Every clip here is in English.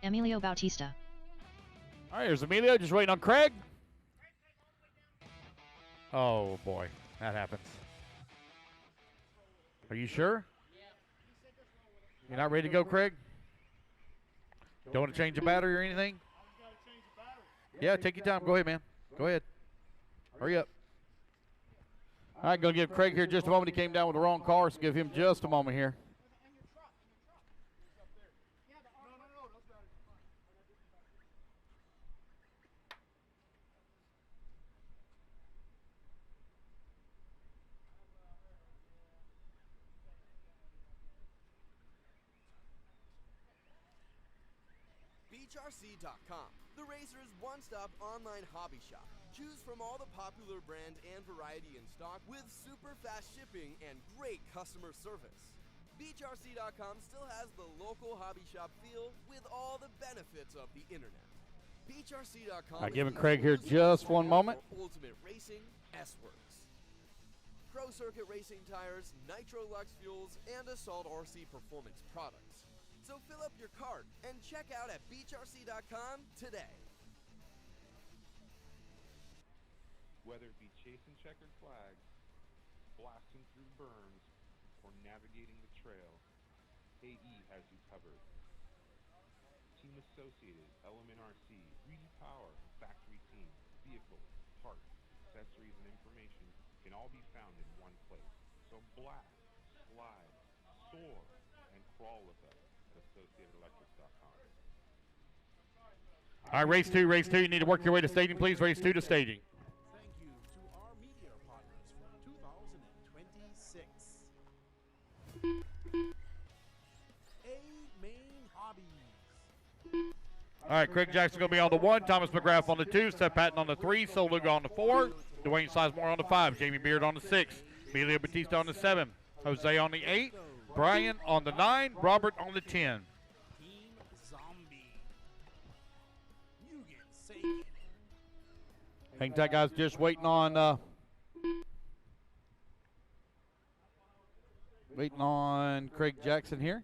Emilio Bautista. All right, here's Emilio, just waiting on Craig. Oh, boy, that happens. Are you sure? You're not ready to go, Craig? Don't want to change the battery or anything? Yeah, take your time. Go ahead, man. Go ahead. Hurry up. All right, going to give Craig here just a moment. He came down with the wrong car, so give him just a moment here. Frcc.com, the racer's one-stop online hobby shop. Choose from all the popular brand and variety in stock with super fast shipping and great customer service. Frcc.com still has the local hobby shop feel with all the benefits of the internet. Frcc.com. I'm giving Craig here just one moment. Ultimate Racing, S-Works. Pro Circuit racing tires, Nitro Lux fuels, and Assault RC performance products. So fill up your cart and check out at beachrc.com today. Whether it be chasing checkered flags, blasting through berms, or navigating the trail, AE has you covered. Team Associated, Element RC, Reedy Power, and Factory Team, vehicles, parts, accessories, and information can all be found in one place. So blast, slide, soar, and crawl with us at AssociatedElectrics.com. All right, race two. You need to work your way to staging, please. Race 2 to staging. Thank you to our media partners for 2026. A-Main Hobbies. All right, Craig Jackson going to be on the 1, Thomas McGrath on the 2, Seth Patton on the 3, Sol Lugo on the 4, Dwayne Sizemore on the 5, Jamie Beard on the 6, Emilio Batista on the 7, Jose on the 8, Brian on the 9, Robert on the 10. Team Zombie. You get Sagan. Hang tight, guys. Just waiting on Craig Jackson here.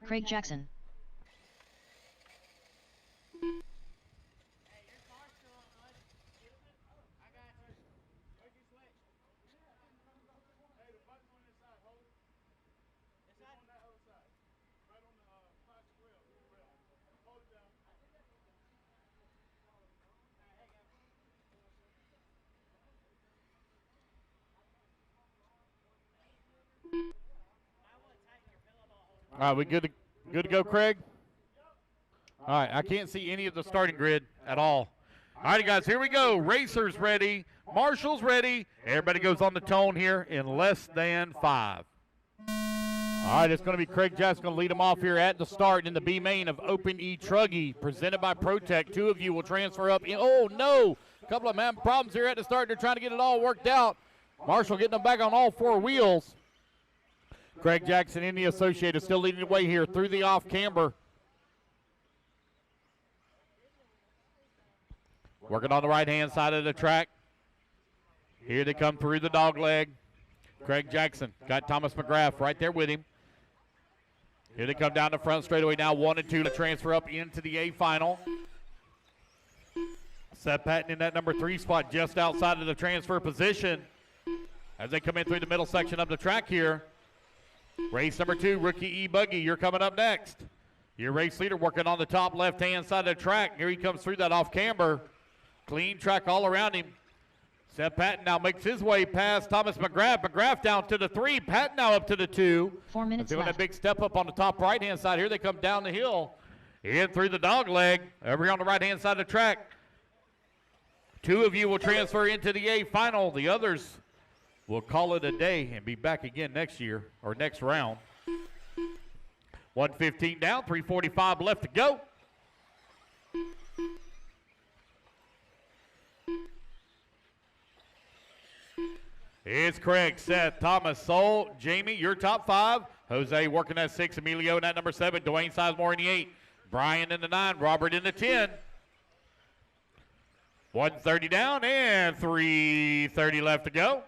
Craig Jackson. All right, we good to go, Craig? All right, I can't see any of the starting grid at all. All right, guys, here we go. Racers ready. Marshall's ready. Everybody goes on the tone here in less than 5. All right, it's going to be Craig Jackson going to lead them off here at the start in the B main of Open E-Truggy, presented by ProTech. 2 of you will transfer up. Oh, no. A couple of man problems here at the start. They're trying to get it all worked out. Marshall getting them back on all 4 wheels. Craig Jackson in the Associated still leading the way here through the off-camber. Working on the right-hand side of the track. Here they come through the dog leg. Craig Jackson got Thomas McGrath right there with him. Here they come down the front straightaway now, 1 and 2 to transfer up into the A final. Seth Patton in that number 3 spot just outside of the transfer position as they come in through the middle section of the track here. Race number 2, rookie E-Buggy, you're coming up next. Your race leader working on the top left-hand side of the track. Here he comes through that off-camber. Clean track all around him. Seth Patton now makes his way past Thomas McGrath. McGrath down to the 3. Patton now up to the 2. 4 minutes Doing left. a big step up on the top right-hand side here. They come down the hill. In through the dog leg. Over here on the right-hand side of the track. 2 of you will transfer into the A final. The others will call it a day and be back again next year or next round. 1:15 down, 3:45 left to go. It's Craig, Seth, Thomas, Sol, Jamie, your top 5. Jose working at 6, Emilio in at number 7, Dwayne Sizemore in the 8, Brian in the 9, Robert in the 10. 1:30 down and 3:30 left to go.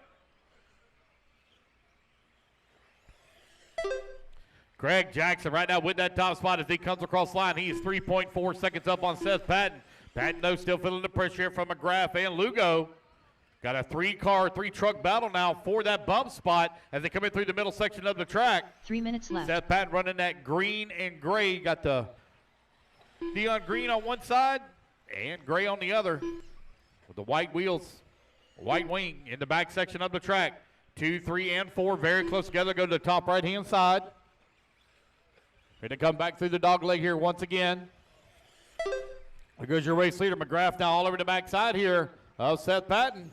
Craig Jackson right now with that top spot as he comes across the line. He's 3.4 seconds up on Seth Patton. Patton, though, still feeling the pressure here from McGrath and Lugo. Got a 3-car, 3-truck battle now for that bump spot as they come in through the middle section of the track. 3 minutes left. Seth Patton running that green and gray. Got the neon green on one side and gray on the other with the white wheels, white wing in the back section of the track. 2, 3, and 4 very close together. Go to the top right-hand side. Going to come back through the dog leg here once again. There goes your race leader, McGrath, now all over the backside here of Seth Patton.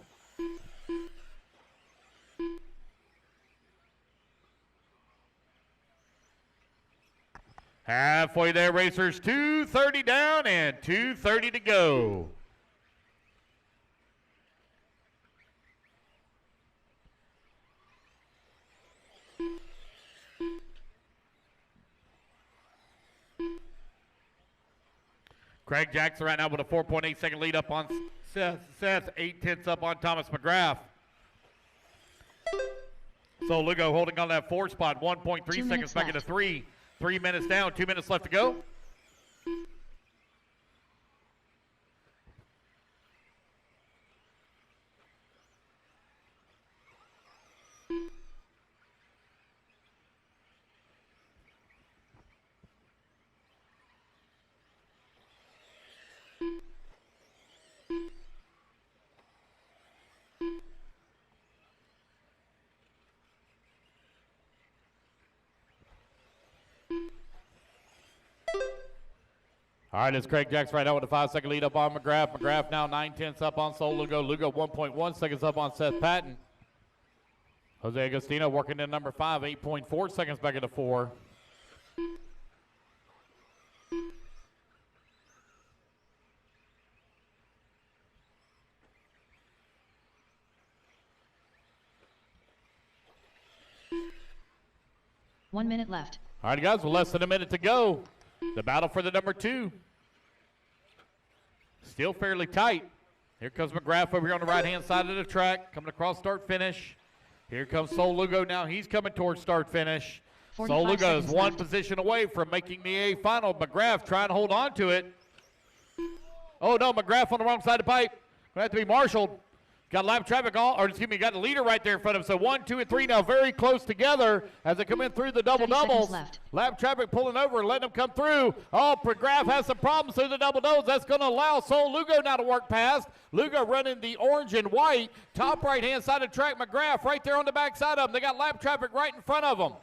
Halfway there, racers. 2:30 down and 2:30 to go. Craig Jackson right now with a 4.8 second lead up on Seth 8/10 up on Thomas McGrath. So Lugo holding on that 4 spot, 1.3 seconds back into 3. 3 minutes down, 2 minutes left to go. All right, it's Craig Jackson right now with a 5-second lead up on McGrath. McGrath now 9/10 up on Sol Lugo. Lugo 1.1 seconds up on Seth Patton. Jose Agostino working in number 5, 8.4 seconds back into 4. One minute left. All right, guys, with less than a minute to go. The battle for the number 2. Still fairly tight. Here comes McGrath over here on the right-hand side of the track, coming across start-finish. Here comes Sol Lugo now. He's coming towards start-finish. Sol Lugo is one position away from making the A final. McGrath trying to hold on to it. Oh, no, McGrath on the wrong side of the pipe. Going to have to be marshaled. Got lap traffic got the leader right there in front of him. So 1, 2, and 3 now very close together as they come in through the double-doubles. Lap traffic pulling over and letting them come through. Oh, McGrath has some problems through the double-doubles. That's going to allow Sol Lugo now to work past. Lugo running the orange and white. Top right-hand side of the track. McGrath right there on the back side of them. They got lap traffic right in front of them.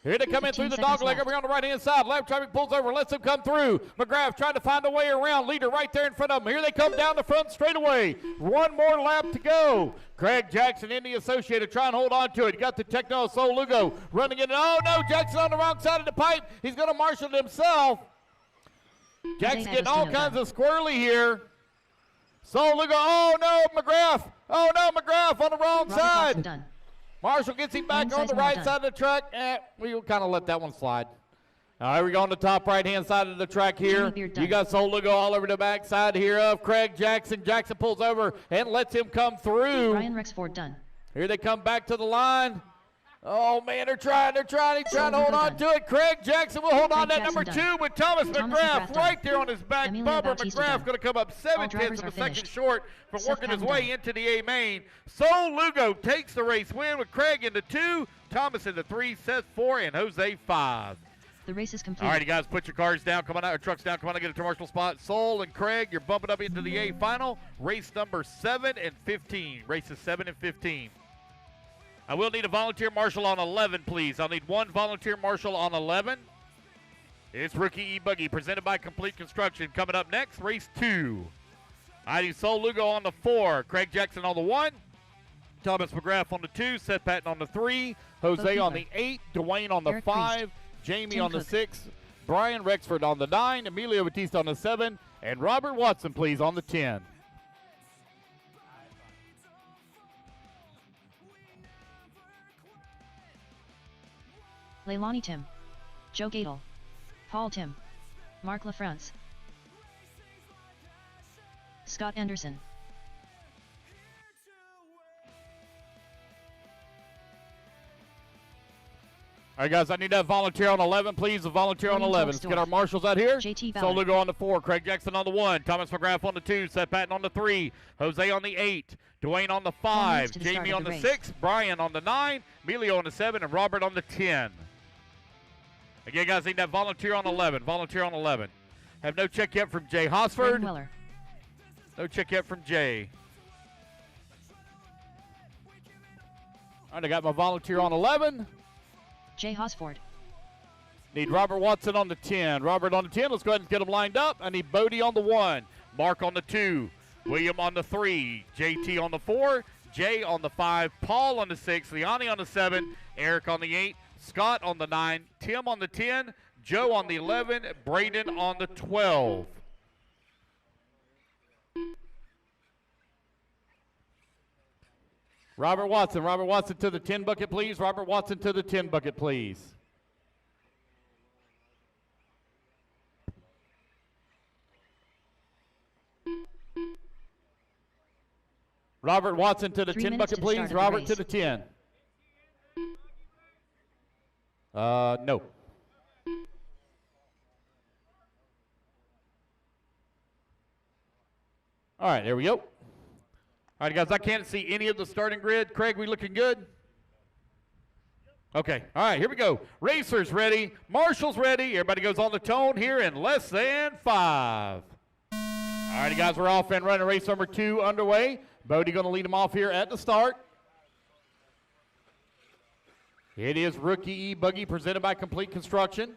Here they come in through the dog leg over here on the right-hand side. Lap traffic pulls over, lets them come through. McGrath trying to find a way around. Leader right there in front of them. Here they come down the front straightaway. One more lap to go. Craig Jackson in the Associated trying to hold on to it. Got the Techno Sol Lugo running it. Oh, no, Jackson on the wrong side of the pipe. He's going to marshal it himself. Jackson getting all kinds of squirrely here. Sol Lugo, oh, no, McGrath. Oh, no, McGrath on the wrong side. Marshall gets him back on the right side of the track. We'll kind of let that one slide. All right, we go on the top right-hand side of the track here. You got Sol Lugo all over the backside here of Craig Jackson. Jackson pulls over and lets him come through. Ryan Rexford done. Here they come back to the line. Oh, man, they're trying. He's trying to hold on to it. Craig Jackson will hold on to that number 2 with Thomas McGrath right there on his back bumper. McGrath going to come up 7/10 of a second short for working his way into the A-Main. Sol Lugo takes the race win with Craig into 2, Thomas into 3, Seth 4, and Jose 5. The race is All completed. right, you guys, put your cars down. Come on out, your trucks down. Come on and get a commercial spot. Soul and Craig, you're bumping up into the A final. Race number 7 and 15. Races 7 and 15. I will need a volunteer marshal on 11, please. I'll need one volunteer marshal on 11. It's Rookie E-Buggy, presented by Complete Construction. Coming up next, race 2. ID Soul Lugo on the 4. Craig Jackson on the 1. Thomas McGrath on the 2. Seth Patton on the 3. Jose on the 8. Dwayne on the Eric 5. Priest. Jamie Tim on the Cook. 6. Brian Rexford on the 9. Emilio Batista on the 7. And Robert Watson, please, on the 10. Leilani Tim. Joe Gadel. Paul Tim. Mark LaFrance. Scott Anderson. All right, guys, I need that volunteer on 11, please. A volunteer on William 11. Let's get Tolstoy. our marshals out here. JT Soul Ballard. Lugo on the 4. Craig Jackson on the 1. Thomas McGrath on the 2. Seth Patton on the 3. Jose on the 8. Dwayne on the 5. to the start Jamie of on the the race. 6. Brian on the 9. Emilio on the 7. And Robert on the 10. Again, guys, need that volunteer on 11. Volunteer on 11. Have no check yet from Jay Brayden Hosford. Weller. No check yet from Jay. All right, I got my volunteer on 11. Jay Hosford. Need Robert Watson on the 10. Robert on the 10. Let's go ahead and get them lined up. I need Bodie on the 1. Mark on the 2. William on the 3. JT on the 4. Jay on the 5. Paul on the 6. Leonie on the 7. Eric on the 8. Scott on the 9. Tim on the 10. Joe on the 11. Braden on the 12. Robert Watson to the 10 bucket, please. Robert Watson to the 10 bucket, please. Robert Watson to the 3 10 minutes bucket, to the start please. of the Robert race. to the 10. No. All right, there we go. All right, guys, I can't see any of the starting grid. Craig, we looking good? Okay, all right, here we go. Racers ready, marshals ready. Everybody goes on the tone here in less than 5. All righty, guys, we're off and running. Race number 2 underway. Bodie going to lead them off here at the start. It is Rookie E-Buggy presented by Complete Construction.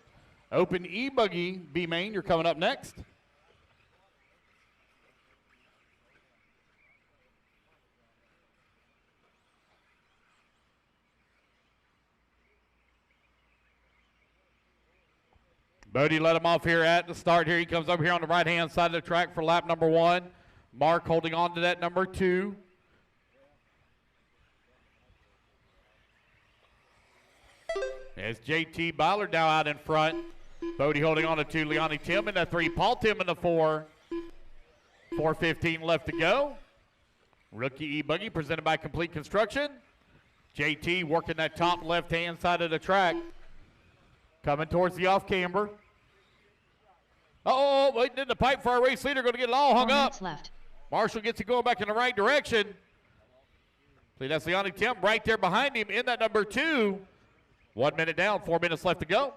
Open E-Buggy B-Main, you're coming up next. Bodie let him off here at the start. Here he comes over here on the right-hand side of the track for lap number 1. Mark holding on to that number 2. As JT Ballard now out in front. Bodie holding on to 2. Leonie Tim in the 3. Paul Tim in the 4. 4:15 left to go. Rookie E-Buggy presented by Complete Construction. JT working that top left-hand side of the track. Coming towards the off-camber. Uh-oh, waiting in the pipe for our race leader. Going to get it all 4 hung up. minutes left. Marshall gets it going back in the right direction. See, that's Leonie Tim right there behind him in that number 2. 1 minute down, 4 minutes left to go.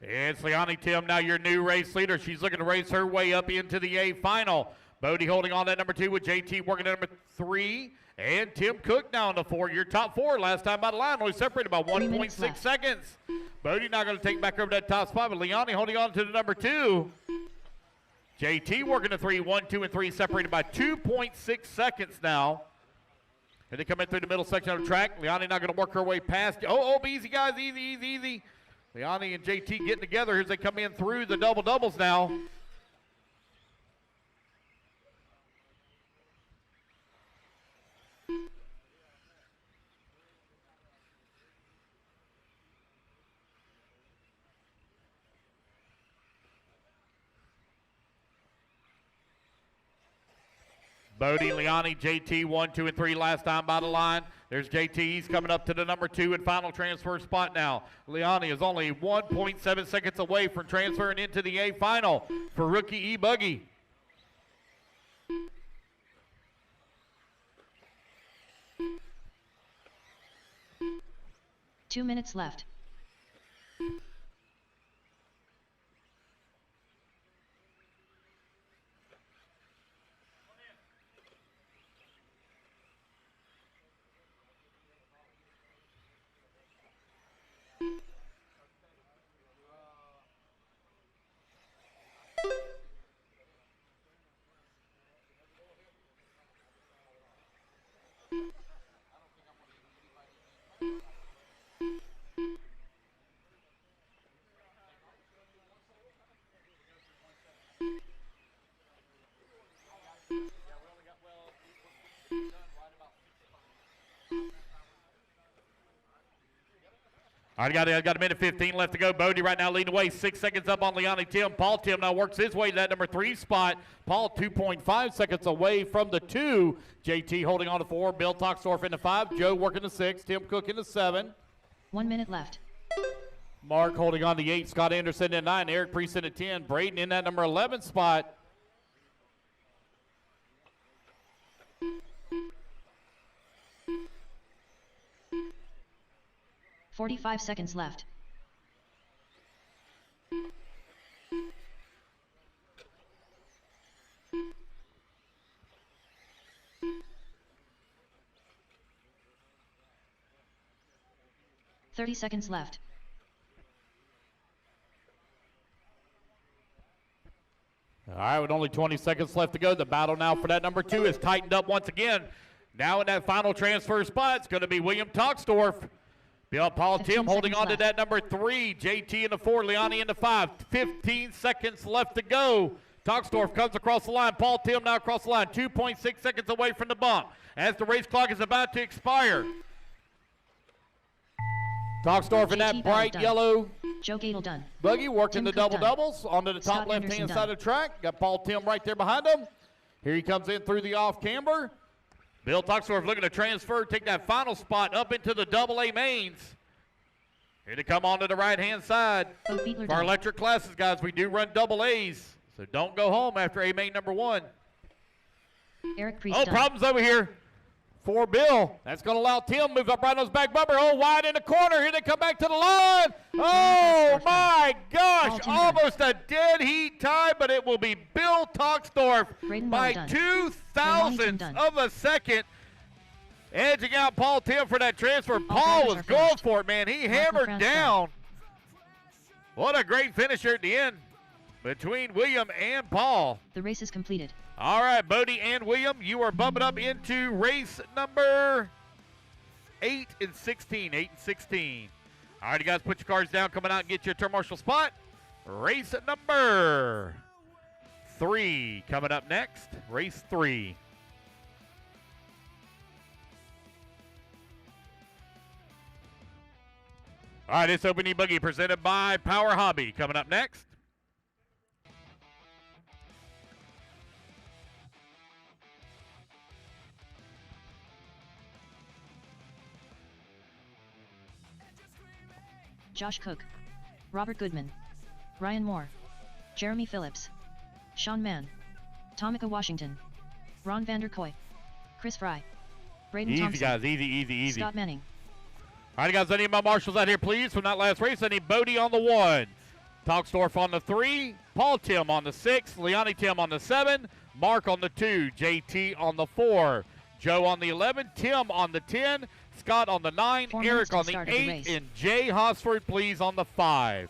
It's Leonie Tim, now your new race leader. She's looking to race her way up into the A final. Bodie holding on that number 2 with JT working at number 3. And Tim Cook now in the 4. Your top 4 last time by the line, only separated by 1.6 seconds. Bodie now going to take back over that top spot, but Leonie holding on to the number 2. JT working the 3, 1, 2, and 3, separated by 2.6 seconds now. And they come in through the middle section of the track. Leonie now going to work her way past. Oh, easy, guys, easy. Leonie and JT getting together as they come in through the double-doubles now. Bodie, Liani, JT, 1, 2, and 3 last time by the line. There's JT. He's coming up to the number 2 and final transfer spot now. Liani is only 1.7 seconds away from transferring into the A final for rookie E-Buggy. Two minutes left. All right, I got a minute 15 left to go. Bodie right now leading away. 6 seconds up on Liani Tim. Paul Tim now works his way to that number 3 spot. Paul 2.5 seconds away from the 2. JT holding on to 4. Bill Toxdorf in the 5. Joe working the 6. Tim Cook in the 7. 1 minute left. Mark holding on to 8. Scott Anderson in 9. Eric Priest in the 10. Braden in that number 11 spot. "45 seconds left. "30 seconds left. All right, with only 20 seconds left to go, the battle now for that number 2 is tightened up once again. Now in that final transfer spot, it's going to be William Toxdorf. Paul Tim holding on to that number 3. JT in the 4, Liani in the 5. 15 seconds left to go. Toxdorf comes across the line. Paul Tim now across the line. 2.6 seconds away from the bump as the race clock is about to expire. Toxdorf in that bright yellow Joe Gadel done. buggy working Tim the Cook double-doubles onto the top Scott left-hand Anderson side done. of the track. Got Paul Tim right there behind him. Here he comes in through the off-camber. Bill Toxdorf looking to transfer, take that final spot up into the double-A mains. Here to come onto the right-hand side. Bo Fiedler For our done. electric classes, guys, we do run double A's, so don't go home after A main number 1. Eric Priest Oh, done. problems over here for Bill. That's going to allow Tim move up right on his back bumper. Oh, wide in the corner. Here they come back to the line. Oh, my gosh. Tim Almost a dead heat tie, but it will be Bill Toxdorf Braden by Miller done. 2 Tim thousandths done. of a second. Edging out Paul Tim for that transfer. Paul drivers was are going finished. for it, man. He Mark hammered LaFrance down. What a great finisher at the end between William and Paul. The race is completed. All right, Bodie and William, you are bumping up into race number 8 and 16. 8 and 16. All right, you guys, put your cars down, coming out and get your turn marshal spot. Race number 3 coming up next. Race 3. All right, it's Open E-Buggy presented by Power Hobby. Coming up next. Josh Cook. Robert Goodman. Ryan Moore. Jeremy Phillips. Sean Mann. Tomika Washington. Ron Vanderkoy. Chris Fry. Braden Easy, Thompson. guys. Easy, easy, easy. Scott Manning. All right, guys, I need my marshals out here, please, from that last race. I need Bodie on the 1, Toxdorf on the 3, Paul Tim on the 6, Liani Tim on the 7, Mark on the 2, JT on the 4, Joe on the 11, Tim on the 10, Scott on the 9, 4 minutes Eric till on the start of the 8, race. and Jay Hosford, please, on the 5.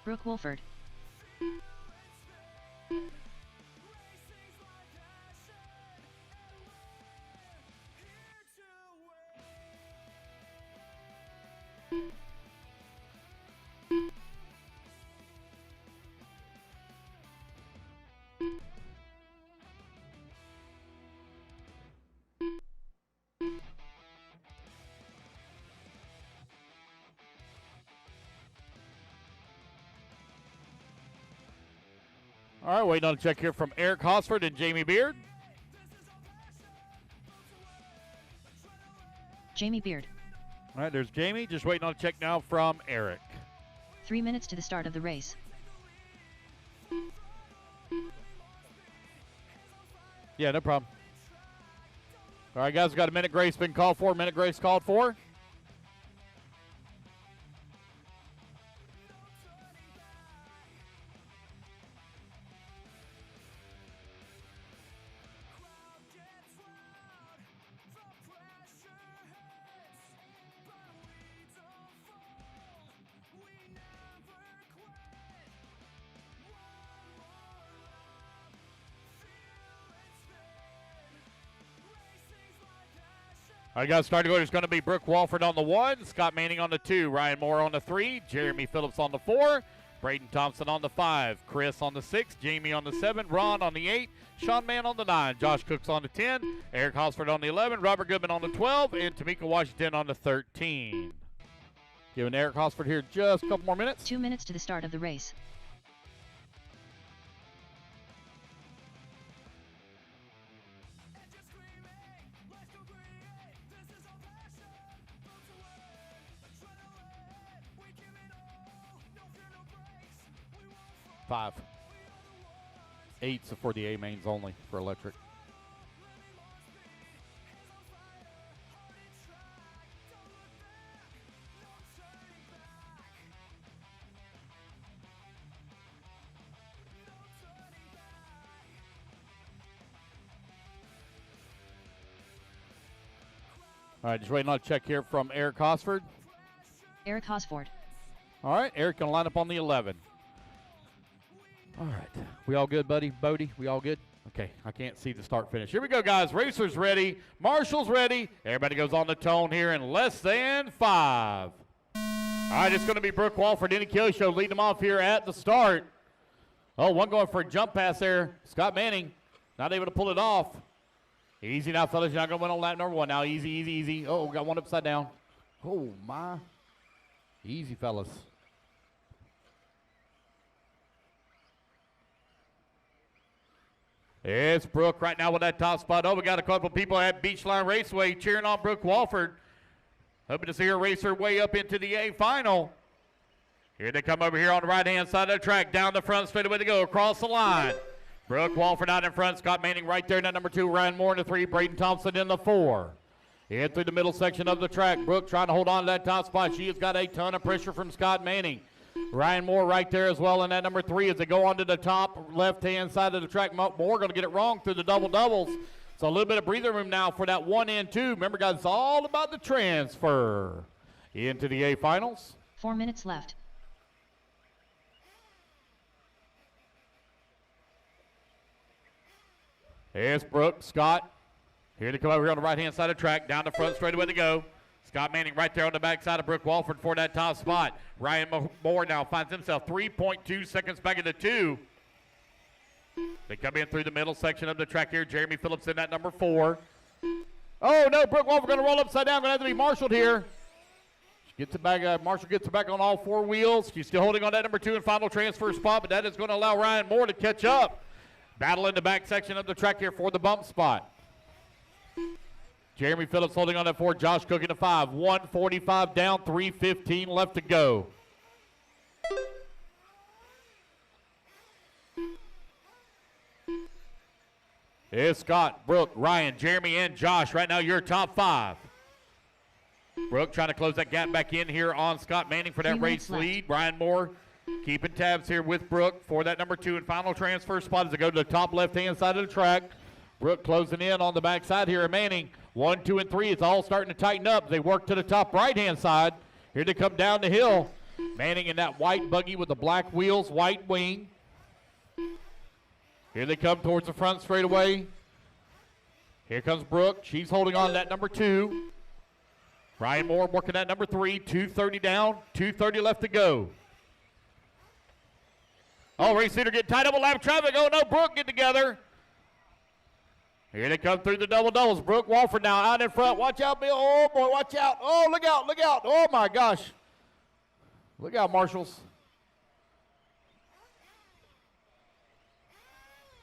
Brooke Wolford. All right, waiting on a check here from Eric Hosford and Jamie Beard. Jamie Beard. All right, there's Jamie. Just waiting on a check now from Eric. 3 minutes to the start of the race. Yeah, no problem. All right, guys, we got a minute grace been called for. Minute grace called for. All right, guys, starting order is going to be Brooke Walford on the 1, Scott Manning on the 2, Ryan Moore on the 3, Jeremy Phillips on the 4, Braden Thompson on the 5, Chris on the 6, Jamie on the 7, Ron on the 8, Sean Mann on the 9, Josh Cooks on the 10, Eric Hosford on the 11, Robert Goodman on the 12, and Tamika Washington on the 13. Giving Eric Hosford here just a couple more minutes. 2 minutes to the start of the race. Five. 8's for the A-mains only for electric. All right, just waiting on a check here from Eric Hosford. Eric Hosford. All right, Eric going to line up on the 11. All right. We all good, buddy? Bodie, we all good? Okay, I can't see the start finish. Here we go, guys. Racers ready. Marshall's ready. Everybody goes on the tone here in less than 5. All right, it's going to be Brooke Walford, Denny Kelly Show, leading them off here at the start. Oh, one going for a jump pass there. Scott Manning not able to pull it off. Easy now, fellas. You're not going to win on lap number 1 now. Easy, easy, easy. Oh, got one upside down. Oh, my. Easy, fellas. It's Brooke right now with that top spot. Oh, we got a couple people at Beachline Raceway cheering on Brooke Walford. Hoping to see her race her way up into the A final. Here they come over here on the right-hand side of the track. Down the front, straight away to go, across the line. Brooke Walford out in front. Scott Manning right there in that number 2. Ryan Moore in the 3. Braden Thompson in the 4. In through the middle section of the track. Brooke trying to hold on to that top spot. She has got a ton of pressure from Scott Manning. Ryan Moore right there as well in that number 3 as they go onto the top left-hand side of the track. Moore going to get it wrong through the double-doubles. So a little bit of breather room now for that 1 and 2. Remember, guys, it's all about the transfer into the A finals. 4 minutes left. Here's Brooke, Scott. Here to come over here on the right-hand side of the track. Down the front, straight away to go. Scott Manning right there on the backside of Brooke Walford for that top spot. Ryan Moore now finds himself 3.2 seconds back into 2. They come in through the middle section of the track here. Jeremy Phillips in that number 4. Oh, no, Brooke Walford going to roll upside down. Going to have to be marshaled here. She gets it back. Marshall gets it back on all 4 wheels. She's still holding on that number 2 and final transfer spot, but that is going to allow Ryan Moore to catch up. Battle in the back section of the track here for the bump spot. Jeremy Phillips holding on that 4. Josh Cook in the 5. 1:45 down, 3:15 left to go. It's Scott, Brooke, Ryan, Jeremy, and Josh. Right now, your top 5. Brooke trying to close that gap back in here on Scott Manning for that race lead. Ryan Moore keeping tabs here with Brooke for that number 2 and final transfer spot as they go to the top left-hand side of the track. Brooke closing in on the backside here. Manning, 1, 2, and 3. It's all starting to tighten up. They work to the top right-hand side. Here they come down the hill. Manning in that white buggy with the black wheels, white wing. Here they come towards the front straightaway. Here comes Brooke. She's holding on to that number 2. Ryan Moore working that number 3. 2:30 down, 2:30 left to go. Oh, race leader getting tied up with lap traffic. Oh, no, Brooke get together. Here they come through the double-doubles. Brooke Walford now out in front. Watch out, Bill. Oh, boy, watch out. Oh, look out, look out. Oh, my gosh. Look out, Marshals.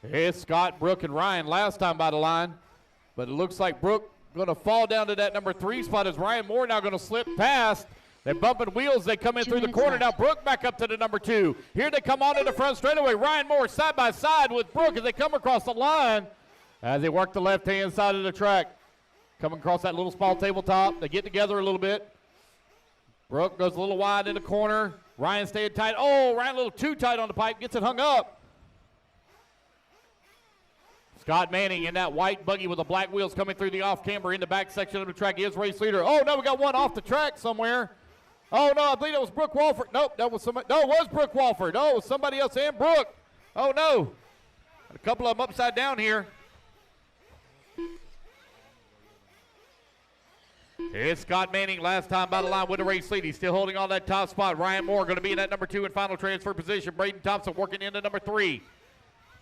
It's Scott, Brooke, and Ryan last time by the line. But it looks like Brooke going to fall down to that number 3 spot as Ryan Moore now going to slip past. They're bumping wheels. They come in 2 through the minutes corner. left. Now Brooke back up to the number 2. Here they come on to the front straightaway. Ryan Moore side by side with Brooke as they come across the line as they work the left-hand side of the track. Coming across that little small tabletop. They get together a little bit. Brooke goes a little wide in the corner. Ryan staying tight. Oh, Ryan a little too tight on the pipe. Gets it hung up. Scott Manning in that white buggy with the black wheels coming through the off-camber in the back section of the track is race leader. Oh, no, we got one off the track somewhere. Oh, no, I believe that was Brooke Walford. Nope, that was somebody. No, it was Brooke Walford. No, it was somebody else and Brooke. Oh, no. A couple of them upside down here. It's Scott Manning last time by the line with the race lead. He's still holding on that top spot. Ryan Moore going to be in that number 2 in final transfer position. Braden Thompson working into number 3.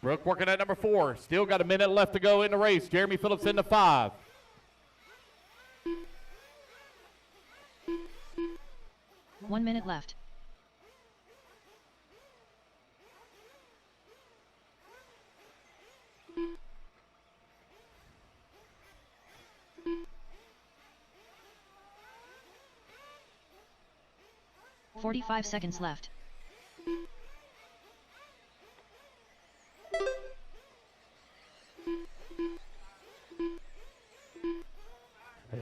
Brooke working at number 4. Still got a minute left to go in the race. Jeremy Phillips into 5. One minute left. "45 seconds left.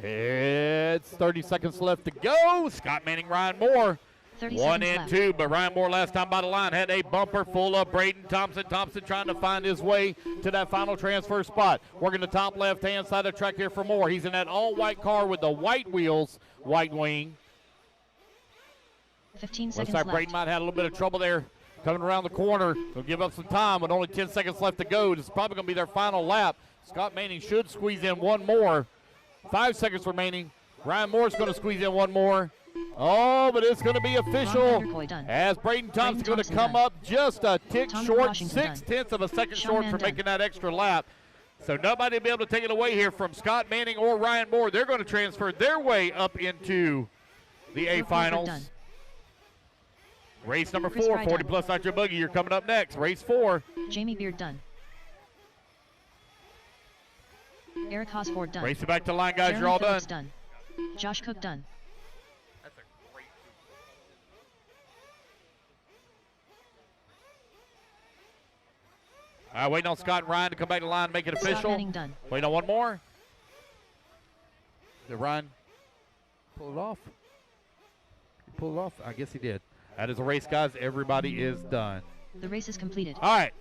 It's 30 seconds left to go. Scott Manning, Ryan Moore. 30 1 seconds and left. 2, but Ryan Moore last time by the line had a bumper full of Braden Thompson. Thompson trying to find his way to that final transfer spot. Working the top left-hand side of the track here for Moore. He's in that all-white car with the white wheels, white wing. 15 Looks seconds like left. Braden might have had a little bit of trouble there coming around the corner. They'll give up some time with only 10 seconds left to go. This is probably going to be their final lap. Scott Manning should squeeze in one more. 5 seconds remaining. Ryan Moore's going to squeeze in one more. Oh, but it's going to be official Vanderkoy done. as Braden Thompson's going to Thompson come done. up just a tick Tommy short, Washington 6/10 of a second Sean short Mann for done. making that extra lap. So nobody will be able to take it away here from Scott Manning or Ryan Moore. They're going to transfer their way up into the A Brooke Walford finals. done. Race number Chris 4, Fry 40 done. plus Nitro Buggy. You're coming up next. Race 4. Jamie Beard done. Eric Hosford done. Race it back to the line, guys. Jeremy You're all done. Phillips done. Josh Cook done. All right, waiting on Scott and Ryan to come back to the line and make it Scott official. Manning done. Waiting on one more. Did Ryan pull it off? He pulled it off? I guess he did. That is a race, guys. Everybody is done. The race is completed. All right.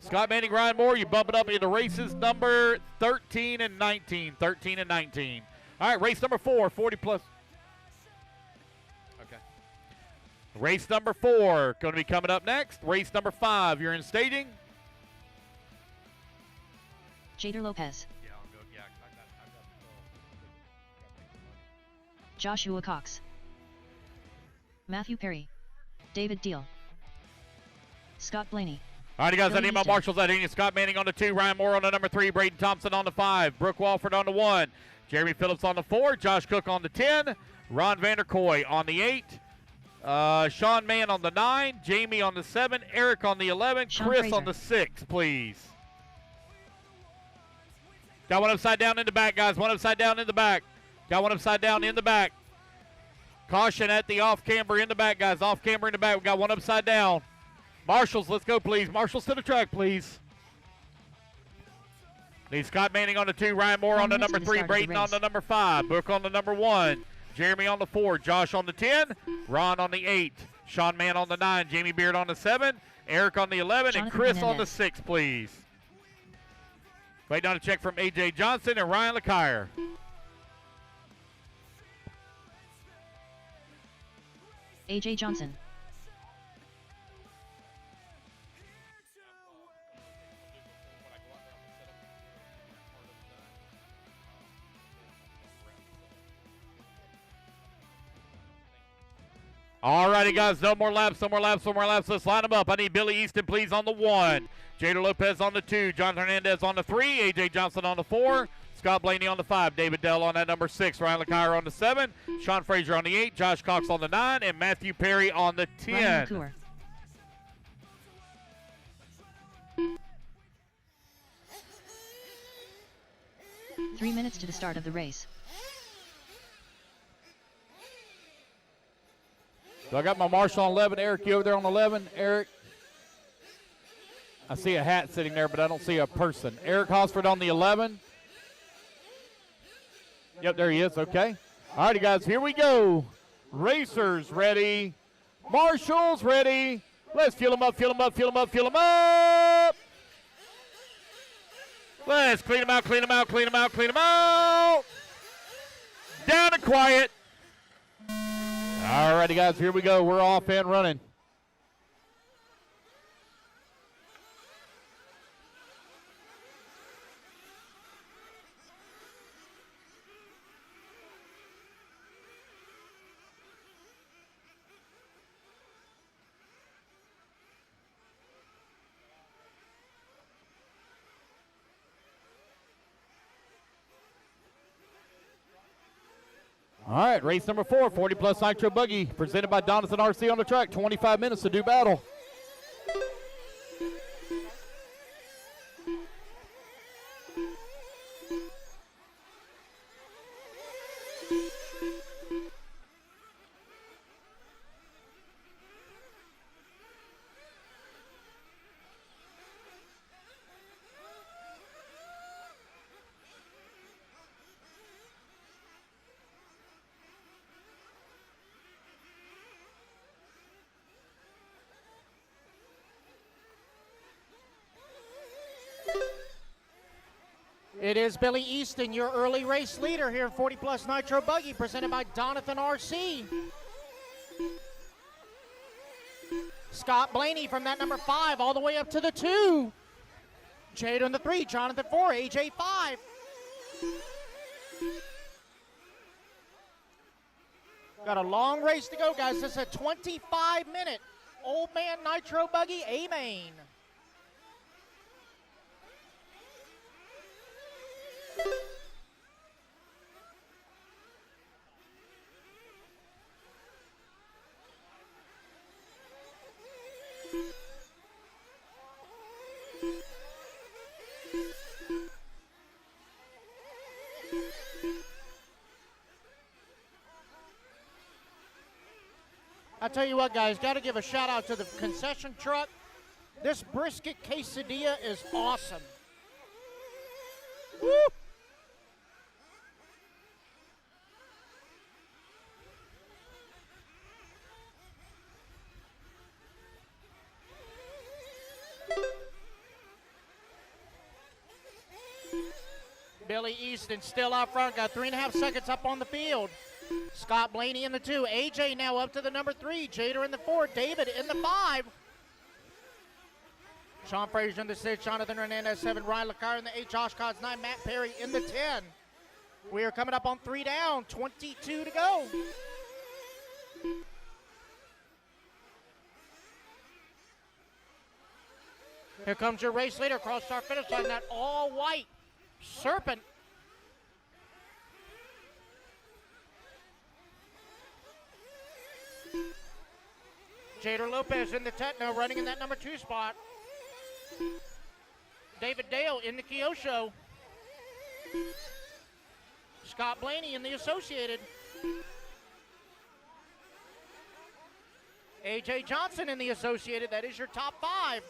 Scott Manning, Ryan Moore, you bump it up into races number 13 and 19. 13 and 19. All right, race number 4, 40 plus. Okay. Race number 4 going to be coming up next. Race number 5, you're in staging. Jader Lopez. Yeah, I'll go. Yeah, I got Joshua Cox. Matthew Perry. David Deal. Scott Blaney. All right, guys, I Billy need my Easton. marshals. I need Scott Manning on the 2, Ryan Moore on the number 3, Braden Thompson on the 5, Brooke Walford on the 1, Jeremy Phillips on the 4, Josh Cook on the 10, Ron Vanderkoy on the 8, Sean Mann on the 9, Jamie on the 7, Eric on the 11, Sean Chris Fraser. on the 6, please. Got one upside down in the back, guys. One upside down in the back. Got one upside down in the back. Caution at the off-camber in the back, guys. Off-camber in the back. We got one upside down. Marshals, let's go, please. Marshals to the track, please. Need Scott Manning on the 2, Ryan Moore 9 on the minutes number to the 3, start of the Braden on race. the number 5, Brooke on the number 1, Jeremy on the 4, Josh on the 10, Ron on the 8, Sean Mann on the 9, Jamie Beard on the 7, Eric on the 11, and Jonathan Chris on the Hernandez. 6, please. Waiting on a check from A.J. Johnson and Ryan LeCire. AJ Johnson. All righty, guys, no more laps, no more laps, no more laps. Let's line them up. I need Billy Easton, please, on the 1. Jader Lopez on the 2. Jonathan Hernandez on the 3. A.J. Johnson on the 4. Scott Blaney on the 5. David Dell on that number 6. Ryan LeCire on the 7. Sean Fraser on the 8. Josh Cox on the 9. And Matthew Perry on the 10. Ryan McClure. 3 minutes to the start of the race. So I got my Marshall on 11. Eric, you over there on 11? Eric? I see a hat sitting there, but I don't see a person. Eric Hosford on the 11. Yep, there he is. Okay. All righty, guys, here we go. Racers ready. Marshall's ready. Let's fuel them up, fuel them up, fuel them up, fuel them up. Let's clean them out, clean them out, clean them out, clean them out. Down and quiet. All righty, guys, here we go. We're off and running. All right, race number 4, 40-plus Nitro Buggy, presented by Donathan RC on the track. 25 minutes to do battle. It is Billy Easton, your early race leader here in 40-plus Nitro Buggy, presented by Donathan RC. Scott Blaney from that number 5 all the way up to the 2. Jade on the 3, Jonathan 4, AJ 5. Got a long race to go, guys. This is a 25-minute Old Man Nitro Buggy A-Main. I tell you what, guys, got to give a shout out to the concession truck. This brisket quesadilla is awesome. Woo! Billy Easton still out front, got 3.5 seconds up on the field. Scott Blaney in the 2. AJ now up to the number 3. Jader in the 4. David in the 5. Sean Frazier in the 6. Jonathan Hernandez 7. Ryan LeCar in the 8. Josh Cods 9. Matt Perry in the 10. We are coming up on 3 down. 22 to go. Here comes your race leader across our finish line. That all white Serpent. Jader Lopez in the Techno, running in that number 2 spot. David Dale in the Kyosho. Scott Blaney in the Associated. AJ Johnson in the Associated. That is your top 5.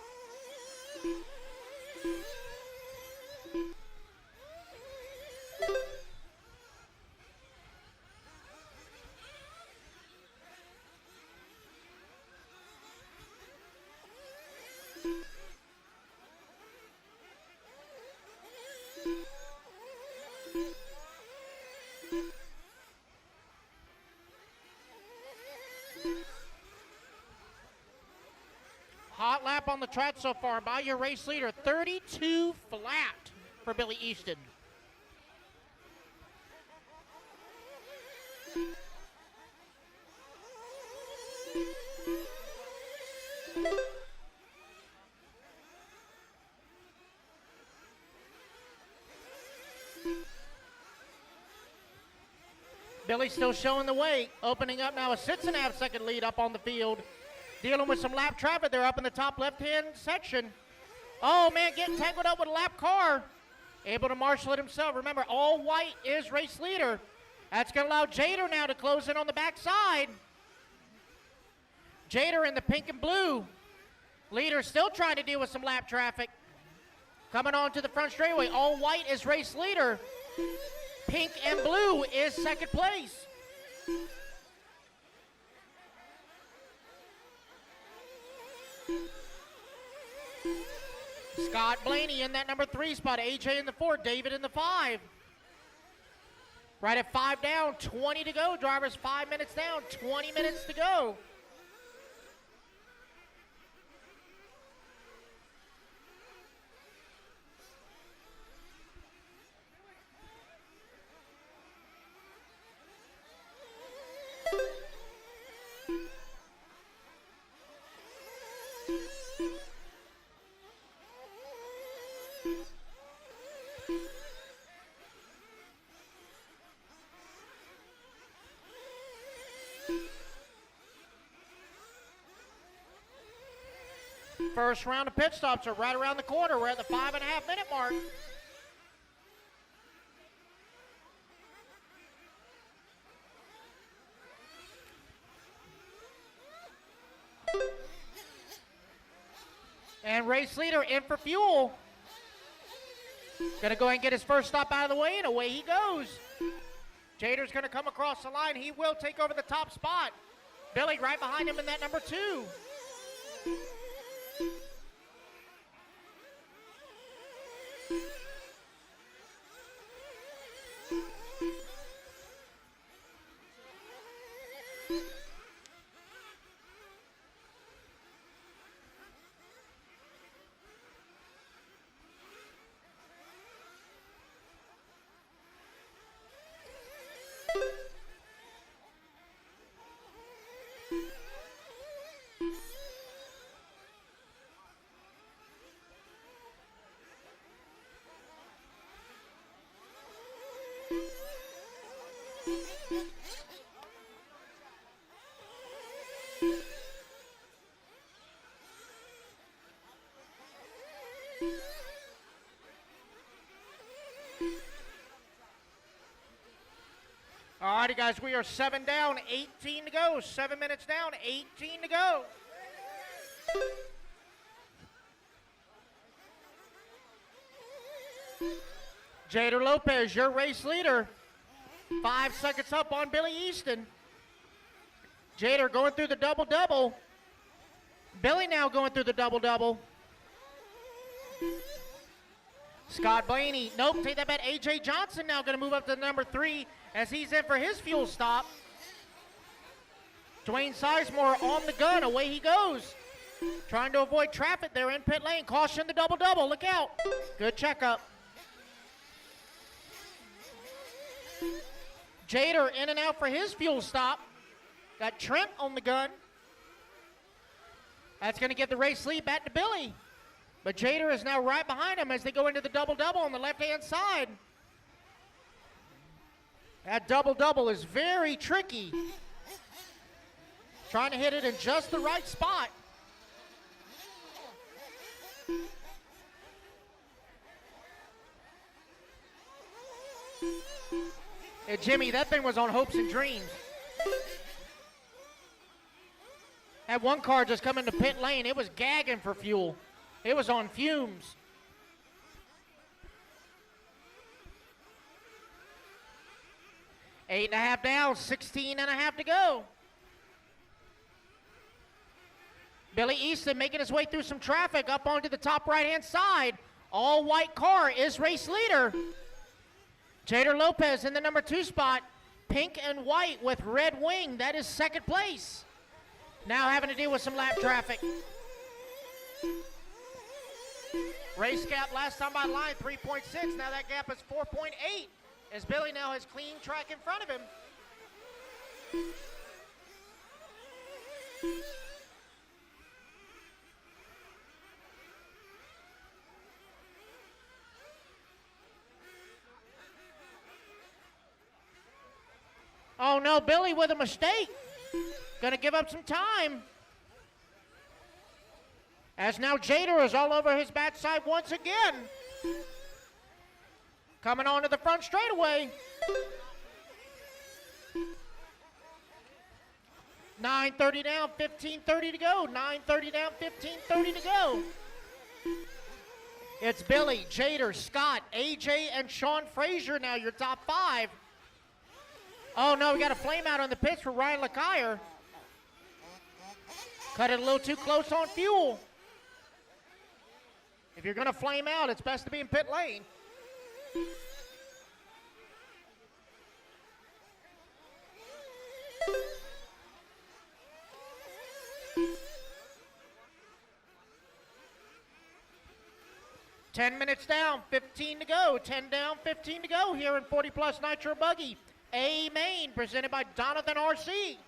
Hot lap on the track so far by your race leader. 32 flat for Billy Easton. Billy still showing the way, opening up now a 6.5 second lead up on the field. Dealing with some lap traffic there up in the top left-hand section. Oh, man, getting tangled up with a lap car. able to marshal it himself. Remember, all white is race leader. That's going to allow Jader now to close in on the backside. Jader in the pink and blue. Leader still trying to deal with some lap traffic. Coming on to the front straightaway. All white is race leader. Pink and blue is second place. Scott Blaney in that number 3 spot. AJ in the 4. David in the 5. Right at 5 down. 20 to go. Drivers 5 minutes down. 20 minutes to go. First round of pit stops are right around the corner. We're at the 5.5 minute mark. And race leader in for fuel. Gonna go ahead and get his first stop out of the way, and away he goes. Jader's gonna come across the line. He will take over the top spot. Billy right behind him in that number 2. All righty, guys, we are 7 down, 18 to go. 7 minutes down, 18 to go. Jader Lopez, your race leader. 5 seconds up on Billy Easton. Jader going through the double-double. Billy now going through the double-double. Scott Blaney, nope, take that back. A.J. Johnson now going to move up to number 3 as he's in for his fuel stop. Dwayne Sizemore on the gun, away he goes. Trying to avoid traffic there in pit lane. Caution the double-double, look out. Good checkup. Jader in and out for his fuel stop. Got Trent on the gun. That's going to give the race lead back to Billy. But Jader is now right behind him as they go into the double-double on the left-hand side. That double-double is very tricky. Trying to hit it in just the right spot. Hey, Jimmy, that thing was on hopes and dreams. Had one car just come into pit lane. It was gagging for fuel. It was on fumes. Eight and a half down, 16 and a half to go. Billy Easton making his way through some traffic up onto the top right-hand side. All white car is race leader. Jader Lopez in the number 2 spot. Pink and white with red wing. That is second place. Now having to deal with some lap traffic. Race gap last time by line, 3.6. Now that gap is 4.8 as Billy now has clean track in front of him. Oh no, Billy with a mistake. Gonna give up some time. As now Jader is all over his backside once again. Coming on to the front straightaway. 9:30 down, 15:30 to go. 9:30 down, 15:30 to go. It's Billy, Jader, Scott, AJ, and Sean Frazier now, your top 5. Oh, no, we got a flame out on the pits for Ryan LeCuyer. Cut it a little too close on fuel. If you're going to flame out, it's best to be in pit lane. Ten minutes down, 15 to go. 10 down, 15 to go here in 40 Plus Nitro Buggy A-Main, presented by Jonathan RC.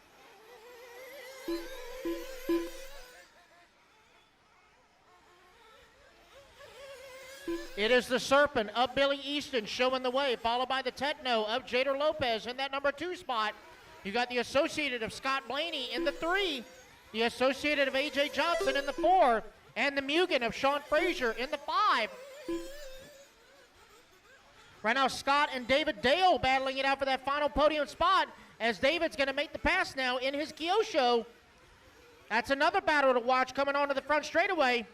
It is the Serpent of Billy Easton showing the way, followed by the Techno of Jader Lopez in that number 2 spot. You got the Associated of Scott Blaney in the 3, the Associated of AJ Johnson in the 4, and the Mugen of Sean Frazier in the 5. Right now, Scott and David Dale battling it out for that final podium spot, as David's going to make the pass now in his Kyosho. That's another battle to watch coming onto the front straightaway.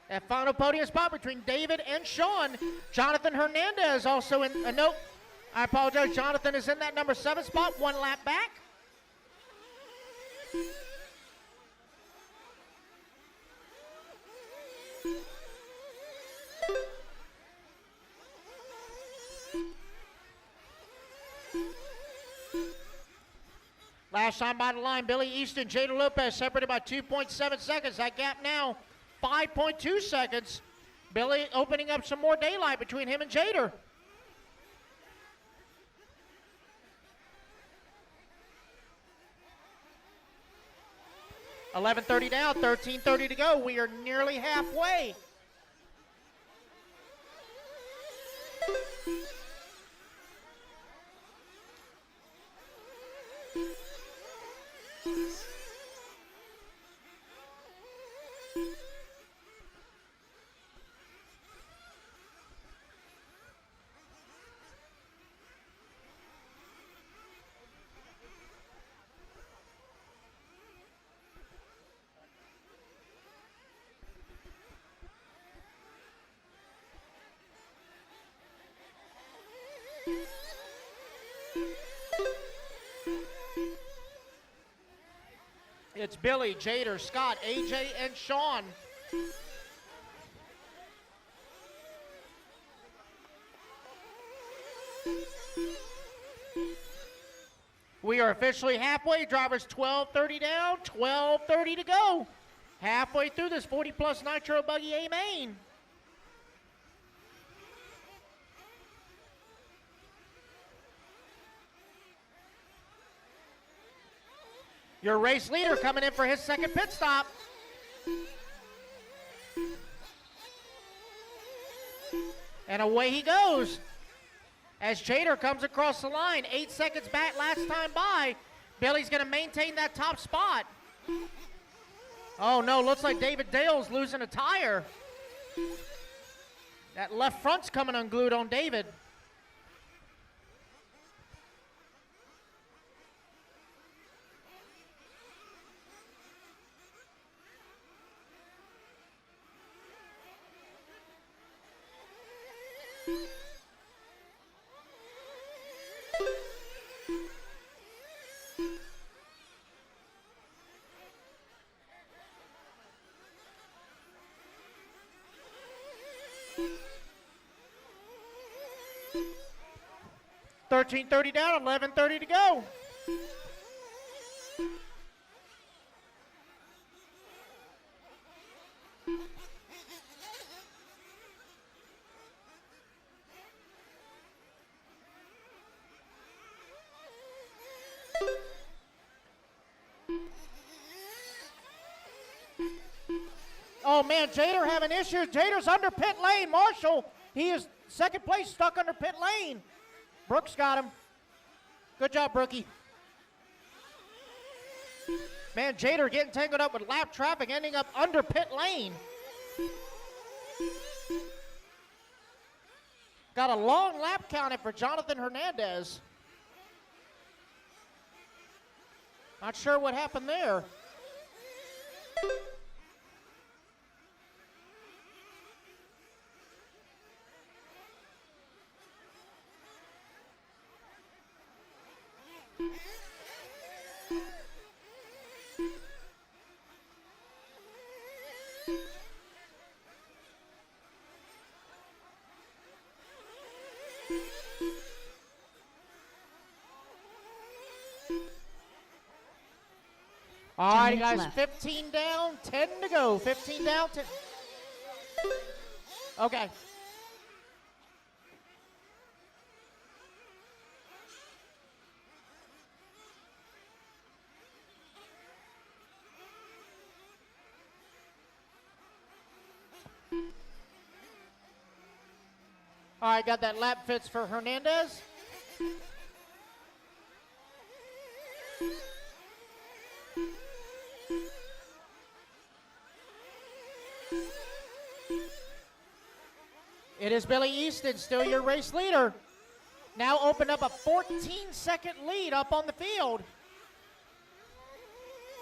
That final podium spot between David and Sean. Jonathan Hernandez also in, nope, I apologize. Jonathan is in that number 7 spot, 1 lap back. Last time by the line, Billy Easton, Jader Lopez separated by 2.7 seconds. That gap now 5.2 seconds. Billy opening up some more daylight between him and Jader. $11:30 down, 13:30 to go. We are nearly halfway. It's Billy, Jader, Scott, AJ, and Sean. We are officially halfway. Drivers 12:30 down, 12:30 to go. Halfway through this 40 Plus Nitro Buggy A-Main. Your race leader coming in for his second pit stop. And away he goes. As Jader comes across the line, 8 seconds back last time by. Billy's going to maintain that top spot. Oh no, looks like David Dale's losing a tire. That left front's coming unglued on David. $13:30 down, $11:30 to go. Oh man, Jader having issues. Jader's under pit lane. Marshall, he is second place, stuck under pit lane. Brooks got him. Good job, Brookie. Man, Jader getting tangled up with lap traffic, ending up under pit lane. Got a long lap counted for Jonathan Hernandez. Not sure what happened there. All right, guys, left. 15 down, 10 to go. 15 down, 10. Okay. All right, got that lap fits for Hernandez. It is Billy Easton, still your race leader. Now opened up a 14-second lead up on the field.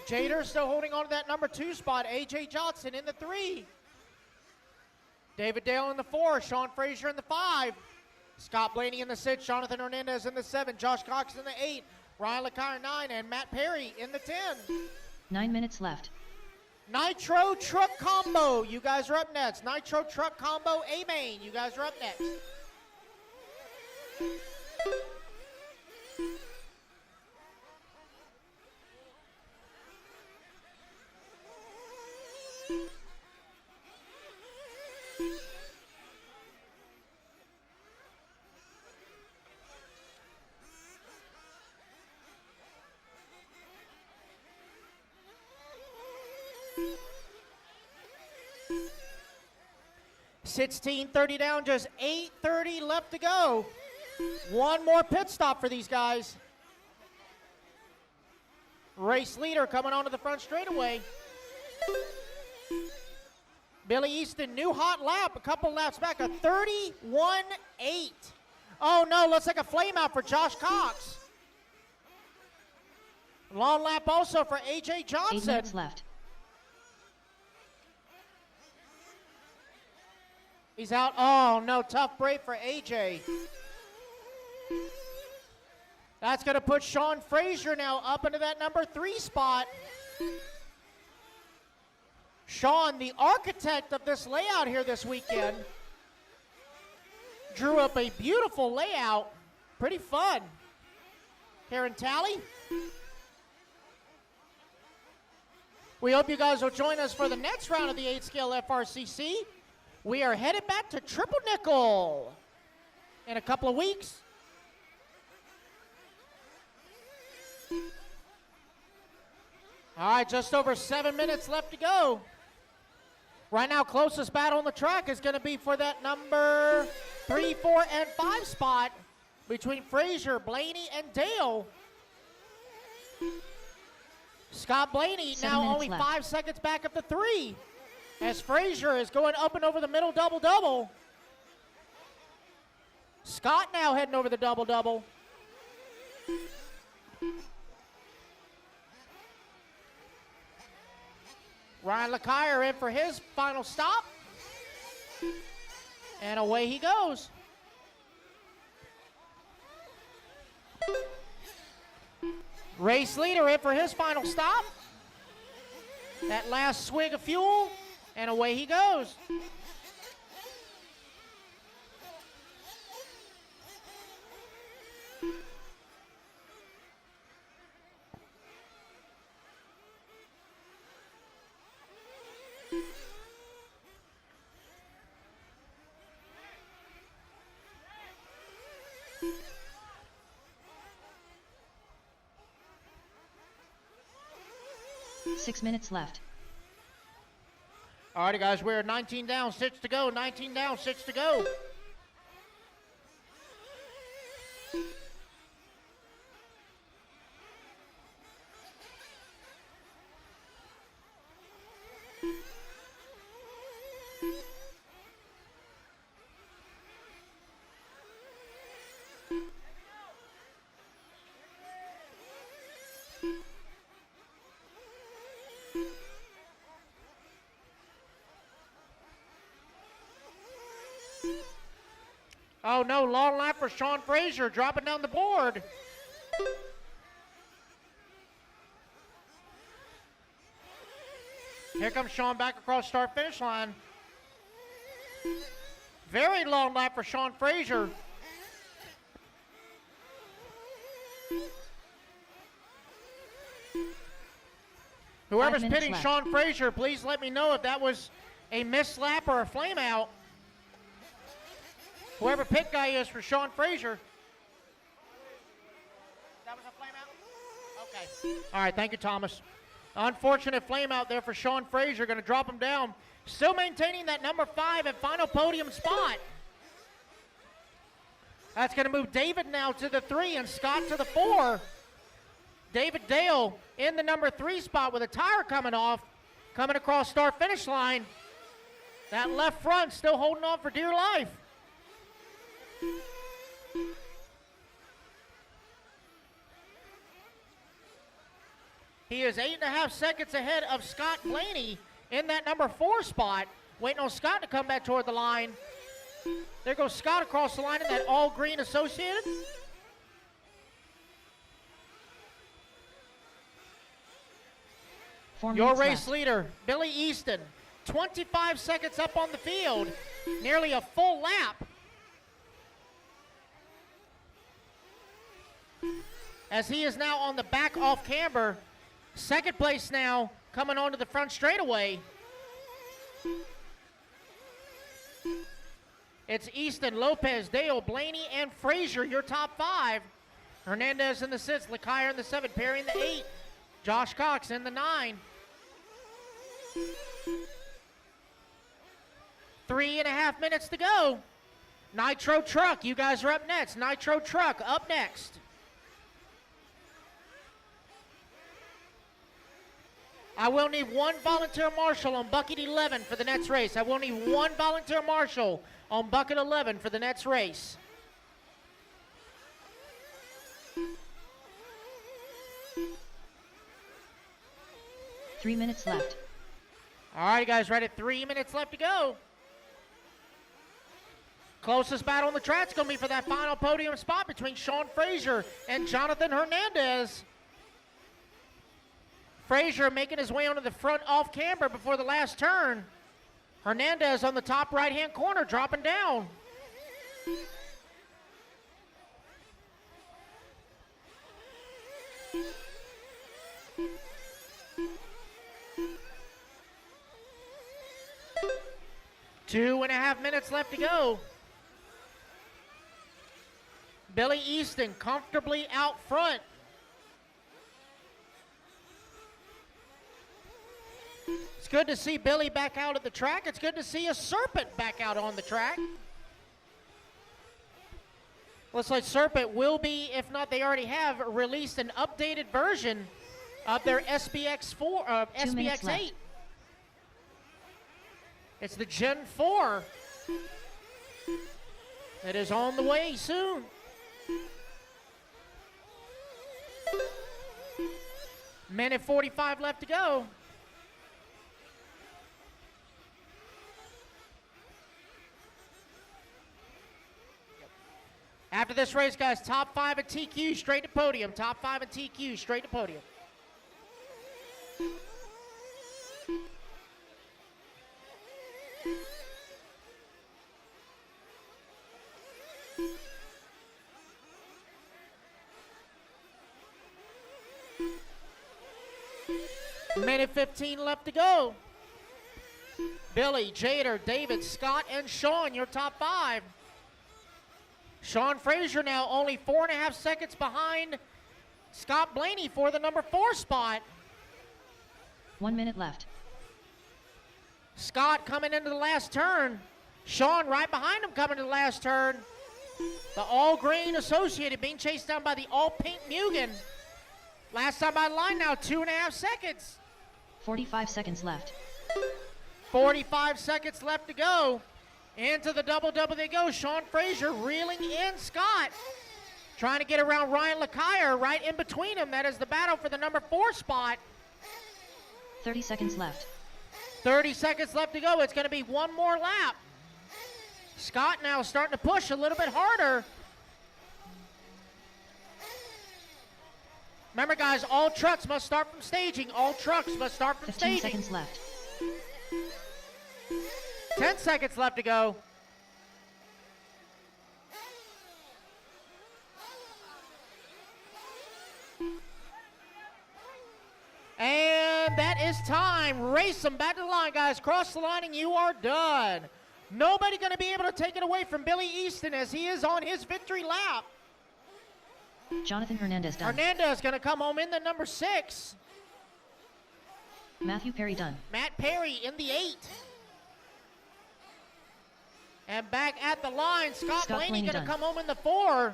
Jader still holding on to that number 2 spot. A.J. Johnson in the 3. David Dale in the 4. Sean Frazier in the 5. Scott Blaney in the 6. Jonathan Hernandez in the 7. Josh Cox in the 8. Ryan LeCire 9. And Matt Perry in the 10. 9 minutes left. Nitro Truck Combo, you guys are up next. Nitro Truck Combo A-Main, you guys are up next. $16:30 down, just 8:30 left to go. One more pit stop for these guys. Race leader coming onto the front straightaway. Billy Easton, new hot lap, a couple laps back, a 31.8. Oh no, looks like a flame out for Josh Cox. Long lap also for A.J. 8 Johnson. minutes left. He's out. Oh, no, tough break for AJ. That's going to put Sean Frazier now up into that number 3 spot. Sean, the architect of this layout here this weekend, drew up a beautiful layout. Pretty fun. Here in Tally. We hope you guys will join us for the next round of the 8-scale FRCC. We are headed back to Triple Nickel in a couple of weeks. All right, just over 7 minutes left to go. Right now, closest battle on the track is going to be for that number 3, 4, and 5 spot between Frazier, Blaney, and Dale. Scott Blaney 7 now minutes only left. 5 seconds back up to 3. As Frazier is going up and over the middle double-double. Scott now heading over the double-double. Ryan LeCire in for his final stop. And away he goes. Race leader in for his final stop. That last swig of fuel. And away he goes. Six minutes left. All righty, guys, we're 19 down, 6 to go. 19 down, 6 to go. Oh no, long lap for Sean Frazier, dropping down the board. Here comes Sean back across start finish line. Very long lap for Sean Frazier. Whoever's pitting left. Sean Frazier, please let me know if that was a missed lap or a flame out. Whoever pit guy is for Sean Frazier. That was a flame out? Okay. All right, thank you, Thomas. Unfortunate flame out there for Sean Frazier, going to drop him down. Still maintaining that number 5 and final podium spot. That's going to move David now to the 3 and Scott to the 4. David Dale in the number 3 spot with a tire coming off, coming across start finish line. That left front still holding on for dear life. He is 8.5 seconds ahead of Scott Blaney in that number 4 spot. Waiting on Scott to come back toward the line. There goes Scott across the line in that all green Associated. Your race leader, Billy Easton, 25 seconds up on the field, nearly a full lap. As he is now on the back off camber, second place now coming onto the front straightaway. It's Easton, Lopez, Dale, Blaney, and Frazier, your top 5. Hernandez in the 6, Lacaille in the 7, Perry in the 8, Josh Cox in the 9. 3.5 minutes to go. Nitro Truck, you guys are up next. Nitro Truck up next. I will need one volunteer marshal on bucket 11 for the next race. I will need one volunteer marshal on bucket 11 for the next race. Three minutes left. All right, guys, right at 3 minutes left to go. Closest battle on the track is going to be for that final podium spot between Sean Frazier and Jonathan Hernandez. Frazier making his way onto the front off camber before the last turn. Hernandez on the top right-hand corner dropping down. Two and a half minutes left to go. Billy Easton comfortably out front. It's good to see Billy back out at the track. It's good to see a Serpent back out on the track. Looks like Serpent will be, if not they already have, released an updated version of their SBX 8. It's the Gen 4. It is on the way soon. Minute 45 left to go. After this race, guys, top 5 at TQ, straight to podium. Top 5 at TQ, straight to podium. Minute 15 left to go. Billy, Jader, David, Scott, and Sean, your top 5. Sean Frazier now only 4.5 seconds behind Scott Blaney for the number 4 spot. 1 minute left. Scott coming into the last turn. Sean right behind him coming to the last turn. The all-green Associated being chased down by the all-pink Mugen. Last time by the line now, 2.5 seconds. 45 seconds left. 45 seconds left to go. Into the double-double they go. Sean Frazier reeling in Scott. Trying to get around Ryan Lacaille right in between them. That is the battle for the number 4 spot. 30 seconds left. 30 seconds left to go. It's going to be one more lap. Scott now starting to push a little bit harder. Remember, guys, all trucks must start from staging. All trucks must start from 15 staging. seconds left. 10 seconds left to go. And that is time. Race them back to the line, guys. Cross the line and you are done. Nobody going to be able to take it away from Billy Easton as he is on his victory lap. Jonathan Hernandez done. Hernandez going to come home in the number 6. Matthew Perry done. Matt Perry in the 8. And back at the line, Scott Blaney going to done. come home in the 4.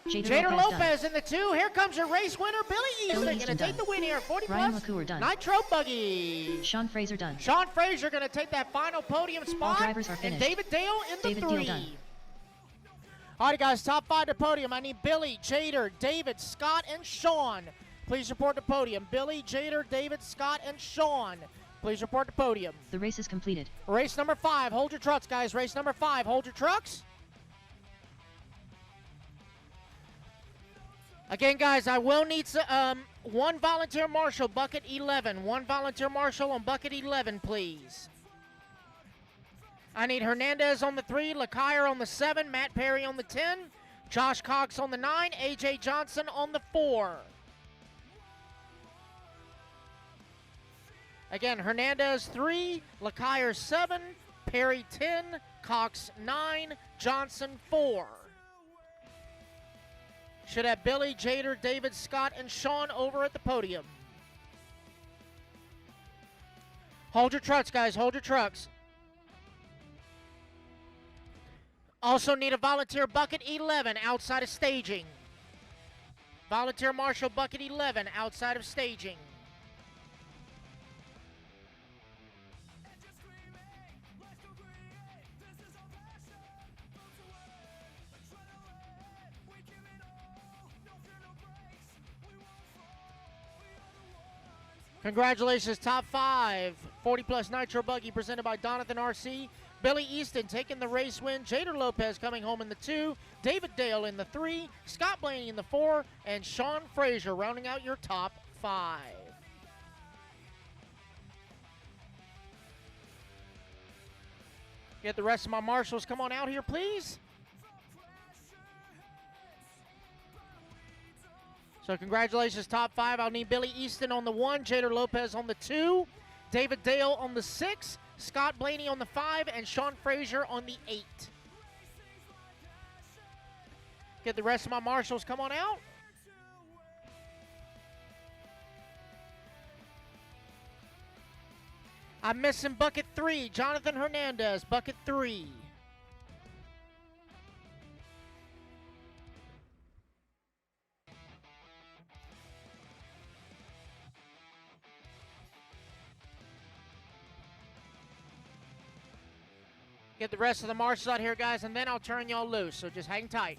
Jader Lopez in the 2. Here comes your race winner, Billy Easton. Going to take the win here. 40 Ryan plus. McClure done. Nitro Buggy. Sean Fraser done. Sean Fraser going to take that final podium spot. All drivers are and finished. David Dale in the David 3. Dale done. All right, guys, top 5 to podium. I need Billy, Jader, David, Scott, and Sean. Please report to podium. Billy, Jader, David, Scott, and Sean. Please report to podium. The race is completed. Race number 5. Hold your trucks, guys. Race number 5. Hold your trucks. Again, guys, I will need one volunteer marshal, bucket 11. One volunteer marshal on bucket 11, please. I need Hernandez on the 3, LeCire on the 7, Matt Perry on the 10, Josh Cox on the 9, AJ Johnson on the 4. Again, Hernandez 3, LeCire 7, Perry 10, Cox 9, Johnson 4. Should have Billy, Jader, David, Scott, and Sean over at the podium. Hold your trucks, guys. Hold your trucks. Also need a volunteer bucket 11 outside of staging. Volunteer marshal bucket 11 outside of staging. Congratulations, top 5. 40 plus Nitro Buggy presented by Donathan RC. Billy Easton taking the race win. Jader Lopez coming home in the 2. David Dale in the 3. Scott Blaney in the 4. And Sean Fraser rounding out your top 5. Get the rest of my marshals come on out here, please. So congratulations, top 5. I'll need Billy Easton on the 1, Jader Lopez on the 2, David Dale on the 6, Scott Blaney on the 5, and Sean Fraser on the 8. Get the rest of my marshals come on out. I'm missing bucket 3, Jonathan Hernandez, bucket 3. Get the rest of the marshals out here, guys, and then I'll turn y'all loose, so just hang tight.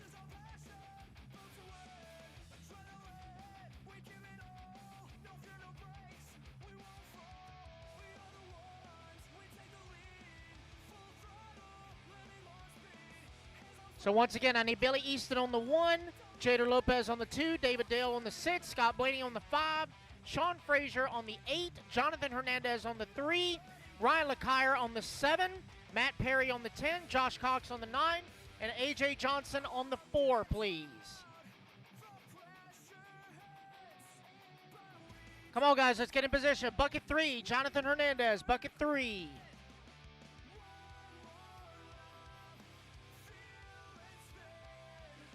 So once again, I need Billy Easton on the 1, Jader Lopez on the 2, David Dale on the 6, Scott Blaney on the 5, Sean Fraser on the 8, Jonathan Hernandez on the 3, Ryan LeCire on the 7, Matt Perry on the 10, Josh Cox on the 9, and AJ Johnson on the 4, please. Come on, guys, let's get in position. Bucket 3, Jonathan Hernandez, bucket 3.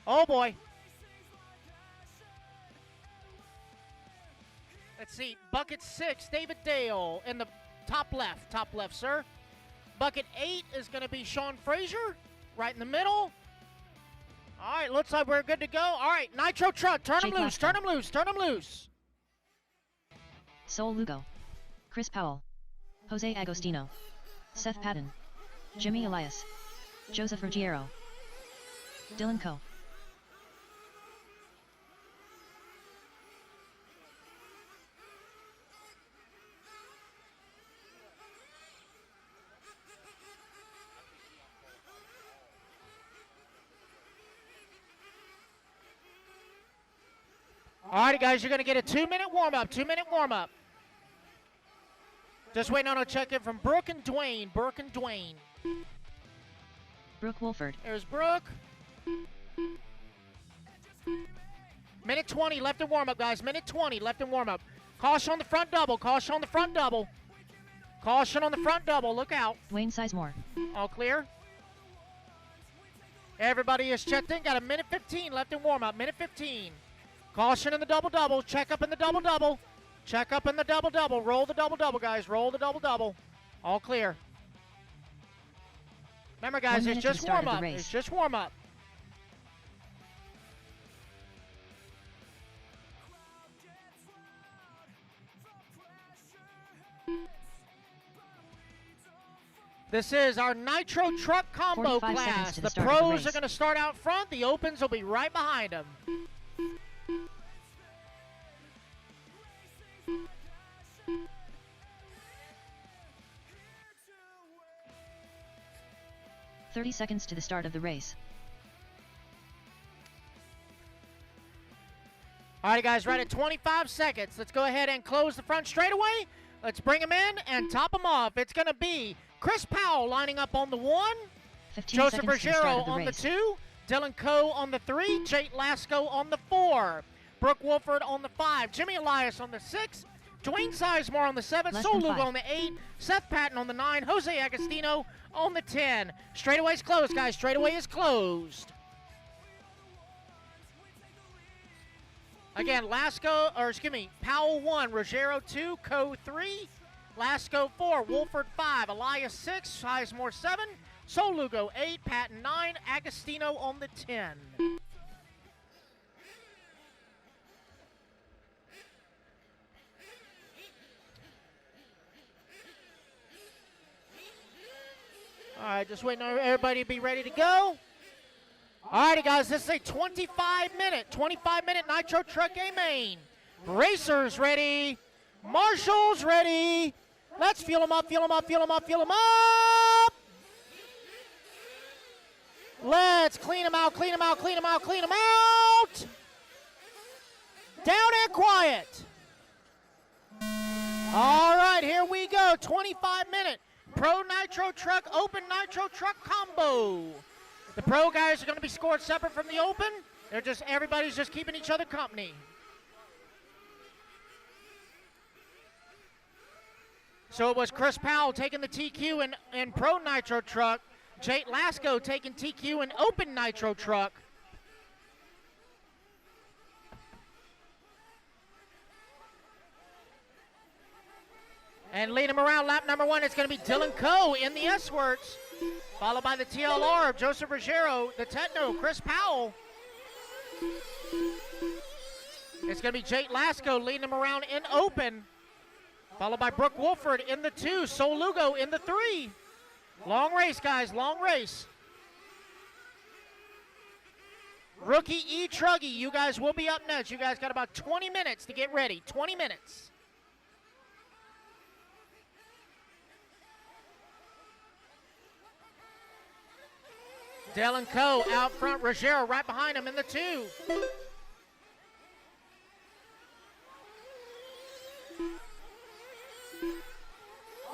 Oh, boy. Let's see, bucket 6, David Dale in the top left, sir. Bucket 8 is going to be Sean Fraser, right in the middle. All right, looks like we're good to go. All right, Nitro truck, turn them loose, turn them loose, turn them loose. Sol Lugo. Chris Powell. Jose Agostino. Seth Patton. Jimmy Elias. Joseph Ruggiero. Dylan Coe. All right, guys, you're going to get a 2-minute warm-up. 2-minute warm-up. Just waiting on a check-in from Brooke and Dwayne. Brooke and Dwayne. Brooke Wolford. There's Brooke. Minute 20 left in warm-up, guys. Minute 20 left in warm-up. Caution on the front double. Caution on the front double. Caution on the front double. Look out. Dwayne Sizemore. All clear. Everybody is checked in. Got a minute 15 left in warm-up. Minute 15. Caution in the double-double. Check up in the double-double. Check up in the double-double. Roll the double-double, guys. Roll the double-double. All clear. Remember, guys, 1 it's minute to the just start of the warm-up. race. It's just warm-up. This is our Nitro truck combo 45 seconds class. to The the start of the pros race. are going to start out front. The opens will be right behind them. "30 seconds to the start of the race. All right, guys, right at 25 seconds. Let's go ahead and close the front straightaway. Let's bring them in and top them off. It's going to be Chris Powell lining up on the 1, 15 Joseph seconds to the start Ruggiero of the on the race. 2, Dylan Coe on the 3, Jake Lasco on the 4, Brooke Wolford on the 5, Jimmy Elias on the 6, Dwayne Sizemore on the 7, Less Sol than Lugo 5. on the 8, Seth Patton on the 9, Jose Agostino on the 10. Straightaway's closed, guys. Straightaway is closed. Again, Powell 1, Ruggiero 2, Coe 3, Lasco 4, Wolford 5, Elias 6, Sizemore 7, Sol Lugo 8, Patton 9, Agostino on the 10. All right, just waiting on everybody to be ready to go. All righty, guys, this is a 25-minute Nitro Truck A-Main. Racers ready. Marshals ready. Let's fuel them up, fuel them up, fuel them up, fuel them up. Let's clean them out, clean them out, clean them out, clean them out. Down and quiet. All right, here we go. 25-minute Pro Nitro Truck, Open Nitro Truck combo. The Pro guys are going to be scored separate from the Open. Everybody's just keeping each other company. So it was Chris Powell taking the TQ in Pro Nitro Truck. Jake Lasco taking TQ in Open Nitro Truck. And lead him around lap number 1, it's going to be Dylan Coe in the S-Works, followed by the TLR of Joseph Ruggiero, the Techno, Chris Powell. It's going to be Jake Lasco leading him around in Open, followed by Brooke Wolford in the 2, Sol Lugo in the 3. Long race, guys, long race. Rookie E-Truggy, you guys will be up next. You guys got about 20 minutes to get ready, 20 minutes. Dylan Coe out front, Ruggiero right behind him in the 2.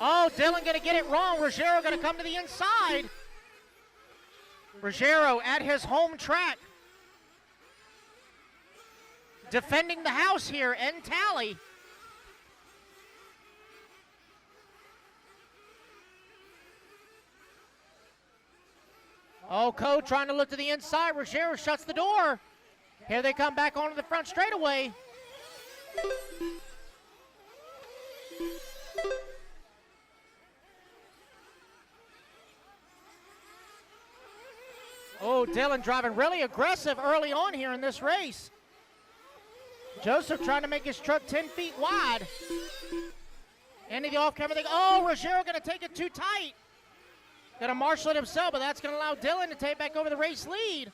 Oh, Dylan gonna get it wrong. Ruggiero gonna come to the inside. Ruggiero at his home track. Defending the house here in Tally. Oh, Coe trying to look to the inside. Ruggiero shuts the door. Here they come back onto the front straightaway. Oh, Dylan driving really aggressive early on here in this race. Joseph trying to make his truck 10 feet wide. Into the off-camera thing. Oh, Ruggiero going to take it too tight. Going to marshal it himself, but that's going to allow Dylan to take back over the race lead.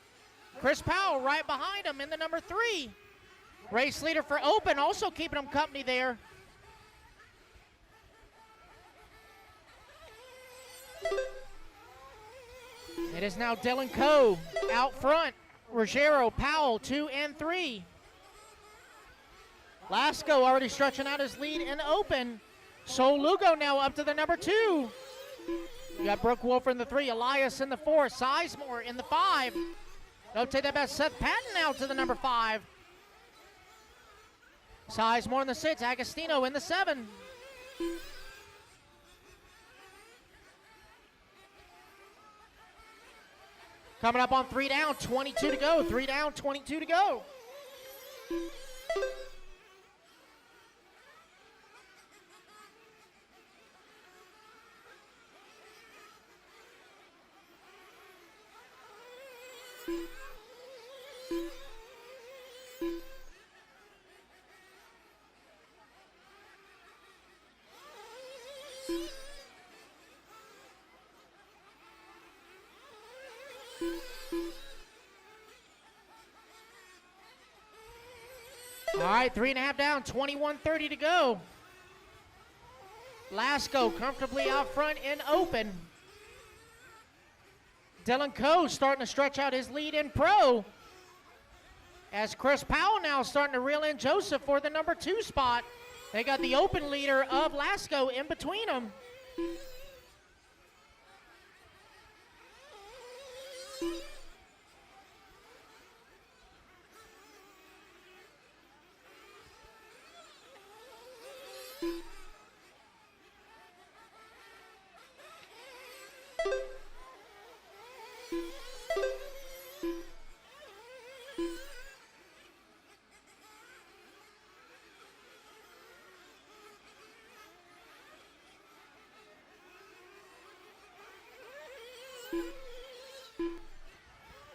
Chris Powell right behind him in the number 3. Race leader for Open, also keeping him company there. It is now Dylan Coe out front. Ruggiero, Powell, 2 and 3. Lasco already stretching out his lead in open. Sol Lugo now up to the number 2. You got Brooke Wolford in the 3, Elias in the 4, Sizemore in the 5. Don't take that back. Seth Patton now to the number 5. Sizemore in the 6, Agostino in the 7. Coming up on 3 down, 22 to go. 3 down, 22 to go. All right, 3.5 down, 21:30 to go. Lasco comfortably out front in open. Dylan Coe starting to stretch out his lead in pro. As Chris Powell now starting to reel in Joseph for the number 2 spot. They got the open leader of Lasco in between them.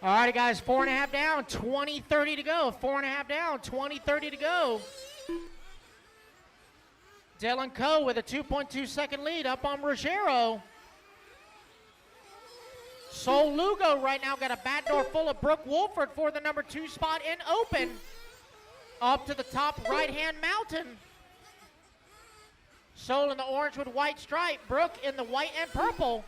All right, guys, 4.5 down, 20:30 to go. 4.5 down, 20:30 to go. Dylan Coe with a 2.2 second lead up on Ruggiero. Sol Lugo right now got a back door full of Brooke Wolford for the number 2 spot in open. Up to the top right-hand mountain. Sol in the orange with white stripe. Brooke in the white and purple.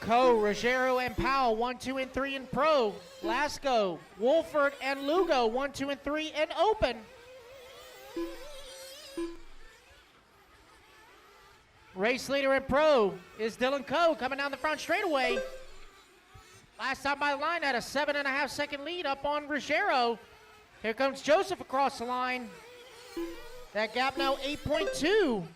Coe, Ruggiero, and Powell, 1, 2, and 3 in pro. Lasco, Wolford, and Lugo, 1, 2, and 3 in open. Race leader in pro is Dylan Coe coming down the front straightaway. Last time by the line had a 7.5 second lead up on Ruggiero. Here comes Joseph across the line. That gap now 8.2.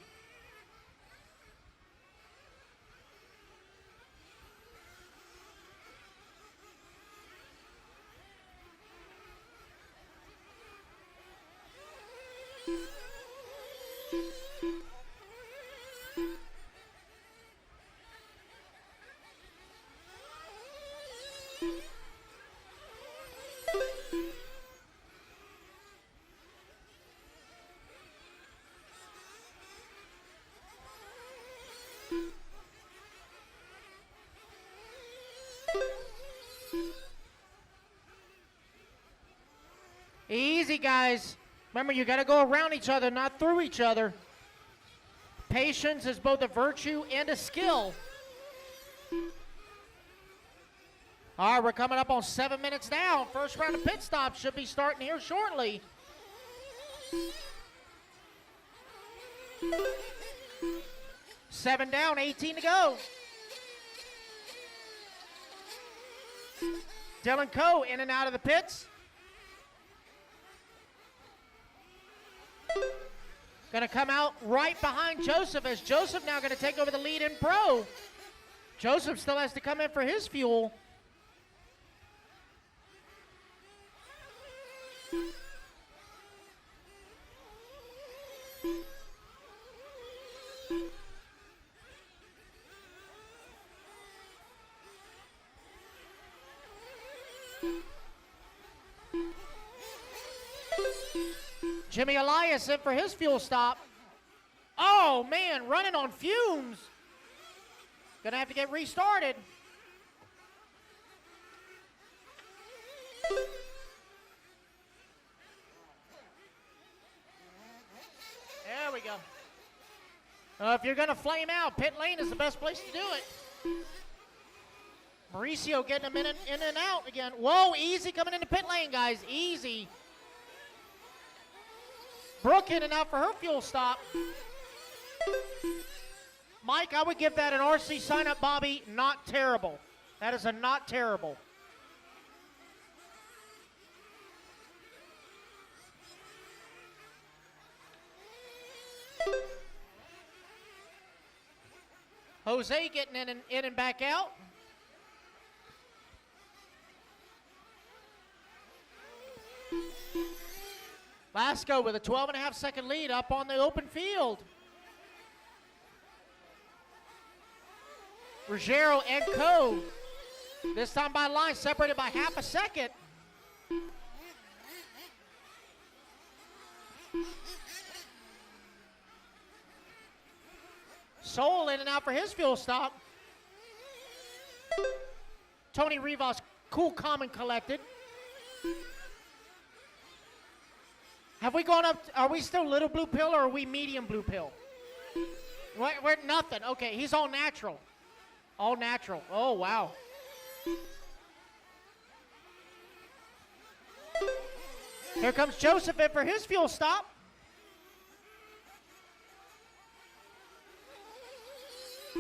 Easy, guys. Remember, you got to go around each other, not through each other. Patience is both a virtue and a skill. All right, we're coming up on 7 minutes down. First round of pit stops should be starting here shortly. Seven down, 18 to go. Dylan Coe in and out of the pits. Going to come out right behind Joseph, as Joseph now going to take over the lead in pro. Joseph still has to come in for his fuel. Jimmy Elias in for his fuel stop. Oh, man, running on fumes. Gonna have to get restarted. There we go. If you're gonna flame out, pit lane is the best place to do it. Mauricio getting him in and out again. Whoa, easy coming into pit lane, guys. Easy. Brooke in and out for her fuel stop. Mike, I would give that an RC sign-up, Bobby. Not terrible. That is a not terrible. Jose getting in and back out. Lasco with a 12.5 second lead up on the open field. Ruggiero and Co. This time by line, separated by half a second. Soul in and out for his fuel stop. Tony Rivas, cool, calm, and collected. Have we gone up? Are we still little blue pill or are we medium blue pill? We're nothing. Okay, he's all natural. All natural. Oh, wow. Here comes Joseph in for his fuel stop.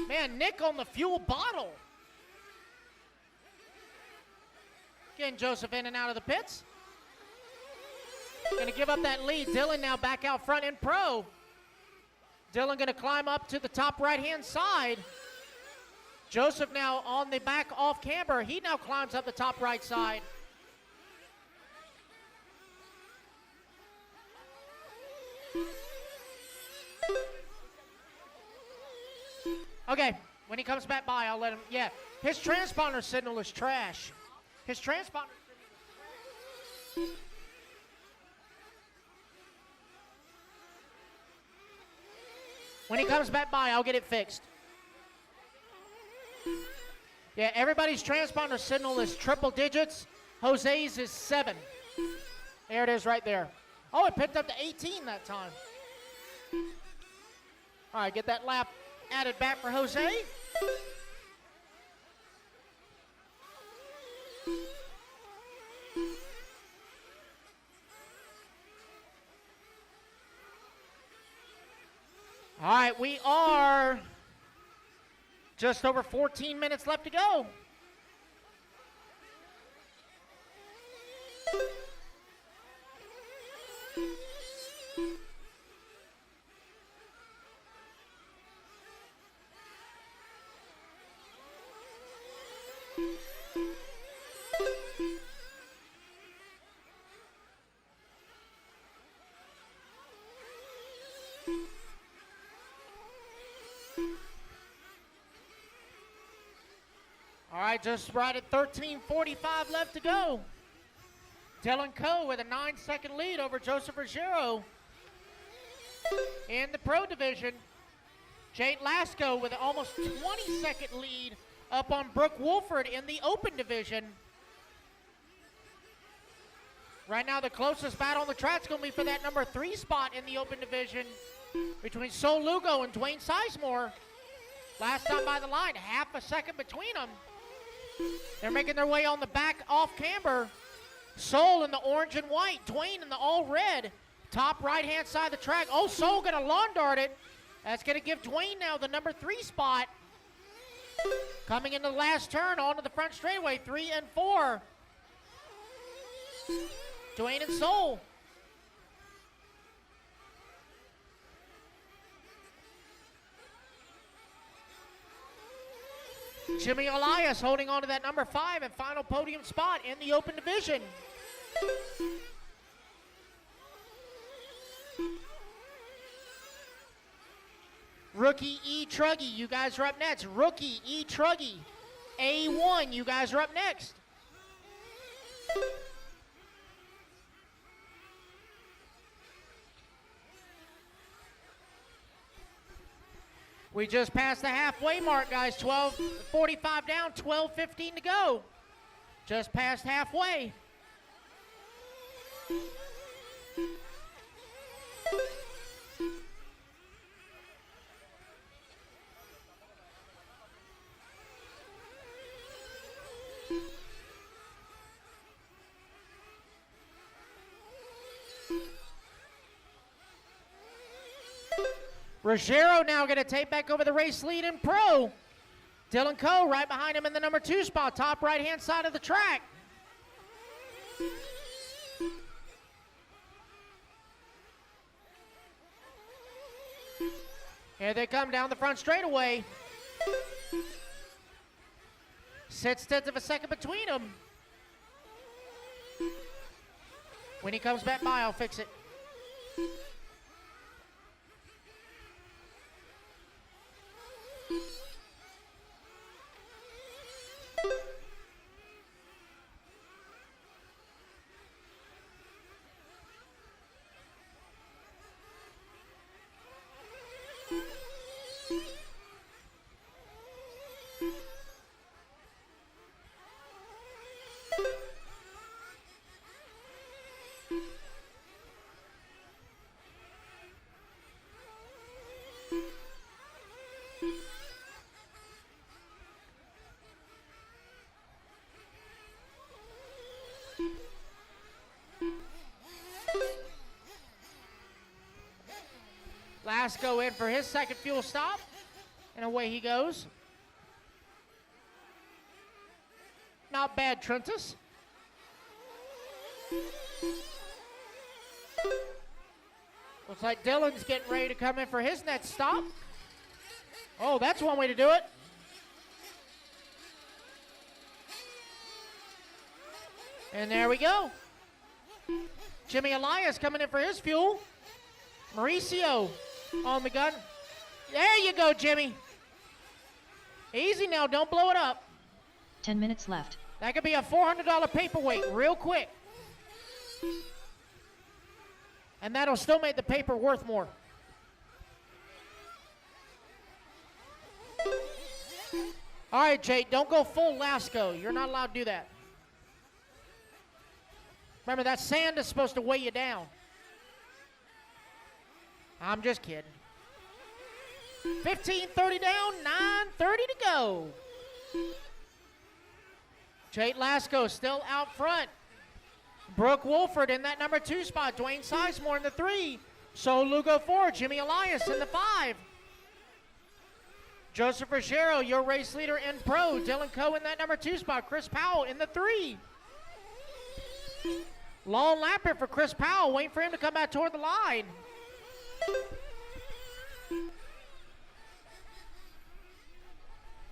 Man, Nick on the fuel bottle. Getting Joseph in and out of the pits. Gonna give up that lead. Dylan now back out front in pro. Dylan gonna climb up to the top right-hand side. Joseph now on the back off camber. He now climbs up the top right side. Okay, when he comes back by, I'll let him, yeah. His transponder signal is trash. His transponder signal is trash. When he comes back by, I'll get it fixed. Yeah, everybody's transponder signal is triple digits. Jose's is 7. There it is right there. Oh, it picked up to 18 that time. All right, get that lap added back for Jose. All right, we are just over 14 minutes left to go. All right, just right at 13:45 left to go. Dylan Coe with a 9-second lead over Joseph Ruggiero in the pro division. Jade Lasco with an almost 20-second lead up on Brooke Wolford in the open division. Right now, the closest battle on the track is going to be for that number 3 spot in the open division between Sol Lugo and Dwayne Sizemore. Last time by the line, half a second between them. They're making their way on the back off camber. Sol in the orange and white, Dwayne in the all red. Top right-hand side of the track. Oh, Sol gonna lawn dart it. That's gonna give Dwayne now the number 3 spot. Coming into the last turn onto the front straightaway, 3 and 4. Dwayne and Sol. Jimmy Elias holding on to that number 5 and final podium spot in the open division. Rookie E-Truggy, you guys are up next. Rookie E-Truggy A1, you guys are up next. We just passed the halfway mark, guys. 12:45 down, 12:15 to go. Just past halfway. Ruggiero now going to take back over the race lead in pro. Dylan Coe right behind him in the number 2 spot, top right-hand side of the track. Here they come down the front straightaway. 6/10 of a second between them. When he comes back by, I'll fix it. Lasco in for his second fuel stop, and away he goes. Not bad, Trentus. Looks like Dylan's getting ready to come in for his next stop. Oh, that's one way to do it. And there we go. Jimmy Elias coming in for his fuel. Mauricio on the gun. There you go, Jimmy. Easy now, don't blow it up. 10 minutes left. That could be a $400 paperweight real quick. And that'll still make the paper worth more. All right, Jake, don't go full Lasco. You're not allowed to do that. Remember, that sand is supposed to weigh you down. I'm just kidding. 15:30 down, 9:30 to go. Jake Lasco still out front. Brooke Wolford in that number 2 spot. Dwayne Sizemore in the 3. So Lugo 4. Jimmy Elias in the 5. Joseph Ruggiero, your race leader in pro. Dylan Coe in that number 2 spot. Chris Powell in the 3. Long lapper for Chris Powell, waiting for him to come back toward the line.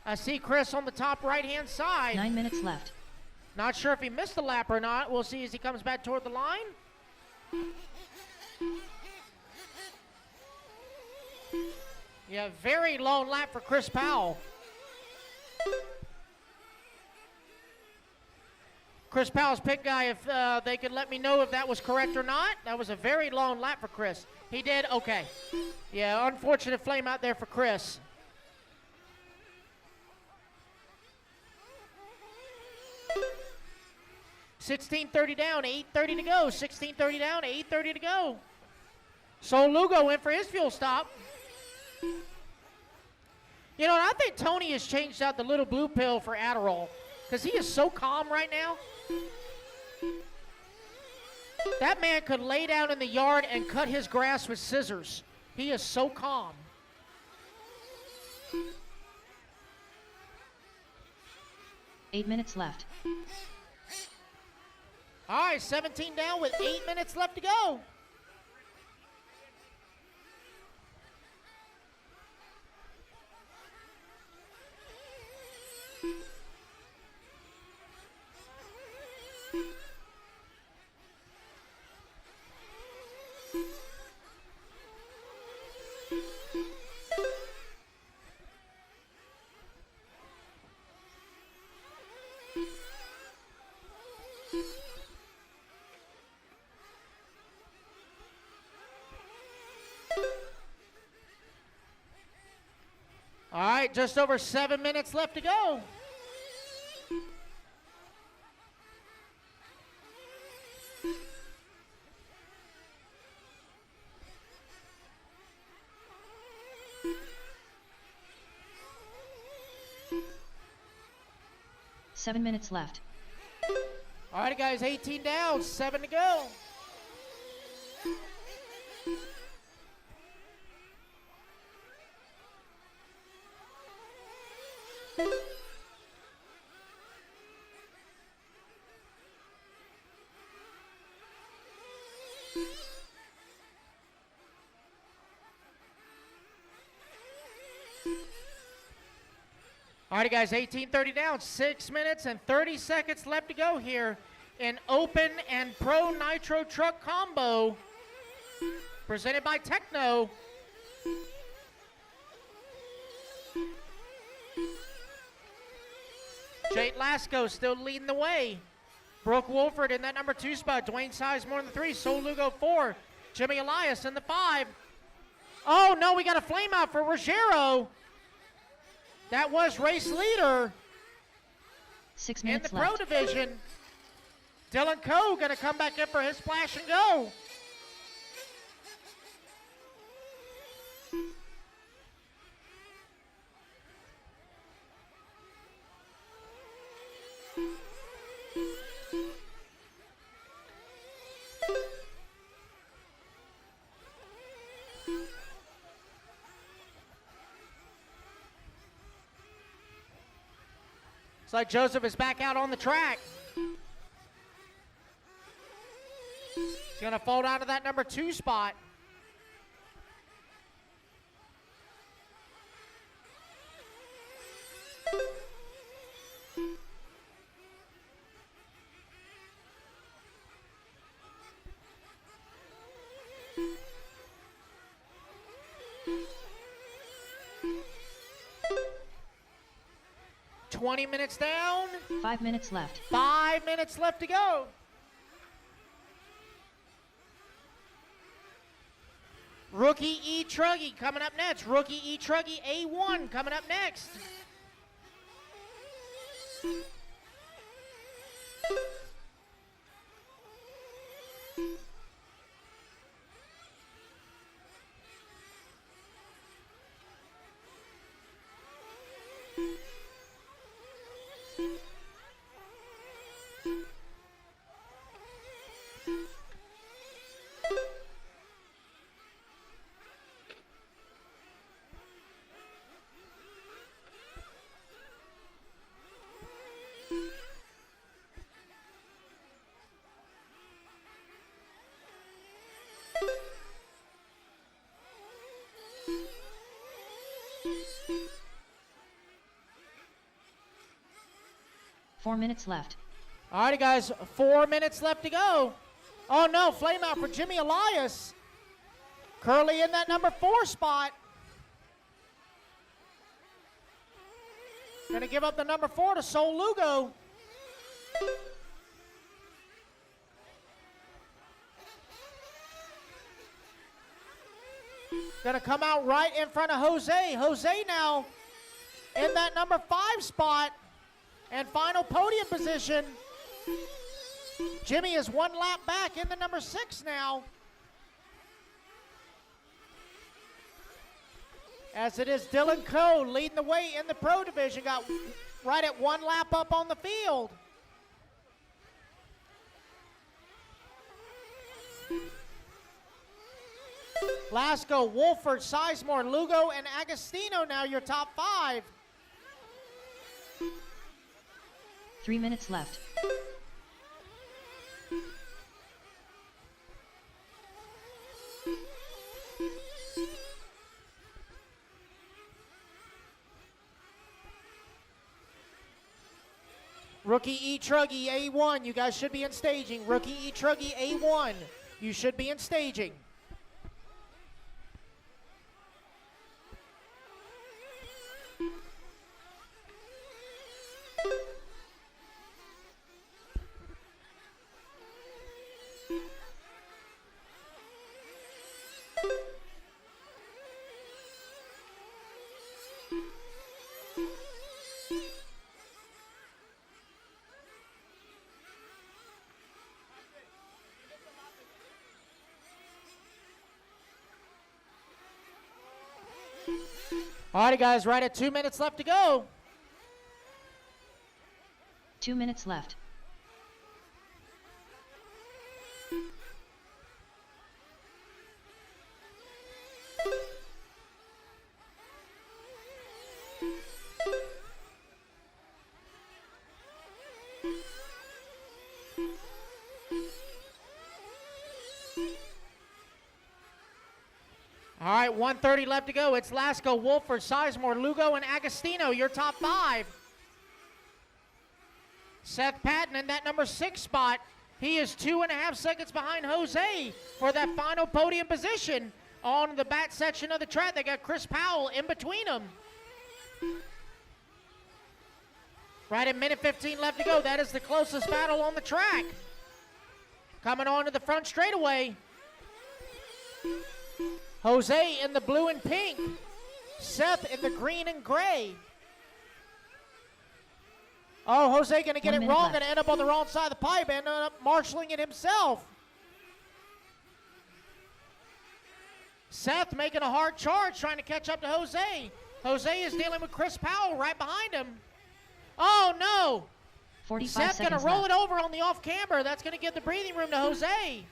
I see Chris on the top right-hand side. 9 minutes left. Not sure if he missed the lap or not. We'll see as he comes back toward the line. Yeah, very long lap for Chris Powell. Chris Powell's pit guy, if they could let me know if that was correct or not. That was a very long lap for Chris. He did? Okay. Yeah, unfortunate flame out there for Chris. $16.30 down, 8:30 to go. $16.30 down, 8:30 to go. So Lugo went for his fuel stop. You know, I think Tony has changed out the little blue pill for Adderall because he is so calm right now. That man could lay down in the yard and cut his grass with scissors. He is so calm. Eight minutes left. All right, 17 down with 8 minutes left to go. All right, just over 7 minutes left to go. Seven minutes left. All right, guys, 18 down, 7 to go. All right, guys, 18:30 down, 6 minutes and 30 seconds left to go here in Open and Pro Nitro Truck Combo, presented by Techno. Jake Lasco still leading the way. Brooke Wolford in that number 2 spot. Dwayne Sizemore in the 3. Sol Lugo 4. Jimmy Elias in the 5. Oh, no, we got a flame out for Ruggiero. That was race leader 6 in minutes the pro left. division. Dylan Coe going to come back in for his splash and go. Looks like Joseph is back out on the track. He's going to fall down to that number 2 spot. $20 minutes down. 5 minutes left. 5 minutes left to go. Rookie E-Truggy coming up next. Rookie E-Truggy A1 coming up next. Four minutes left. All righty, guys, 4 minutes left to go. Oh, no, flame out for Jimmy Elias. Curly in that number 4 spot. Gonna give up the number 4 to Sol Lugo. Gonna come out right in front of Jose. Jose now in that number 5 spot and final podium position. Jimmy is 1 lap back in the number 6 now. As it is Dylan Coe leading the way in the pro division. Got right at 1 lap up on the field. Lasco, Wolford, Sizemore, Lugo, and Agostino now your top 5. 3 minutes left. Rookie E-Truggy A1, you guys should be in staging. Rookie E-Truggy A1, you should be in staging. Alrighty, guys, right at 2 minutes left to go. 2 minutes left. All right, 1:30 left to go. It's Lasco, Wolford, Sizemore, Lugo, and Agostino, your top 5. Seth Patton in that number 6 spot. He is 2.5 seconds behind Jose for that final podium position. On the back section of the track, they got Chris Powell in between them. Right at minute 15 left to go. That is the closest battle on the track. Coming on to the front straightaway. Jose in the blue and pink. Seth in the green and gray. Oh, Jose going to get it wrong. Going to end up on the wrong side of the pipe. End up marshalling it himself. Seth making a hard charge, trying to catch up to Jose. Jose is dealing with Chris Powell right behind him. Oh, no. 45 Seth's going to roll it over on the off camber. That's going to give the breathing room to Jose.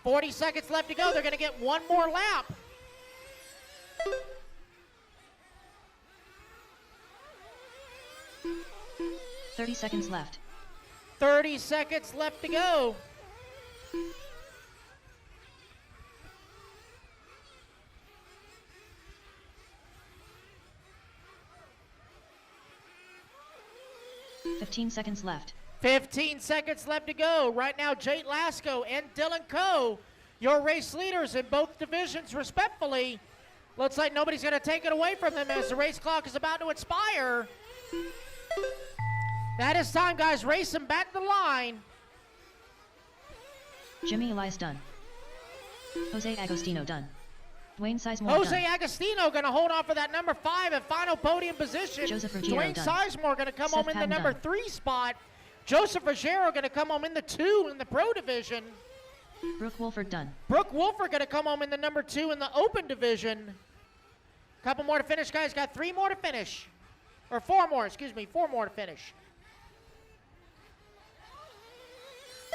40 seconds left to go. They're going to get one more lap. $30 seconds left. 30 seconds left to go. $15 seconds left. 15 seconds left to go. Right now, Jake Lasco and Dylan Coe, your race leaders in both divisions, respectfully. Looks like nobody's going to take it away from them as the race clock is about to expire. That is time, guys. Race them back to the line. Jimmy Elias done. Jose Agostino done. Dwayne Sizemore Jose done. Agostino going to hold on for that number 5 and final podium position. Joseph Ruggiero Dwayne done. Sizemore going to come Seth home in the Patton number done. 3 spot. Joseph Ruggiero going to come home in the 2 in the pro division. Brooke Wolford done. Brooke Wolford going to come home in the number 2 in the open division. Couple more to finish, guys. Got 3 more to finish. Or 4 more, excuse me. 4 more to finish.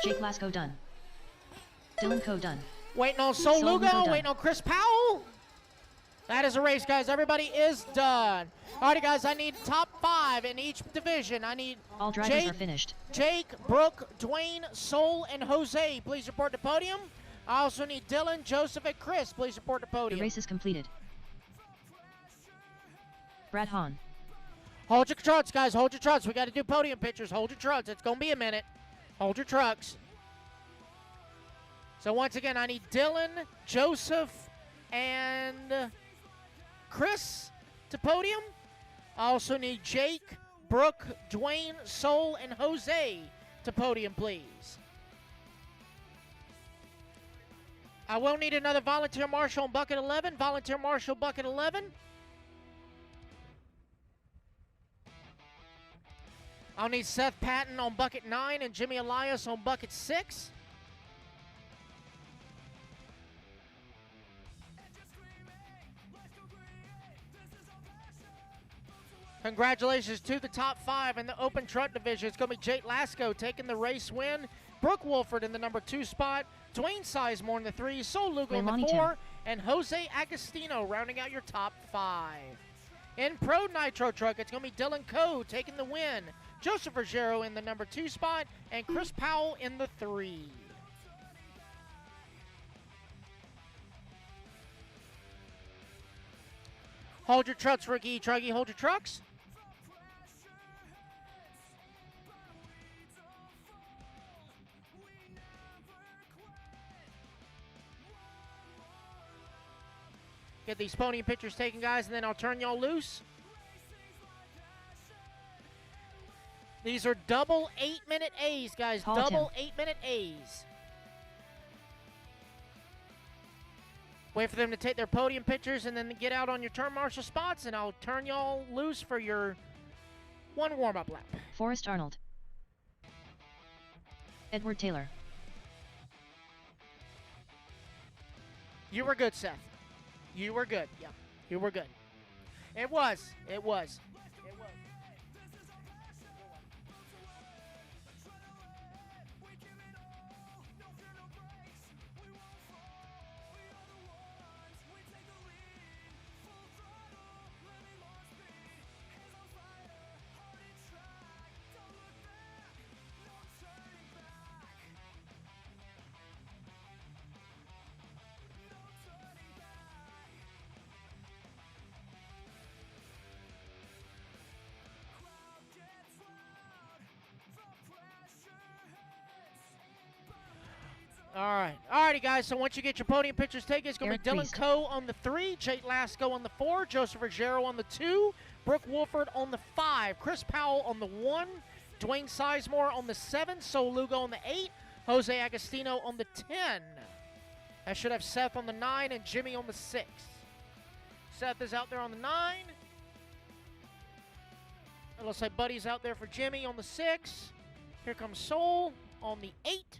Jake Lasco done. Dylan Coe done. Waiting on Sol Sol Lugo, Lugo done. waiting on Chris Powell. That is a race, guys. Everybody is done. All right, guys, I need top 5 in each division. I need All drivers are finished. Jake, Brooke, Dwayne, Sol, and Jose. Please report to podium. I also need Dylan, Joseph, and Chris. Please report to The podium. race is completed. Brad Hahn. Hold your trucks, guys. Hold your trucks. We got to do podium pictures. Hold your trucks. It's going to be a minute. Hold your trucks. So once again, I need Dylan, Joseph, and Chris to podium. I also need Jake, Brooke, Dwayne, Sol, and Jose to podium, please. I will need another volunteer marshal on bucket 11. Volunteer marshal bucket 11. I'll need Seth Patton on bucket 9 and Jimmy Elias on bucket 6. Congratulations to the top 5 in the open truck division. It's going to be Jake Lasco taking the race win. Brooke Wolford in the number 2 spot. Dwayne Sizemore in the 3. Sol Lugo in the Leilani 4. And Jose Agostino rounding out your top 5. In Pro Nitro Truck, it's going to be Dylan Coe taking the win. Joseph Ruggiero in the number 2 spot. And Chris Powell in the 3. Hold your trucks, rookie E-Truggy. Hold your trucks. Get these podium pictures taken, guys, and then I'll turn y'all loose. These are double 8-minute A's, guys. Halt Double 8-minute A's. Wait for them to take their podium pictures and then get out on your turn marshal spots, and I'll turn y'all loose for your one warm-up lap. Forrest Arnold. Edward Taylor. You were good, Seth. You were good. Yeah, you were good. It was. It was. All righty, guys. So once you get your podium pictures taken, it's going to be Dylan Priest. Coe on the 3, Jake Lasco on the 4, Joseph Ruggiero on the 2, Brooke Wolford on the 5, Chris Powell on the 1, Dwayne Sizemore on the 7, Sol Lugo on the 8, Jose Agostino on the 10. I should have Seth on the 9 and Jimmy on the 6. Seth is out there on the 9. It looks like Buddy's out there for Jimmy on the 6. Here comes Sol on the 8.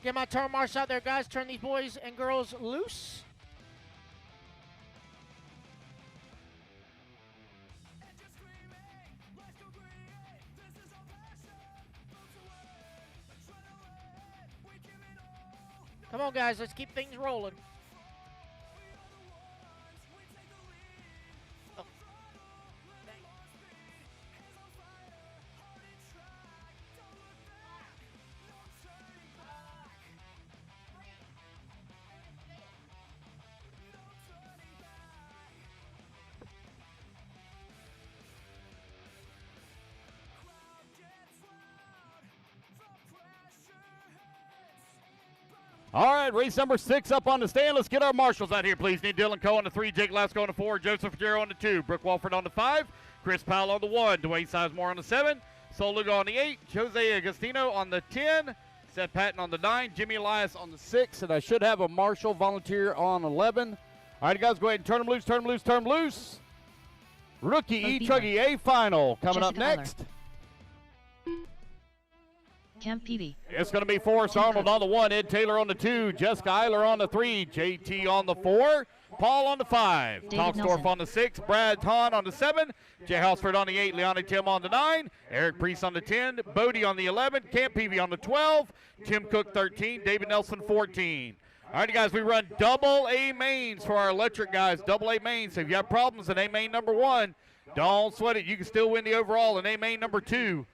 Get my turn marks out there, guys. Turn these boys and girls loose. Come on, guys. Let's keep things rolling. All right, race number 6 up on the stand. Let's get our marshals out here, please. Need Dylan Coe on the 3, Jake Lasco on the 4, Joseph Ruggiero on the 2, Brooke Walford on the 5, Chris Powell on the 1, Dwayne Sizemore on the 7, Sol Lugo on the 8, Jose Agostino on the 10, Seth Patton on the 9, Jimmy Elias on the 6, and I should have a marshal volunteer on 11. All right, guys, go ahead and turn them loose, turn them loose, turn them loose. Rookie E-Truggy A final coming up Jessica next. Camp Peavy. It's going to be Forrest Arnold on the 1, Ed Taylor on the 2, Jessica Eiler on the 3, JT on the 4, Paul on the 5, David Talksdorf Nelson. on the 6, Brad Hahn on the 7, Jay Hausford on the 8, Leonie Tim on the 9, Eric Priest on the 10, Bodie on the 11, Camp Peavy on the 12, Tim Cook 13, David Nelson 14. All right, guys, we run double A mains for our electric guys, double A mains. So if you have problems in A main number 1, don't sweat it. You can still win the overall in A main number 2.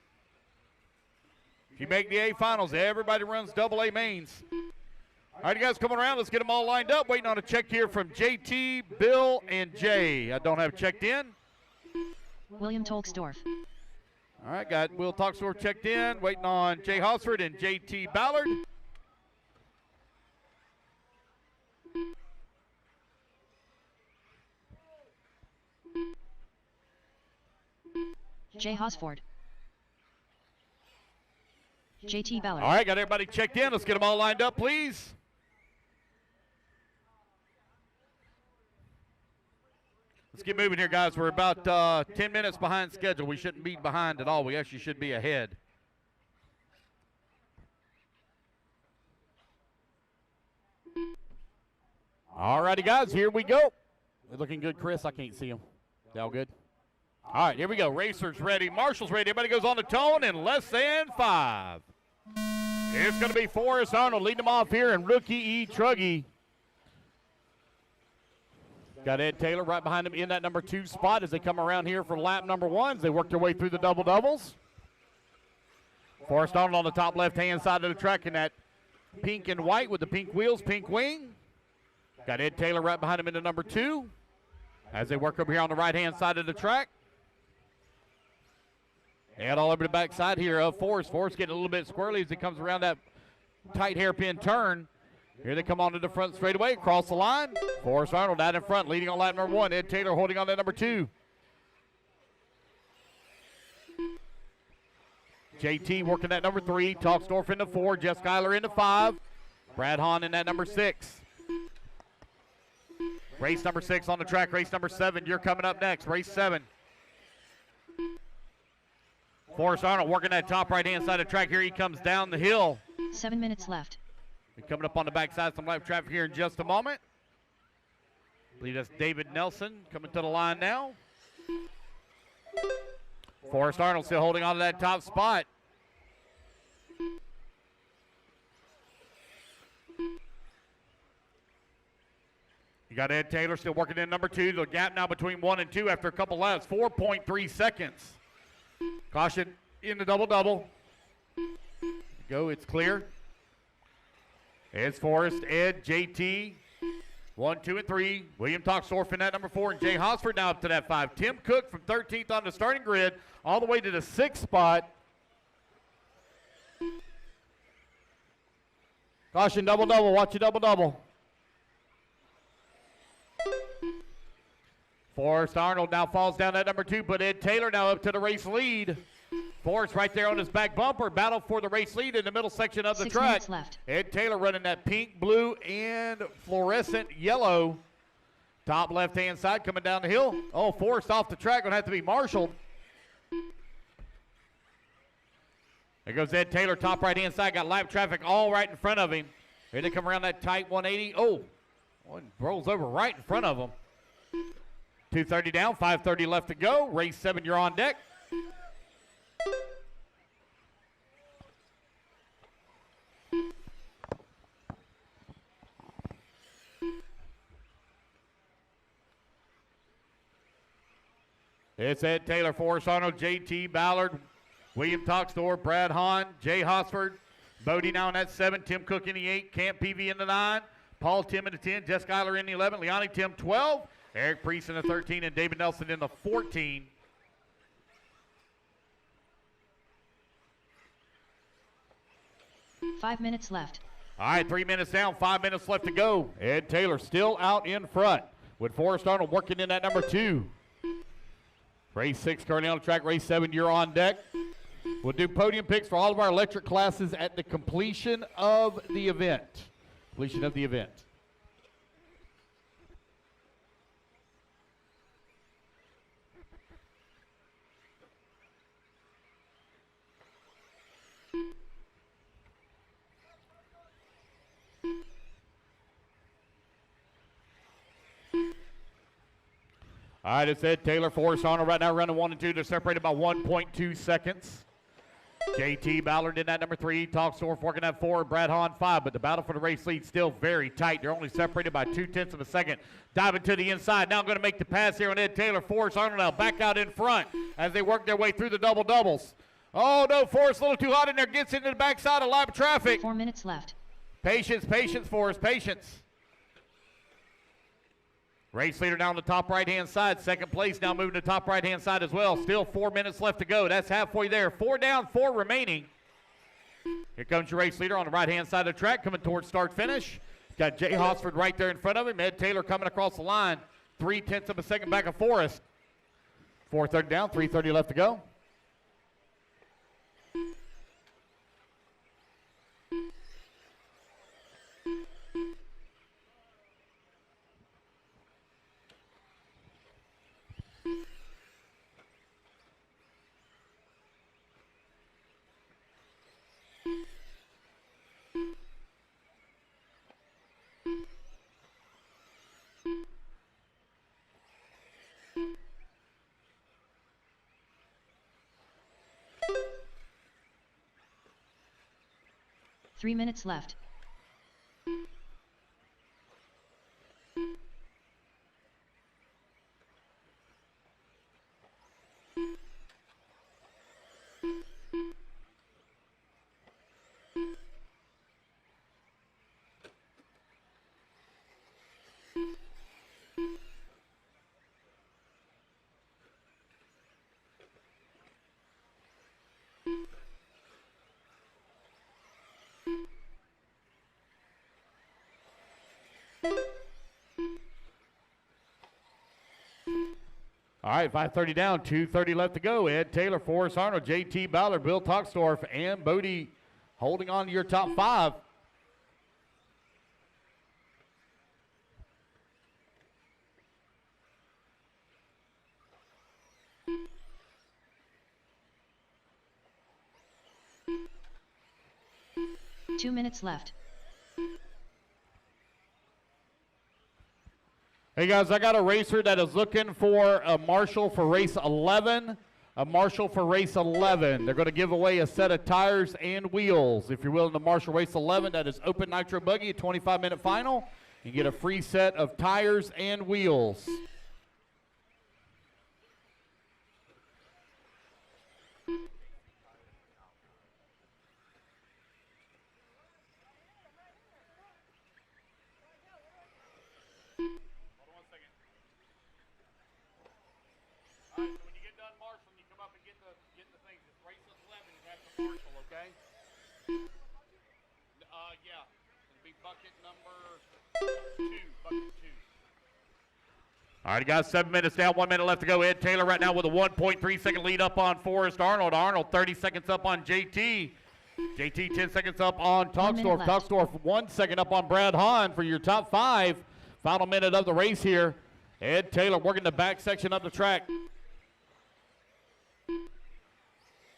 If you make the A finals, everybody runs double A mains. All right, you guys coming around. Let's get them all lined up. Waiting on a check here from JT, Bill, and Jay. I don't have checked in. William Tolksdorf. All right, got Will Talksdorf checked in. Waiting on Jay Hosford and JT Ballard. Jay Hosford. JT Ballard. All right, got everybody checked in. Let's get them all lined up, please. Let's get moving here, guys. We're about 10 minutes behind schedule. We shouldn't be behind at all. We actually should be ahead. All righty, guys, here we go. They're looking good, Chris. I can't see them. They all good? All right, here we go. Racers ready. Marshall's ready. Everybody goes on the tone in less than 5. It's going to be Forrest Arnold leading them off here and rookie E-Truggy. Got Ed Taylor right behind him in that number 2 spot as they come around here for lap number 1 as they work their way through the double-doubles. Forrest Arnold on the top left-hand side of the track in that pink and white with the pink wheels, pink wing. Got Ed Taylor right behind him in the number 2 as they work over here on the right-hand side of the track. And all over the backside here of Forrest. Forrest getting a little bit squirrely as he comes around that tight hairpin turn. Here they come onto the front straightaway, across the line. Forrest Arnold out in front, leading on lap number 1. Ed Taylor holding on that number 2. JT working that number 3. Talksdorf into 4. Jeff Schuyler into 5. Brad Hahn in that number 6. Race number 6 on the track. Race number 7, you're coming up next. Race 7. Forrest Arnold working that top right-hand side of the track. Here he comes down the hill. 7 minutes left. Coming up on the backside, some live traffic here in just a moment. believe that's David Nelson coming to the line now. Forrest Arnold still holding on to that top spot. You got Ed Taylor still working in number 2. The gap now between 1 and 2 after a couple laps, 4.3 seconds. Caution in the double-double. Go, it's clear. It's Forrest, Ed, JT, 1, 2, and 3. William Toxdorf in that number 4, and Jay Hosford now up to that 5. Tim Cook from 13th on the starting grid all the way to the 6th spot. Caution, double-double. Watch your double-double. Forrest Arnold now falls down at number 2, but Ed Taylor now up to the race lead. Forrest right there on his back bumper. Battle for the race lead in the middle section of the 6 track. minutes left. Ed Taylor running that pink, blue, and fluorescent yellow. Top left-hand side coming down the hill. Oh, Forrest off the track. Going to have to be marshaled. There goes Ed Taylor, top right-hand side. Got lap traffic all right in front of him. Here they come around that tight 180. Oh, one rolls over right in front of him. 2:30 down, 5:30 left to go. Race 7, you're on deck. It's Ed Taylor, Forrest Arnold, JT Ballard, William Toxdorf, Brad Hahn, Jay Hosford, Bodie now in that 7, Tim Cook in the 8, Camp Peavy in the 9, Paul Tim in the 10, Jess Schuyler in the 11, Leonie Tim 12, Eric Priest in the 13, and David Nelson in the 14. Five minutes left. All right, 3 minutes down, 5 minutes left to go. Ed Taylor still out in front with Forrest Arnold working in that number 2. Race 6 currently on the track. Race 7, you're on deck. We'll do podium picks for all of our electric classes at the completion of the event. Completion of the event. All right, it's Ed Taylor, Forrest Arnold right now running 1 and 2. They're separated by 1.2 seconds. JT Ballard in that number 3. Toxdorf working at 4. Brad Hahn 5. But the battle for the race lead still very tight. They're only separated by 0.2 of a second. Diving to the inside. Now going to make the pass here on Ed Taylor. Forrest Arnold now back out in front as they work their way through the double-doubles. Oh, no, Forrest a little too hot in there. Gets into the backside of lap traffic. 4 minutes left. Patience, patience, Forrest, patience. Race leader down the top right-hand side. Second place now moving to top right-hand side as well. Still 4 minutes left to go. That's halfway there. 4 down, 4 remaining. Here comes your race leader on the right-hand side of the track coming towards start-finish. Got Jay Hosford right there in front of him. Ed Taylor coming across the line. 0.3 of a second back of Forrest. 4:30 down, 3:30 left to go. Three minutes left. All right, 5:30 down, 2:30 left to go. Ed Taylor, Forrest Arnold, JT Ballard, Bill Toxdorf, and Bodie holding on to your top 5. Hey guys, I got a racer that is looking for a marshal for race 11. A marshal for race 11. They're going to give away a set of tires and wheels. If you're willing to marshal race 11, that is open Nitro Buggy, a 25-minute final. You get a free set of tires and wheels. All right, guys, 7 minutes down, 1 minute left to go. Ed Taylor right now with a 1.3-second lead up on Forrest Arnold. Arnold 30 seconds up on JT. JT 10 seconds up on Toxdorf. Toxdorf 1 second up on Brad Hahn for your top 5. Final minute of the race here. Ed Taylor working the back section of the track.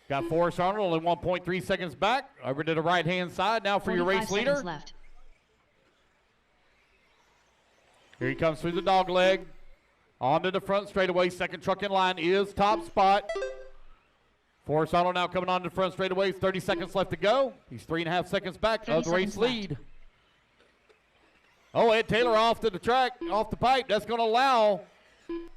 Got Forrest Arnold only 1.3 seconds back. Over to the right-hand side now for your race leader. Left. Here he comes through the dog leg. Onto the front straightaway. Second truck in line is top spot. Forrest Arnold now coming on to the front straightaway. 30 seconds left to go. He's 3.5 seconds back of the race lead. Oh, Ed Taylor off to the track, off the pipe. That's going to allow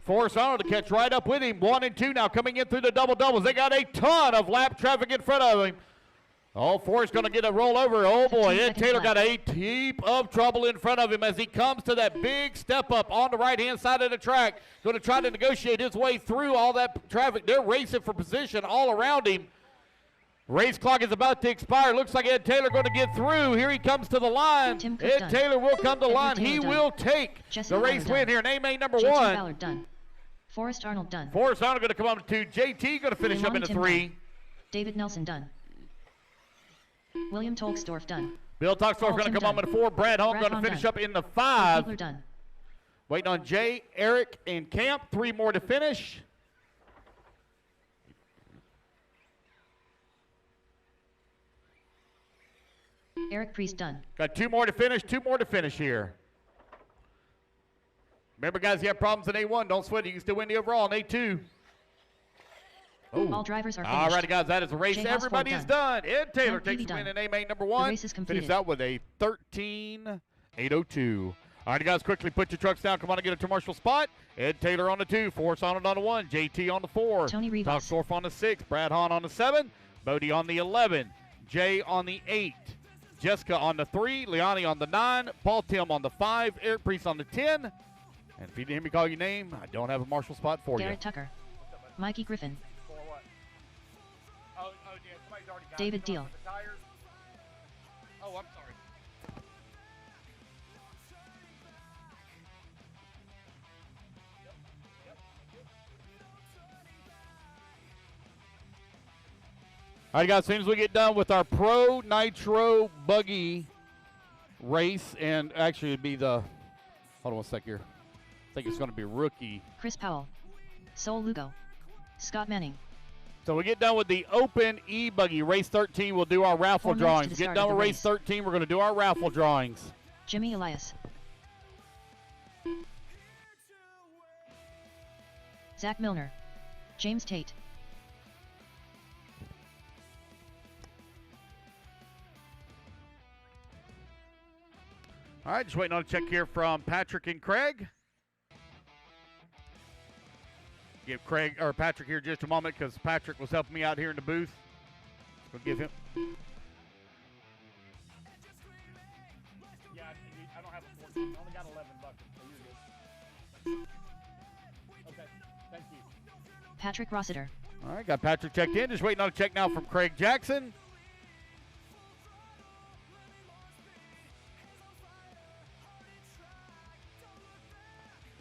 Forrest Arnold to catch right up with him. 1 and 2 now coming in through the double-doubles. They got a ton of lap traffic in front of him. Oh, Forrest going to get a rollover. Oh, boy, Ed Taylor got a heap of trouble in front of him as he comes to that big step up on the right-hand side of the track. Going to try to negotiate his way through all that traffic. They're racing for position all around him. Race clock is about to expire. Looks like Ed Taylor going to get through. Here he comes to the line. Ed Taylor will come to the line. He will take the race win here. Name number 1. Ballard done. Forrest Arnold done. Forrest Arnold going to come up to 2. JT going to finish up in a 3. David Nelson done. William Toxdorf done. Bill Toxdorf going to come on with a 4. Brad Hahn going to finish up in the 5. Done. Waiting on Jay, Eric, and Camp. 3 more to finish. Eric Priest done. Got 2 more to finish. 2 more to finish here. Remember, guys, you have problems in A1. Don't sweat it. You can still win the overall in A2. Oh. All drivers are finished. All right, guys, that is a race. Everybody is done. Ed Taylor takes the win in A-Main number 1. The race is completed. Finishes out with a 13.802. All right, guys, quickly put your trucks down. Come on and get a commercial spot. Ed Taylor on the 2. Forrest Arnold on the 1. JT on the 4. Tony Rivas. Toxdorf on the 6. Brad Hahn on the 7. Bodie on the 11. Jay on the 8. Jessica on the 3. Leonie on the 9. Paul Tim on the 5. Eric Priest on the 10. And if you didn't hear me call your name, I don't have a marshal spot for Garrett Tucker. Mikey Griffin. David Deal. Oh, I'm sorry. All right, guys, as soon as we get done with our Pro Nitro Buggy race, and actually it'd be the, hold on one sec here. I think it's going to be rookie. Chris Powell. Sol Lugo. Scott Manning. So we get done with the open E-Buggy. Race 13, we'll do our raffle drawings. Get done with race 13, we're going to do our raffle drawings. Jimmy Elias. Zach Milner. James Tate. All right, just waiting on a check here from Patrick and Craig. Give Craig or Patrick here just a moment because Patrick was helping me out here in the booth. We'll give him. Yeah, I don't have a 14. I only got 11 buckets, so you're good. Okay, thank you. Patrick Rossiter. All right, got Patrick checked in. Just waiting on a check now from Craig Jackson.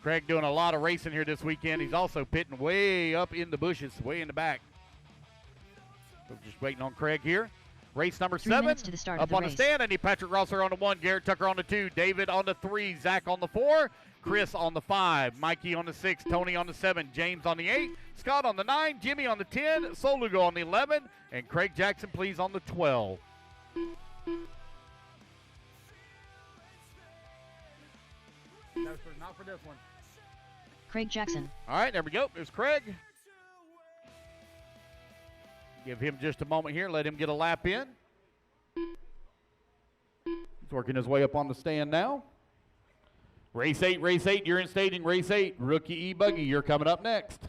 Craig doing a lot of racing here this weekend. He's also pitting way up in the bushes, way in the back. So just waiting on Craig here. Race number 7, up on the stand. I need Patrick Rosser on the 1, Garrett Tucker on the 2, David on the 3, Zach on the 4, Chris on the 5, Mikey on the 6, Tony on the 7, James on the 8, Scott on the 9, Jimmy on the 10, Solugo on the 11, and Craig Jackson, please, on the 12. No, sir, not for this one. Craig Jackson. All right, there we go. There's Craig. Give him just a moment here. Let him get a lap in. He's working his way up on the stand now. Race 8, you're in staging. Race 8, rookie E-Buggy, you're coming up next.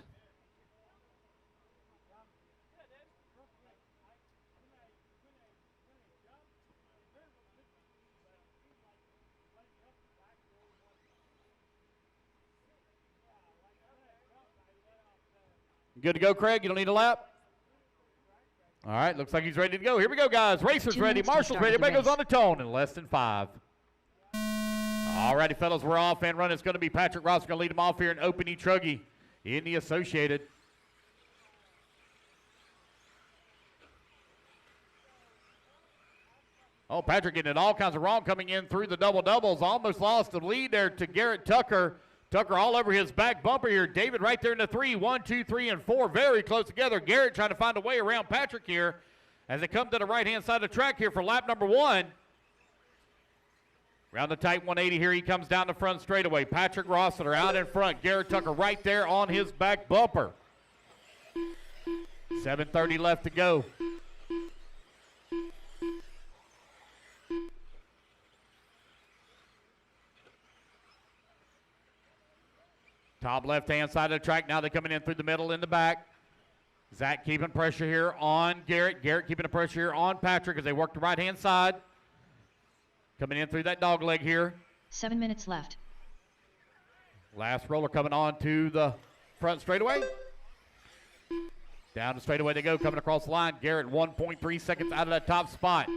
Good to go, Craig? You don't need a lap? All right, looks like he's ready to go. Here we go, guys. Racers 2 ready, minutes to marshals start ready. the Everybody goes race. on the tone in less than 5. All righty, fellas, we're off and running. It's going to be Patrick Ross going to lead them off here in open E-Truggy in the Associated. Oh, Patrick getting it all kinds of wrong coming in through the double-doubles. Almost lost the lead there to Garrett Tucker. Tucker all over his back bumper here. David right there in the 3. 1, 2, 3, and 4. Very close together. Garrett trying to find a way around Patrick here as they come to the right-hand side of the track here for lap number 1. Around the tight 180 here, he comes down the front straightaway. Patrick Rossiter out in front. Garrett Tucker right there on his back bumper. 7:30 left to go. Top left-hand side of the track. Now they're coming in through the middle in the back. Zach keeping pressure here on Garrett. Garrett keeping the pressure here on Patrick as they work the right-hand side. Coming in through that dog leg here. 7 minutes left. Last roller coming on to the front straightaway. Down the straightaway they go, coming across the line. Garrett 1.3 seconds out of that top spot.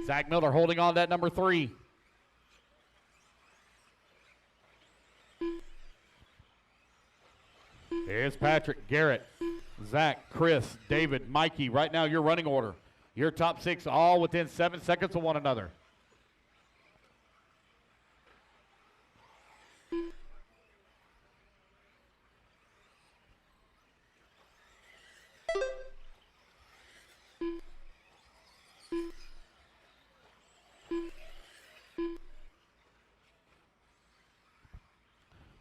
Zach Miller holding on to that number 3. Here's Patrick, Garrett, Zach, Chris, David, Mikey. Right now, your running order. Your top 6 all within 7 seconds of one another.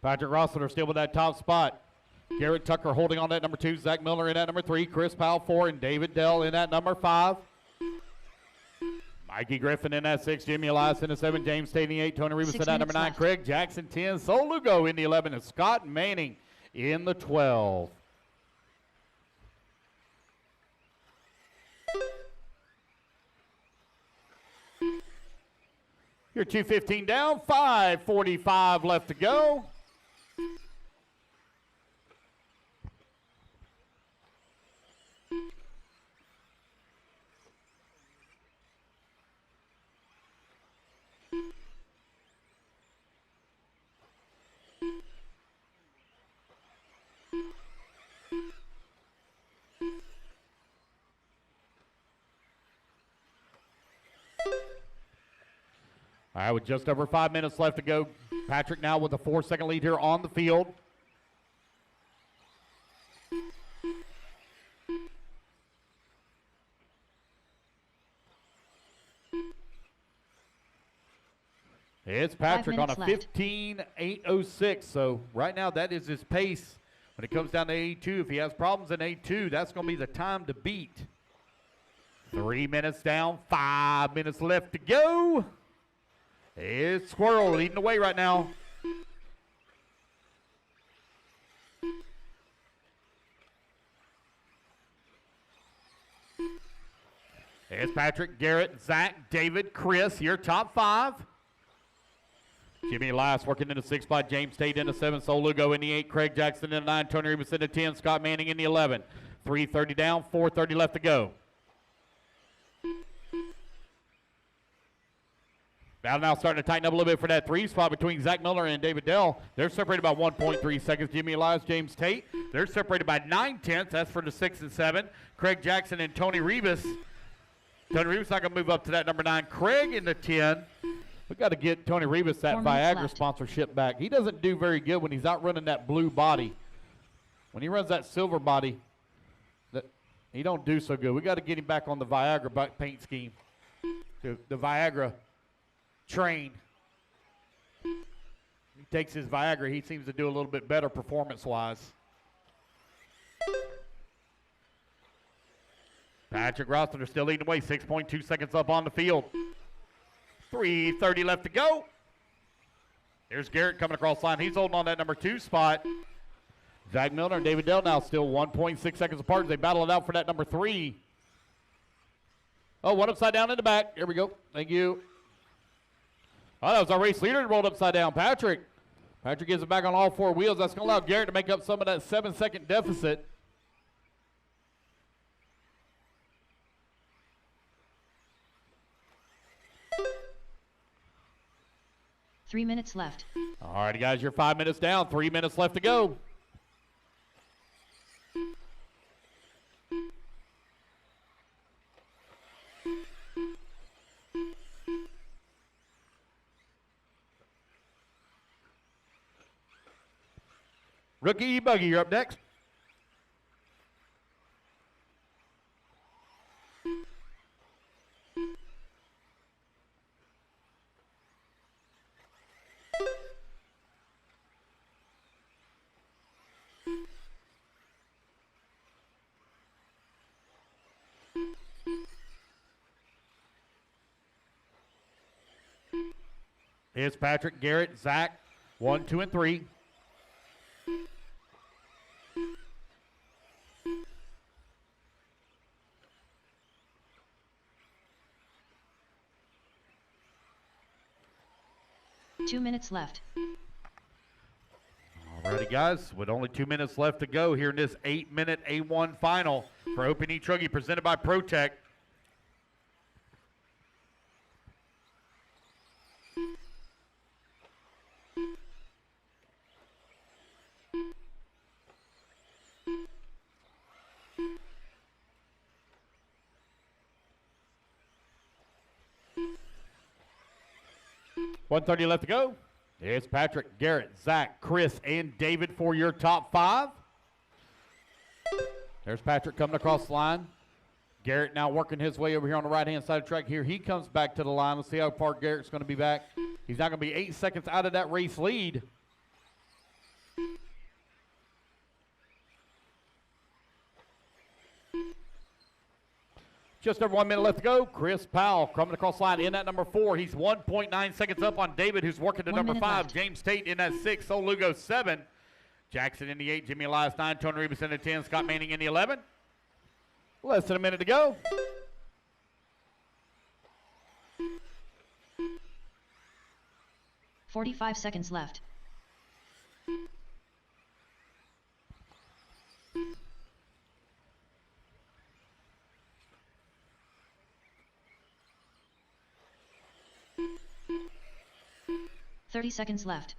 Patrick Rossiter still with that top spot. Garrett Tucker holding on that number 2. Zach Miller in that number 3. Chris Powell 4. And David Dell in that number 5. Mikey Griffin in that 6. Jimmy Elias in the 7. James Tate in the 8. Tony Rivas 6 in that number 9. minutes left. Craig Jackson 10. Sol Lugo in the 11. And Scott Manning in the 12. You're 2:15 down. 5:45 left to go. All right, with just over 5 minutes left to go. Patrick now with a 4-second lead here on the field. It's Patrick on a 15:08:06. So right now that is his pace when it comes down to A2. If he has problems in A2, that's going to be the time to beat. 3 minutes down, 5 minutes left to go. It's Squirrel leading the way right now. It's Patrick, Garrett, Zach, David, Chris, your top 5. Jimmy Elias working in the 6 spot. James Tate in the 7. Sol Lugo in the 8. Craig Jackson in the 9. Tony Rivas in the 10. Scott Manning in the 11. 3:30 down, 4:30 left to go. Now starting to tighten up a little bit for that 3 spot between Zach Miller and David Dell. They're separated by 1.3 seconds. Jimmy Elias, James Tate. They're separated by 9/10. That's for the 6 and 7. Craig Jackson and Tony Rivas. Tony Rivas not going to move up to that number 9. Craig in the 10. We've got to get Tony Rivas that 4 minutes Viagra left. sponsorship back. He doesn't do very good when he's out running that blue body. When he runs that silver body, he don't do so good. We got to get him back on the Viagra paint scheme. The Viagra train. He takes his Viagra. He seems to do a little bit better performance-wise. Patrick Rossiter still leading away. 6.2 seconds up on the field. 3:30 left to go. Here's Garrett coming across the line. He's holding on that number 2 spot. Zach Milner and David Dell now still 1.6 seconds apart as they battle it out for that number 3. Oh, one upside down in the back. Here we go. Thank you. Oh, that was our race leader that rolled upside down, Patrick. Patrick gets it back on all 4 wheels. That's going to allow Garrett to make up some of that 7-second deficit. Three minutes left. All righty, guys, you're 5 minutes down. 3 minutes left to go. Rookie E-Buggy, you're up next. Here's Patrick, Garrett, Zach, 1, 2, and 3. Two minutes left. Alrighty, guys, with only 2 minutes left to go here in this 8-minute A1 final for Open E-Truggy presented by ProTech. .130 left to go. Here's Patrick, Garrett, Zach, Chris, and David for your top 5. There's Patrick coming across the line. Garrett now working his way over here on the right-hand side of the track. Here he comes back to the line. Let's see how far Garrett's going to be back. He's now going to be 8 seconds out of that race lead. Just over 1 minute left to go. Chris Powell coming across the line in that number 4. He's 1.9 seconds up on David, who's working to number 5. Left. James Tate in that 6. Sol Lugo 7. Jackson in the 8. Jimmy Elias 9. Tony Rebus in the 10. Scott Manning in the 11. Less than a minute to go. .45 seconds left. .30 seconds left.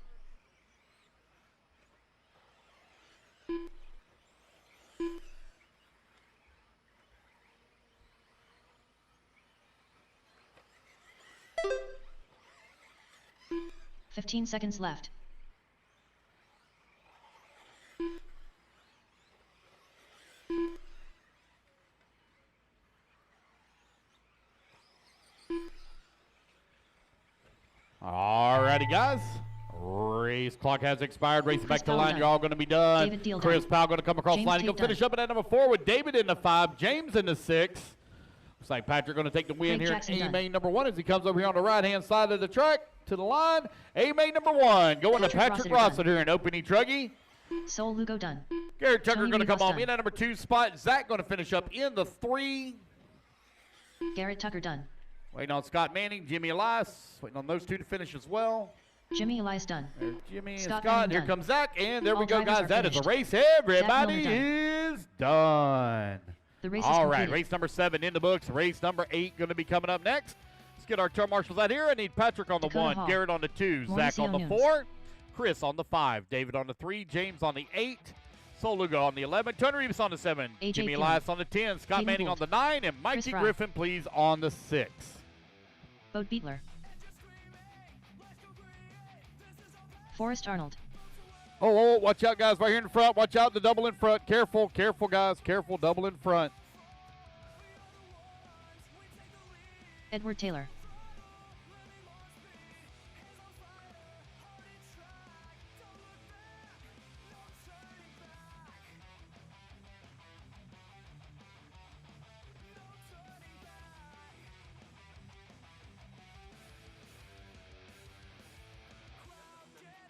.15 seconds left. Alrighty, guys. Race clock has expired. Racing back to the Powell line. done. You're all going to be done. David Deal Chris done. Powell going to come across the James line. He'll Tate finish done. up at that number 4 with David in the 5. James in the 6. Looks like Patrick going to take the win Craig here Jackson in done. A-Main number 1 as he comes over here on the right-hand side of the track to the line. A-Main number 1 going to Patrick Patrick Rossiter here in Open E-Truggy. Sol Lugo done. Garrett Tucker Tony going to come Rivas on done. in at number 2 spot. Zach going to finish up in the 3. Garrett Tucker done. Waiting on Scott Manning, Jimmy Elias. Waiting on those two to finish as well. Jimmy Elias done. There's Jimmy and Scott Scott. Manning Here done. comes Zach. And there we All go, drivers guys. are That is a finished. race. Everybody Miller is done. The race is All right, completed. race number 7 in the books. Race number 8 going to be coming up next. Let's get our turn marshals out here. I need Patrick on the Dakota 1, Hall. Garrett on the 2, Zach on the Mauricio 4, Chris on the 5, David on the 3, James on the 8, Sol Lugo on the 11, Tony Rebus on the 7, AJ Jimmy Pino. Elias on the 10, Scott Hayden Manning on Gould. the 9, and Mikey Chris Fry. Griffin, please, on the 6. Bode Beetler. Forrest Arnold. Oh, watch out, guys, right here in the front. Watch out, the double in front. Careful, careful, guys. Careful, double in front. Edward Taylor.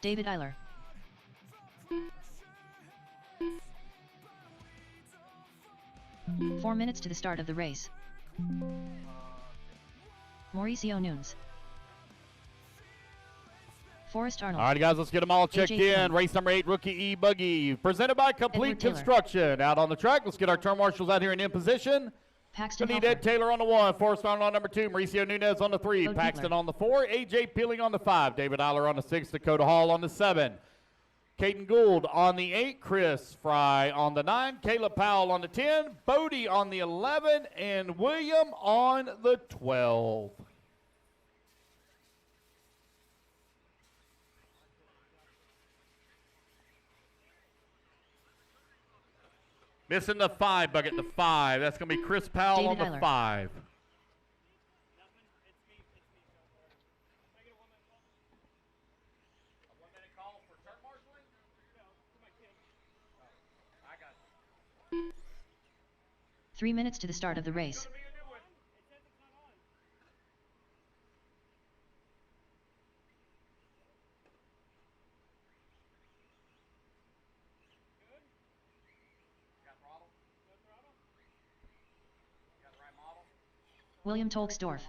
David Eiler. Four minutes to the start of the race. Mauricio Nunes. Forrest Arnold. All right, guys, let's get them all checked AJ in. Flynn. Race number 8, rookie E-Buggy, presented by Complete Edward Taylor. Construction. Out on the track, let's get our turn marshals out here in position. Paxton We need Helfer. Ed Taylor on the 1, Forrest Arnold on number 2, Mauricio Nunez on the 3, Bo Paxton Dietler. on the 4, AJ Peeling on the 5, David Eiler on the 6, Dakota Hall on the 7, Caden Gould on the 8, Chris Fry on the 9, Caleb Powell on the 10, Bodie on the 11, and William on the 12. Missing the 5 bucket, the 5. That's going to be Chris Powell David on the Eiler. 5. Three minutes to the start of the race. William Tolksdorf.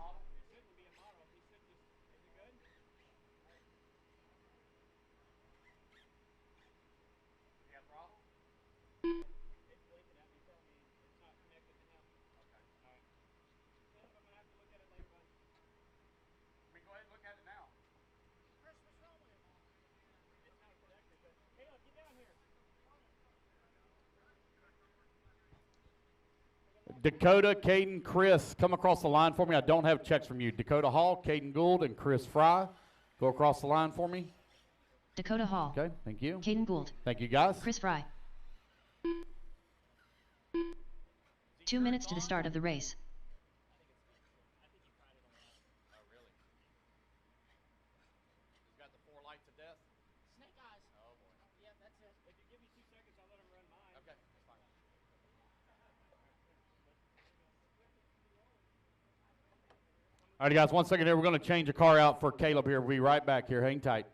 Dakota, Caden, Chris, come across the line for me. I don't have checks from you. Dakota Hall, Caden Gould, and Chris Fry. Go across the line for me. Dakota Hall. Okay, thank you. Caden Gould. Thank you, guys. Chris Fry. 2 minutes to the start of the race. All right, guys, 1 second here. We're going to change a car out for Caleb here. We'll be right back here. Hang tight.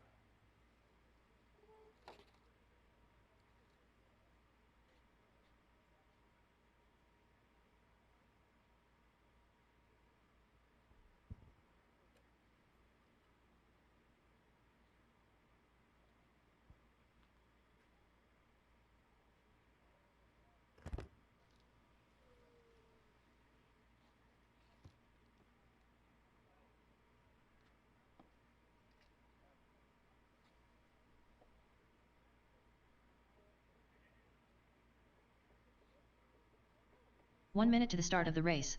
One minute to the start of the race.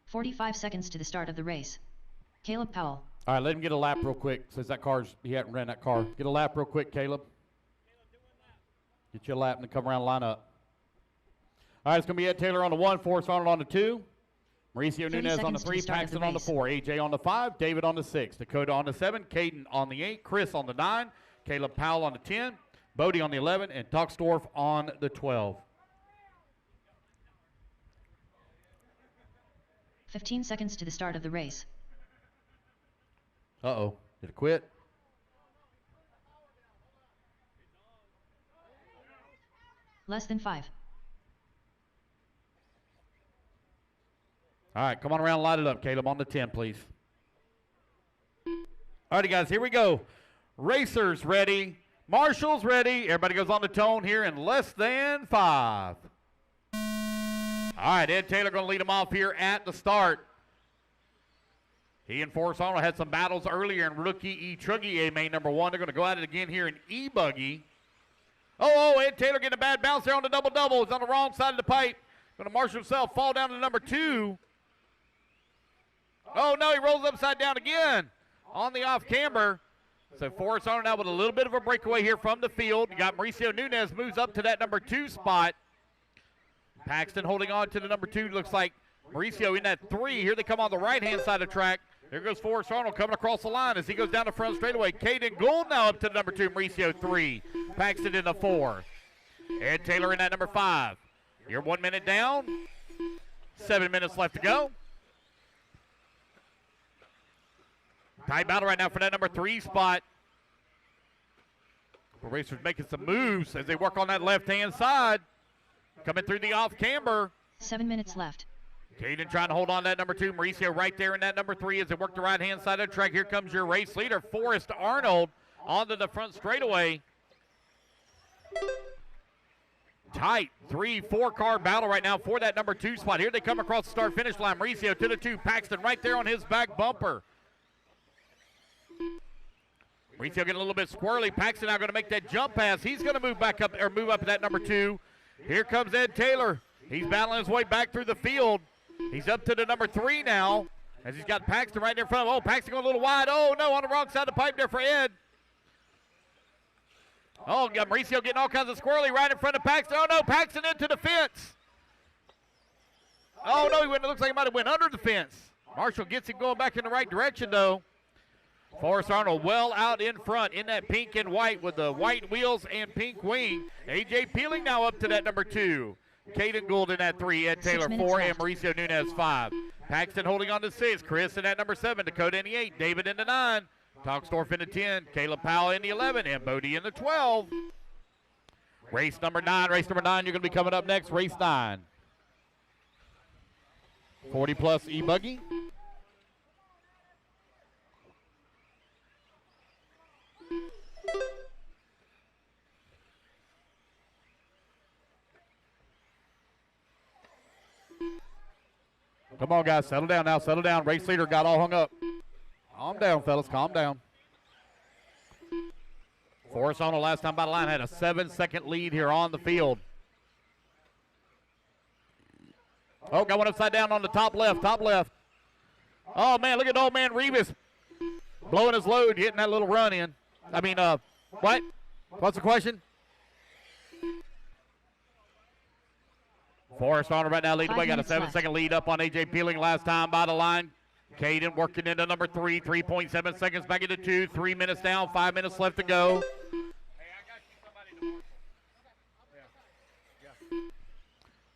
"45 seconds to the start of the race. Caleb Powell. All right, let him get a lap real quick since he hadn't ran that car. Get a lap real quick, Caleb. Get you a lap and then come around and line up. All right, it's going to be Ed Taylor on the 1, Forrest Arnold on the 2, Mauricio 30 Nunez on the seconds to 3, the start of Paxton the on the race. 4, AJ on the 5, David on the 6, Dakota on the 7, Caden on the 8, Chris on the 9, Caleb Powell on the 10, Bodie on the 11, and Toxdorf on the 12. 15 seconds to the start of the race. Uh-oh. Did it quit? Less than 5. All right, come on around and light it up, Caleb, on the 10, please. All righty, guys, here we go. Racers ready. Marshals ready. Everybody goes on the tone here in less than 5. All right, Ed Taylor going to lead them off here at the start. He and Forrest Arnold had some battles earlier in rookie E-Truggy A-Main number 1. They're going to go at it again here in E-Buggy. Oh, Ed Taylor getting a bad bounce there on the double-double. He's on the wrong side of the pipe. Going to marshal himself, fall down to number 2. Oh, no, he rolls upside down again on the off-camber. So Forrest Arnold now with a little bit of a breakaway here from the field. You got Mauricio Nunez moves up to that number 2 spot. Paxton holding on to the number 2. Looks like Mauricio in that 3. Here they come on the right-hand side of the track. Here goes Forrest Arnold coming across the line as he goes down the front straightaway. Caden Gould now up to the number 2, Mauricio 3. Paxton in the 4. Ed Taylor in that number 5. You're 1 minute down. 7 minutes left to go. Tight battle right now for that number 3 spot. The racers making some moves as they work on that left-hand side. Coming through the off camber. 7 minutes left. Caden trying to hold on to that number 2. Mauricio right there in that number 3 as they work the right-hand side of the track. Here comes your race leader, Forrest Arnold, onto the front straightaway. Tight 3-4 car battle right now for that number 2 spot. Here they come across the start-finish line. Mauricio to the 2. Paxton right there on his back bumper. Mauricio getting a little bit squirrely. Paxton now going to make that jump pass. He's going to move back up, or move up to that number 2. Here comes Ed Taylor. He's battling his way back through the field. He's up to the number 3 now, as he's got Paxton right there in front of him. Oh, Paxton going a little wide. Oh, no, on the wrong side of the pipe there for Ed. Oh, got Mauricio getting all kinds of squirrely right in front of Paxton. Oh, no, Paxton into the fence. Oh, no, it looks like he might have went under the fence. Marshall gets him going back in the right direction, though. Forrest Arnold well out in front in that pink and white with the white wheels and pink wing. A.J. Peeling now up to that number 2. Caden Gould in that 3. Ed Taylor 4 and Mauricio Nunez 5. Paxton holding on to 6. Chris in that number 7. Dakota in the 8. David in the 9. Toxdorf in the 10. Caleb Powell in the 11. And Bodie in the 12. Race number 9. Race number 9, you're going to be coming up next. Race 9. 40-plus E-Buggy. Come on, guys. Settle down now. Settle down. Race leader got all hung up. Calm down, fellas. Calm down. Forrest on the last time by the line had a 7-second lead here on the field. Oh, got one upside down on the top left. Top left. Oh, man. Look at old man Revis blowing his load, getting that little run in. I mean, what? What's the question? Forrest Arnold right now leading the way. Got a 7-second lead up on A.J. Peeling last time by the line. Caden working into number 3. 3.7 seconds back into 2. 3 minutes down. 5 minutes left to go.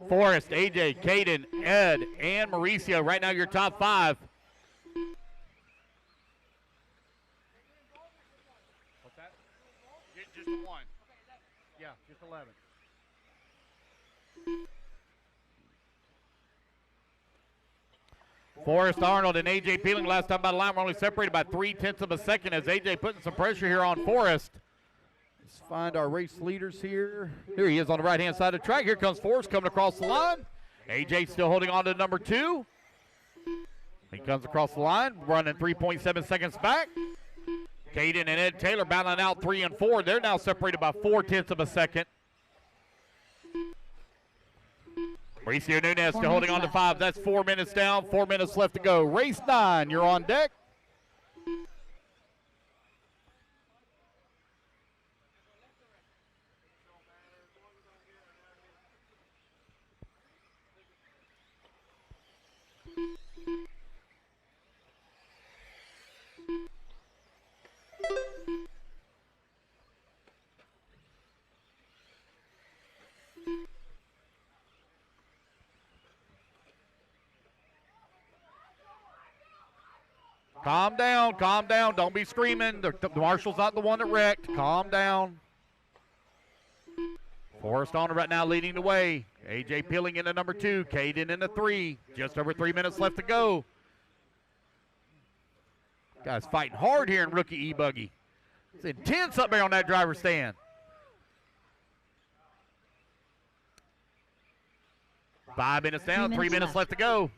Forrest, A.J., Caden, Ed, and Mauricio. Right now your top 5. What's that? Just the 1. Yeah, just 11. Forrest Arnold and A.J. Peeling last time by the line were only separated by 0.3 of a second as A.J. putting some pressure here on Forrest. Let's find our race leaders here. Here he is on the right-hand side of the track. Here comes Forrest coming across the line. A.J. still holding on to number 2. He comes across the line, running 3.7 seconds back. Caden and Ed Taylor battling out 3 and 4. They're now separated by 0.4 of a second. Mauricio Nunez still holding on to 5. That's 4 minutes down, 4 minutes left to go. Race 9, you're on deck. Calm down, calm down. Don't be screaming. The marshal's not the one that wrecked. Calm down. Forrest on right now leading the way. A.J. Peeling in the number 2. Caden in the 3. Just over 3 minutes left to go. Guys fighting hard here in rookie E-Buggy. It's intense up there on that driver's stand. 5 minutes down, 3 minutes left to go.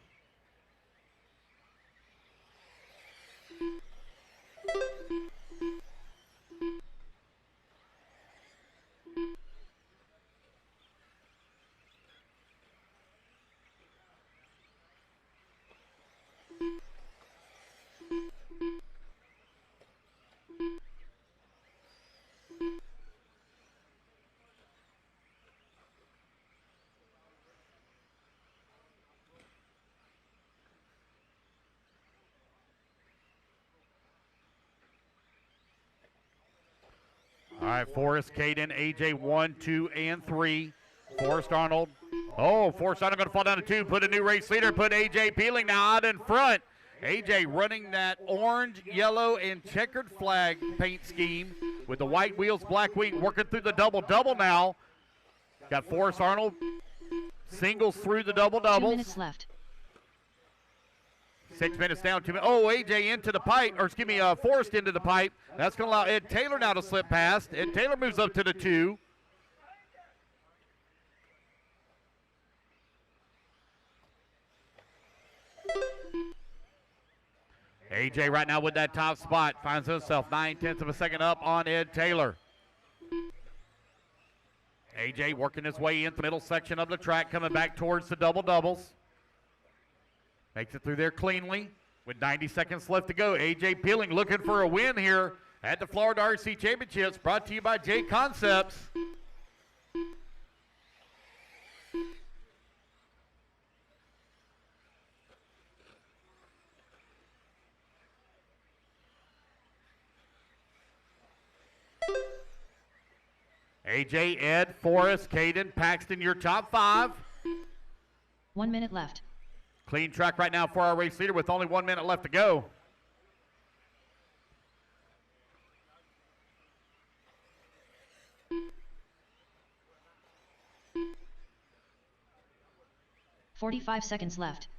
right, Forrest, Caden, AJ 1, 2, and 3. Forrest Arnold. Oh, Forrest Arnold going to fall down to 2. Put a new race leader. Put AJ Peeling now out in front. AJ running that orange, yellow, and checkered flag paint scheme with the white wheels, black wing, working through the double-double now. Got Forrest Arnold singles through the double-doubles. 2 minutes left. 6 minutes down. 2 minutes. Oh, AJ into the pipe, or excuse me, Forrest into the pipe. That's going to allow Ed Taylor now to slip past. Ed Taylor moves up to the 2. AJ right now with that top spot. Finds himself 9/10 of a second up on Ed Taylor. AJ working his way in the middle section of the track, coming back towards the double-doubles. Makes it through there cleanly with 90 seconds left to go. AJ Peeling looking for a win here at the Florida RC Championships, brought to you by J Concepts. AJ, Ed, Forrest, Caden, Paxton, your top 5. 1 minute left. Clean track right now for our race leader with only 1 minute left to go. "45 seconds left.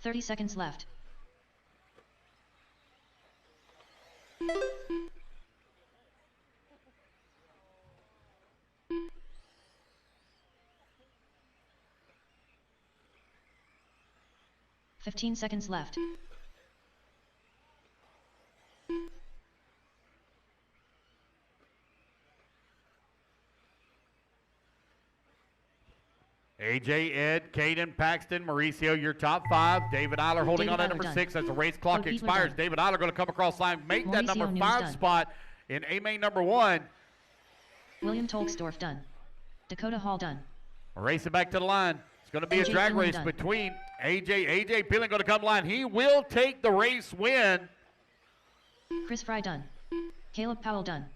"30 seconds left. "15 seconds left. AJ, Ed, Caden, Paxton, Mauricio, your top 5. David Eiler holding on at number 6 as the race clock expires. David Eiler going to come across line, make that number 5 spot in A-Main number 1. William Tolksdorf done. Dakota Hall done. Racing back to the line. It's going to be a drag race between AJ Peeling going to come line. He will take the race win. Chris Fry done. Caleb Powell done.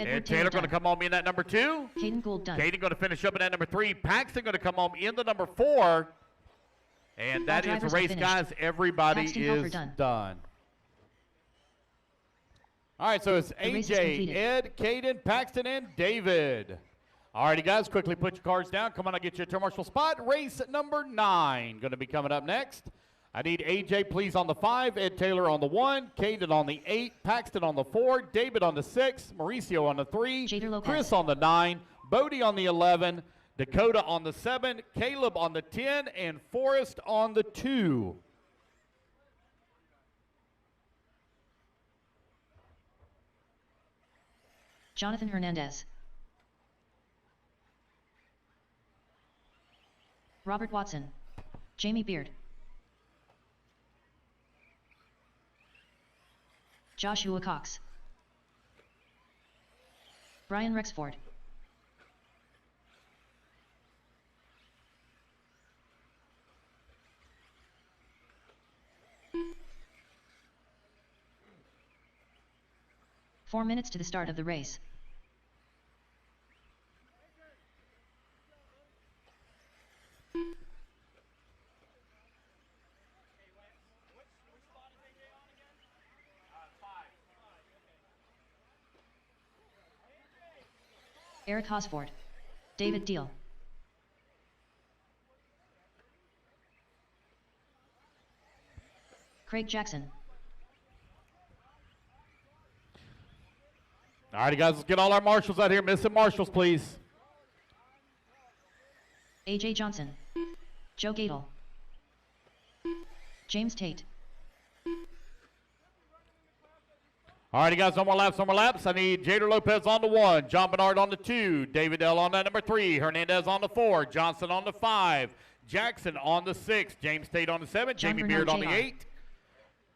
Ed Taylor going to come home in at number 2. Caden Gould done. Caden going to finish up in at number 3. Paxton going to come home in the number 4. And that is the race, guys. Everybody is done. All right, so it's AJ, Ed, Caden, Paxton, and David. All righty, guys, quickly put your cards down. Come on, I'll get you a turn marshal spot. Race number 9 going to be coming up next. I need AJ, please, on the 5, Ed Taylor on the 1, Caden on the 8, Paxton on the 4, David on the 6, Mauricio on the 3, Chris on the 9, Bodie on the 11, Dakota on the 7, Caleb on the 10, and Forrest on the 2. Jonathan Hernandez. Robert Watson. Jamie Beard. Joshua Cox. Brian Rexford. Four minutes to the start of the race. Eric Hosford. David Deal. Craig Jackson. All righty, guys, let's get all our marshals out here. Missing marshals, please. AJ Johnson. Joe Gadel. James Tate. All righty, guys, no more laps. I need Jader Lopez on the 1, John Bernard on the 2, David L on that number 3, Hernandez on the 4, Johnson on the 5, Jackson on the 6, James Tate on the 7, Jamie Beard on the 8,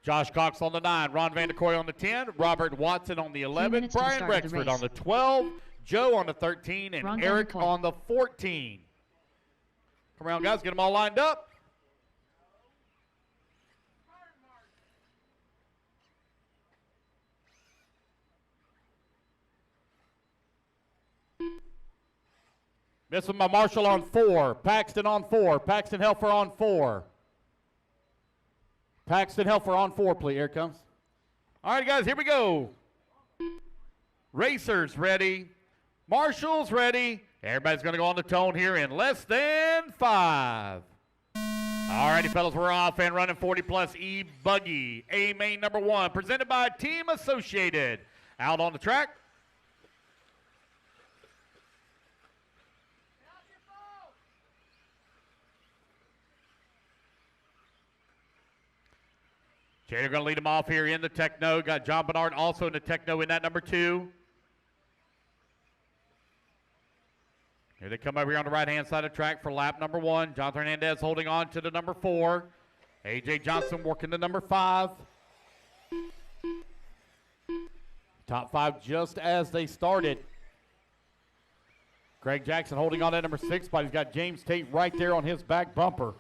Josh Cox on the 9, Ron Vanderkoy on the 10, Robert Watson on the 11, Brian Rexford on the 12, Joe on the 13, and Ron Eric Vanderpool. on the 14. Come around, guys. Get them all lined up. Missing my Marshall on 4. Paxton on 4. Paxton Helfer on 4. Paxton Helfer on 4, please. Here it comes. All right, guys, here we go. Racers ready. Marshall's ready. Everybody's going to go on the tone here in less than 5. All righty, fellas, we're off and running 40-plus E-Buggy A-Main number 1, presented by Team Associated. Out on the track. Jader going to lead them off here in the Techno. Got John Bernard also in the Techno in that number 2. Here they come over here on the right-hand side of the track for lap number 1. Jonathan Hernandez holding on to the number 4. A.J. Johnson working the number 5. Top 5 just as they started. Greg Jackson holding on to number 6, but he's got James Tate right there on his back bumper.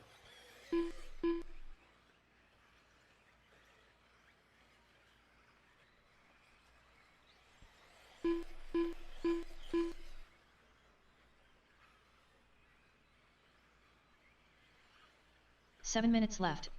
Seven minutes left.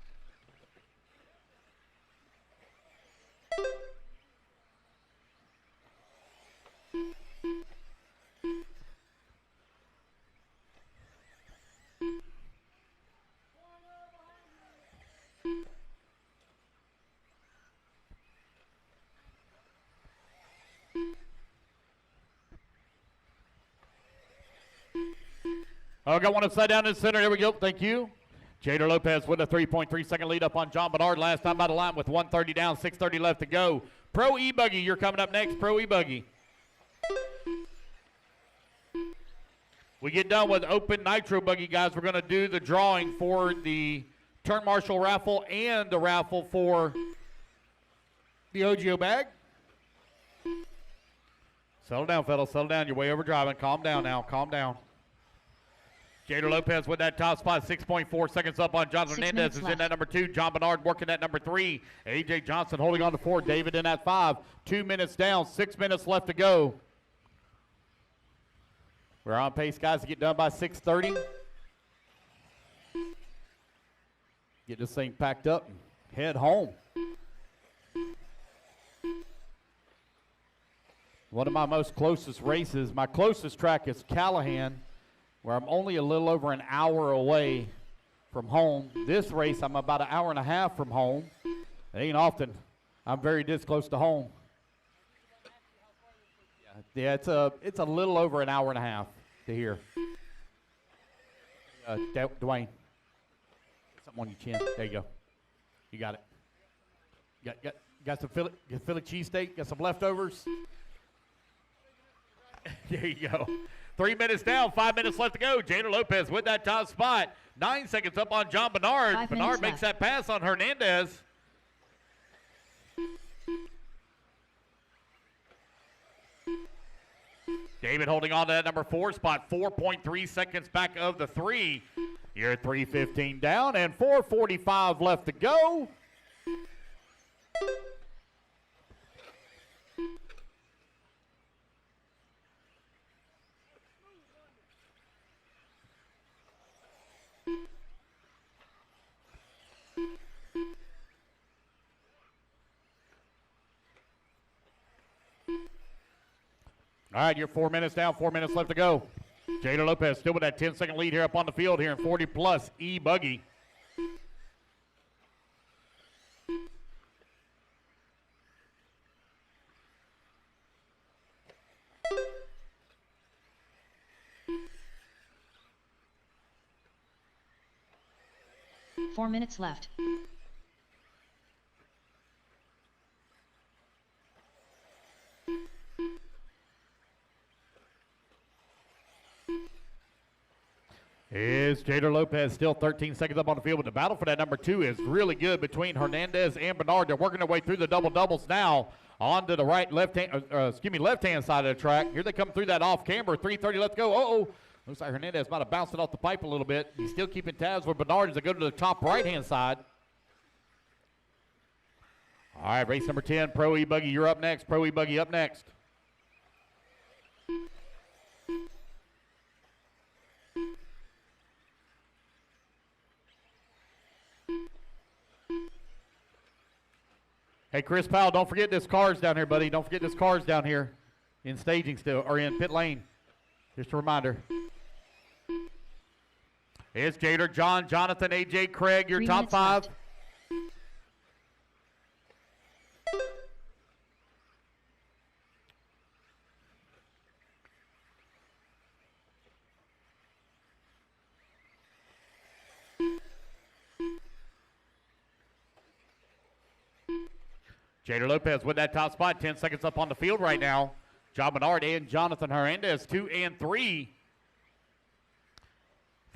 Oh, got one upside down in the center. There we go. Thank you. Jader Lopez with a 3.3 second lead up on John Bernard. Last time by the line with 130 down, 630 left to go. Pro E-Buggy, you're coming up next. Pro E-Buggy. We get done with open Nitro Buggy, guys. We're going to do the drawing for the Turn Marshal raffle and the raffle for the OGO bag. Settle down, fellas. Settle down. You're way over driving. Calm down now. Calm down. Jader Lopez with that top spot, 6.4 seconds up on Jonathan Hernandez is in that number 2. John Bernard working that number 3. A.J. Johnson holding on to 4. David in at 5. 2 minutes down, 6 minutes left to go. We're on pace, guys, to get done by 6:30. Get this thing packed up and head home. One of my most closest races, my closest track is Callahan, where I'm only a little over an hour away from home. This race, I'm about an hour and a half from home. It ain't often I'm very this close to home. Yeah, it's a little over an hour and a half to here. Dwayne, something on your chin. There you go. You got it. Got some Philly cheesesteak. Got some leftovers. There you go. 3 minutes down, 5 minutes left to go. Jader Lopez with that top spot. 9 seconds up on John Bernard. Bernard makes that pass on Hernandez. David holding on to that number 4 spot. 4.3 seconds back of the 3. You're at 3:15 down and 4:45 left to go. All right, you're 4 minutes down, 4 minutes left to go. Jader Lopez still with that 10-second lead here up on the field here in 40-plus E-Buggy. Four minutes left. Is Jader Lopez still 13 seconds up on the field, but the battle for that number 2 is really good between Hernandez and Bernard. They're working their way through the double doubles now onto the left-hand side of the track. Here they come through that off camber. 3:30 left to go. Uh-oh. Looks like Hernandez might have bounced it off the pipe a little bit. He's still keeping tabs with Bernard as they go to the top right-hand side. All right, race number 10, Pro E-Buggy, you're up next. Pro E-Buggy up next. Hey, Chris Powell, don't forget this car's down here, buddy. Don't forget this car's down here in staging still, or in pit lane. Just a reminder. Here's Jader, John, Jonathan, AJ, Craig, your top 5. Left. Jader Lopez with that top spot, 10 seconds up on the field right now. John Bernard and Jonathan Hernandez, 2 and 3.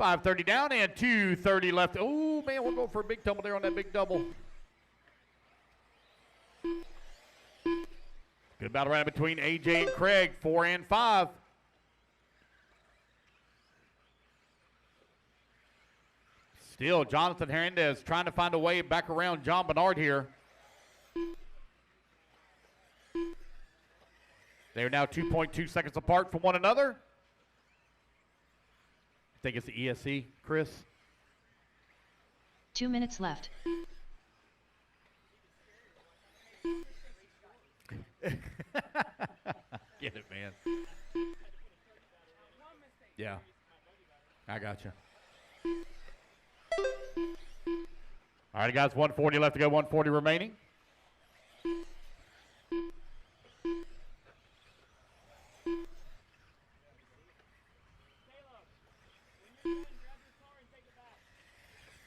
5:30 down and 2:30 left. Oh, man, we're going for a big tumble there on that big double. Good battle right between AJ and Craig, 4 and 5. Still, Jonathan Hernandez trying to find a way back around John Bernard here. They are now 2.2 seconds apart from one another. I think it's the ESC, Chris. 2 minutes left. Get it, man. Yeah. I got you. All right, guys, 140 left to go, 140 remaining.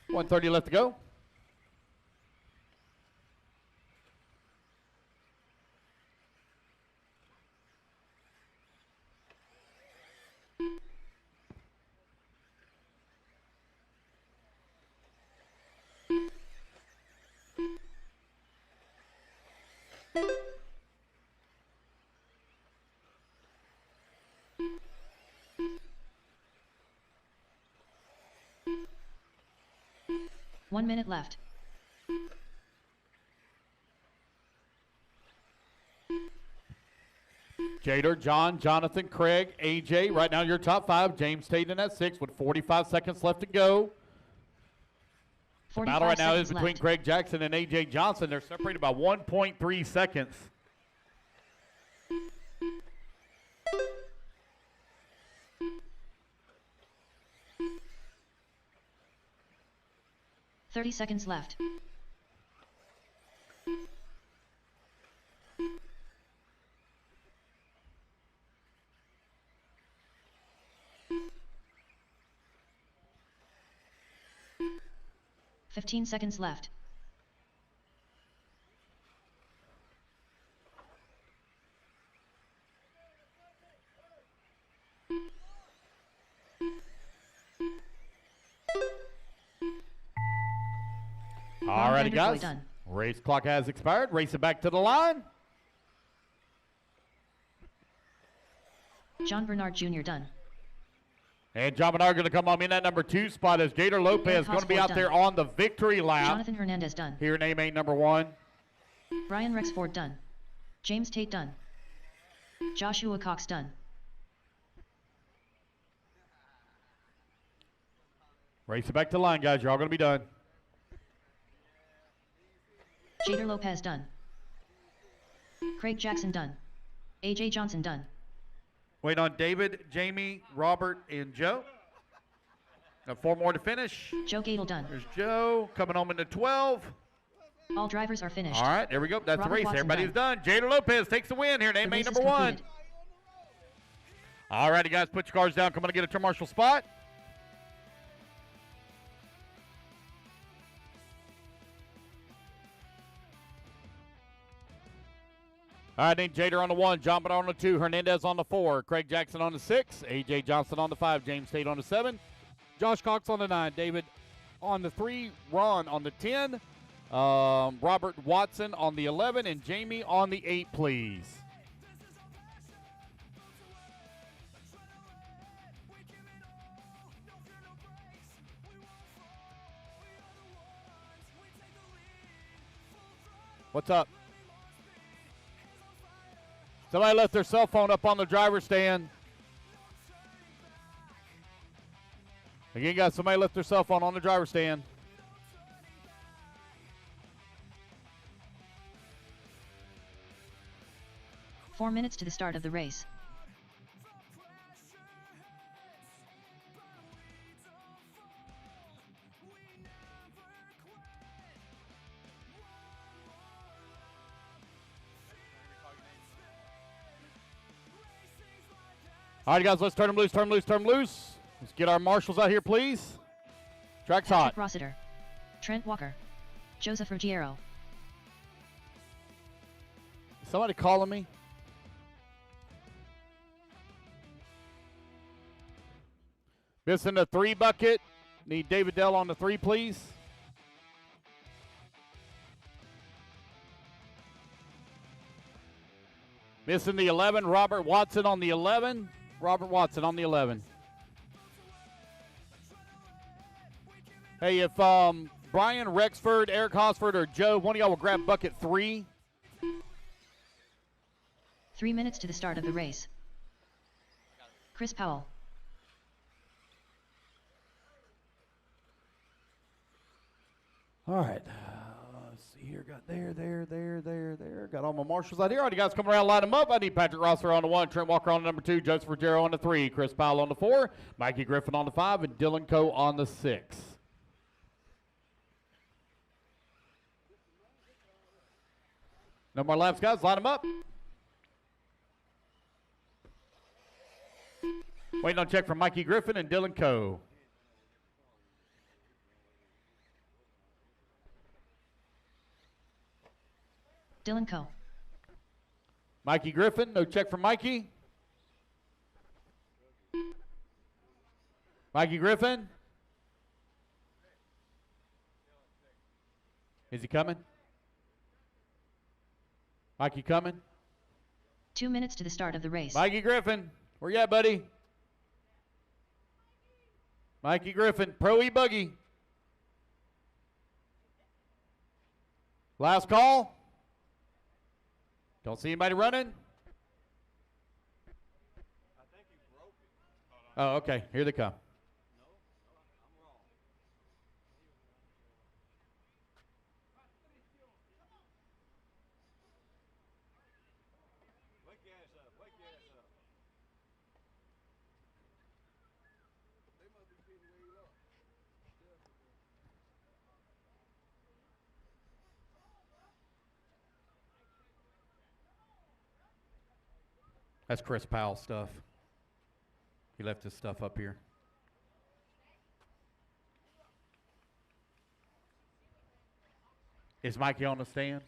$130 left to go. One minute left. Jader, John, Jonathan, Craig, AJ. Right now, your top 5. James Tatum at 6 with 45 seconds left to go. The battle right now is between left. Craig Jackson and AJ Johnson. They're separated by 1.3 seconds. $30 seconds left. $15 seconds left. All righty, Vanderkoy guys. done. Race clock has expired. Race it back to the line. John Bernard Jr. done. And John Bernard going to come on in that number 2 spot as Jader Lopez going to be Hosford out done. there on the victory lap. Jonathan Hernandez done. Here in A-Main number 1. Brian Rexford done. James Tate done. Joshua Cox done. Race it back to the line, guys. You're all going to be done. Jader Lopez done. Craig Jackson done. AJ Johnson done. Wait on David, Jamie, Robert, and Joe. Got 4 more to finish. Joe Gadel done. There's Joe coming home into 12. All drivers are finished. All right, there we go. That's Robert the race. Watson Everybody's done. Jader Lopez takes the win here in The A-Main race is number 1. concluded. All righty, guys, put your cars down. Come on and get a turn marshal spot. All right, then Jader on the 1, John Bernard on the 2, Hernandez on the 4, Craig Jackson on the 6, AJ Johnson on the 5, James Tate on the 7, Josh Cox on the 9, David on the 3, Ron on the 10, Robert Watson on the 11, and Jamie on the 8, please. What's up? Somebody left their cell phone up on the driver's stand. Again, guys, somebody left their cell phone on the driver's stand. Four minutes to the start of the race. All right, guys, let's turn them loose, turn them loose, turn them loose. Let's get our marshals out here, please. Track's hot. Patrick Rossiter, Trent Walker, Joseph Ruggiero. Somebody calling me? Missing the 3 bucket. Need David Dell on the 3, please. Missing the 11, Robert Watson on the 11. Robert Watson on the 11. Hey, if Brian Rexford, Eric Hosford, or Joe, one of y'all will grab bucket 3. 3 minutes to the start of the race. Chris Powell. All right. Let's see here. Got there. Got all my marshals out here. All right, you guys come around, line them up. I need Patrick Rosser on the 1, Trent Walker on the number 2, Joseph Ruggiero on the 3, Chris Powell on the 4, Mikey Griffin on the 5, and Dylan Coe on the 6. No more laps, guys. Line them up. Waiting on check from Mikey Griffin and Dylan Coe. Dylan Coe. Mikey Griffin, no check from Mikey. Mikey Griffin. Is he coming? Mikey coming? 2 minutes to the start of the race. Mikey Griffin, where you at, buddy? Mikey Griffin, Pro E-Buggy. Last call. Don't see anybody running. Oh, okay. Here they come. That's Chris Powell's stuff. He left his stuff up here. Is Mikey on the stand?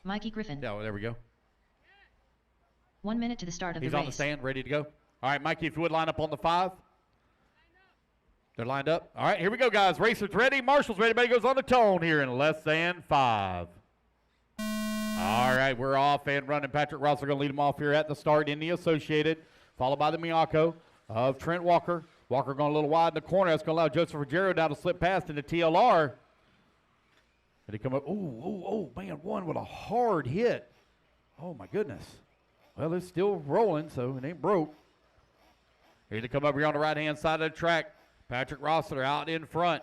Mikey Griffin. Yeah, there we go. 1 minute to the start of the race. He's on the stand, ready to go. All right, Mikey, if you would line up on the 5. They're lined up. All right, here we go, guys. Racers ready. Marshall's ready. Everybody goes on the tone here in less than 5. All right, we're off and running. Patrick Ross are going to lead them off here at the start in the Associated, followed by the Miyako of Trent Walker. Walker going a little wide in the corner. That's going to allow Joseph Ruggiero down to slip past into TLR. Did he come up? Oh, man, one with a hard hit. Oh, my goodness. Well, it's still rolling, so it ain't broke. Here to come up here on the right-hand side of the track. Patrick Rossiter out in front.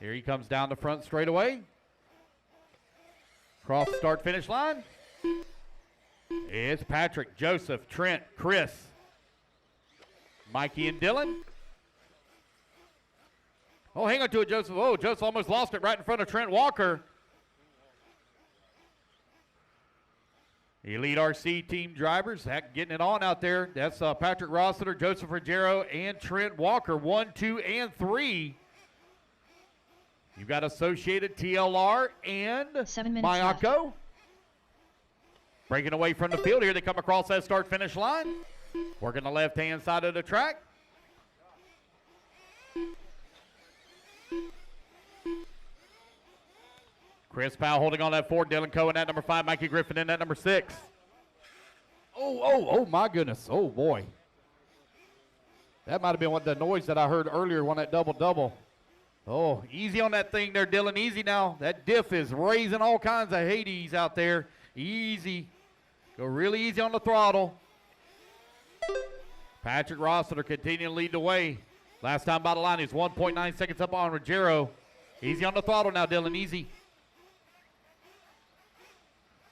Here he comes down the front straightaway. Cross the start-finish line. It's Patrick, Joseph, Trent, Chris, Mikey, and Dylan. Oh, hang on to it, Joseph. Oh, Joseph almost lost it right in front of Trent Walker. Elite RC team drivers getting it on out there. That's Patrick Rossiter, Joseph Ruggiero, and Trent Walker. 1, 2, and 3. You've got Associated, TLR, and 7 minutes Miyako. left. Breaking away from the field. Here they come across that start-finish line. Working the left-hand side of the track. Chris Powell holding on that 4. Dylan Cohen at number 5. Mikey Griffin in at number 6. Oh, my goodness. Oh, boy. That might have been what the noise that I heard earlier when that double-double. Oh, easy on that thing there, Dylan. Easy now. That diff is raising all kinds of Hades out there. Easy. Go really easy on the throttle. Patrick Rossiter continuing to lead the way. Last time by the line, he's 1.9 seconds up on Ruggiero. Easy on the throttle now, Dylan. Easy.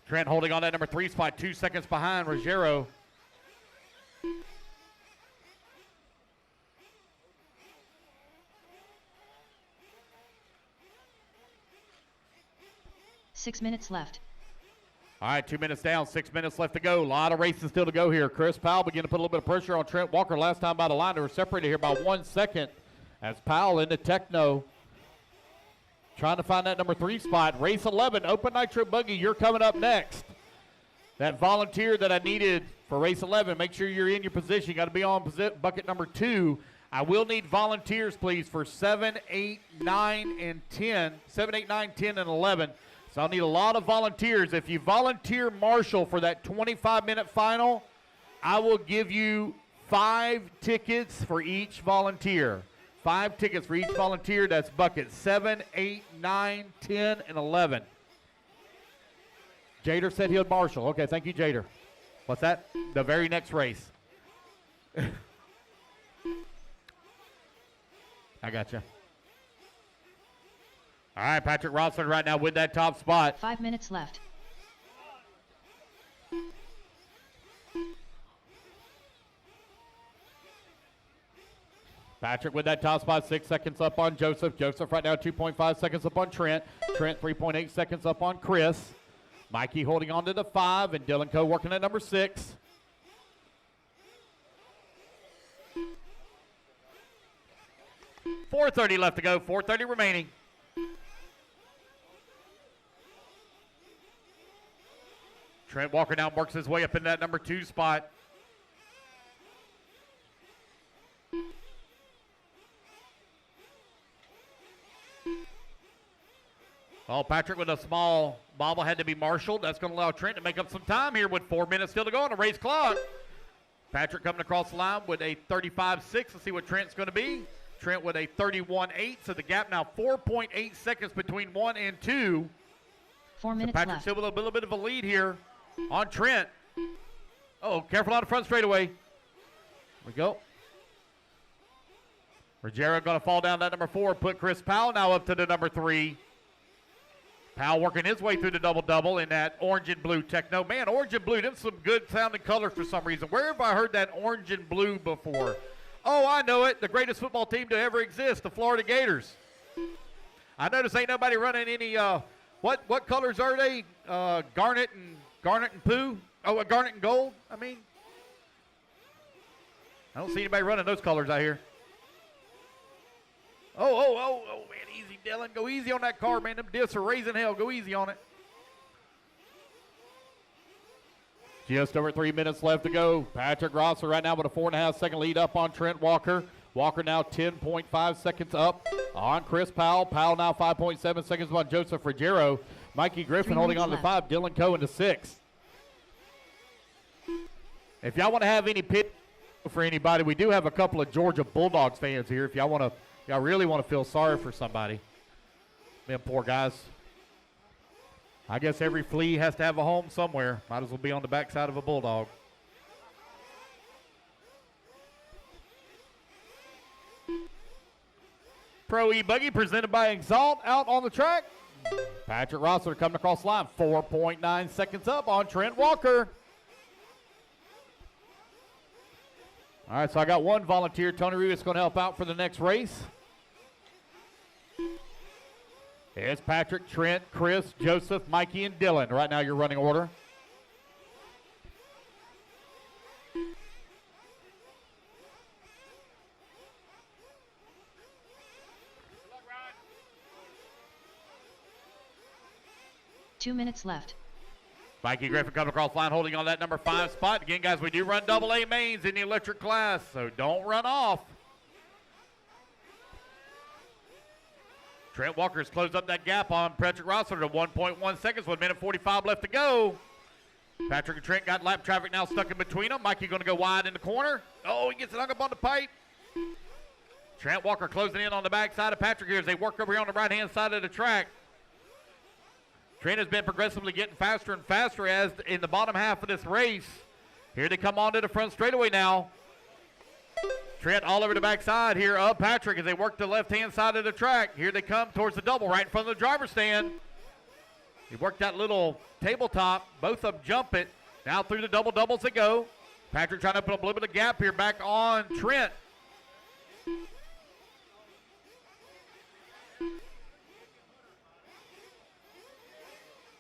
Trent holding on that number 3 spot, 2 seconds behind Ruggiero. Six minutes left. All right, 2 minutes down, 6 minutes left to go. A lot of racing still to go here. Chris Powell beginning to put a little bit of pressure on Trent Walker. Last time by the line, they were separated here by 1 second as Powell into Techno. Trying to find that number 3 spot. Race 11, Open Nitro Buggy, you're coming up next. That volunteer that I needed for race 11, make sure you're in your position. You got to be on bucket number 2. I will need volunteers, please, for 7, 8, 9, and 10. 7, 8, 9, 10, and 11. So I'll need a lot of volunteers. If you volunteer Marshall for that 25-minute final, I will give you 5 tickets for each volunteer. 5 tickets for each volunteer. That's buckets 7, 8, 9, 10, and 11. Jader said he'll Marshall. Okay, thank you, Jader. What's that? The very next race. I got you. All right, Patrick Rossler right now with that top spot. 5 minutes left. Patrick with that top spot, 6 seconds up on Joseph. Joseph right now 2.5 seconds up on Trent. Trent 3.8 seconds up on Chris. Mikey holding on to the 5, and Dylan Coe working at number 6. .430 left to go, 4:30 remaining. Trent Walker now works his way up in that number 2 spot. Well, Patrick with a small bobble had to be marshaled. That's going to allow Trent to make up some time here with 4 minutes still to go on the race clock. Patrick coming across the line with a 35.6. Let's see what Trent's going to be. Trent with a 31.8. So the gap now 4.8 seconds between 1 and 2. 4 minutes Patrick left. still with a little bit of a lead here on Trent. Oh, careful on the front straightaway. Here we go. Ruggiero going to fall down that number 4. Put Chris Powell now up to the number 3. Powell working his way through the double-double in that orange and blue Techno. Man, orange and blue, them some good-sounding colors for some reason. Where have I heard that orange and blue before? Oh, I know it. The greatest football team to ever exist, the Florida Gators. I notice ain't nobody running any, what colors are they? Garnet and poo? Oh, garnet and gold? I mean, I don't see anybody running those colors out here. Oh, man, easy, Dylan. Go easy on that car, man. Them diffs are raising hell. Go easy on it. Just over 3 minutes left to go. Patrick Rosser right now with a 4.5 second lead up on Trent Walker. Walker now 10.5 seconds up on Chris Powell. Powell now 5.7 seconds on Joseph Ruggiero. Mikey Griffin holding on to 5. Dylan Cohen to 6. If y'all want to have any pit for anybody, we do have a couple of Georgia Bulldogs fans here. If y'all really want to feel sorry for somebody. Them poor guys. I guess every flea has to have a home somewhere. Might as well be on the backside of a Bulldog. Pro E-Buggy presented by Exalt out on the track. Patrick Rosser coming across the line. 4.9 seconds up on Trent Walker. All right, so I got one volunteer. Tony Rivas going to help out for the next race. It's Patrick, Trent, Chris, Joseph, Mikey, and Dylan. Right now, your running order. Two minutes left. Mikey Griffin coming across the line, holding on that number 5 spot. Again, guys, we do run AA mains in the electric class, so don't run off. Trent Walker's closed up that gap on Patrick Rossler to 1.1 seconds with 1:45 left to go. Patrick and Trent got lap traffic now stuck in between them. Mikey going to go wide in the corner. Oh, he gets it hung up on the pipe. Trent Walker closing in on the backside of Patrick here as they work over here on the right-hand side of the track. Trent has been progressively getting faster and faster as in the bottom half of this race. Here they come onto the front straightaway now. Trent all over the backside here of Patrick as they work the left-hand side of the track. Here they come towards the double right in front of the driver's stand. He worked that little tabletop. Both of them jump it. Now through the double-doubles they go. Patrick trying to put a little bit of gap here back on Trent.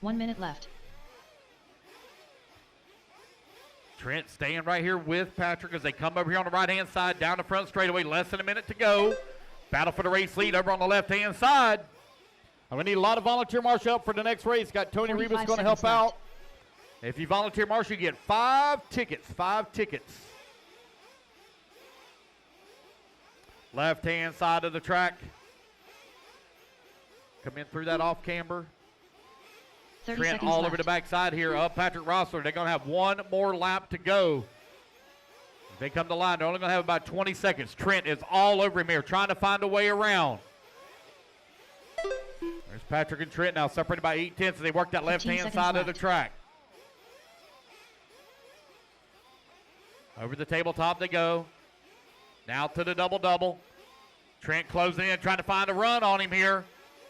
One minute left. Trent staying right here with Patrick as they come over here on the right-hand side, down the front straightaway, less than a minute to go. Battle for the race lead over on the left-hand side. I'm going to need a lot of volunteer marshal help for the next race. Got Tony Rivas going to help out. If you volunteer marshal, you get 5 tickets, 5 tickets. Left-hand side of the track. Come in through that off camber. 30 Trent seconds all left. over the backside here of Patrick Rossler. They're going to have one more lap to go. If they come to the line, they're only going to have about 20 seconds. Trent is all over him here, trying to find a way around. There's Patrick and Trent now separated by 8 tenths as they work that left-hand side of the track. Over the tabletop they go. Now to the double-double. Trent closing in, trying to find a run on him here.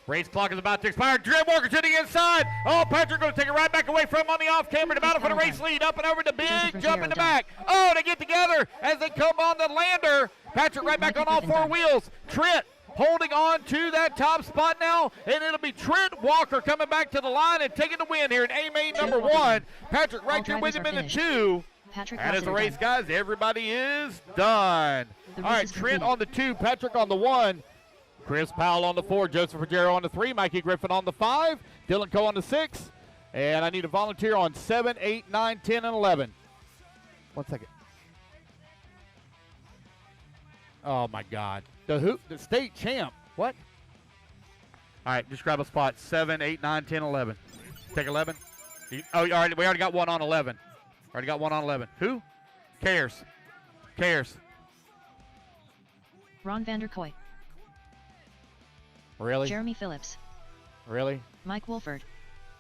Race clock is about to expire. Trent Walker to the inside. Oh, Patrick going to take it right back away from him on the off camera. The battle for the race lead. Up and over the big jump in the back. Oh, they get together as they come on the lander. Patrick right back on all 4 wheels. Trent holding on to that top spot now, and it'll be Trent Walker coming back to the line and taking the win here in A-Main number 1. Patrick right there with him in the 2. And as the race, guys, everybody is done. All right, Trent on the 2, Patrick on the 1. Chris Powell on the 4, Joseph Ruggiero on the 3, Mikey Griffin on the 5, Dylan Coe on the 6, and I need a volunteer on 7, 8, 9, 10, and 11. 1 second. Oh, my God. The state champ. What? All right, just grab a spot. 7, 8, 9, 10, 11. Take 11. Oh, all right, we already got one on 11. Already got one on 11. Who? Cares. Ron Vanderkoy. Really? Jeremy Phillips. Really? Mike Wolford.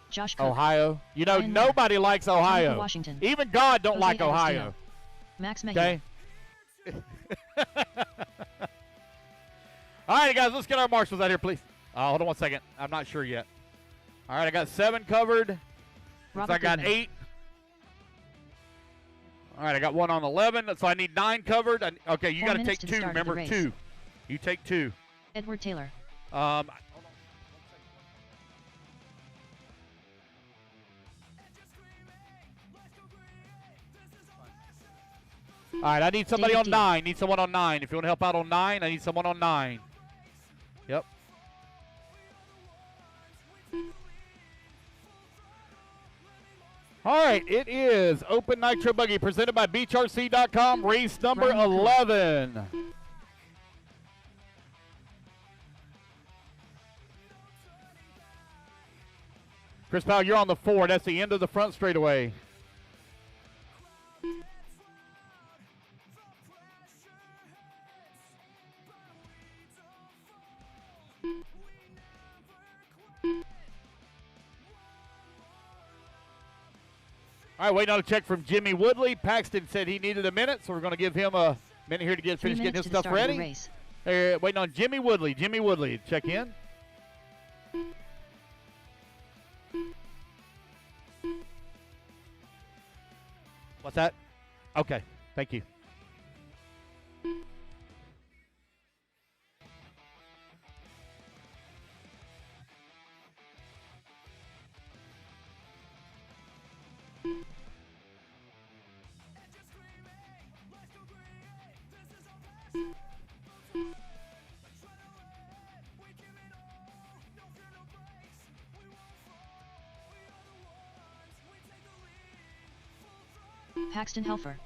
Josh Cook. Ohio. You know, Ryan nobody likes Ohio. Washington. Even God don't Jose like Agostino. Ohio. Max Mejia. Okay? All right, guys, let's get our marshals out here, please. Hold on 1 second. I'm not sure yet. All right, I got 7 covered. Robert I got Goodman. 8. All right, I got 1 on 11, so I need 9 covered. Okay, you 4 got to minutes take to 2. the start of the Remember, race. 2. You take 2. Edward Taylor. All right, I need somebody David on D. 9. Need someone on 9. If you want to help out on 9, I need someone on 9. Yep. All right, it is Open Nitro Buggy presented by BeachRC.com, race number Ryan Cook. 11. Chris Powell, you're on the 4. That's the end of the front straightaway. All right, waiting on a check from Jimmy Woodley. Paxton said he needed a minute, so we're going to give him a minute here to get 3 finished getting minutes his to the stuff start of the ready. race. Waiting on Jimmy Woodley. Jimmy Woodley, check in. What's that? Okay, thank you. Paxton Helfer.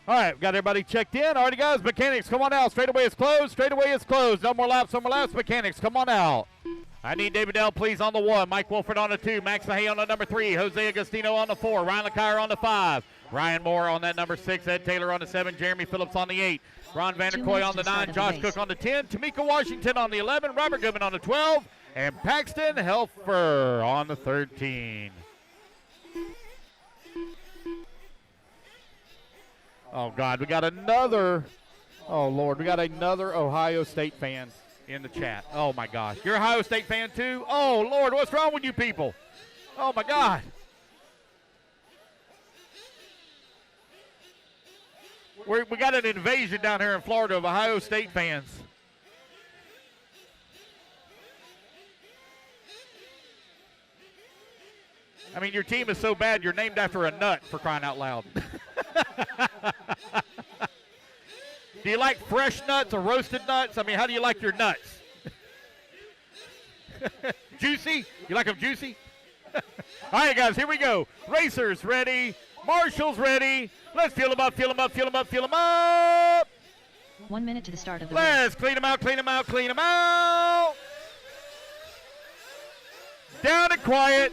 All right, got everybody checked in. All right, guys, mechanics, come on out. Straightaway is closed. Straightaway is closed. No more laps, no more laps. Mechanics, come on out. I need David Dell, please, on the 1. Mike Wolford on the 2. Max Mahey on the number 3. Jose Agostino on the 4. Ryan LeCuyer on the 5. Ryan Moore on that number 6. Ed Taylor on the 7. Jeremy Phillips on the 8. Ron Vanderkoy on the 9. Josh Cook on the 10. Tamika Washington on the 11. Robert Goodman on the 12. And Paxton Helfer on the 13. Oh, God, we got another, oh, Lord, we got another Ohio State fan in the chat. Oh, my gosh. You're an Ohio State fan, too? Oh, Lord, what's wrong with you people? Oh, my God. We got an invasion down here in Florida of Ohio State fans. I mean, your team is so bad, you're named after a nut, for crying out loud. Do you like fresh nuts or roasted nuts? I mean, how do you like your nuts? Juicy? You like them juicy? All right, guys, here we go. Racers ready. Marshall's ready. Let's fuel them up, fuel them up, fuel them up, fuel them up. 1 minute to the start of the Let's race. clean them out, clean them out, clean them out. Down and quiet.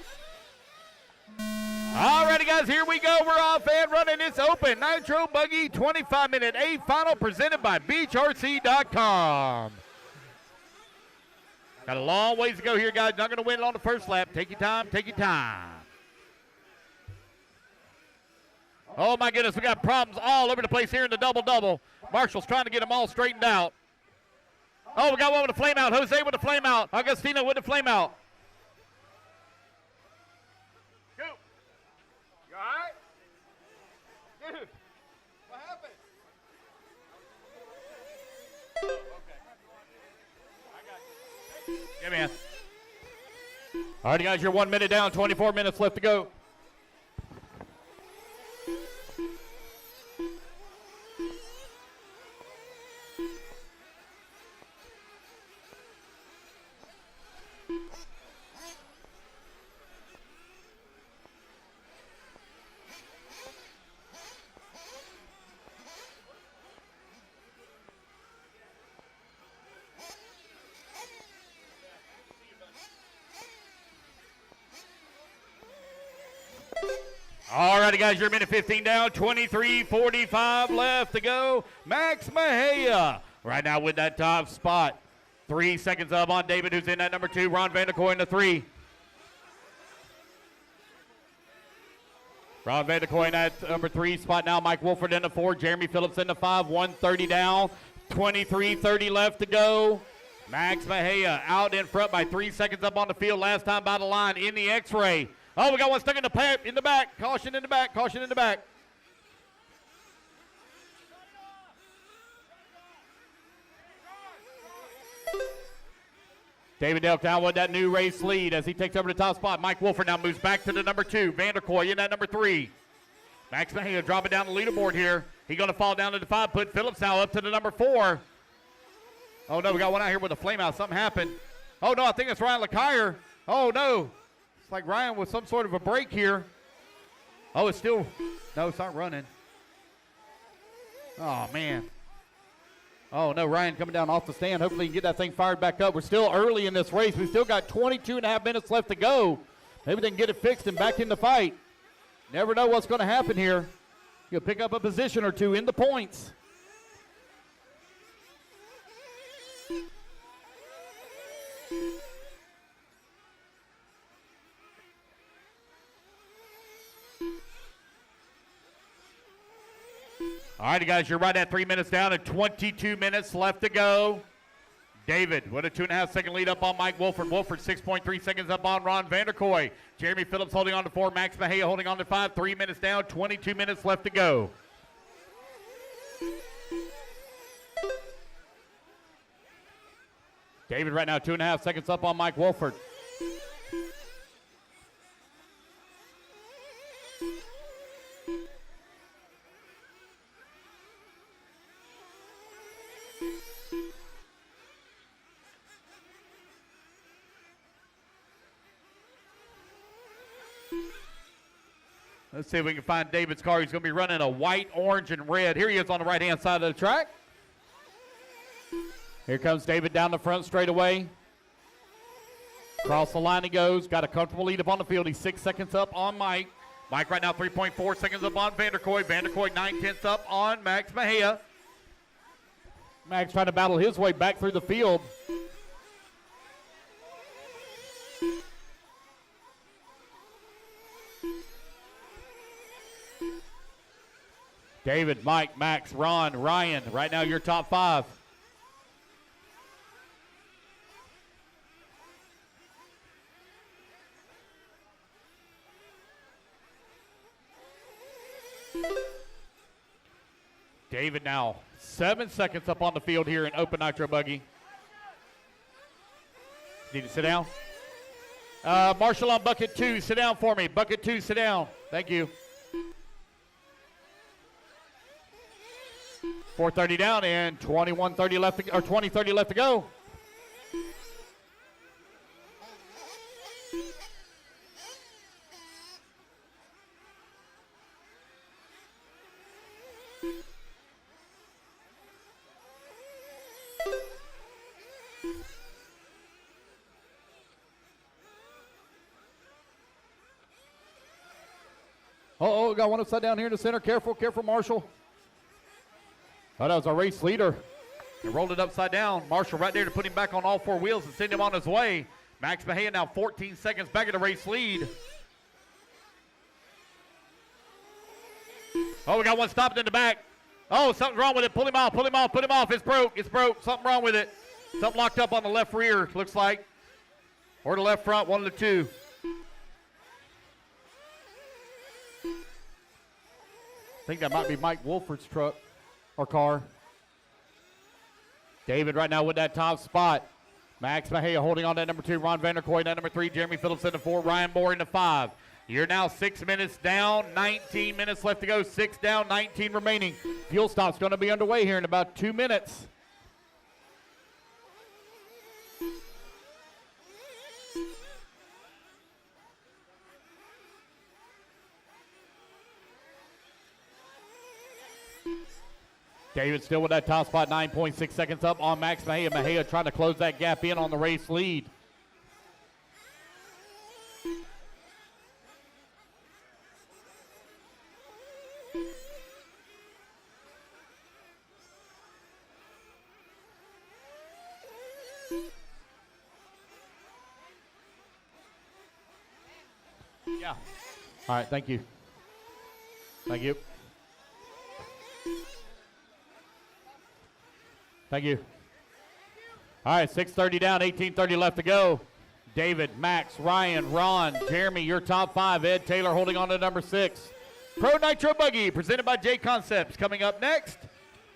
Alrighty, guys, here we go. We're off and running. It's open. Nitro Buggy 25-minute A final presented by BeachRC.com. Got a long ways to go here, guys. Not going to win it on the first lap. Take your time. Take your time. Oh, my goodness. We got problems all over the place here in the double-double. Marshall's trying to get them all straightened out. Oh, we got one with a flame out. Jose with a flame out. Agostino with a flame out. Go. You all right? Dude, what happened? Oh, okay. I got you. Yeah, man. All right, guys, you're 1 minute down, 24 minutes left to go. All righty, guys, you're a minute 15 down, 23:45 left to go. Max Mahea right now with that top spot. 3 seconds up on David, who's in that number 2. Ron Vanderkoy in the 3. Ron Vanderkoy in that number 3 spot now. Mike Wolford in the 4. Jeremy Phillips in the 5. 1:30 down, 23:30 left to go. Max Mahea out in front by 3 seconds up on the field. Last time by the line in the X-ray. Oh, we got one stuck in the pipe in the back. Caution in the back. Caution in the back. David Delk down with that new race lead as he takes over the top spot. Mike Wolford now moves back to the number 2. Vanderkoy in that number 3. Max Mahea dropping down the leaderboard here. He's going to fall down to the 5. Put Phillips now up to the number 4. Oh, no, we got one out here with a flame out. Something happened. Oh, no, I think it's Ryan LeCuyer. Oh, no. It's like Ryan with some sort of a break here. Oh, it's still, no, it's not running. Oh, man. Oh, no, Ryan coming down off the stand. Hopefully he can get that thing fired back up. We're still early in this race. We've still got 22.5 minutes left to go. Maybe they can get it fixed and back in the fight. Never know what's going to happen here. You'll pick up a position or two in the points. All right, guys, you're right at 3 minutes down and 22 minutes left to go. David with a 2.5 second lead up on Mike Wolford. Wolford 6.3 seconds up on Ron Vanderkoy. Jeremy Phillips holding on to 4. Max Mahea holding on to 5. 3 minutes down, 22 minutes left to go. David right now 2.5 seconds up on Mike Wolford. Let's see if we can find David's car. He's going to be running a white, orange, and red. Here he is on the right-hand side of the track. Here comes David down the front straightaway. Across the line he goes. Got a comfortable lead up on the field. He's 6 seconds up on Mike. Mike right now 3.4 seconds up on Vanderkoy. Vanderkoy 9/10 up on Max Mejia. Max trying to battle his way back through the field. David, Mike, Max, Ron, Ryan, right now your top 5. David now 7 seconds up on the field here in open nitro buggy. Need to sit down. Marshall on bucket 2, sit down for me. Bucket 2, sit down. Thank you. 4:30 down and 21:30 left to, or 20:30 left to go. Oh, got one upside down here in the center. Careful, careful, Marshall. Oh, that was our race leader. He rolled it upside down. Marshall right there to put him back on all 4 wheels and send him on his way. Max Mejia now 14 seconds back at the race lead. Oh, we got one stopped in the back. Oh, something's wrong with it. Pull him off, pull him off, put him off. It's broke, it's broke. Something wrong with it. Something locked up on the left rear, looks like. Or the left front, one of the two. I think that might be Mike Wolford's truck or car. David right now with that top spot. Max Mejia holding on to that number 2. Ron Vanderkoy, that number 3. Jeremy Phillips in the 4. Ryan Moore in the 5. You're now 6 minutes down. 19 minutes left to go. 6 down, 19 remaining. Fuel stop's going to be underway here in about 2 minutes. David still with that top spot, 9.6 seconds up on Max Mejia. Mejia trying to close that gap in on the race lead. Yeah. All right, thank you. Thank you. Thank you. All right, 6:30 down, 18:30 left to go. David, Max, Ryan, Ron, Jeremy, your top 5. Ed Taylor holding on to number 6. Pro Nitro Buggy, presented by J Concepts. Coming up next.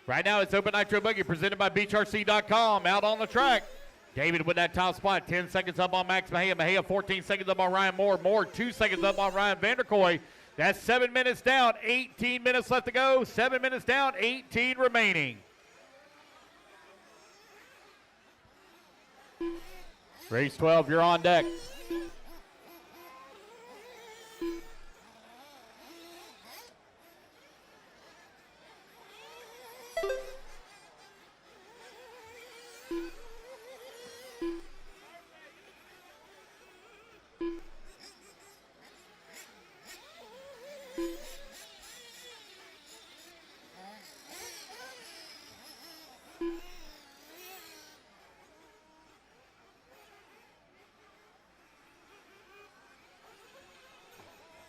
Right now, it's Open Nitro Buggy, presented by BeachRC.com. Out on the track. David with that top spot, 10 seconds up on Max Mejia. Mejia 14 seconds up on Ryan Moore. Moore 2 seconds up on Ryan Vanderkoy. That's 7 minutes down, 18 minutes left to go. 7 minutes down, 18 remaining. Race 12, you're on deck.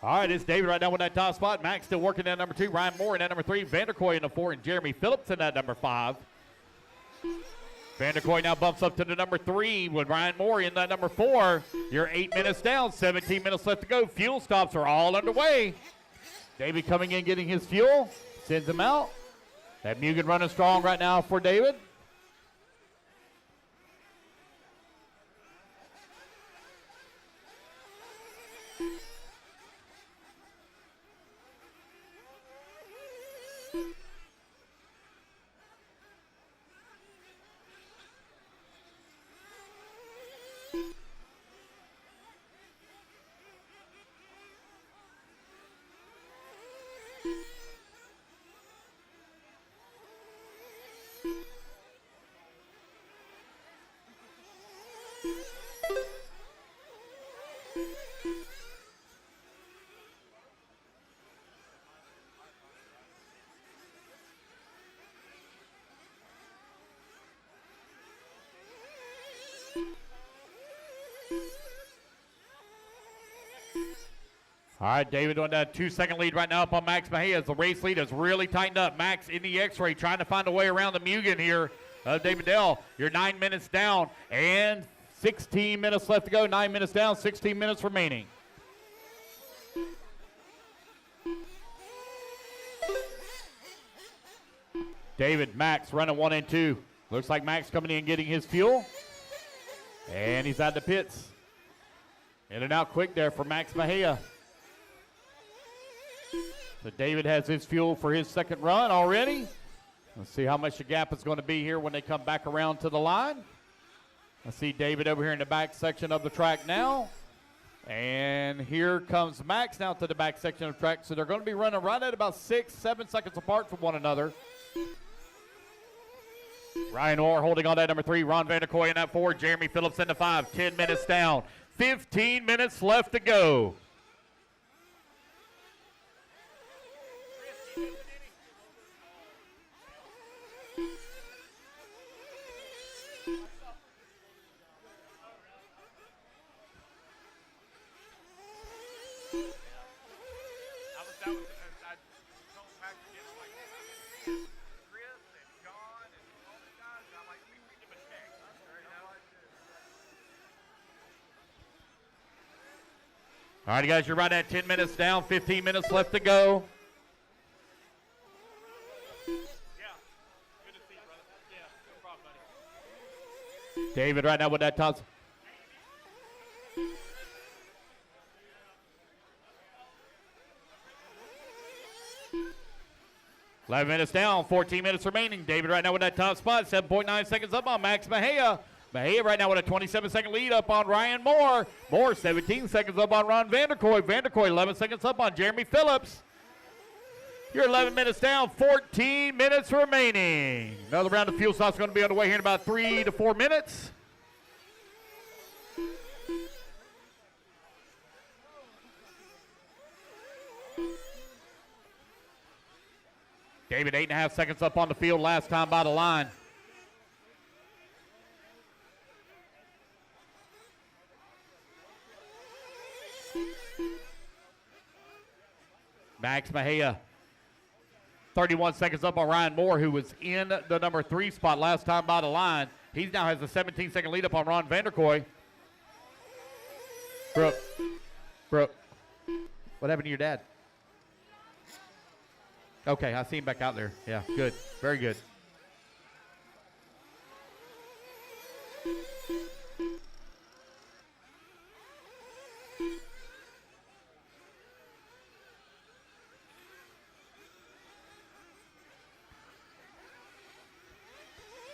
All right, it's David right now with that top spot. Max still working at number 2. Ryan Moore in at number 3. Vanderkoy in the 4. And Jeremy Phillips in at number 5. Vanderkoy now bumps up to the number 3 with Ryan Moore in that number 4. You're 8 minutes down, 17 minutes left to go. Fuel stops are all underway. David coming in, getting his fuel, sends him out. That Mugen running strong right now for David. All right, David on that 2-second lead right now up on Max Mejia as the race lead has really tightened up. Max in the X-ray trying to find a way around the Mugen here. David Dell, you're 9 minutes down and 16 minutes left to go. 9 minutes down, 16 minutes remaining. David, Max running 1 and 2. Looks like Max coming in getting his fuel. And he's out the pits. In and out quick there for Max Mejia. So David has his fuel for his second run already. Let's see how much the gap is going to be here when they come back around to the line. I see David over here in the back section of the track now. And here comes Max now to the back section of the track. So they're going to be running right at about 6-7 seconds apart from one another. Ryan Orr holding on that number 3. Ron Vanderkoy in that 4. Jeremy Phillips in the 5. 10 minutes down. 15 minutes left to go. All right, guys, you're right at 10 minutes down, 15 minutes left to go. Yeah, good to see you, brother. Yeah, no problem, buddy. David right now with that toss. $11 minutes down, 14 minutes remaining. David right now with that top spot, 7.9 seconds up on Max Mejia. Mejia right now with a 27-second lead up on Ryan Moore. Moore 17 seconds up on Ron Vanderkoy. Vanderkoy 11 seconds up on Jeremy Phillips. You're 11 minutes down, 14 minutes remaining. Another round of fuel stop's going to be on the way here in about 3 to 4 minutes. David 8.5 seconds up on the field last time by the line. Max Mejia, 31 seconds up on Ryan Moore, who was in the number 3 spot last time by the line. He now has a 17-second lead up on Ron Vanderkoy. Brooke, what happened to your dad? Okay, I see him back out there. Yeah, good, very good.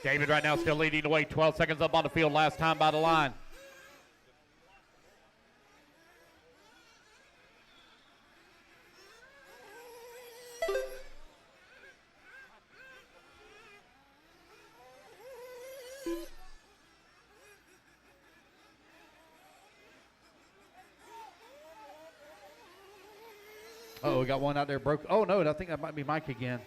David right now still leading the way, 12 seconds up on the field last time by the line. Oh, we got one out there broke. Oh, no, I think that might be Mike again.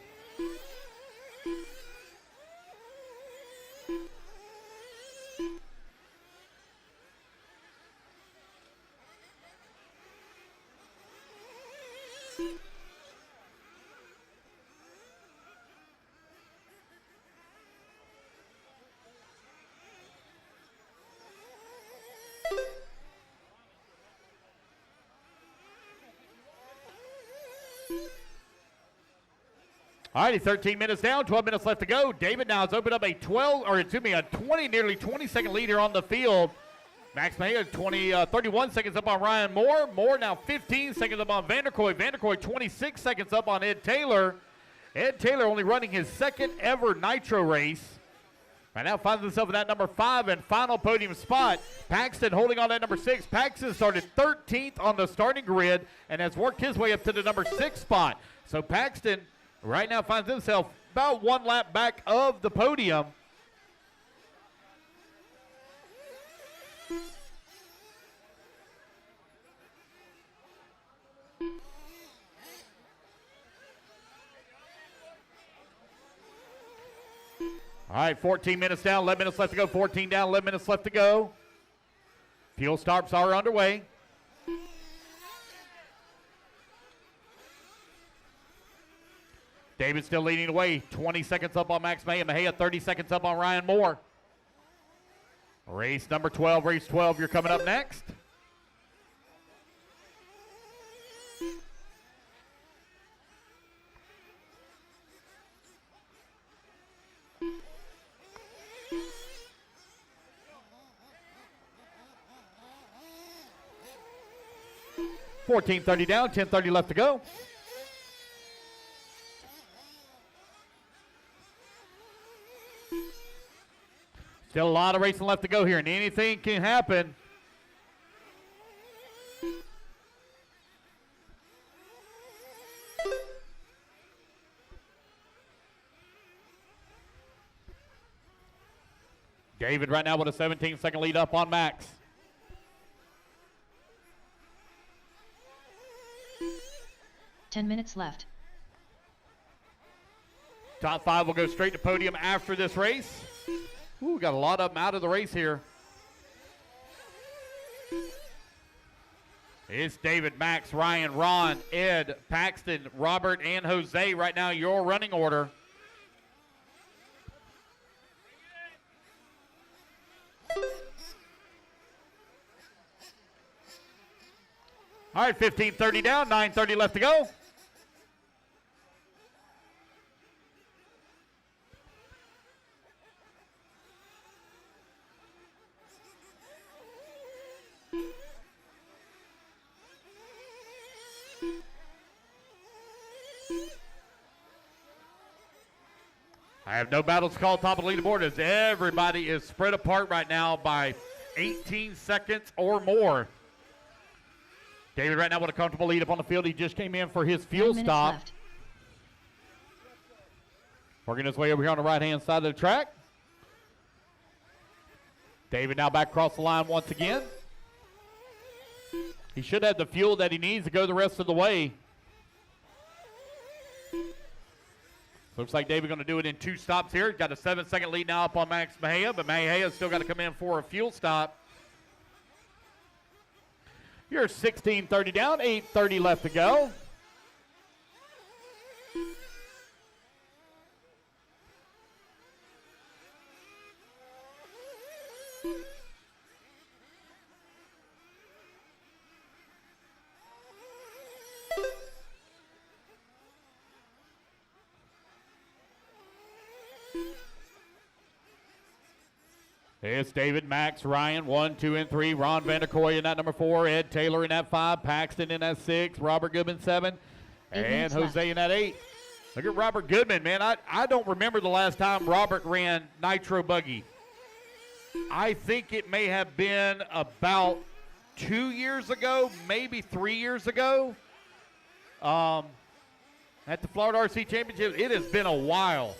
All righty, 13 minutes down, 12 minutes left to go. David now has opened up a 20, nearly 20-second lead here on the field. Max Mejia, 31 seconds up on Ryan Moore. Moore now 15 seconds up on Vanderkoy. Vanderkoy 26 seconds up on Ed Taylor. Ed Taylor only running his second ever Nitro race. Right now finds himself in that number 5 and final podium spot. Paxton holding on that number 6. Paxton started 13th on the starting grid and has worked his way up to the number 6 spot. So Paxton right now finds himself about one lap back of the podium. All right, 14 minutes down, 11 minutes left to go. 14 down, 11 minutes left to go. Fuel stops are underway. David still leading the way. 20 seconds up on Max Mejia. Mejia 30 seconds up on Ryan Moore. Race number 12, race 12, you're coming up next. $14.30 down, 10:30 left to go. Still a lot of racing left to go here, and anything can happen. David right now with a 17-second lead up on Max. Ten minutes left. Top 5 will go straight to podium after this race. Ooh, got a lot of them out of the race here. It's David, Max, Ryan, Ron, Ed, Paxton, Robert, and Jose right now, your running order. All right, 15:30 down, 9:30 left to go. I have no battles called top of the leaderboard as everybody is spread apart right now by 18 seconds or more. David right now with a comfortable lead up on the field. He just came in for his fuel stop. Left. Working his way over here on the right-hand side of the track. David now back across the line once again. He should have the fuel that he needs to go the rest of the way. Looks like David going to do it in 2 stops here. Got a 7-second lead now up on Max Mejia, but Mejia's still got to come in for a fuel stop. You're 16:30 down, 8:30 left to go. It's David, Max, Ryan, 1, 2, and 3. Ron Vanderkoy in that number 4. Ed Taylor in that 5. Paxton in that 6. Robert Goodman 7. And Jose left. in that 8. Look at Robert Goodman, man. I don't remember the last time Robert ran Nitro Buggy. I think it may have been about 2 years ago, maybe 3 years ago. At the Florida RC Championship. It has been a while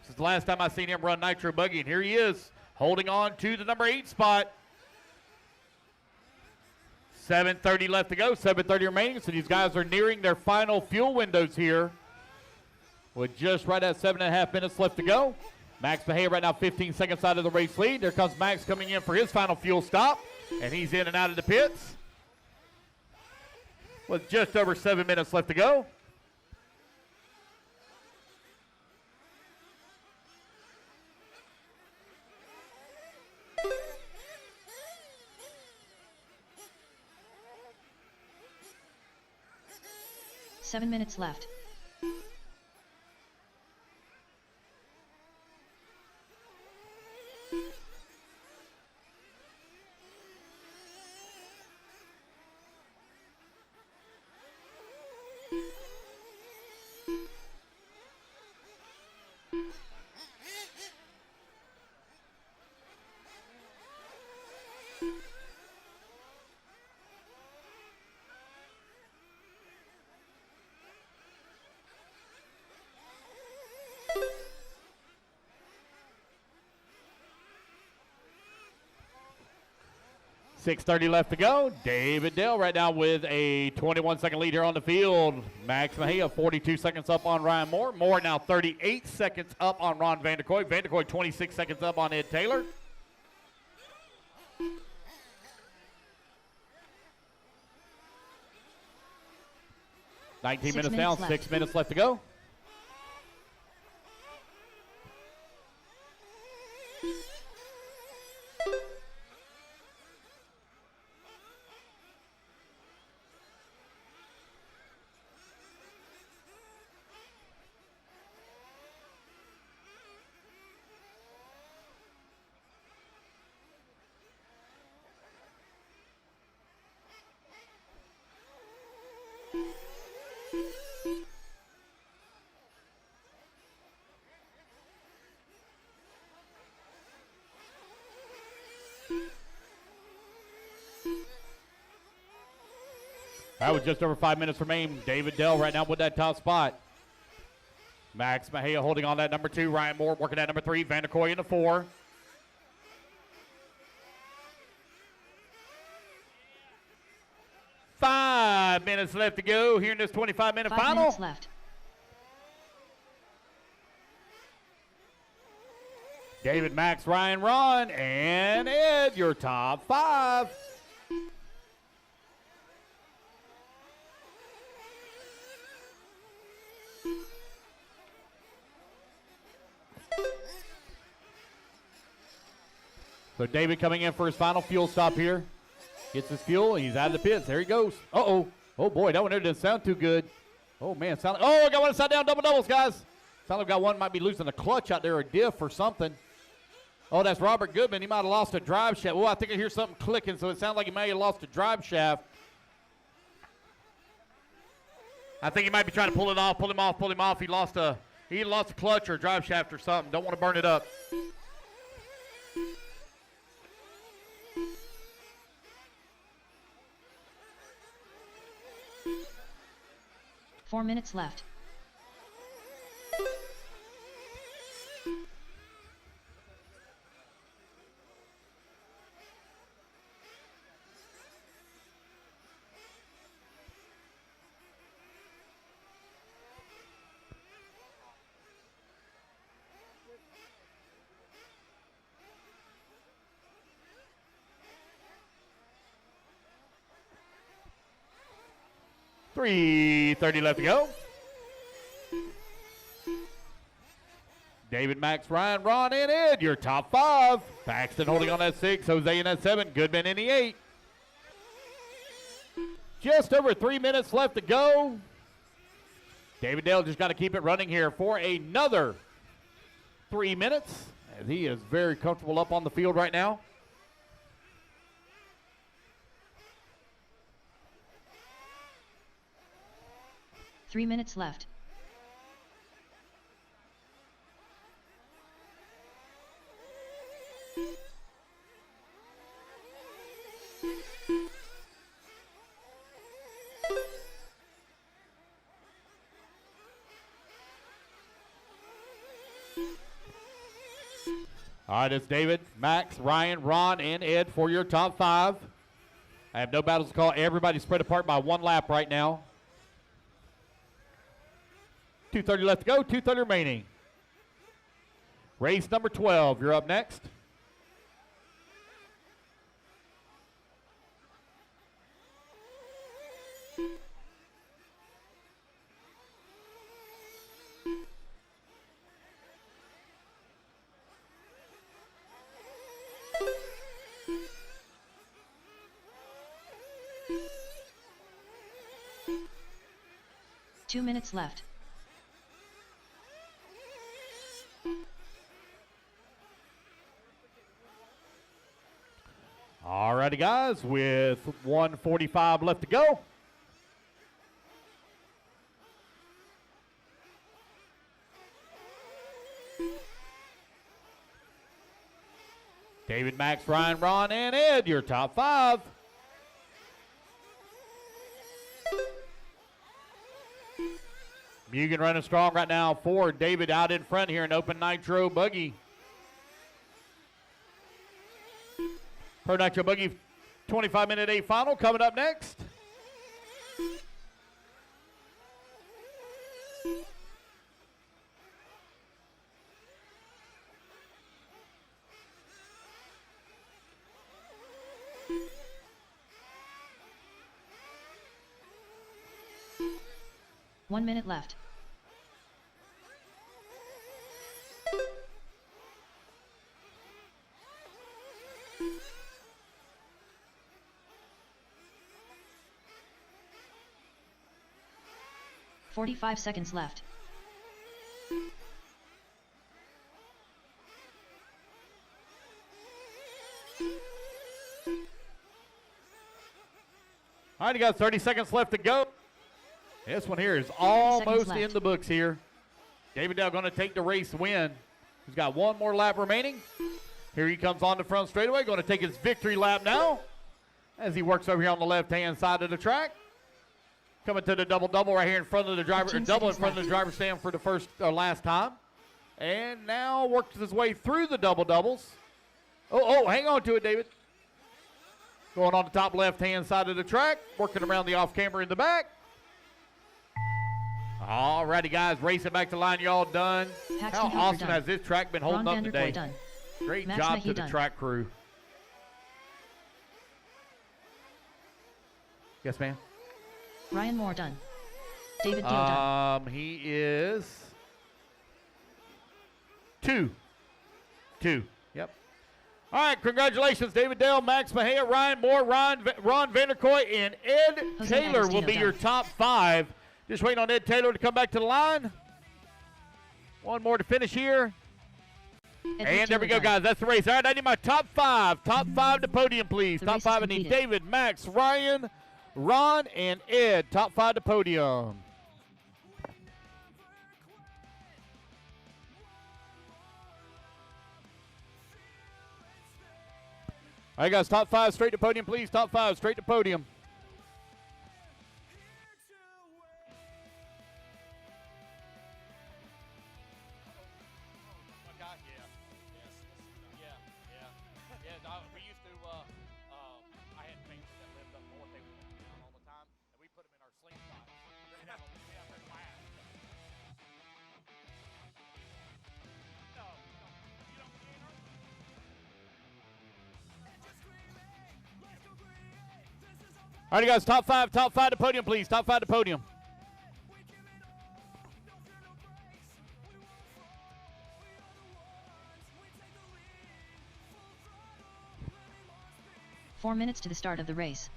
since the last time I seen him run Nitro Buggy, and here he is, holding on to the number 8 spot. 7:30 left to go, 7:30 remaining, so these guys are nearing their final fuel windows here with just right at 7.5 minutes left to go. Max Mejia right now 15 seconds out of the race lead. There comes Max coming in for his final fuel stop, and he's in and out of the pits with just over 7 minutes left to go. Seven minutes left. .630 left to go. David Dell right now with a 21-second lead here on the field. Max Mejia 42 seconds up on Ryan Moore. Moore now 38 seconds up on Ron Vanderkoy. Vanderkoy 26 seconds up on Ed Taylor. $19 minutes down, left. 6 minutes left to go. That was just over 5 minutes remaining. David Dell right now with that top spot. Max Mejia holding on that number 2. Ryan Moore working at number 3. Vanderkoy in the 4. Five minutes left to go here in this 25-minute 5 final. minutes left. David, Max, Ryan, Ron, and Ed, your top 5. So David coming in for his final fuel stop here. Gets his fuel. He's out of the pits. There he goes. Uh-oh. Oh, boy, that one there didn't sound too good. Oh, man. I got one upside down double-doubles, guys. Sound like got one might be losing a clutch out there, or a diff or something. Oh, that's Robert Goodman. He might have lost a drive shaft. Oh, I think I hear something clicking, so it sounds like he may have lost a drive shaft. I think he might be trying to pull it off, pull him off. He lost a clutch or a drive shaft or something. Don't want to burn it up. Four minutes left. .330 left to go. David, Max, Ryan, Ron, and Ed, your top 5. Paxton holding on that 6. Jose in that 7. Goodman in the 8. Just over 3 minutes left to go. David Dale just got to keep it running here for another 3 minutes, as he is very comfortable up on the field right now. Three minutes left. All right, it's David, Max, Ryan, Ron, and Ed for your top 5. I have no battles to call. Everybody spread apart by 1 lap right now. 2:30 left to go, 2:30 remaining. Race number 12, you're up next. Two minutes left. All righty, guys, with 1:45 left to go. David, Max, Ryan, Ron, and Ed, your top 5. Mugen running strong right now for David out in front here in open Nitro Buggy. Pro Nitro Buggy 25-minute A final coming up next. One minute left. 45 seconds left. All right, you got 30 seconds left to go. This one here is almost in the books here. David Dell going to take the race win. He's got one more lap remaining. Here he comes on the front straightaway, going to take his victory lap now as he works over here on the left-hand side of the track. Coming to the double-double right here in front of the driver, double in front of the driver's stand for the first or last time. And now works his way through the double-doubles. Oh, hang on to it, David. Going on the top left-hand side of the track, working around the off-camera in the back. All righty, guys, racing back to line. Y'all done. How awesome has this track been holding up today? Great job to the track crew. Yes, ma'am. Ryan Moore done. David Deal done. He is 2. Yep. All right, congratulations, David Dale, Max Mejia, Ryan Moore, Ron Vanderkoy, and Ed Taylor will be your top 5. Just waiting on Ed Taylor to come back to the line. One more to finish here. And there we go, guys. That's the race. All right, I need my top 5. Top 5 to podium, please. Top 5, I need David, Max, Ryan, Ron, and Ed. Top 5 to podium. All right, guys, top 5 straight to podium, please. Top 5 straight to podium. All right, guys, top 5 to podium, please. Top 5 to podium. Four minutes to the start of the race.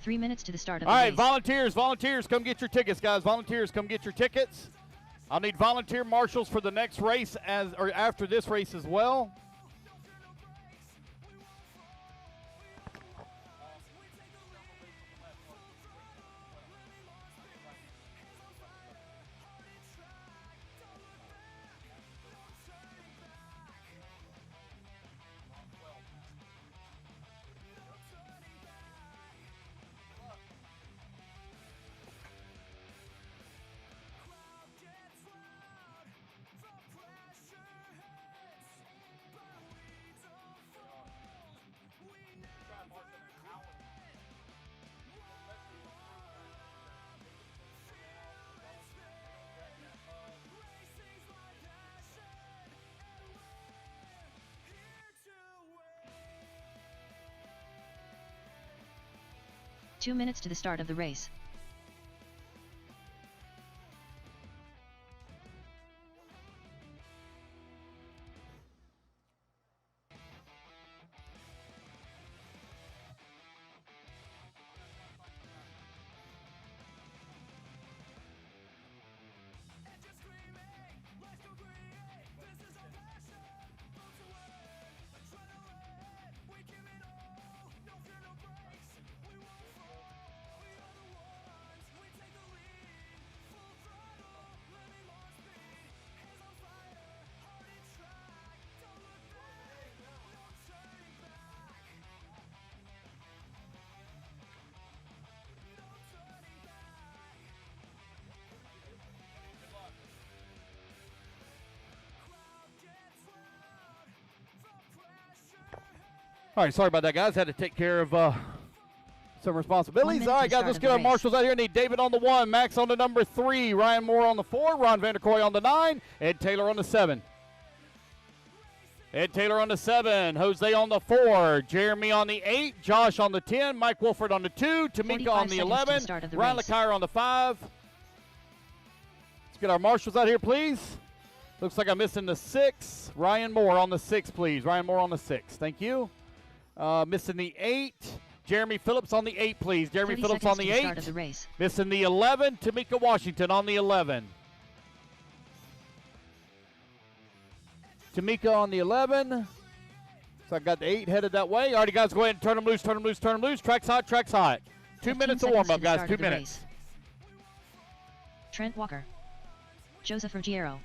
Three minutes to the start of the race. All right, volunteers, come get your tickets, guys. Volunteers, come get your tickets. I'll need volunteer marshals for the next race or after this race as well. Two minutes to the start of the race. All right, sorry about that, guys. Had to take care of some responsibilities. 1 minute All to right, the guys, start let's of get the our race. marshals out here. Need David on the 1, Max on the number 3, Ryan Moore on the 4, Ron Vanderkoy on the 9, Ed Taylor on the 7. Ed Taylor on the 7, Jose on the 4, Jeremy on the 8, Josh on the 10, Mike Wolford on the 2, Tamika on the 11, Ryan LeCuyer on the 5. Let's get our marshals out here, please. Looks like I'm missing the 6. Ryan Moore on the 6, please. Ryan Moore on the 6. Thank you. Missing the 8. Jeremy Phillips on the 8, please. Jeremy Phillips on the 8. Start of the race. Missing the 11. Tamika Washington on the 11. Tamika on the 11. So I got the 8 headed that way. All right, guys, go ahead and turn them loose, turn them loose, turn them loose. Track's hot, track's hot. 2 minutes of warm-up, guys. 2 minutes. Trent Walker. Joseph Ruggiero.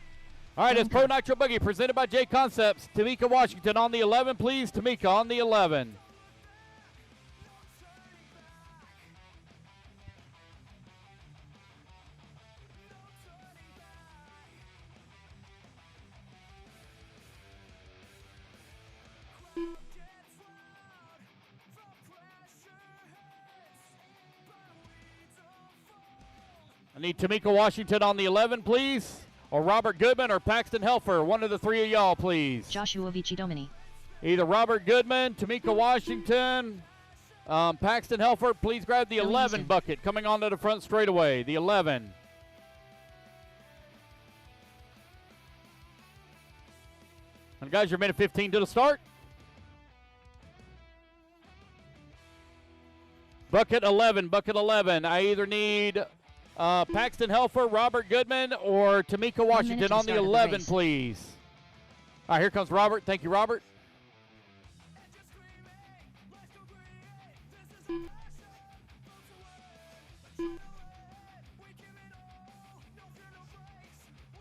All right, it's Pro Nitro Buggy presented by J Concepts. Tamika Washington on the 11, please. Tamika on the 11. I need Tamika Washington on the 11, please. Or Robert Goodman or Paxton Helfer. One of the 3 of y'all, please. Joshua Vici-Domini. Either Robert Goodman, Tamika Washington, Paxton Helfer. Please grab the 11 bucket coming onto the front straightaway. The 11. And guys, you're minute 15 to the start. Bucket 11, bucket 11. I either need Paxton Helfer, Robert Goodman, or Tamika Washington on the 11, please. All right, here comes Robert. Thank you, Robert.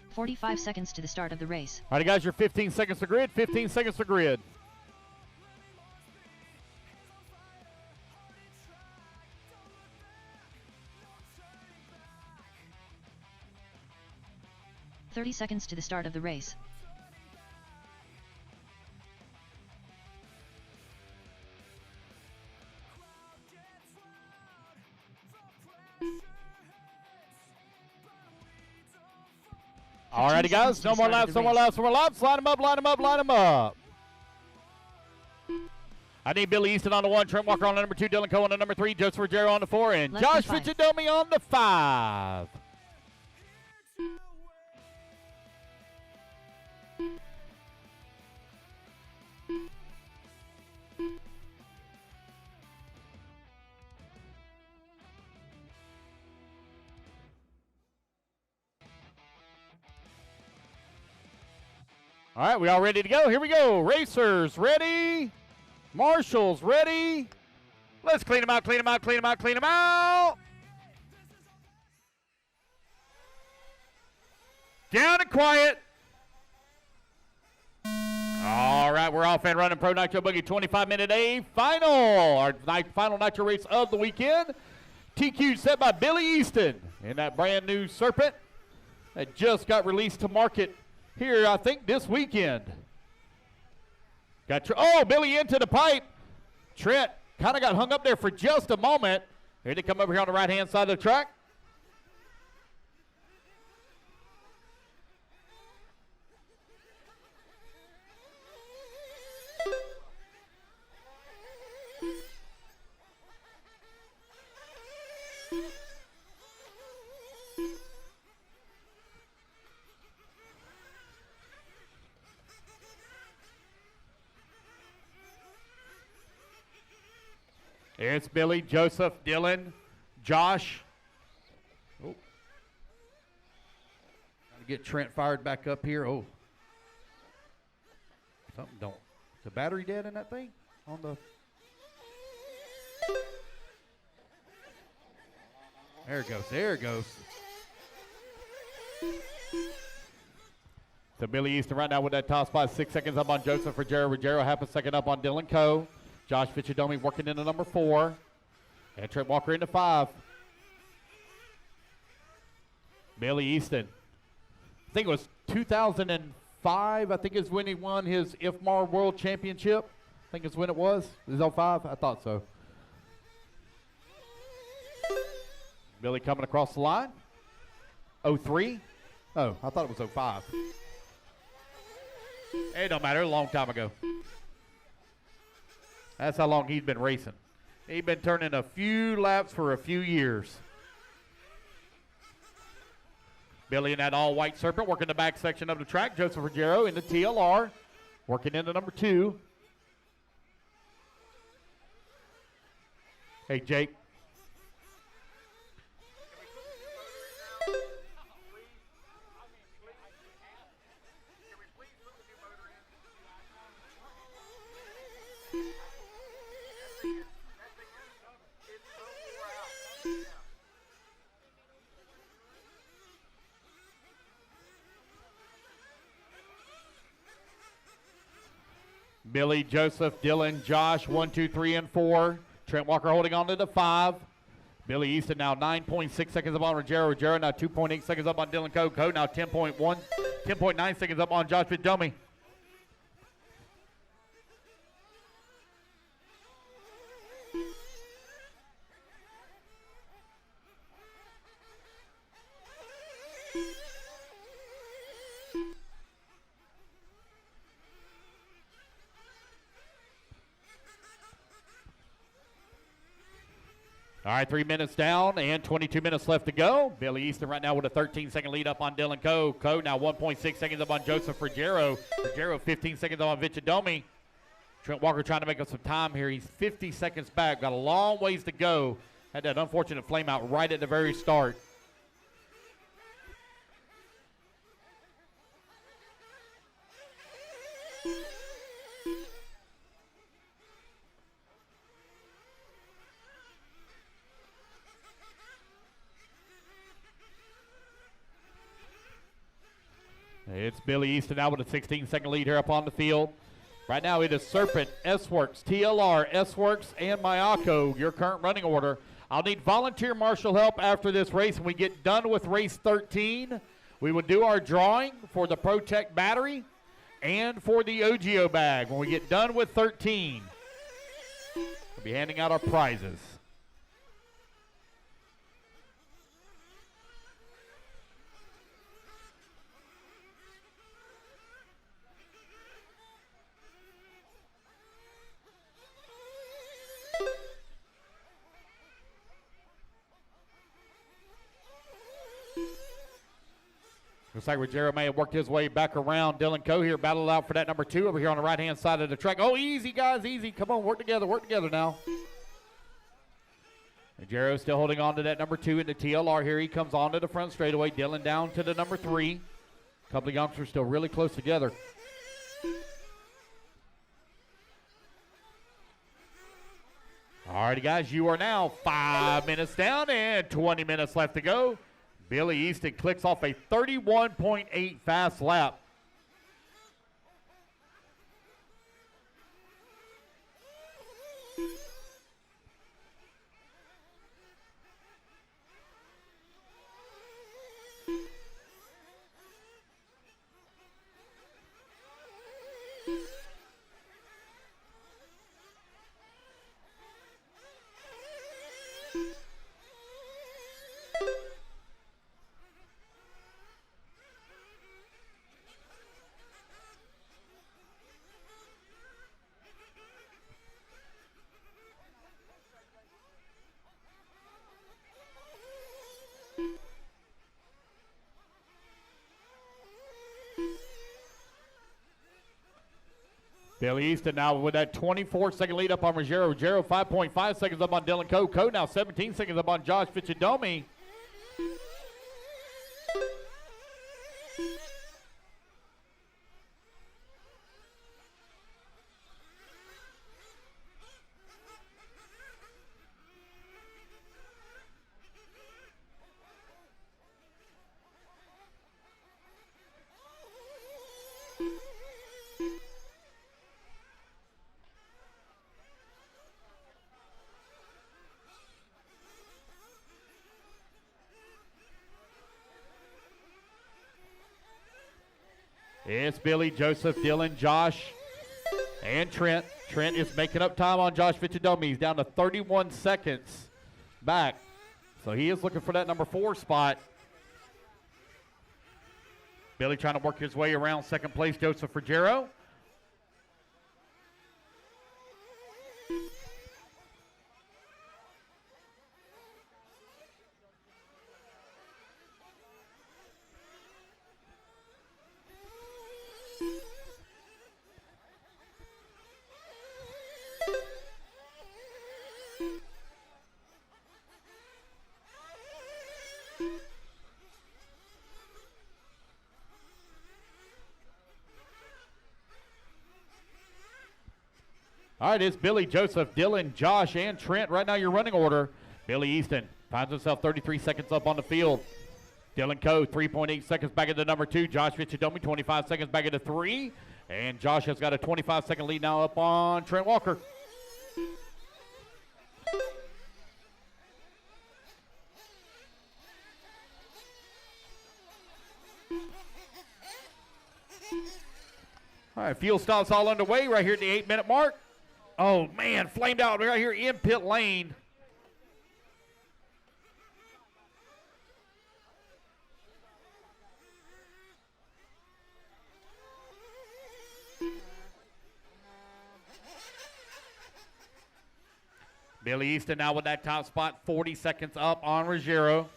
"45 seconds to the start of the race. All right, guys, you're 15 seconds to grid. 15 seconds to grid. "30 seconds to the start of the race. All righty, guys. No more laps, no more laps, no more laps. Line them up, line them up, line them up. I need Billy Easton on the 1, Trent Walker on the number 2, Dylan Coe on the number 3, Joseph Ruggiero on the 4, and Josh Vici-Domini on the 5. All right, we all ready to go? Here we go. Racers ready. Marshals ready. Let's clean them out, clean them out, clean them out, clean them out. Down and quiet. All right, we're off and running. Pro Nitro Buggy 25-minute A final. Our final Nitro race of the weekend. TQ set by Billy Easton in that brand new Serpent that just got released to market here, I think, this weekend. Oh, Billy into the pipe. Trent kind of got hung up there for just a moment. Here they come over here on the right-hand side of the track. It's Billy, Joseph, Dylan, Josh. Oh. Gotta get Trent fired back up here. Oh. Something don't. Is the battery dead in that thing? On the. There it goes. There it goes. So Billy Easton right now with that top spot. 6 seconds up on Joseph Ruggiero. Ruggiero half a second up on Dylan Coe. Josh Vici-Domini working into number 4. And Trent Walker into 5. Billy Easton. I think it was 2005, I think is when he won his IFMAR World Championship. think is when it was. Is it 05? I thought so. Billy coming across the line. 03? Oh, I thought it was 05. It don't matter, a long time ago. That's how long he's been racing. He's been turning a few laps for a few years. Billy in that all-white Serpent working the back section of the track. Joseph Ruggiero in the TLR working into number 2. Hey, Jake. Billy, Joseph, Dylan, Josh, 1, 2, 3, and 4. Trent Walker holding on to the 5. Billy Easton now 9.6 seconds up on Ruggiero. Ruggiero now 2.8 seconds up on Dylan Coe. Coe now 10.9 seconds up on Josh Fitzdomi. All right, 3 minutes down and 22 minutes left to go. Billy Easton right now with a 13-second lead up on Dylan Coe. Coe now 1.6 seconds up on Joseph Ruggiero. Ruggiero 15 seconds up on Vichadomi. Trent Walker trying to make up some time here. He's 50 seconds back. Got a long ways to go. Had that unfortunate flame out right at the very start. It's Billy Easton now with a 16-second lead here up on the field. Right now it is Serpent, S-Works, TLR, S-Works, and Mayako, your current running order. I'll need volunteer marshal help after this race. When we get done with race 13, we will do our drawing for the Protect battery and for the OGO bag. When we get done with 13, we'll be handing out our prizes. Looks like Ruggiero may have worked his way back around. Dylan Coe here battled out for that number 2 over here on the right-hand side of the track. Oh, easy, guys, easy. Come on, work together now. Ruggiero still holding on to that number 2 in the TLR here. He comes onto the front straightaway. Dylan down to the number 3. A couple of youngsters still really close together. All righty, guys, you are now 5 minutes down and 20 minutes left to go. Billy Easton clicks off a 31.8 fast lap. Billy Easton now with that 24-second lead up on Ruggiero. Ruggiero 5.5 seconds up on Dylan Coe. Coe now 17 seconds up on Josh Fichadomi. It's Billy, Joseph, Dylan, Josh, and Trent Trent is making up time on Josh Vichadomi. He's down to 31 seconds back. So he is looking for that number 4 spot. Billy trying to work his way around second place, Joseph Ruggiero. All right, it's Billy, Joseph, Dylan, Josh, and Trent. Right now, your running order. Billy Easton finds himself 33 seconds up on the field. Dylan Coe, 3.8 seconds back into number 2. Josh Vichadomi, 25 seconds back into 3. And Josh has got a 25-second lead now up on Trent Walker. All right, field stops all underway right here at the 8-minute mark. Oh, man, flamed out right here in pit lane. Billy Easton now with that top spot, 40 seconds up on Ruggiero.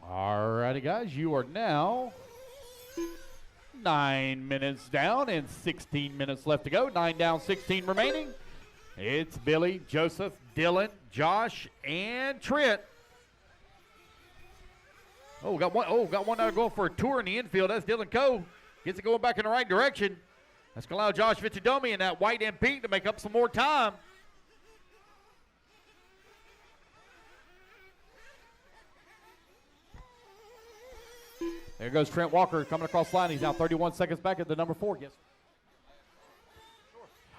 Alrighty, guys, you are now 9 minutes down and 16 minutes left to go. 9 down, 16 remaining. It's Billy, Joseph, Dylan, Josh, and Trent. Oh, got one now going for a tour in the infield. That's Dylan Coe. Gets it going back in the right direction. That's going to allow Josh Vichadomi in that white and pink to make up some more time. There goes Trent Walker coming across the line. He's now 31 seconds back at the number 4. Yes.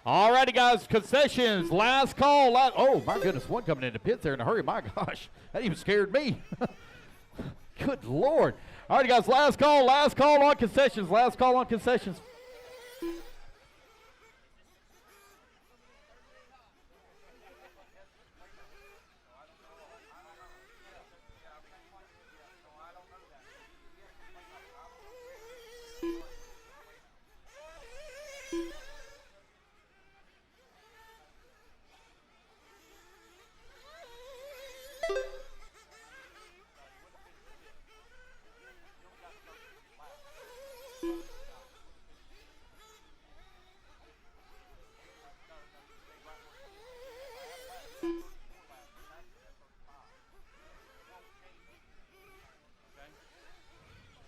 All righty, guys. Concessions. Last call. Oh, my goodness. One coming into pits there in a hurry. My gosh. That even scared me. Good Lord. All righty, guys. Last call. Last call on concessions. Last call on concessions.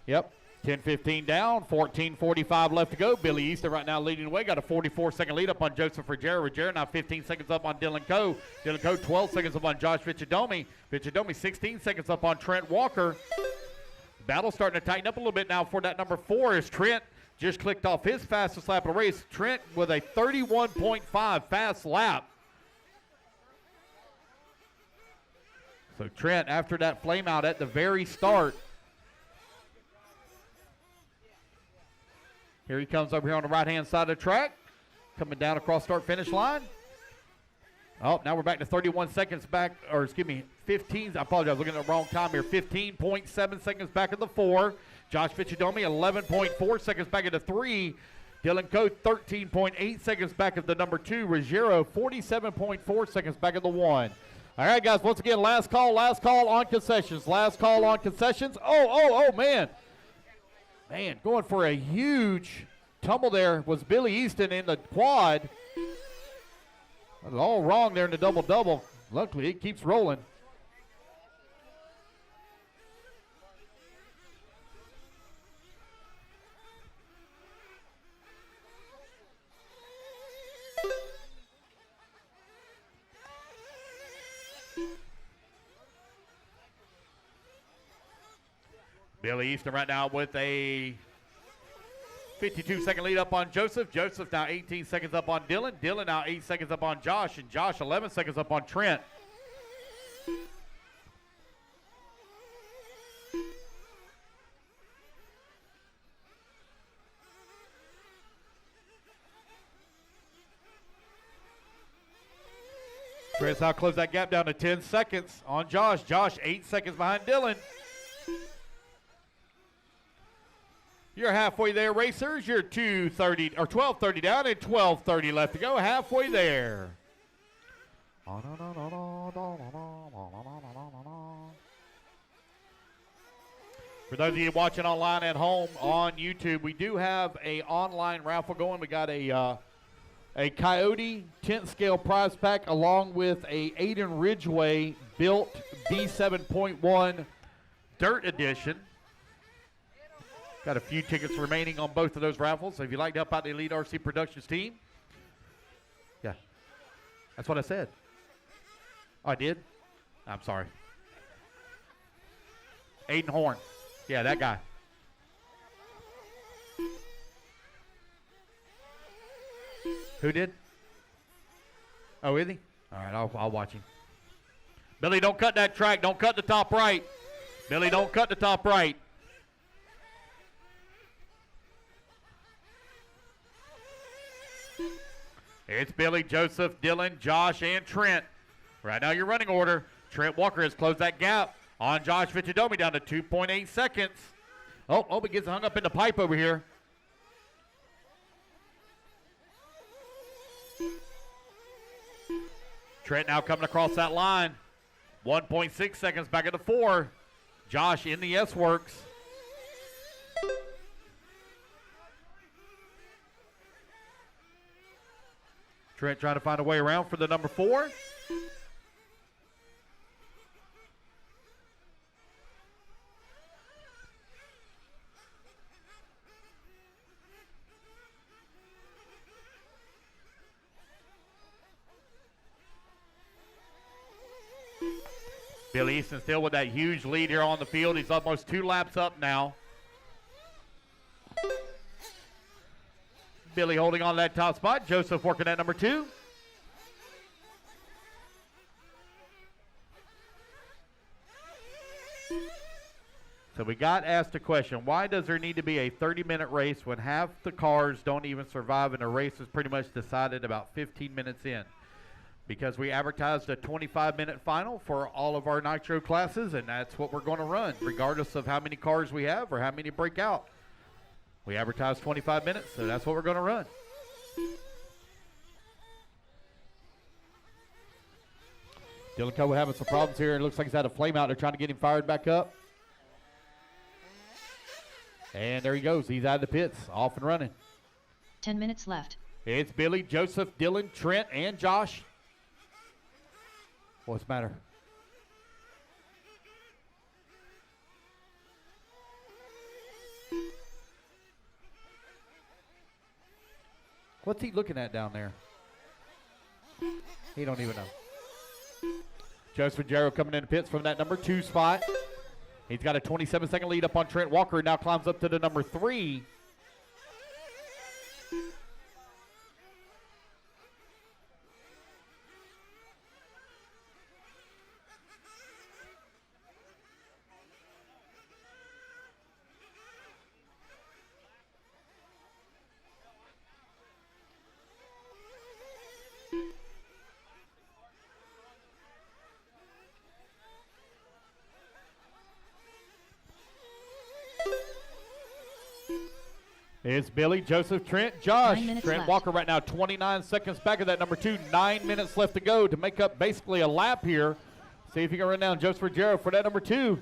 Yep, 10-15 down, 14:45 left to go. Billy Easton right now leading the way. Got a 44-second lead up on Joseph Ruggiero. Ruggiero now 15 seconds up on Dylan Coe. Dylan Coe 12 seconds up on Josh Vichadomi. Vichadomi 16 seconds up on Trent Walker. Battle starting to tighten up a little bit now for that number 4 as Trent just clicked off his fastest lap of the race. Trent with a 31.5 fast lap. So Trent, after that flame out at the very start, here he comes over here on the right-hand side of the track, coming down across start-finish line. Oh, now we're back to 31 seconds back, or excuse me, 15. I apologize, looking at the wrong time here. 15.7 seconds back at the 4. Josh Vichadomi, 11.4 seconds back at the 3. Dylan Coe, 13.8 seconds back at the number 2. Ruggiero, 47.4 seconds back at the 1. All right, guys, once again, last call on concessions. Last call on concessions. Oh, man. Man, going for a huge tumble there was Billy Easton in the quad. That was all wrong there in the double-double. Luckily, it keeps rolling. Billy Easton right now with a 52-second lead up on Joseph. Joseph now 18 seconds up on Dylan. Dylan now 8 seconds up on Josh. And Josh 11 seconds up on Trent. Trent's now close that gap down to 10 seconds on Josh. Josh 8 seconds behind Dylan. You're halfway there, racers. You're 2:30 or 12:30 down and 12:30 left to go. Halfway there. For those of you watching online at home on YouTube, we do have a online raffle going. We got a Coyote 10th scale prize pack along with a Aiden Ridgeway built B7.1 Dirt Edition. Got a few tickets remaining on both of those raffles. So if you'd like to help out the Elite RC Productions team. Yeah. That's what I said. Oh, I did? I'm sorry. Aiden Horn. Yeah, that guy. Who did? Oh, is he? All right, I'll watch him. Billy, don't cut that track. Don't cut the top right. Billy, don't cut the top right. It's Billy, Joseph, Dylan, Josh, and Trent. Right now, your running order. Trent Walker has closed that gap on Josh Fichidomi down to 2.8 seconds. Oh, he gets hung up in the pipe over here. Trent now coming across that line. 1.6 seconds back at the 4. Josh in the S-Works. Trent trying to find a way around for the number 4. Billy Easton still with that huge lead here on the field. He's almost 2 laps up now. Billy holding on to that top spot. Joseph working at number 2. So we got asked a question, why does there need to be a 30-minute race when half the cars don't even survive and the race is pretty much decided about 15 minutes in? Because we advertised a 25-minute final for all of our Nitro classes, and that's what we're going to run, regardless of how many cars we have or how many break out. We advertised 25 minutes, so that's what we're going to run. Dylan Coe having some problems here. It looks like he's had a flame out. They're trying to get him fired back up. And there he goes. He's out of the pits, off and running. 10 minutes left. It's Billy, Joseph, Dylan, Trent, and Josh. What's the matter? What's he looking at down there? He don't even know. Joseph Jarrow coming in the pits from that number 2 spot. He's got a 27-second lead up on Trent Walker and now climbs up to the number 3. It's Billy, Joseph, Trent, Josh. Trent left. Walker right now 29 seconds back of that number 2. 9 minutes left to go to make up basically a lap here. See if you can run down Joseph Jarrow for that number 2.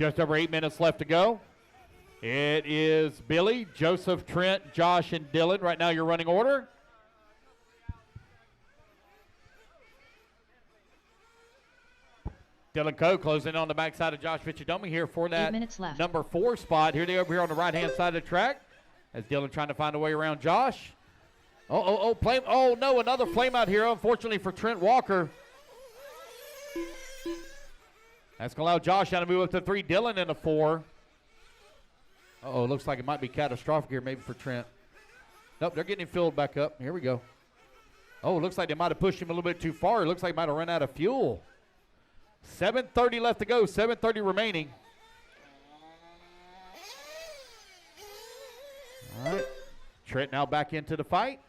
Just over 8 minutes left to go. It is Billy, Joseph, Trent, Josh, and Dylan. Right now your running order. Dylan Coe closing on the backside of Josh Vichadomi here for that 8 minutes left. number 4 spot. Here they over here on the right-hand side of the track as Dylan trying to find a way around Josh. Oh, no, another flame out here, unfortunately for Trent Walker. That's going to allow Josh to move up to 3, Dylan in a 4. Looks like it might be catastrophic here maybe for Trent. Nope, they're getting him filled back up. Here we go. Looks like they might have pushed him a little bit too far. It looks like he might have run out of fuel. 7:30 left to go, 7:30 remaining. All right, Trent now back into the fight.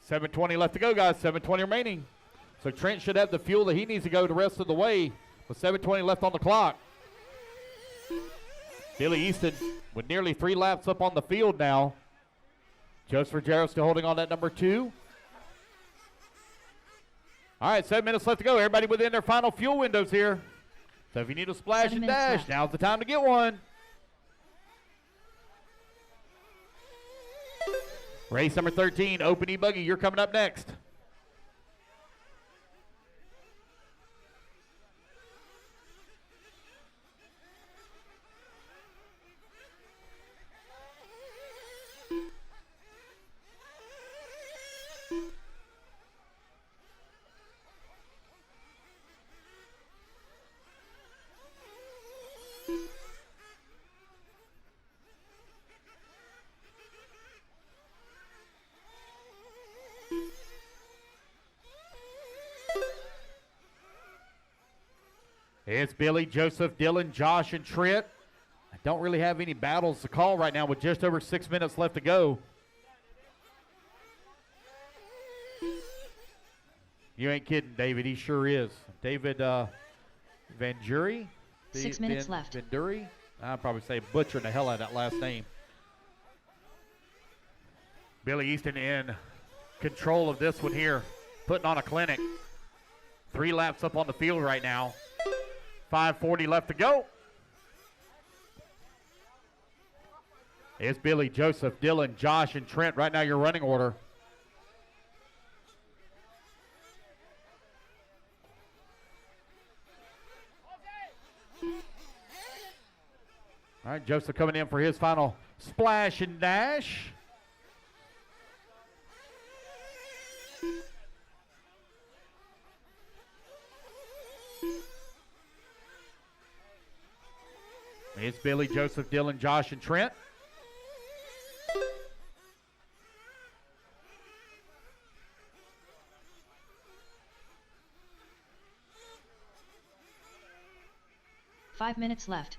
7:20 left to go, guys, 7:20 remaining. So Trent should have the fuel that he needs to go the rest of the way with 7:20 left on the clock. Billy Easton with nearly 3 laps up on the field now. Joseph Ruggiero still holding on that number 2. All right, 7 minutes left to go. Everybody within their final fuel windows here. So if you need a splash 7 and minutes dash, left. now's the time to get one. Race number 13, Open E-Buggy, you're coming up next. It's Billy, Joseph, Dylan, Josh, and Trent. I don't really have any battles to call right now with just over 6 minutes left to go. You ain't kidding, David. He sure is. David Vanduri. 6 minutes left. Vanduri. I'd probably say butchering the hell out of that last name. Billy Easton in control of this one here, putting on a clinic. 3 laps up on the field right now. 5:40 left to go. It's Billy, Joseph, Dylan, Josh, and Trent. Right now your running order. All right, Joseph coming in for his final splash and dash. It's Billy, Joseph, Dylan, Josh, and Trent. Five minutes left.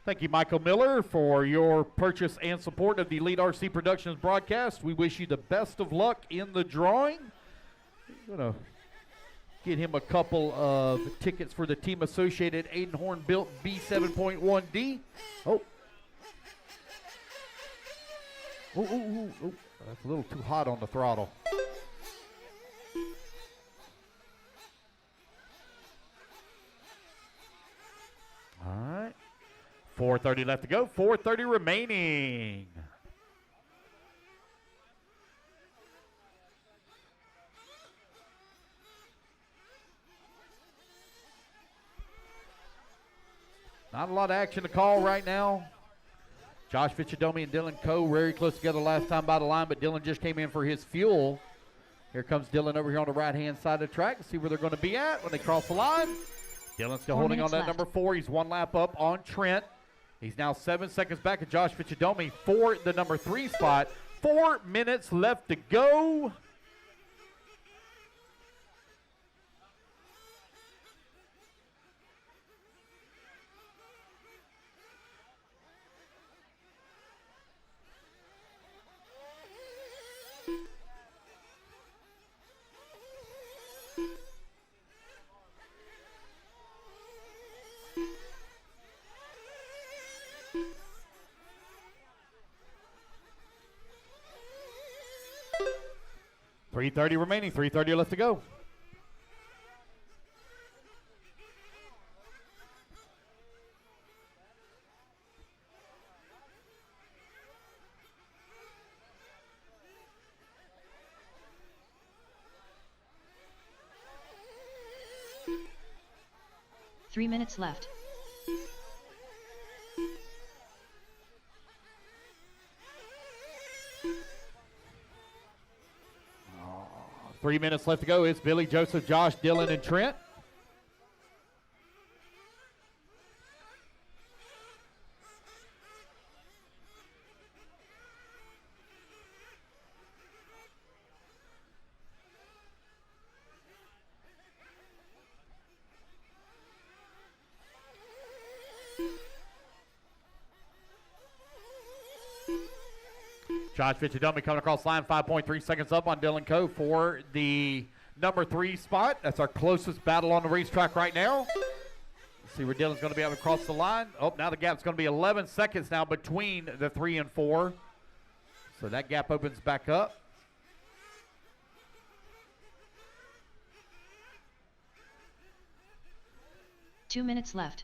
Thank you, Michael Miller, for your purchase and support of the Elite RC Productions broadcast. We wish you the best of luck in the drawing. I'm going to get him a couple of tickets for the Team Associated Aiden Horn built B7.1D. Oh, that's a little too hot on the throttle. All right. 4:30 left to go. 4:30 remaining. Not a lot of action to call right now. Josh Vichadomi and Dylan Coe very close together last time by the line, but Dylan just came in for his fuel. Here comes Dylan over here on the right-hand side of the track. Let's see where they're going to be at when they cross the line. Dylan's still 4 holding on minutes that left. number 4. He's 1 lap up on Trent. He's now 7 seconds back at Josh Vichadomi for the number 3 spot. 4 minutes left to go. .330 remaining, 3:30 left to go. 3 minutes left. Oh, 3 minutes left to go. It's Billy, Joseph, Josh, Dylan, and Trent. Josh Vichadomi coming across line, 5.3 seconds up on Dylan Coe for the number 3 spot. That's our closest battle on the racetrack right now. Let's see where Dylan's going to be able to cross the line. Oh, now the gap's going to be 11 seconds now between the 3 and 4. So that gap opens back up. Two minutes left.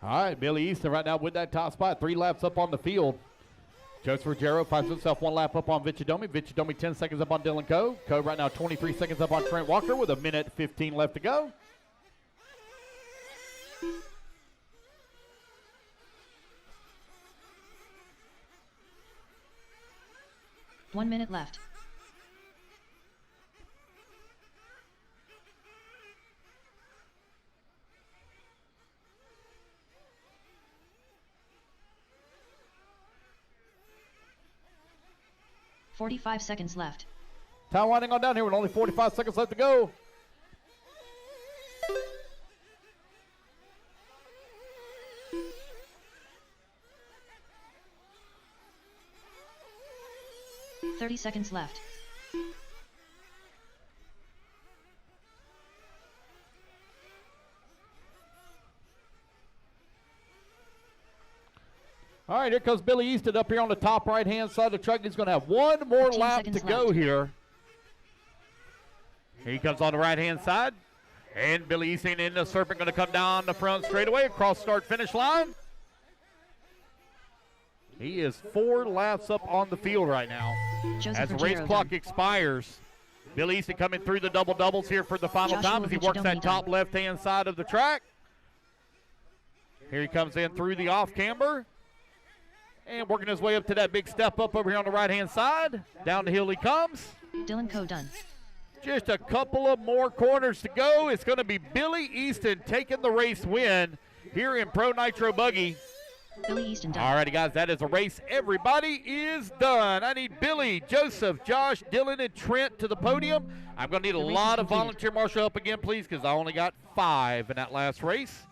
All right, Billy Easton right now with that top spot, 3 laps up on the field. Joseph Ruggiero finds himself 1 lap up on Vichadomi. Vichadomi 10 seconds up on Dylan Coe. Coe right now 23 seconds up on Trent Walker with 1:15 left to go. One minute left. $45 seconds left. Time winding on down here with only 45 seconds left to go. $30 seconds left. All right, here comes Billy Easton up here on the top right-hand side of the truck. He's going to have 1 more lap to go left. here. Here he comes on the right-hand side. And Billy Easton in the Serpent going to come down the front straightaway across start-finish line. He is 4 laps up on the field right now. Joseph As the race Ruggiero clock done. expires, Billy Easton coming through the double-doubles here for the final Joshua time as he works that Vichadomi top done. left-hand side of the track. Here he comes in through the off-camber. And working his way up to that big step up over here on the right-hand side. Down the hill he comes. Dylan Coe done. Just a couple of more corners to go. It's going to be Billy Easton taking the race win here in Pro Nitro Buggy. Billy Easton done. All righty, guys, that is a race. Everybody is done. I need Billy, Joseph, Josh, Dylan, and Trent to the podium. I'm going to need a The race lot is of completed. volunteer marshal help again, please, because I only got 5 in that last race.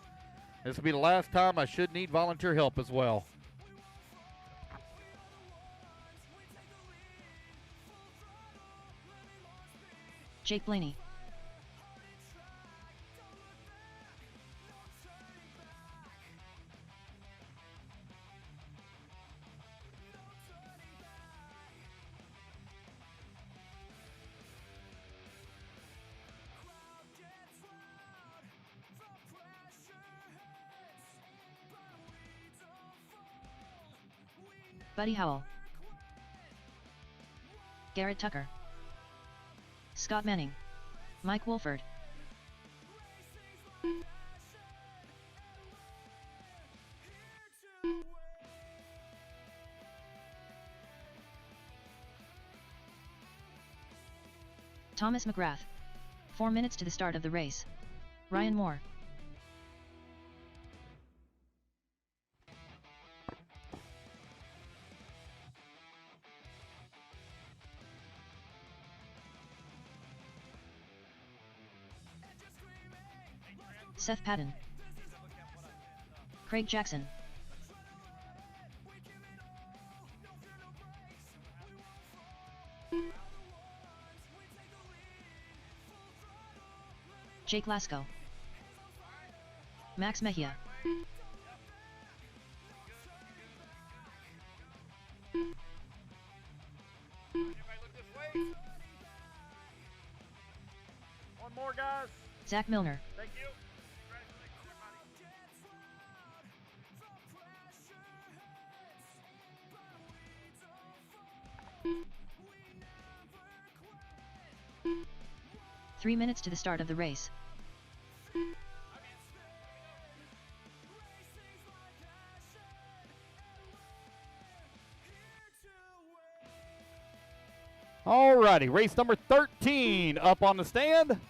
This will be the last time I should need volunteer help as well. Jake Blaney. Buddy Howell. Garrett Tucker. Scott Manning. Mike Wolford. Thomas McGrath. 4 minutes to the start of the race. Ryan Moore. Seth Patton. Craig Jackson. Jake Lasco. Max Mejia. One more, guys. Zach Milner. Thank you. Congratulations, 3 minutes to the start of the race. Alrighty, race number 13 up on the stand.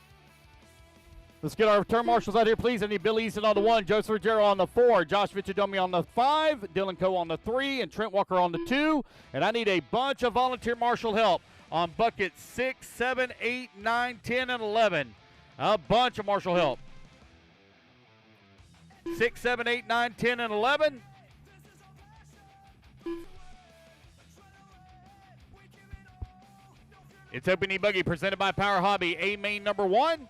Let's get our turn marshals out here, please. I need Billy Easton on the 1, Joseph Ruggiero on the 4, Josh Vichadomi on the 5, Dylan Coe on the 3, and Trent Walker on the 2. And I need a bunch of volunteer marshal help on buckets 6, 7, 8, 9, 10, and 11. A bunch of marshal help. 6, 7, 8, 9, 10, and 11. It's Open E-Buggy presented by Power Hobby, A-Main number 1.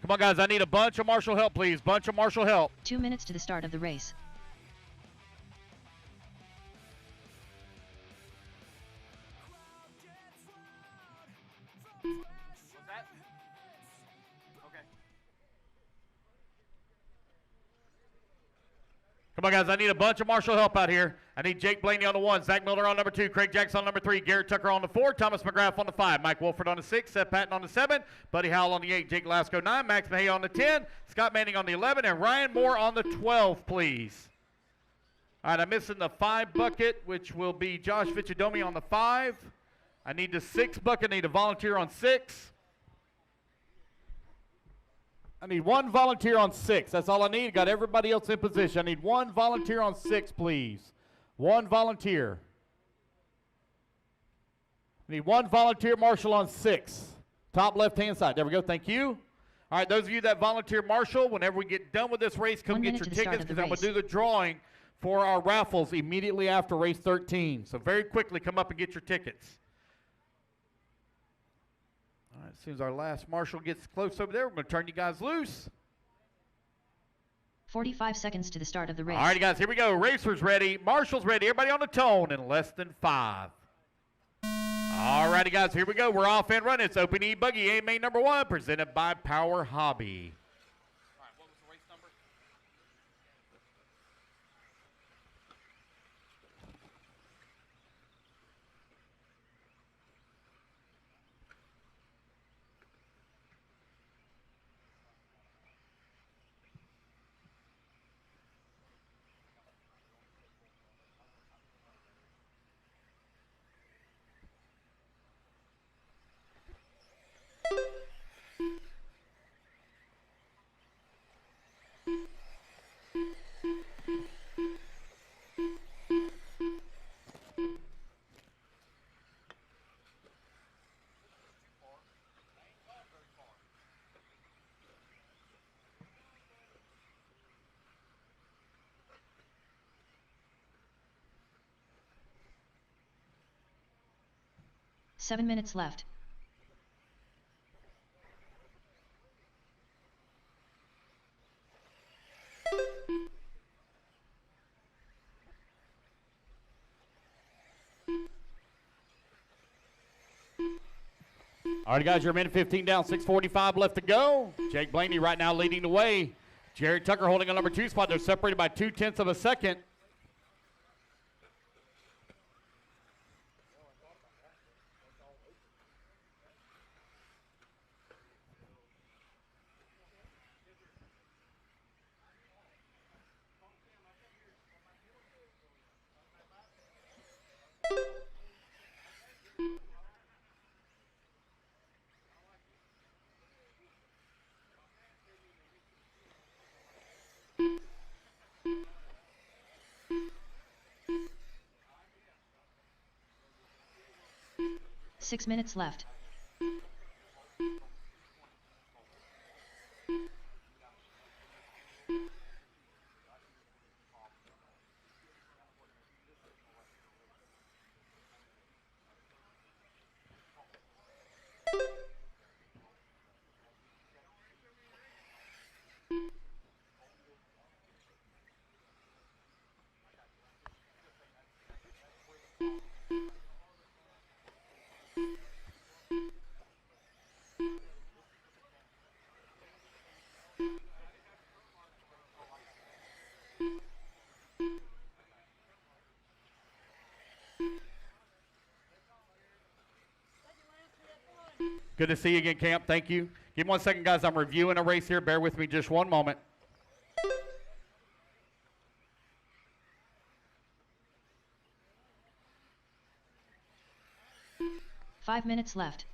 Come on, guys, I need a bunch of marshal help, please. Bunch of marshal help. 2 minutes to the start of the race. Come on, guys, I need a bunch of marshal help out here. I need Jake Blaney on the 1, Zach Miller on number 2, Craig Jackson on number 3, Garrett Tucker on the 4, Thomas McGrath on the 5, Mike Wolford on the 6, Seth Patton on the 7, Buddy Howell on the 8, Jake Lasco 9, Max Mejia on the 10, Scott Manning on the 11, and Ryan Moore on the 12, please. All right, I'm missing the 5 bucket, which will be Josh Vichadomi on the 5. I need the 6 bucket. I need a volunteer on 6. I need 1 volunteer on 6. That's all I need. Got everybody else in position. I need 1 volunteer on 6, please. 1 volunteer. I need 1 volunteer marshal on 6. Top left-hand side. There we go. Thank you. All right, those of you that volunteer marshal, whenever we get done with this race, come get your tickets because I'm going to do the drawing for our raffles immediately after race 13. So very quickly, come up and get your tickets. All right, as soon as our last marshal gets close over there, we're going to turn you guys loose. 45 seconds to the start of the race. All right, guys, here we go. Racers ready. Marshals ready. Everybody on the tone in less than 5. All righty, guys, here we go. We're off and running. It's Open E-Buggy A-Main number 1, presented by Power Hobby. All right, what was the race number? Seven minutes left. All right, guys, you're a minute 15 down, 6:45 left to go. Jake Blaney right now leading the way. Jared Tucker holding a number 2 spot. They're separated by 0.2 of a second. Six minutes left. Good to see you again, Camp. Thank you. Give me 1 second, guys. I'm reviewing a race here. Bear with me just one moment. Five minutes left.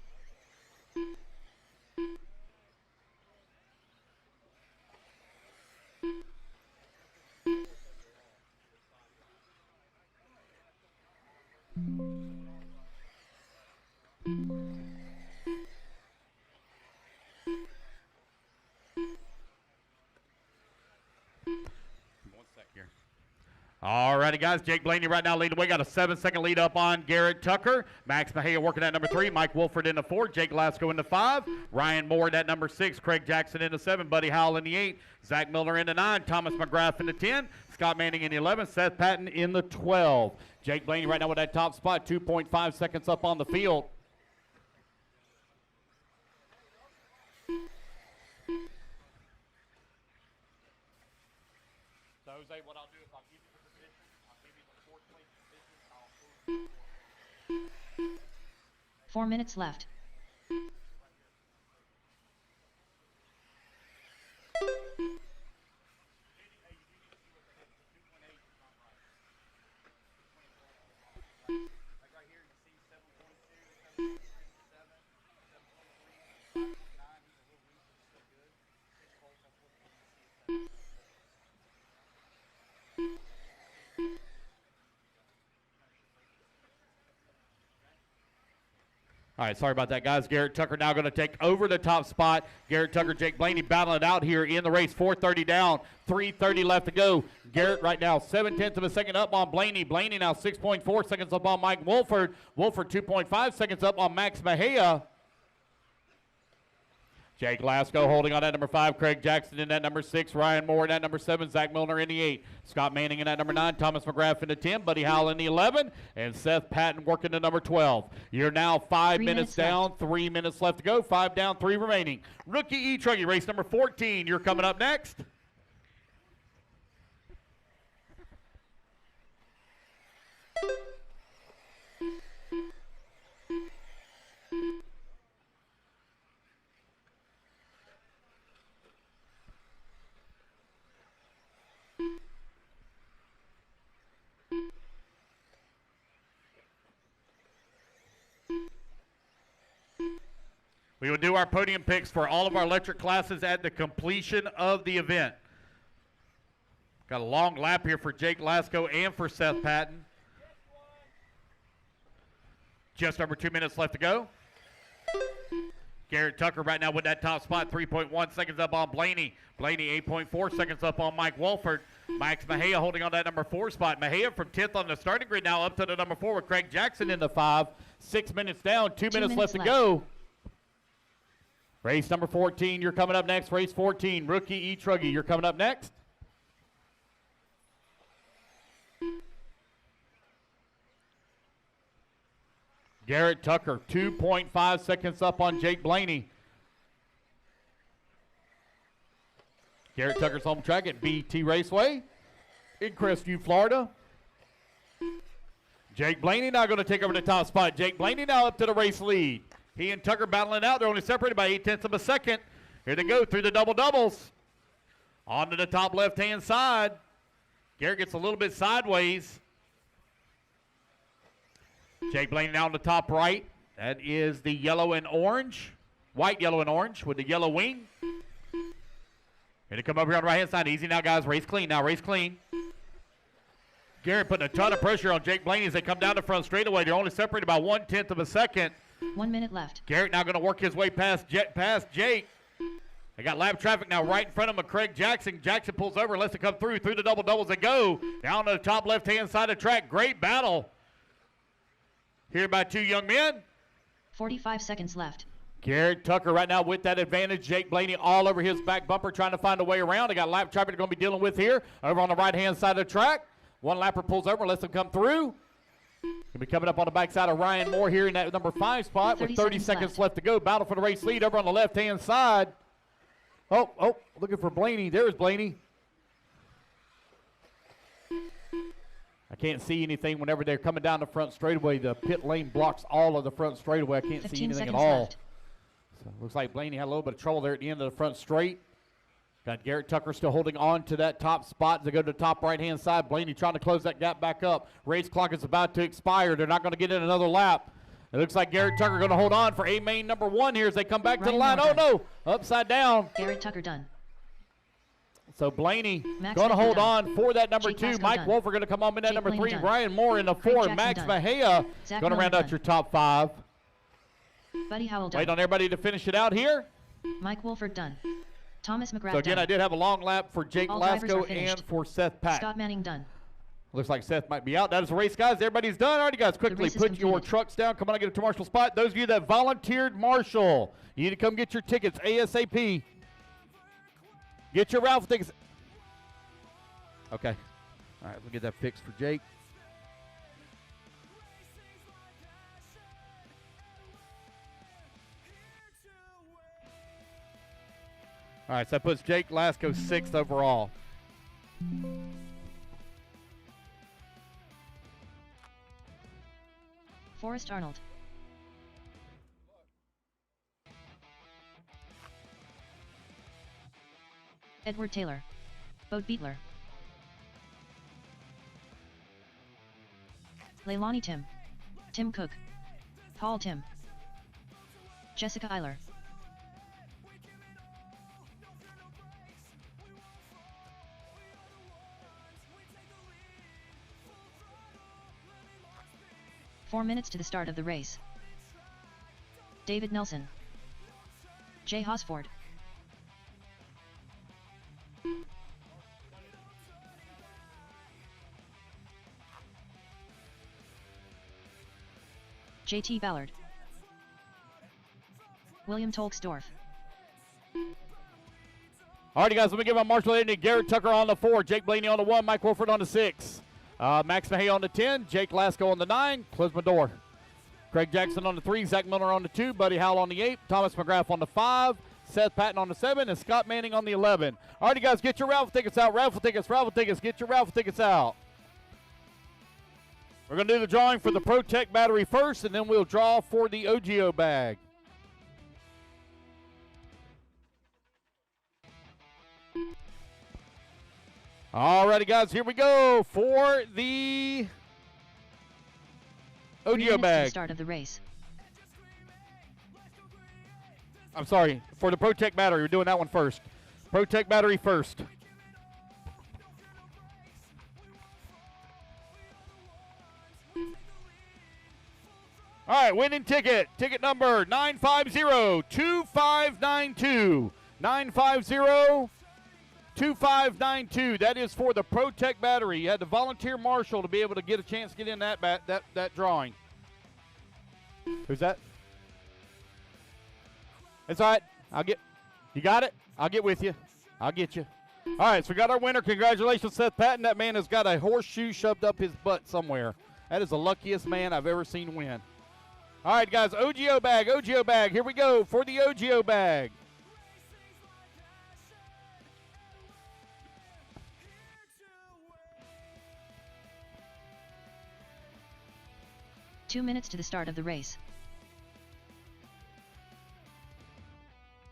All righty, guys. Jake Blaney right now leading the way. Got a 7-second lead up on Garrett Tucker. Max Mejia working at number 3. Mike Wolford in the 4. Jake Glasgow in the 5. Ryan Moore at number 6. Craig Jackson in the 7. Buddy Howell in the 8. Zach Miller in the 9. Thomas McGrath in the 10. Scott Manning in the 11. Seth Patton in the 12. Jake Blaney right now with that top spot. 2.5 seconds up on the field. So, Jose, what I'll do is I'll give you the position. I'll give you the 4th place position. 4 minutes left. All right, sorry about that, guys. Garrett Tucker now going to take over the top spot. Garrett Tucker, Jake Blaney battling it out here in the race. 4:30 down, 3:30 left to go. Garrett right now 0.7 of a second up on Blaney. Blaney now 6.4 seconds up on Mike Wolford. Wolford 2.5 seconds up on Max Mejia. Jake Glasgow holding on at number 5. Craig Jackson in at number 6. Ryan Moore in at number 7. Zach Milner in the 8. Scott Manning in at number 9. Thomas McGrath in the 10. Buddy Howell in the 11. And Seth Patton working to number 12. You're now 5 minutes down. 3 minutes left to go. 5 down, 3 remaining. Rookie E-Truggy, race number 14. You're coming up next. We will do our podium picks for all of our electric classes at the completion of the event. Got a long lap here for Jake Glasgow and for Seth Patton. Just over 2 minutes left to go. Garrett Tucker right now with that top spot, 3.1 seconds up on Blaney. Blaney 8.4 seconds up on Mike Wolford. Max Mejia holding on that number 4 spot. Mejia from 10th on the starting grid now up to the number 4 with Craig Jackson in the 5. 6 minutes down, 2 minutes left to go. Race number 14, you're coming up next. Race 14, Rookie E-Truggy, you're coming up next. Garrett Tucker, 2.5 seconds up on Jake Blaney. Garrett Tucker's home track at BT Raceway in Crestview, Florida. Jake Blaney now going to take over the top spot. Jake Blaney now up to the race lead. He and Tucker battling out. They're only separated by 0.8 of a second. Here they go through the double doubles. On to the top left-hand side. Garrett gets a little bit sideways. Jake Blaney now on the top right. That is the yellow and orange. White, yellow, and orange with the yellow wing. Here to come over here on the right-hand side. Easy now, guys. Race clean now. Race clean. Garrett putting a ton of pressure on Jake Blaney as they come down the front straightaway. They're only separated by 0.1 of a second. 1 minute left. Garrett now going to work his way past Jake. They got lap traffic now right in front of him. Craig Jackson. Jackson pulls over, lets it come through the double doubles. They go down to the top left-hand side of the track. Great battle here by 2 young men. 45 seconds left. Garrett Tucker right now with that advantage. Jake Blaney all over his back bumper trying to find a way around. They got lap traffic they're going to be dealing with here over on the right-hand side of the track. One lapper pulls over, lets them come through. He'll be coming up on the backside of Ryan Moore here in that number 5 spot with 30 seconds left to go. Battle for the race lead over on the left-hand side. Oh, looking for Blaney. There's Blaney. I can't see anything whenever they're coming down the front straightaway. The pit lane blocks all of the front straightaway. I can't see anything at all. So looks like Blaney had a little bit of trouble there at the end of the front straight. Got Garrett Tucker still holding on to that top spot to go to the top right-hand side. Blaney trying to close that gap back up. Race clock is about to expire. They're not going to get in another lap. It looks like Garrett Tucker going to hold on for A-Main number 1 here as they come back to the line. Oh, no, upside down. Garrett Tucker done. So Blaney going to hold on for that number 2. Mike Wolfer going to come on in that number 3. Ryan Moore in the 4. Max Mejia going to round out your top 5. Buddy Howell done. Wait on everybody to finish it out here. Mike Wolford done. Thomas McGrath So again, done. I did have a long lap for Jake All Lasco and for Seth Patton. Scott Manning done. Looks like Seth might be out. That is the race, guys. Everybody's done. All right, guys, quickly put your trucks down. Come on and get to Marshall spot. Those of you that volunteered Marshall, you need to come get your tickets ASAP. Get your raffle tickets. Okay. All right, we'll get that fixed for Jake. All right, so that puts Jake Lasco 6th overall. Forrest Arnold. Edward Taylor. Bode Beetler. Leilani Tim. Tim Cook. Paul Tim. Jessica Eiler. Four minutes to the start of the race. David Nelson. Jay Hosford. JT Ballard. William Tolksdorf. All right, guys, let me give my Marshall Andy. Garrett Tucker on the 4, Jake Blaney on the 1, Mike Wolford on the 6. Max Mejia on the 10, Jake Lasco on the 9. Close my door. Craig Jackson on the 3, Zach Miller on the 2, Buddy Howell on the 8, Thomas McGrath on the 5, Seth Patton on the 7, and Scott Manning on the 11. All right, guys, get your raffle tickets out. Raffle tickets, get your raffle tickets out. We're going to do the drawing for the Protect battery first, and then we'll draw for the OGO bag. All righty, guys, here we go for the OGO bag. To the start of the race. I'm sorry, for the Protect battery. We're doing that one first. Protect battery first. All right, winning ticket. Ticket number 950-2592. 950-2592. That is for the Protect battery. You had to volunteer Marshall to be able to get a chance to get in that that drawing. Who's that? It's all right. You got it? I'll get with you. I'll get you. All right, so we got our winner. Congratulations, Seth Patton. That man has got a horseshoe shoved up his butt somewhere. That is the luckiest man I've ever seen win. All right, guys, OGO bag. Here we go for the OGO bag. Two minutes to the start of the race.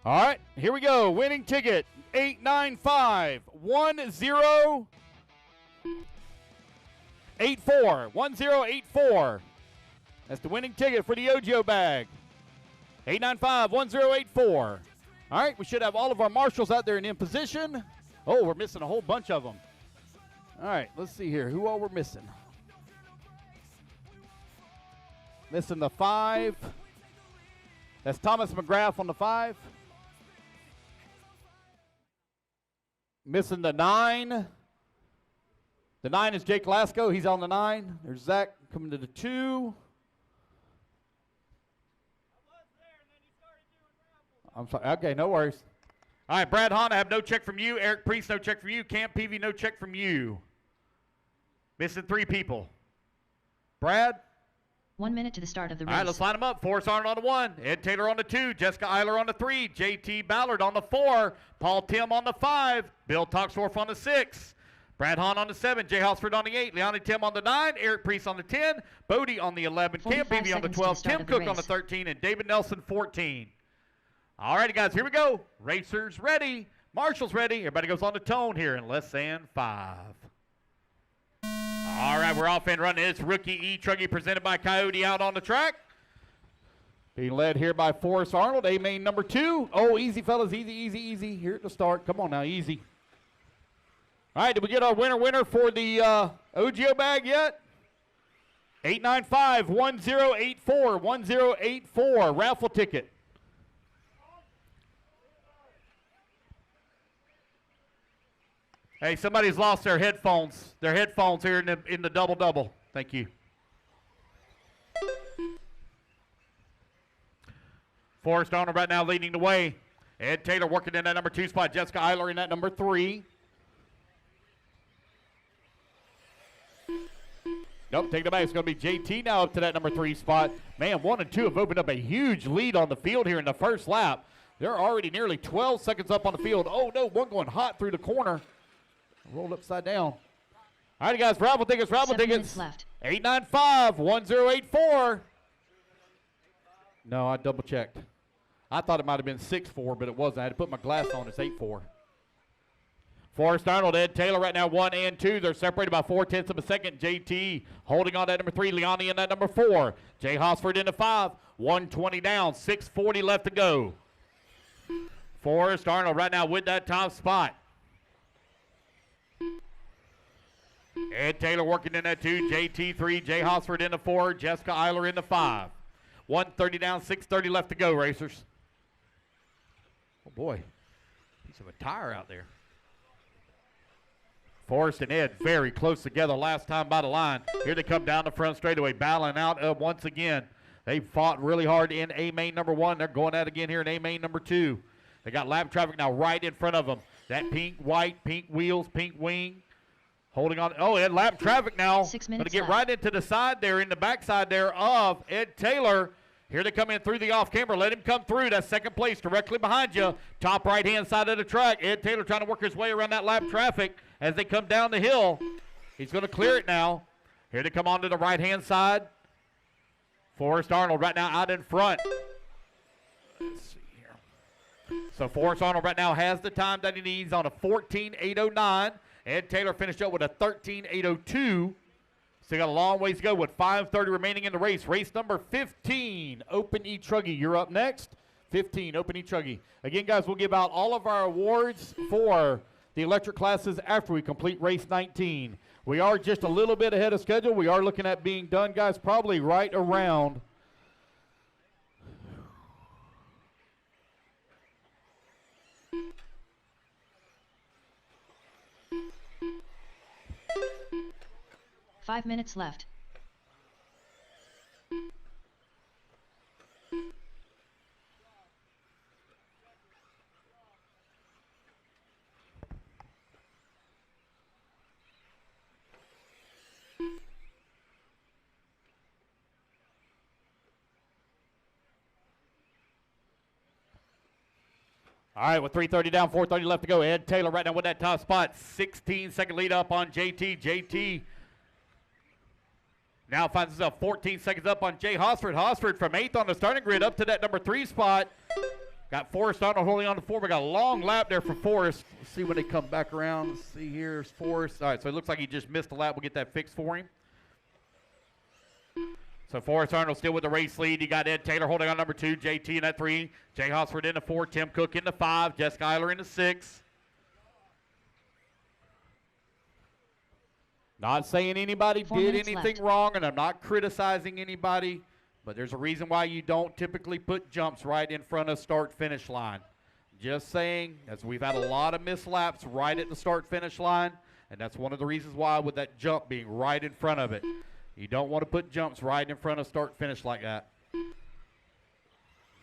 All right, here we go. Winning ticket 895-1084. 1084. That's the winning ticket for the OGO bag. 895-1084. All right, we should have all of our marshals out there and in position. Oh, we're missing a whole bunch of them. All right, let's see here. Who all we're missing? Missing the 5. That's Thomas McGrath on the 5. Missing the 9. The 9 is Jake Lasco. He's on the 9. There's Zach coming to the 2. I'm sorry. Okay, no worries. All right, Brad Hahn, I have no check from you. Eric Priest, no check from you. Camp Peavy, no check from you. Missing 3 people. Brad? 1 minute to the start of the race. All right, let's line them up. Forrest Arnold on the 1, Ed Taylor on the 2, Jessica Eiler on the 3, JT Ballard on the 4, Paul Tim on the 5, Bill Toxdorf on the 6, Brad Hahn on the 7, Jay Hosford on the 8, Leonie Tim on the 9, Eric Priest on the 10, Bodie on the 11, Cam 45 Beebe on the seconds to 12, the start Tim of the Cook on the race. 13, and David Nelson 14. All righty, guys, here we go. Racers ready. Marshall's ready. Everybody goes on the tone here in less than 5. All right, we're off and running. It's rookie E-Truggy presented by Coyote out on the track. Being led here by Forrest Arnold, A-Main number 2. Oh, easy, fellas, easy, easy, easy. Here at the start. Come on now, easy. All right, did we get our winner for the OGO bag yet? 895-1084, 1084, raffle ticket. Hey, somebody's lost their headphones. Their headphones here in the double-double. Thank you. Forrest Arnold right now leading the way. Ed Taylor working in that number 2 spot. Jessica Eiler in that number 3. Nope, take it back. It's going to be JT now up to that number 3 spot. Man, 1 and 2 have opened up a huge lead on the field here in the first lap. They're already nearly 12 seconds up on the field. Oh, no, one going hot through the corner. Rolled upside down. All right, guys, raffle tickets, raffle 7 tickets. minutes left. 895-1084. No, I double checked. I thought it might have been 6-4, but it wasn't. I had to put my glass on. It's 8-4. Forrest Arnold, Ed Taylor right now 1 and 2. They're separated by 0.4 of a second. JT holding on that number 3. Leonie in that number 4. Jay Hosford into 5. 120 down. 6:40 left to go. Forrest Arnold right now with that top spot. Ed Taylor working in that 2, JT 3, Jay Hosford in the 4, Jessica Eiler in the 5. 130 down, 6:30 left to go, racers. Oh, boy. Piece of a tire out there. Forrest and Ed very close together last time by the line. Here they come down the front straightaway, battling out once again. They fought really hard in A-Main number 1. They're going at it again here in A-Main number 2. They got lap traffic now right in front of them. That pink, white, pink wheels, pink wing. Holding on. Oh, Ed, lap traffic now. 6 Going minutes to get left. right into the side there, in the backside there of Ed Taylor. Here they come in through the off camera. Let him come through. That's second place directly behind you. Top right-hand side of the track. Ed Taylor trying to work his way around that lap traffic as they come down the hill. He's going to clear it now. Here they come onto the right-hand side. Forrest Arnold right now out in front. Let's see here. So Forrest Arnold right now has the time that he needs on a 14:809. Ed Taylor finished up with a 13:802. So you got a long ways to go with 5:30 remaining in the race. Race number 15, Open E-Truggy. You're up next. 15, Open E-Truggy. Again, guys, we'll give out all of our awards for the electric classes after we complete race 19. We are just a little bit ahead of schedule. We are looking at being done, guys, probably right around Five minutes left. All right, with 3:30 down, 4:30 left to go. Ed Taylor right now with that top spot. 16-second lead up on JT. JT now finds himself 14 seconds up on Jay Hosford. Hosford from 8th on the starting grid up to that number 3 spot. Got Forrest Arnold holding on to 4. We got a long lap there for Forrest. Let's see when they come back around. Let's see, here's Forrest. All right, so it looks like he just missed a lap. We'll get that fixed for him. So Forrest Arnold still with the race lead. You got Ed Taylor holding on number 2, JT in that 3, Jay Hosford in the 4, Tim Cook in the 5, Jessica Eiler in the 6. Not saying anybody 4 did minutes anything left. wrong, and I'm not criticizing anybody, but there's a reason why you don't typically put jumps right in front of start-finish line. Just saying, as we've had a lot of mislaps right at the start-finish line, and that's one of the reasons why with that jump being right in front of it. You don't want to put jumps right in front of start-finish like that.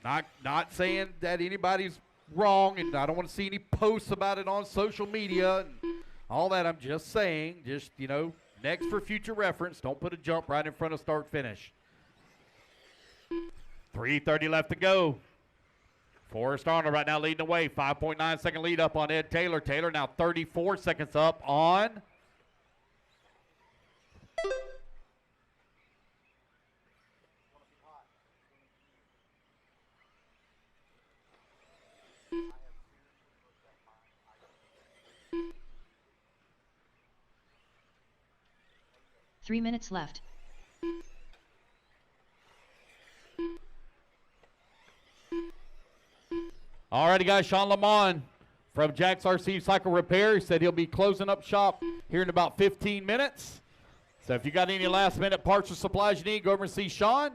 Not saying that anybody's wrong, and I don't want to see any posts about it on social media and all that. I'm just saying, just, you know, next for future reference. Don't put a jump right in front of start finish. 3:30 left to go. Forrest Arnold right now leading the way. 5.9 second lead up on Ed Taylor. Taylor now 34 seconds up on Three minutes left. Alrighty, guys, Sean Lamont from Jack's RC Cycle Repair said he'll be closing up shop here in about 15 minutes. So if you got any last-minute parts or supplies you need, go over and see Sean.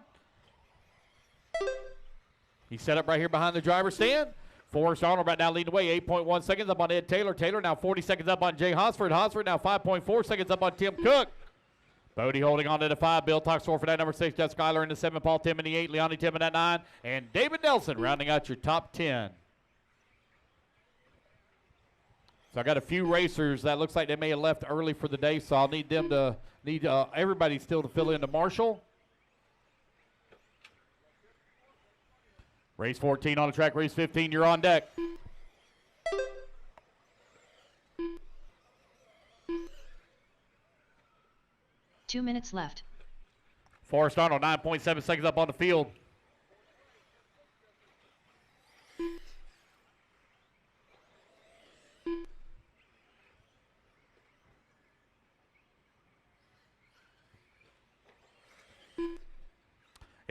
He's set up right here behind the driver's stand. Forrest Arnold right now leading the way, 8.1 seconds up on Ed Taylor. Taylor now 40 seconds up on Jay Hosford. Hosford now 5.4 seconds up on Tim Cook. Bodie holding on to the 5. Bill Toxor for that number 6. Jeff Schuyler in the 7. Paul Tim in the 8. Leonie Tim in that 9. And David Nelson rounding out your top 10. So I got a few racers that looks like they may have left early for the day, so I'll need them to everybody still to fill in to Marshall. Race 14 on the track. Race 15, you're on deck. Two minutes left. Forrest Arnold, 9.7 seconds up on the field.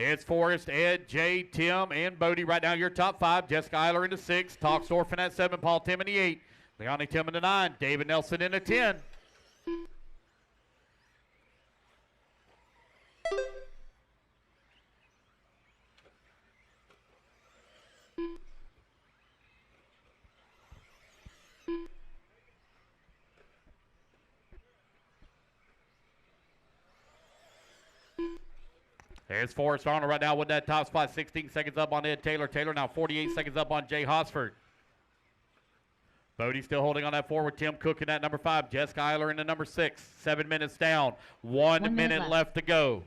It's Forrest, Ed, Jay, Tim, and Bodie right now your top 5. Jess Schuyler in the 6. Toxdorf in that 7. Paul Tim in the 8. Leonie Tim in the 9. David Nelson in the 10. There's Forrest Arnold right now with that top spot. 16 seconds up on Ed Taylor. Taylor now 48 seconds up on Jay Hosford. Bodie still holding on that forward. Tim Cook in that number 5. Jess Schuyler in the number 6. 7 minutes down. 1 minute left to go.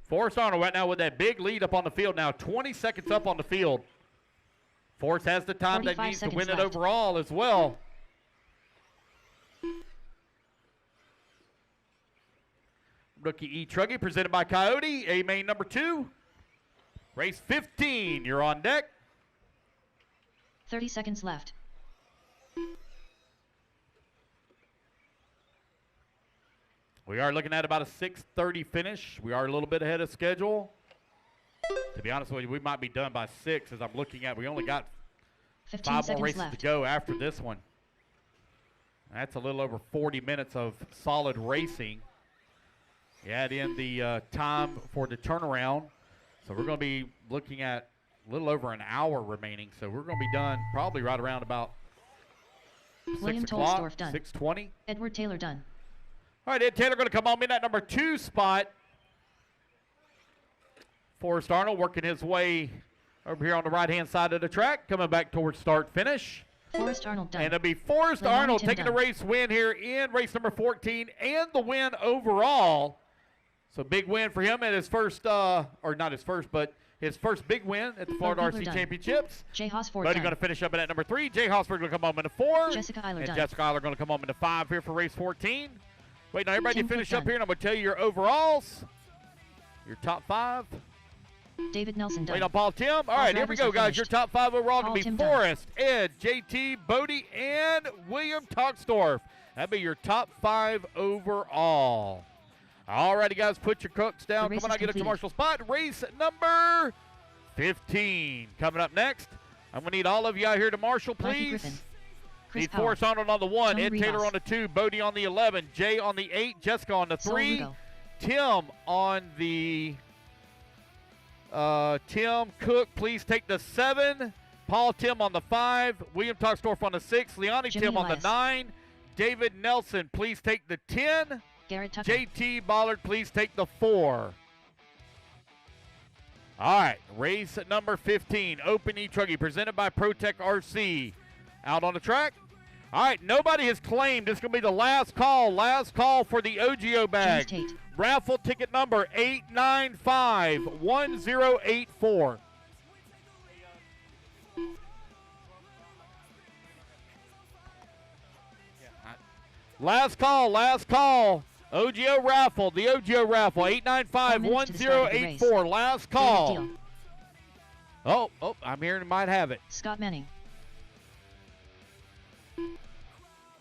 Forrest Arnold right now with that big lead up on the field now. 20 seconds up on the field. Forrest has the time that needs to win it overall as well. Rookie E-Truggy presented by Coyote, A-Main number 2. Race 15, you're on deck. 30 seconds left. We are looking at about a 6:30 finish. We are a little bit ahead of schedule. To be honest with you, we might be done by 6 as I'm looking at. We only got 5 more races to go after this one. That's a little over 40 minutes of solid racing. You add in the time for the turnaround. So we're going to be looking at a little over an hour remaining. So we're going to be done probably right around about 6 o'clock, 6:20. Edward Taylor done. All right, Ed Taylor going to come on in that number 2 spot. Forrest Arnold working his way over here on the right-hand side of the track, coming back towards start-finish. Forrest Arnold done. And it'll be Forrest Arnold taking the race win here in race number 14 and the win overall. So big win for him at his first, or not his first, but his first big win at the Florida RC Championships. Jay Hosford Buddy going to finish up in at number 3. Jay Hosford going to come home in the 4. Jessica Eiler and done. Jessica Eiler going to come home in the 5 here for race 14. Wait, now everybody Tim finish Cook up done. here, and I'm going to tell you your overalls. Your top 5. David Nelson done. Wait on Paul Tim. All right, here we go, guys. Your top 5 overall going to be Forrest, Ed, JT, Bodie, and William Toxdorf. That'd be your top 5 overall. All righty, guys, put your cooks down. Come on out, get a commercial spot. Race number 15. Coming up next, I'm going to need all of you out here to Marshall, please. Need Forrest Arnold on the 1, Ed Taylor on the 2, Bodie on the 11, Jay on the 8, Jessica on the 3, Tim on the Tim Cook, please take the 7, Paul Tim on the 5, William Toxdorf on the 6, Leonie Tim on the 9, David Nelson, please take the 10, Garrett Tucker. JT Bollard, please take the 4. All right, race number 15, Open E-Truggy, presented by ProTech RC. Out on the track. All right, nobody has claimed. This is going to be the last call for the OGO bag. James Tate. Raffle ticket number 8951084. Last call. OGO raffle, the OGO raffle, 8951084. Last call. Oh, I'm hearing it might have it. Scott Manning.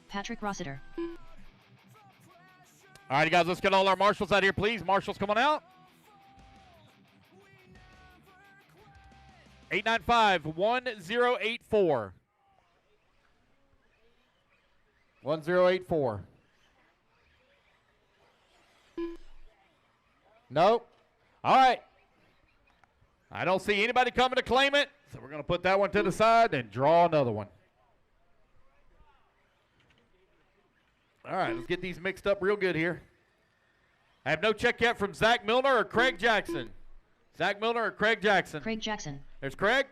Patrick Rossiter. All right, guys, let's get all our marshals out here, please. Marshals, come on out. 8951084. 1084. Nope. All right. I don't see anybody coming to claim it, so we're going to put that one to the side and draw another one. All right, let's get these mixed up real good here. I have no check yet from Zach Milner or Craig Jackson. Zach Milner or Craig Jackson? Craig Jackson. There's Craig.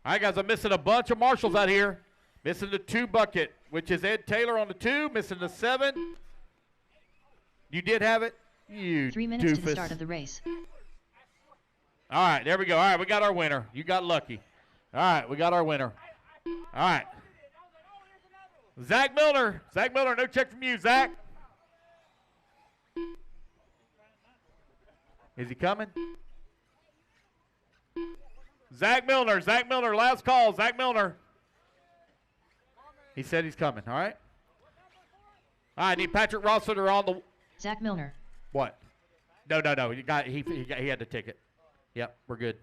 All right, guys, I'm missing a bunch of marshals out here. Missing the 2 bucket, which is Ed Taylor on the 2. Missing the 7. You did have it? You 3 minutes doofus. to the start of the race. All right, there we go. All right, we got our winner. You got lucky. All right, we got our winner. All right. Zach Milner. Zach Milner, no check from you, Zach. Is he coming? Zach Milner, last call, Zach Milner. He said he's coming, all right? All right, I need Patrick Rossiter on the... Zach Milner. What? No. He had the ticket. Yep, we're good.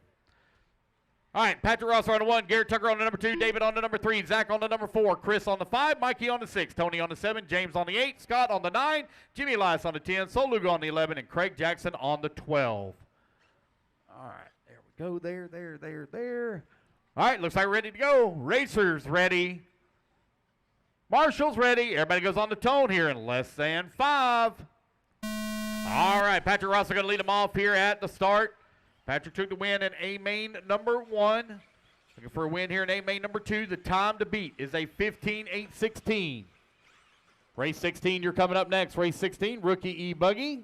All right, Patrick Rossiter on the 1, Garrett Tucker on the number 2, David on the number 3, Zach on the number 4, Chris on the 5, Mikey on the 6, Tony on the 7, James on the 8, Scott on the 9, Jimmy Elias on the 10, Sol Lugo on the 11, and Craig Jackson on the 12. All right, there we go. There. All right, looks like we're ready to go. Racers ready. Marshall's ready. Everybody goes on the tone here in less than 5. All right, Patrick Ross is going to lead them off here at the start. Patrick took the win in A-Main number 1. Looking for a win here in A-Main number 2. The time to beat is a 15:8:16. Race 16, you're coming up next. Race 16, rookie E-Buggy.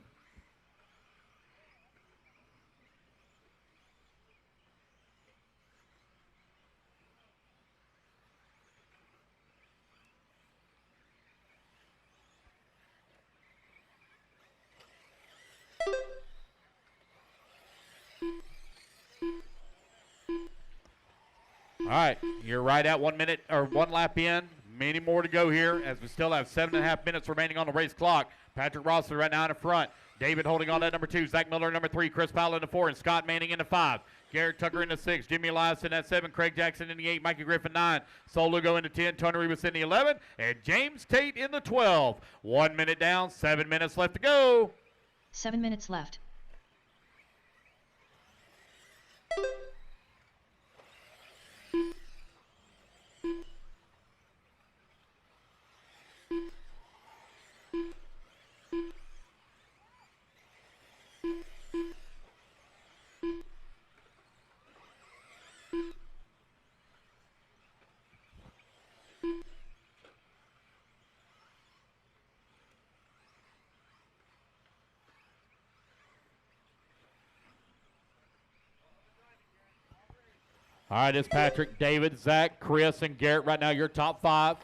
All right, you're right at 1 minute or 1 lap in. Many more to go here as we still have 7.5 minutes remaining on the race clock. Patrick Rossiter right now in the front. David holding on at number 2. Zach Miller number 3. Chris Powell in the 4. And Scott Manning in the 5. Garrett Tucker in the 6. Jimmy Elias in that 7. Craig Jackson in the 8. Mikey Griffin 9. Sol Lugo in the 10. Tony Rivas in the 11. And James Tate in the 12. 1 minute down. 7 minutes left to go. 7 minutes left. All right, it's Patrick, David, Zach, Chris, and Garrett right now, your top 5.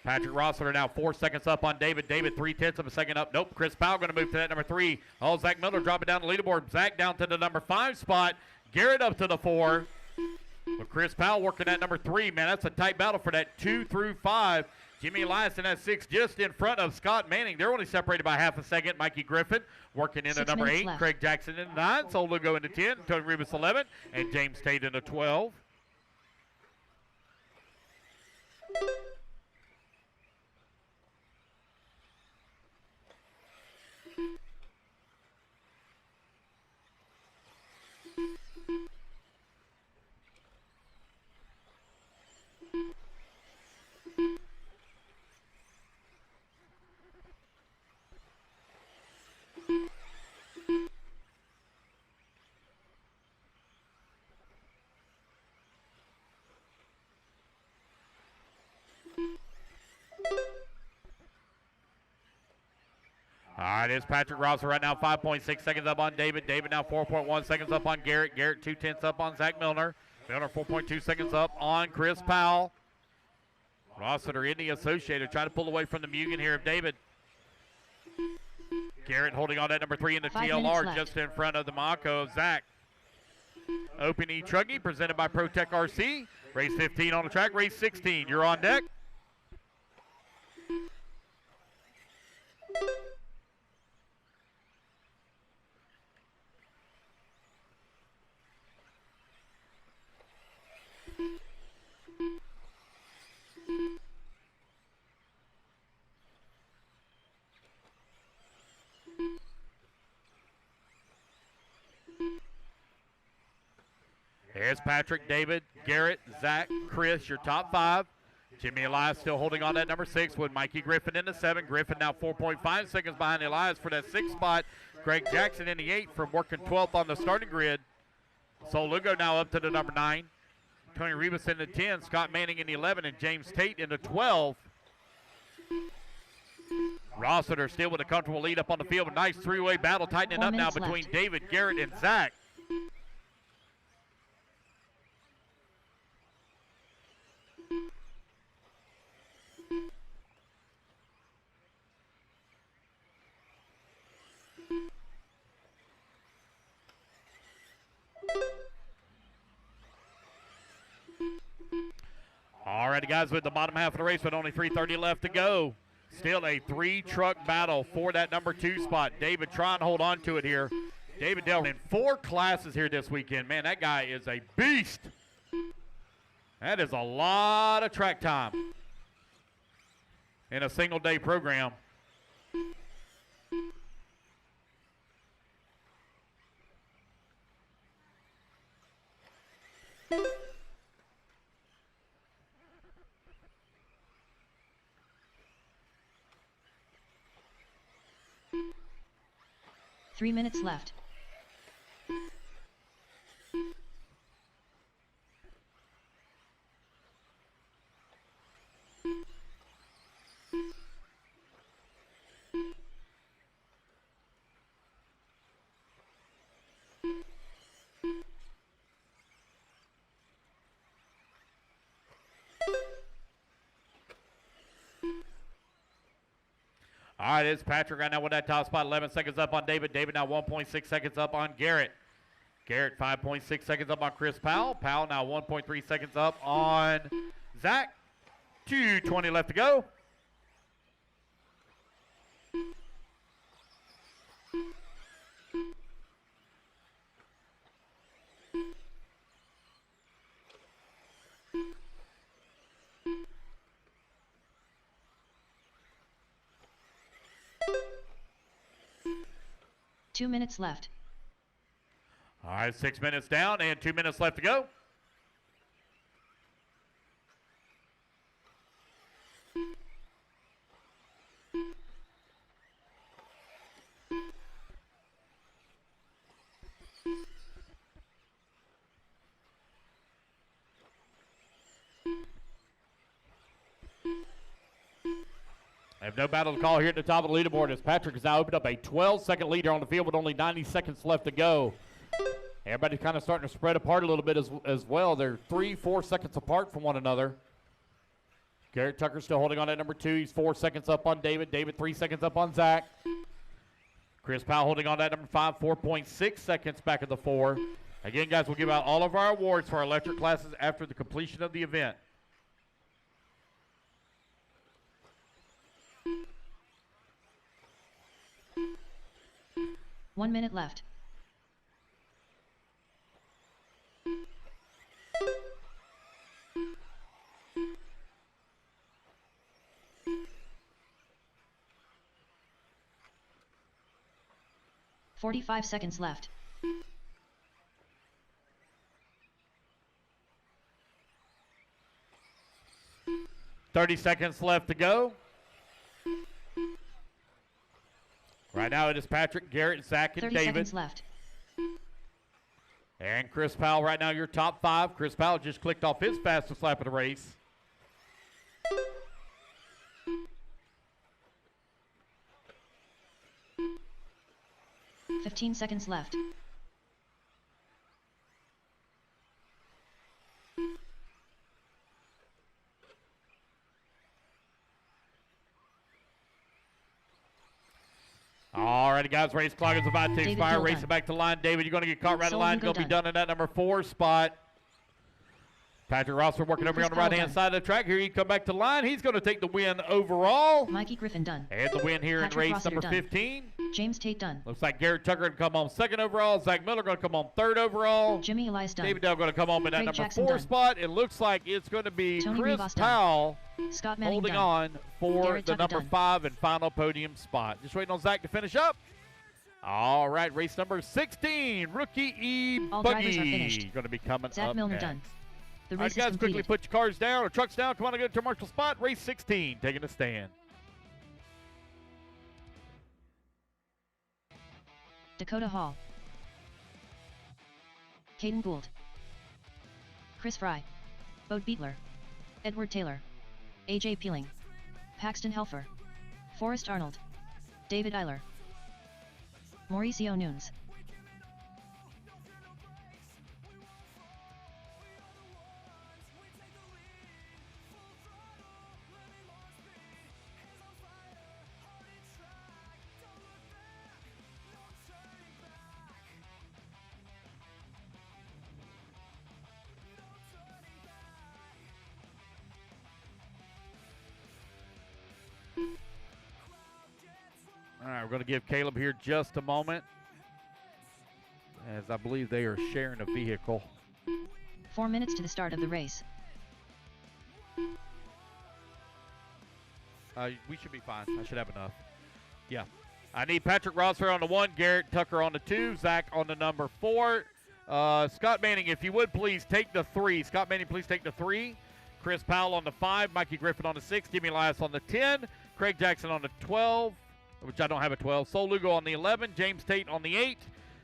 Patrick Rossiter now 4 seconds up on David. David 0.3 of a second up. Nope, Chris Powell going to move to that number 3. Oh, Zach Miller dropping down the leaderboard. Zach down to the number 5 spot. Garrett up to the 4. But Chris Powell working at number 3. Man, that's a tight battle for that 2 through 5. Jimmy Elias in that 6 just in front of Scott Manning. They're only separated by half a second. Mikey Griffin working into number 8. Left. Craig Jackson in the 9. Sol Lugo into 10. Tony Rivas 11. And James Tate into 12. All right, it's Patrick Rosser right now, 5.6 seconds up on David. David now 4.1 seconds up on Garrett. Garrett 2/10 up on Zach Milner. Milner 4.2 seconds up on Chris Powell. Rossiter in the Associated trying to pull away from the Mugen here of David. Garrett holding on that number 3 in the 5 TLR minutes just in front of the Mako of Zach. Open E-Truggy presented by ProTech RC. Race 15 on the track, race 16. You're on deck. Here's Patrick, David, Garrett, Zach, Chris, your top 5. Jimmy Elias still holding on that number 6 with Mikey Griffin in the 7. Griffin now 4.5 seconds behind Elias for that 6th spot. Greg Jackson in the 8 from working 12th on the starting grid. Sol Lugo now up to the number 9. Tony Rivas in the 10, Scott Manning in the 11, and James Tate in the 12. Rossiter still with a comfortable lead up on the field. A nice three-way battle tightening 4 up now minutes between left. David, Garrett, and Zach. All righty, guys, with the bottom half of the race with only 3:30 left to go. Still a 3-truck battle for that number 2 spot. David trying to hold on to it here. David Dell in 4 classes here this weekend. Man, that guy is a beast. That is a lot of track time in a single-day program. Three minutes left. All right, it's Patrick right now with that top spot. 11 seconds up on David. David now 1.6 seconds up on Garrett. Garrett 5.6 seconds up on Chris Powell. Powell now 1.3 seconds up on Zach. 2:20 left to go. Two minutes left. All right, 6 minutes down and 2 minutes left to go. I have no battle to call here at the top of the leaderboard as Patrick has now opened up a 12-second leader on the field with only 90 seconds left to go. Everybody's kind of starting to spread apart a little bit as well. They're 3-4 seconds apart from one another. Garrett Tucker still holding on at number 2. He's 4 seconds up on David. David 3 seconds up on Zach. Chris Powell holding on at number 5, 4.6 seconds back of the 4. Again, guys, we'll give out all of our awards for our electric classes after the completion of the event. One minute left. "45 seconds left. "30 seconds left to go. Right now it is Patrick, Garrett, Zach, and 30 David. seconds left. And Chris Powell right now your top 5. Chris Powell just clicked off his fastest lap of the race. 15 seconds left. All righty, guys. Race clock is about to David expire. Hill Race done. it back to line. David, you're going to get caught right at the Sol line. Lugo Going to be done. done in that number 4 spot. Patrick Rosser working over here on the Chris Powell right-hand done. side of the track. Here he come back to line. He's going to take the win overall. Mikey Griffin done. And the win here Patrick in race Rossiter number done. 15. James Tate done. Looks like Garrett Tucker going to come on 2nd overall. Zach Miller going to come on 3rd overall. Jimmy Elias done. David Dell going to come on in that Craig number Jackson 4 done. spot. It looks like it's going to be Tony Chris Rivas done. Powell Scott Manning holding done. on for Garrett the Tucker number done. 5 and final podium spot. Just waiting on Zach to finish up. All right, race number 16, rookie All drivers are E-Buggy finished. going to be coming Zach up Milner next. done. The All race right, is guys, quickly completed. put your cars down or trucks down. Come on and go to Marshall spot. Race 16, taking a stand. Dakota Hall. Caden Gould. Chris Fry. Bode Beetler. Edward Taylor. AJ Peeling. Paxton Helfer. Forrest Arnold. David Eiler. Mauricio Nunes. All right, we're going to give Caleb here just a moment, as I believe they are sharing a vehicle. 4 minutes to the start of the race. We should be fine. I should have enough. Yeah. I need Patrick Rosser on the 1, Garrett Tucker on the 2, Zach on the number 4. Scott Manning, if you would please take the 3. Scott Manning, please take the 3. Chris Powell on the 5, Mikey Griffin on the 6, Jimmy Elias on the 10, Craig Jackson on the 12, which I don't have a 12, Sol Lugo on the 11, James Tate on the 8,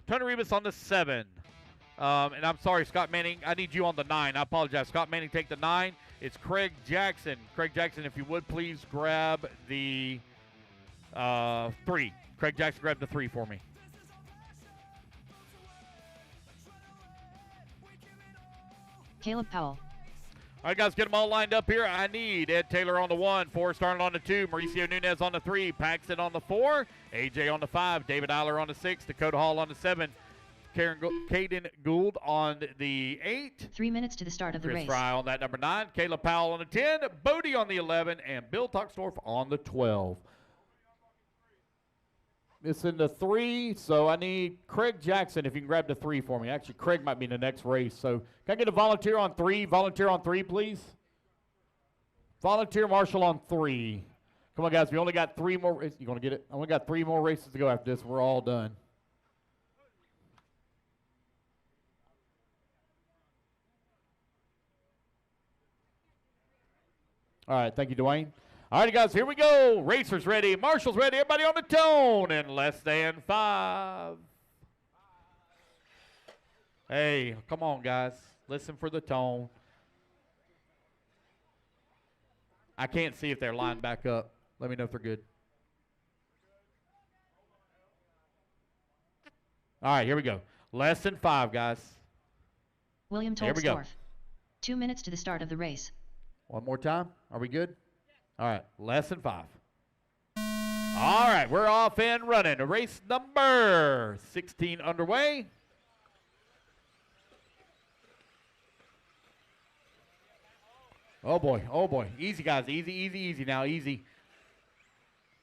Tony Rivas on the 7. And I'm sorry, Scott Manning, I need you on the 9. I apologize. Scott Manning, take the 9. It's Craig Jackson. Craig Jackson, if you would please grab the 3. Craig Jackson, grab the 3 for me. Caleb Powell. All right, guys, get them all lined up here. I need Ed Taylor on the 1, Forrest Arnold on the 2, Mauricio Nunez on the 3, Paxton on the 4, AJ on the 5, David Eiler on the 6, Dakota Hall on the 7, Caden Gould on the 8. 3 minutes to the start of the Chris race. Fry on that number 9, Caleb Powell on the 10, Bodie on the 11, and Bill Toxdorf on the 12. It's in the 3, so I need Craig Jackson if you can grab the 3 for me. Actually, Craig might be in the next race. So can I get a volunteer on 3? Volunteer on 3, please. Volunteer Marshall on 3. Come on, guys. We only got 3 more. You going to get it? I only got 3 more races to go after this. We're all done. All right. Thank you, Dwayne. All right, guys, here we go. Racers ready. Marshall's ready. Everybody on the tone in less than 5. Hey, come on, guys. Listen for the tone. I can't see if they're lined back up. Let me know if they're good. All right, here we go. Less than 5, guys. William Here we go. Tolsdorf. 2 minutes to the start of the race. One more time. Are we good? All right, less than 5. All right, we're off and running. Race number 16 underway. Oh boy, oh boy. Easy, guys. Easy, easy, easy now. Easy.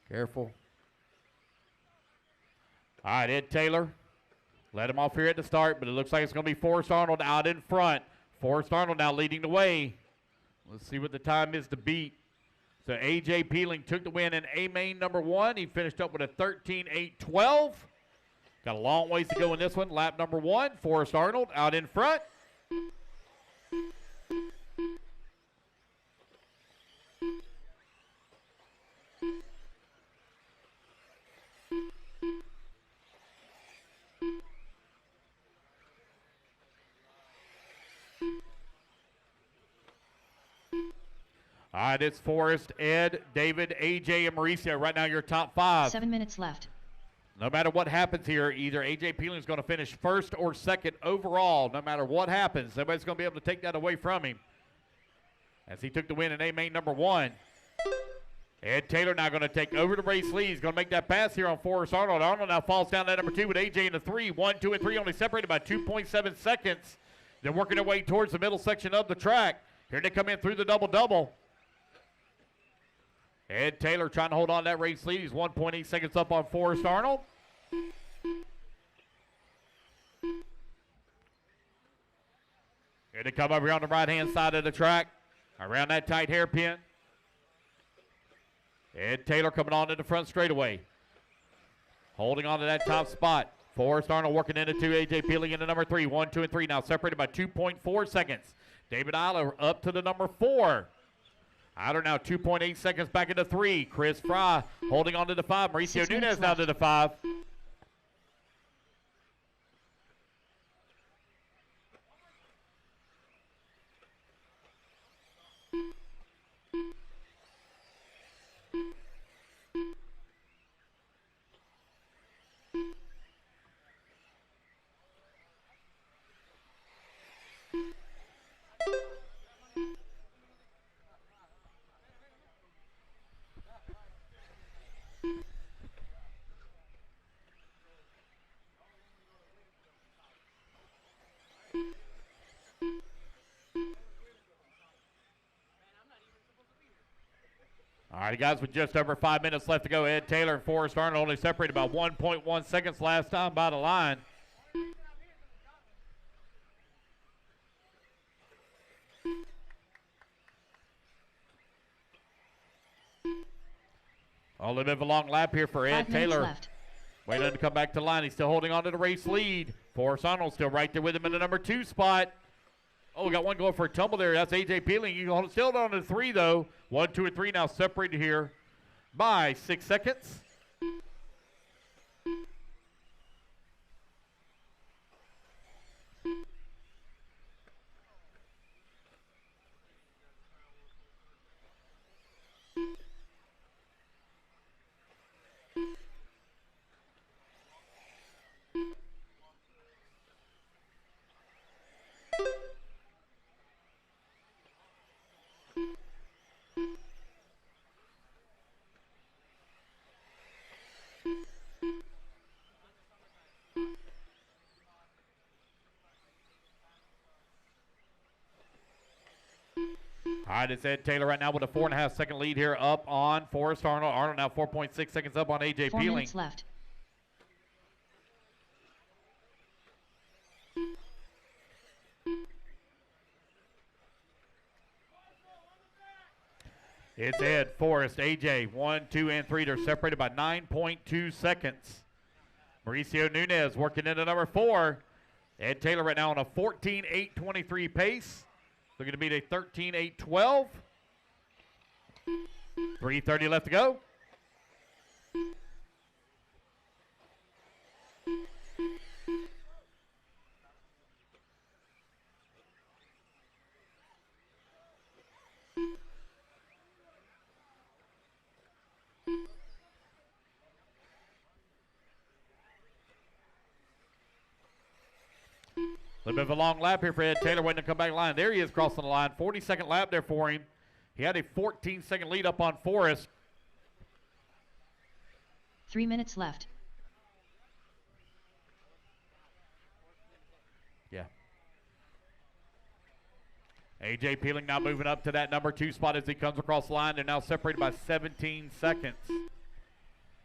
Careful. All right, Ed Taylor. Let him off here at the start, but it looks like it's going to be Forrest Arnold out in front. Forrest Arnold now leading the way. Let's see what the time is to beat. So AJ Peeling took the win in A-Main number 1. He finished up with a 13:8:12. Got a long ways to go in this one. Lap number 1, Forrest Arnold out in front. All right, it's Forrest, Ed, David, AJ, and Mauricio. Right now, your top 5. 7 minutes left. No matter what happens here, either A.J. Peeling is going to finish first or second overall. No matter what happens, nobody's going to be able to take that away from him. As he took the win in A-Main number 1. Ed Taylor now going to take over the race lead. He's going to make that pass here on Forrest Arnold. Arnold now falls down to number 2 with A.J. in the 3. 1, 2, and 3 only separated by 2.7 seconds. They're working their way towards the middle section of the track. Here they come in through the double-double. Ed Taylor trying to hold on to that race lead. He's 1.8 seconds up on Forrest Arnold. Here they come over here on the right-hand side of the track. Around that tight hairpin. Ed Taylor coming on to the front straightaway. Holding on to that top spot. Forrest Arnold working into 2. A.J. Peeling into number 3. 1, 2, and 3 now separated by 2.4 seconds. David Eiler up to the number 4. Eiler now 2.8 seconds back into 3. Chris Fry holding on to the 5. Mauricio Nunez down to the 5. All right, guys, with just over 5 minutes left to go, Ed Taylor and Forrest Arnold only separated about 1.1 seconds last time by the line. A little bit of a long lap here for Ed Taylor. Waiting to come back to the line. He's still holding on to the race lead. Forrest Arnold still right there with him in the number 2 spot. Oh, we got one going for a tumble there. That's A.J. Peeling. You can still on to 3, though. 1, 2, and 3 now separated here by 6 seconds. All right, it's Ed Taylor right now with a 4.5 second lead here up on Forrest Arnold. Arnold now 4.6 seconds up on A.J. 4 Peeling. minutes left. It's Ed, Forrest, A.J. 1, 2, and 3. They're separated by 9.2 seconds. Mauricio Nunez working into number 4. Ed Taylor right now on a 14.823 pace. Looking to beat a 13.812. 3:30 left to go. A little bit of a long lap here for Ed Taylor waiting to come back line. There he is crossing the line. 42nd lap there for him. He had a 14-second lead up on Forrest. 3 minutes left. Yeah. A.J. Peeling now moving up to that number 2 spot as he comes across the line. They're now separated by 17 seconds.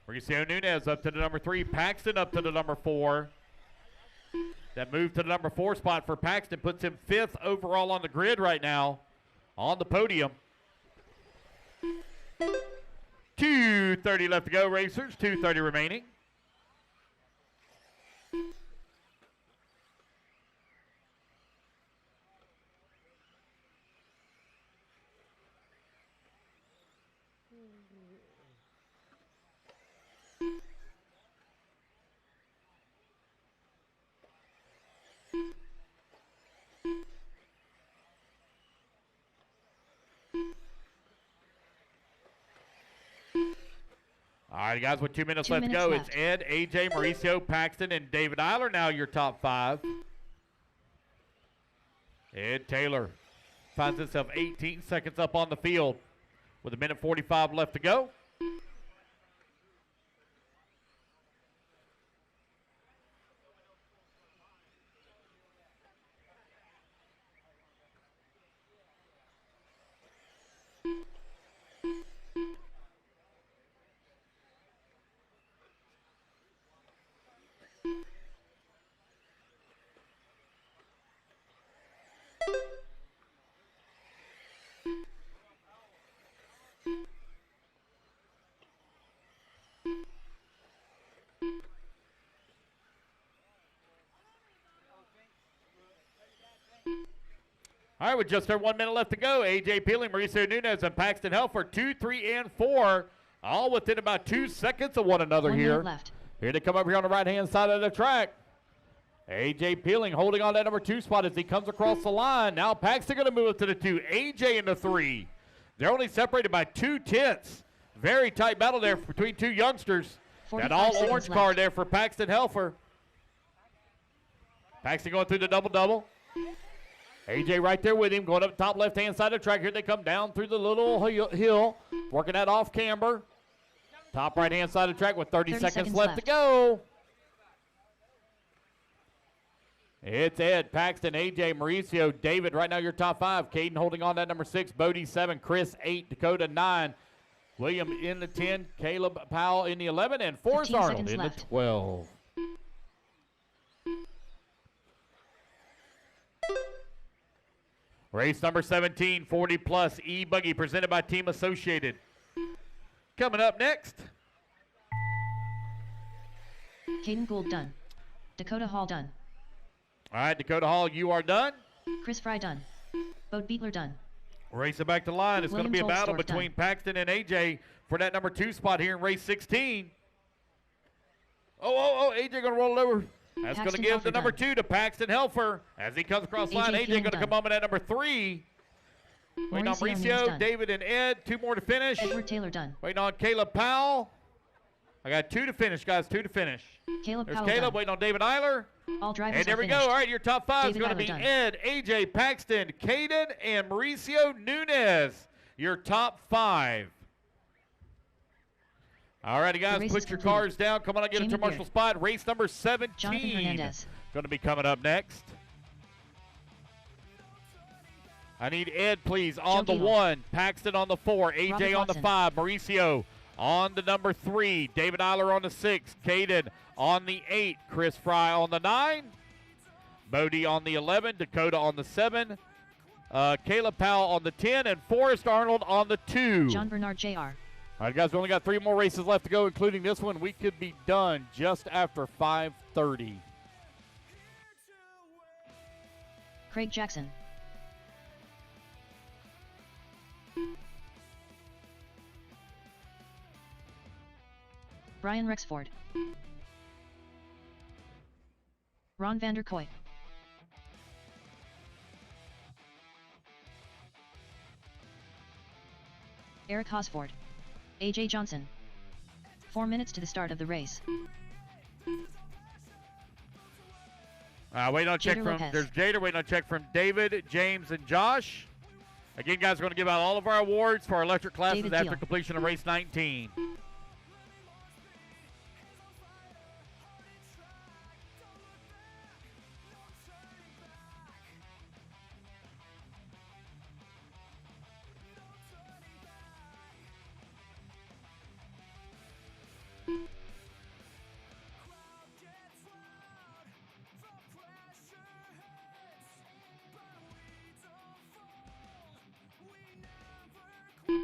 Mauricio Nunez up to the number 3. Paxton up to the number 4. That move to the number 4 spot for Paxton puts him 5th overall on the grid right now on the podium. 2:30 left to go, racers. 2:30 remaining. All All right, guys, with 2 minutes 2 left to minutes go, left. it's Ed, AJ, Mauricio, Paxton, and David Eiler now your top 5. Ed Taylor finds himself 18 seconds up on the field with 1:45 left to go. All right, with just over 1 minute left to go, AJ Peeling, Mauricio Nunez, and Paxton Helfer, 2, 3, and 4, all within about 2 seconds of one another 1 here. minute left. Here they come over here on the right-hand side of the track. AJ Peeling holding on that number 2 spot as he comes across the line. Now Paxton going to move up to the 2. AJ in the 3. They're only separated by 2/10. Very tight battle there between two youngsters. That 45 all seconds orange left. car there for Paxton Helfer. Paxton going through the double-double. AJ right there with him, going up top left-hand side of the track. Here they come down through the little hill, working that off camber. Top right-hand side of the track with 30 seconds left to go. It's Ed, Paxton, AJ, Mauricio, David. Right now your top 5. Caden holding on that number 6. Bodie 7. Chris 8. Dakota 9. William in the 10. Caleb Powell in the 11. And Forrest 15 Arnold seconds in left. the 12. Race number 17, 40 plus E-Buggy presented by Team Associated. Coming up next. Caden Gould done. Dakota Hall done. All right, Dakota Hall, you are done. Chris Fry done. Bode Beetler done. Racing back to line. It's going to be a William battle Tolstorff between done. Paxton and AJ for that number 2 spot here in race 16. Oh, AJ going to roll it over. That's going to Paxton give the Helfer number done. 2 to Paxton Helfer. As he comes across the line, AJ Peeling going to done. come on with that number 3. Waiting on Mauricio Nunez Mauricio, done. David, and Ed. 2 more to finish. Edward Taylor done. Waiting on Caleb Powell. I got 2 to finish, guys. 2 to finish. Caleb There's Powell Caleb done. waiting on David Eiler. All drivers And there are we go. finished. All right, your top 5 is David going to Eiler be done. Ed, AJ, Paxton, Caden, and Mauricio Nunez. Your top 5. All righty, guys, race put is your complete. cars down. Come on and get Jamie into Marshall Beard. spot. Race number Jonathan 17. Hernandez. Going to be coming up next. I need Ed, please, on Joe the Gale. 1. Paxton on the 4. AJ Robert on the Watson. 5. Mauricio on the number 3. David Eiler on the 6. Caden on the 8. Chris Fry on the 9. Bodie on the 11. Dakota on the 7. Caleb Powell on the 10. And Forrest Arnold on the 2. John Bernard Jr. All right, guys, we only got 3 more races left to go, including this one. We could be done just after 5:30. Craig Jackson. Brian Rexford. Ron Vanderkoy. Eric Hosford. AJ Johnson. 4 minutes to the start of the race. Waiting on a check Jader from, Lopez. there's Jader, waiting on a check from David, James, and Josh. Again, guys, we're going to give out all of our awards for our electric classes David after Keel. completion of race 19.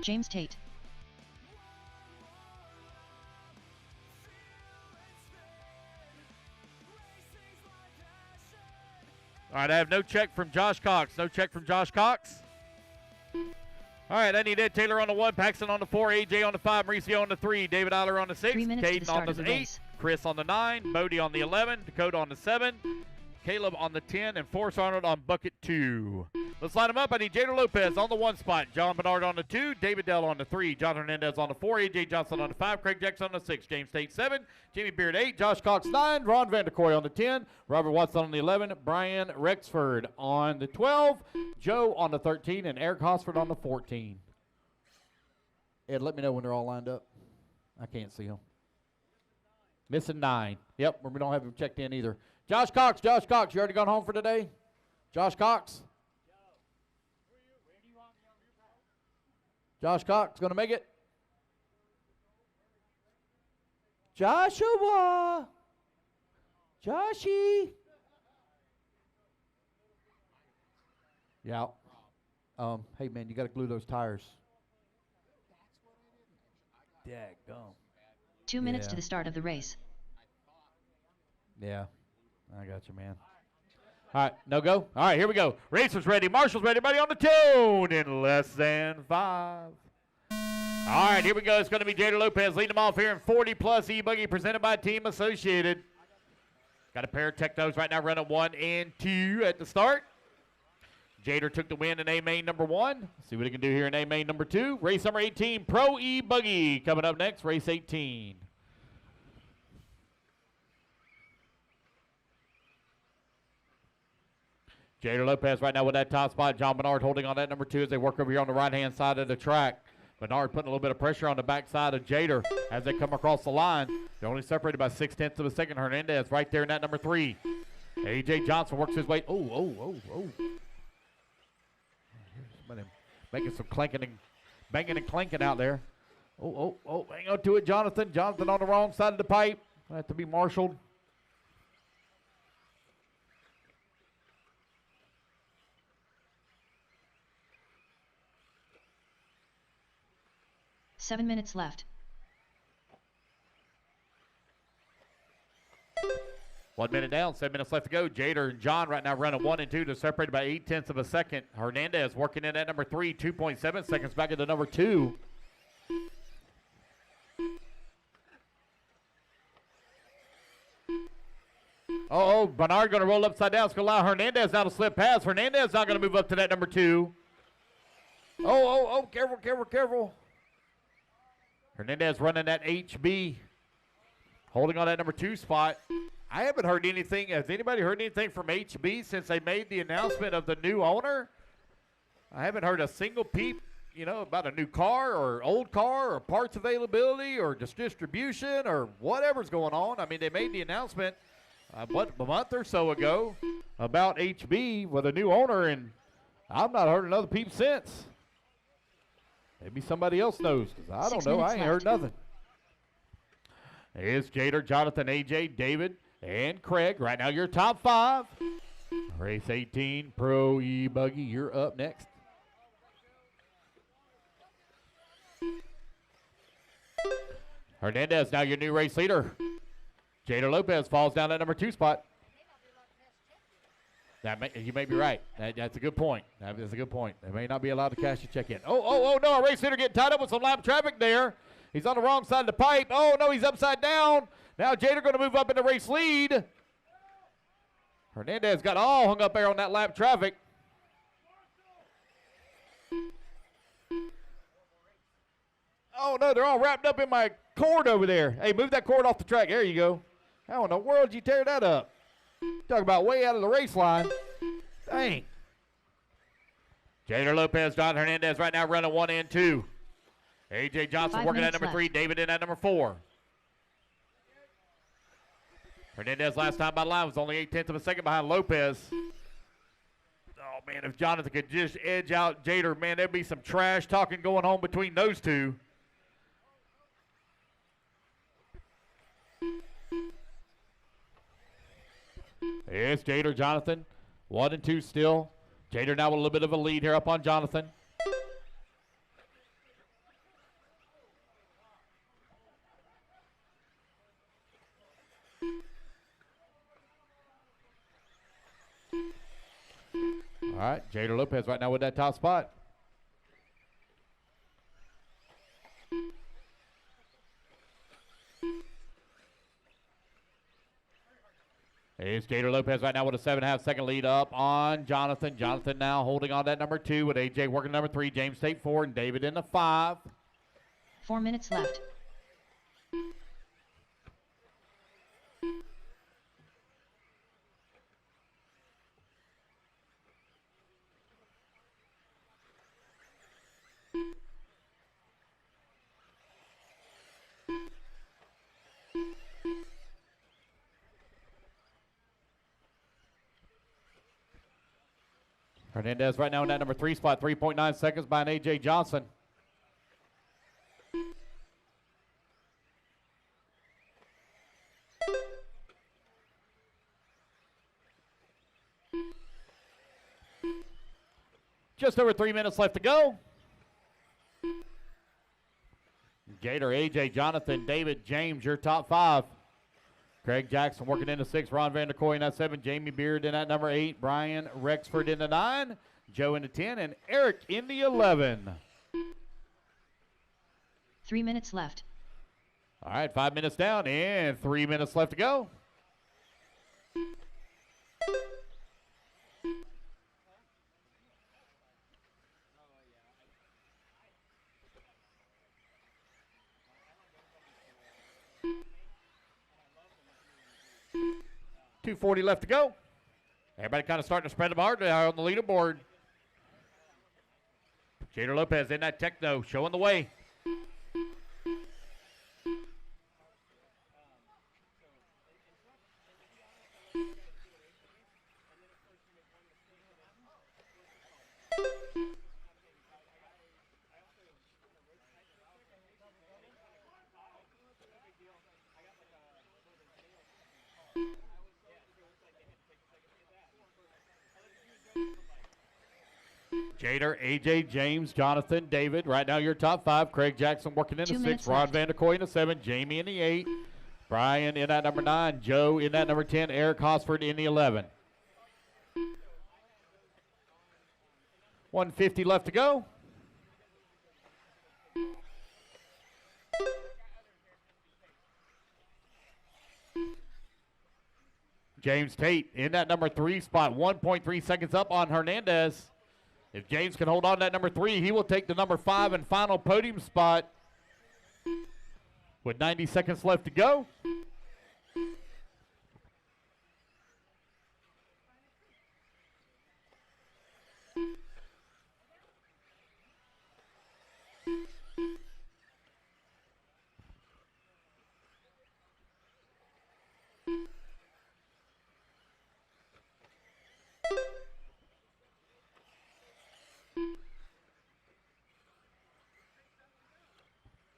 James Tate. All right, I have no check from Josh Cox. No check from Josh Cox. All right, I need Ed Taylor on the 1, Paxton on the 4, AJ on the 5, Mauricio on the 3, David Eiler on the 6, 3 minutes to the Caden start on of the the 8, race. Chris on the 9, Bodie on the 11, Dakota on the 7, Caleb on the 10, and Forrest Arnold on bucket 2. Let's line them up. I need Jader Lopez on the 1 spot, John Bernard on the 2, David Dell on the 3, John Hernandez on the 4, A.J. Johnson on the 5, Craig Jackson on the 6, James Tate 7, Jamie Beard 8, Josh Cox 9, Ron Vanderkoy on the 10, Robert Watson on the 11, Brian Rexford on the 12, Joe on the 13, and Eric Hosford on the 14. Ed, let me know when they're all lined up. I can't see them. Missing 9. Yep, we don't have him checked in either. Josh Cox, you already gone home for today? Josh Cox? Josh Cox going to make it? Joshua! Joshy! Yeah. Hey, man, you got to glue those tires. Daggum. 2 minutes to the start of the race. Yeah, I got you, man. All right, no go. All right, here we go. Racers ready, marshals ready, everybody on the tune in less than 5. All right, here we go. It's going to be Jader Lopez leading them off here in 40-plus E-Buggy presented by Team Associated. Got a pair of Technos right now running 1 and 2 at the start. Jader took the win in A-Main number 1. See what he can do here in A-Main number 2. Race number 18, Pro E-Buggy. Coming up next, race 18. Jader Lopez right now with that top spot. John Bernard holding on that number 2 as they work over here on the right-hand side of the track. Bernard putting a little bit of pressure on the backside of Jader as they come across the line. They're only separated by 0.6 of a second. Hernandez right there in that number 3. A.J. Johnson works his way. Oh. Somebody making some clanking and banging and clanking out there. Oh. Hang on to it, Jonathan. Jonathan on the wrong side of the pipe. Have to be marshaled. Seven minutes left. 1 minute down, 7 minutes left to go. Jader and John right now running 1 and 2. They're separated by 0.8 of a second. Hernandez working in at number 3, 2.7 seconds back into number 2. Oh, Bernard going to roll upside down. It's going to allow Hernandez now to slip past. Hernandez not going to move up to that number 2. Oh, careful. Hernandez running that HB, holding on that number 2 spot. I haven't heard anything. Has anybody heard anything from HB since they made the announcement of the new owner? I haven't heard a single peep, about a new car or old car or parts availability or just distribution or whatever's going on. I mean, they made the announcement, a month or so ago about HB with a new owner, and I've not heard another peep since. Maybe somebody else knows, because I don't know. I ain't heard nothing. Here's Jader, Jonathan, AJ, David, and Craig. Right now, your top 5. Race 18, Pro E-Buggy. You're up next. Hernandez, now your new race leader. Jader Lopez falls down at number 2 spot. You may be right. That's a good point. That's a good point. They may not be allowed to cash a check in. Oh, no. A race leader getting tied up with some lap traffic there. He's on the wrong side of the pipe. Oh, no, he's upside down. Now Jader going to move up in the race lead. Hernandez got all hung up there on that lap traffic. Oh, no, they're all wrapped up in my cord over there. Hey, move that cord off the track. There you go. How in the world did you tear that up? Talk about way out of the race line. Dang. Jader Lopez, John Hernandez right now running 1 and 2. A.J. Johnson working at number 3. David in at number 4. Hernandez last time by the line was only 0.8 of a second behind Lopez. Oh, man, if Jonathan could just edge out Jader, man, there'd be some trash talking going on between those two. Here's Jader, Jonathan. 1 and 2 still. Jader now with a little bit of a lead here up on Jonathan. All right, Jader Lopez right now with that top spot. It's Gator Lopez right now with a 7.5 second lead up on Jonathan. Jonathan now holding on that number 2 with AJ working number 3, James Tate 4, and David in the 5. 4 minutes left. Hernandez right now in that number 3 spot, 3.9 seconds behind AJ Johnson. Just over 3 minutes left to go. Gator, AJ, Jonathan, David, James, your top 5. Craig Jackson working in the 6, Ron Vanderkoy in that 7, Jamie Beard in that number 8, Brian Rexford in the 9, Joe in the 10, and Eric in the 11. 3 minutes left. All right, 5 minutes down and 3 minutes left to go. .240 left to go. Everybody kind of starting to spread them out on the leaderboard. Gator Lopez in that techno, showing the way. Jader, AJ, James, Jonathan, David. Right now your top 5. Craig Jackson working in the 6. Ron Vanderkoy in the 7. Jamie in the 8. Brian in that number 9. Joe in that number 10. Eric Hosford in the 11. 150 left to go. James Tate in that number 3 spot. 1.3 seconds up on Hernandez. If James can hold on to that number 3, he will take the number 5 and final podium spot with 90 seconds left to go.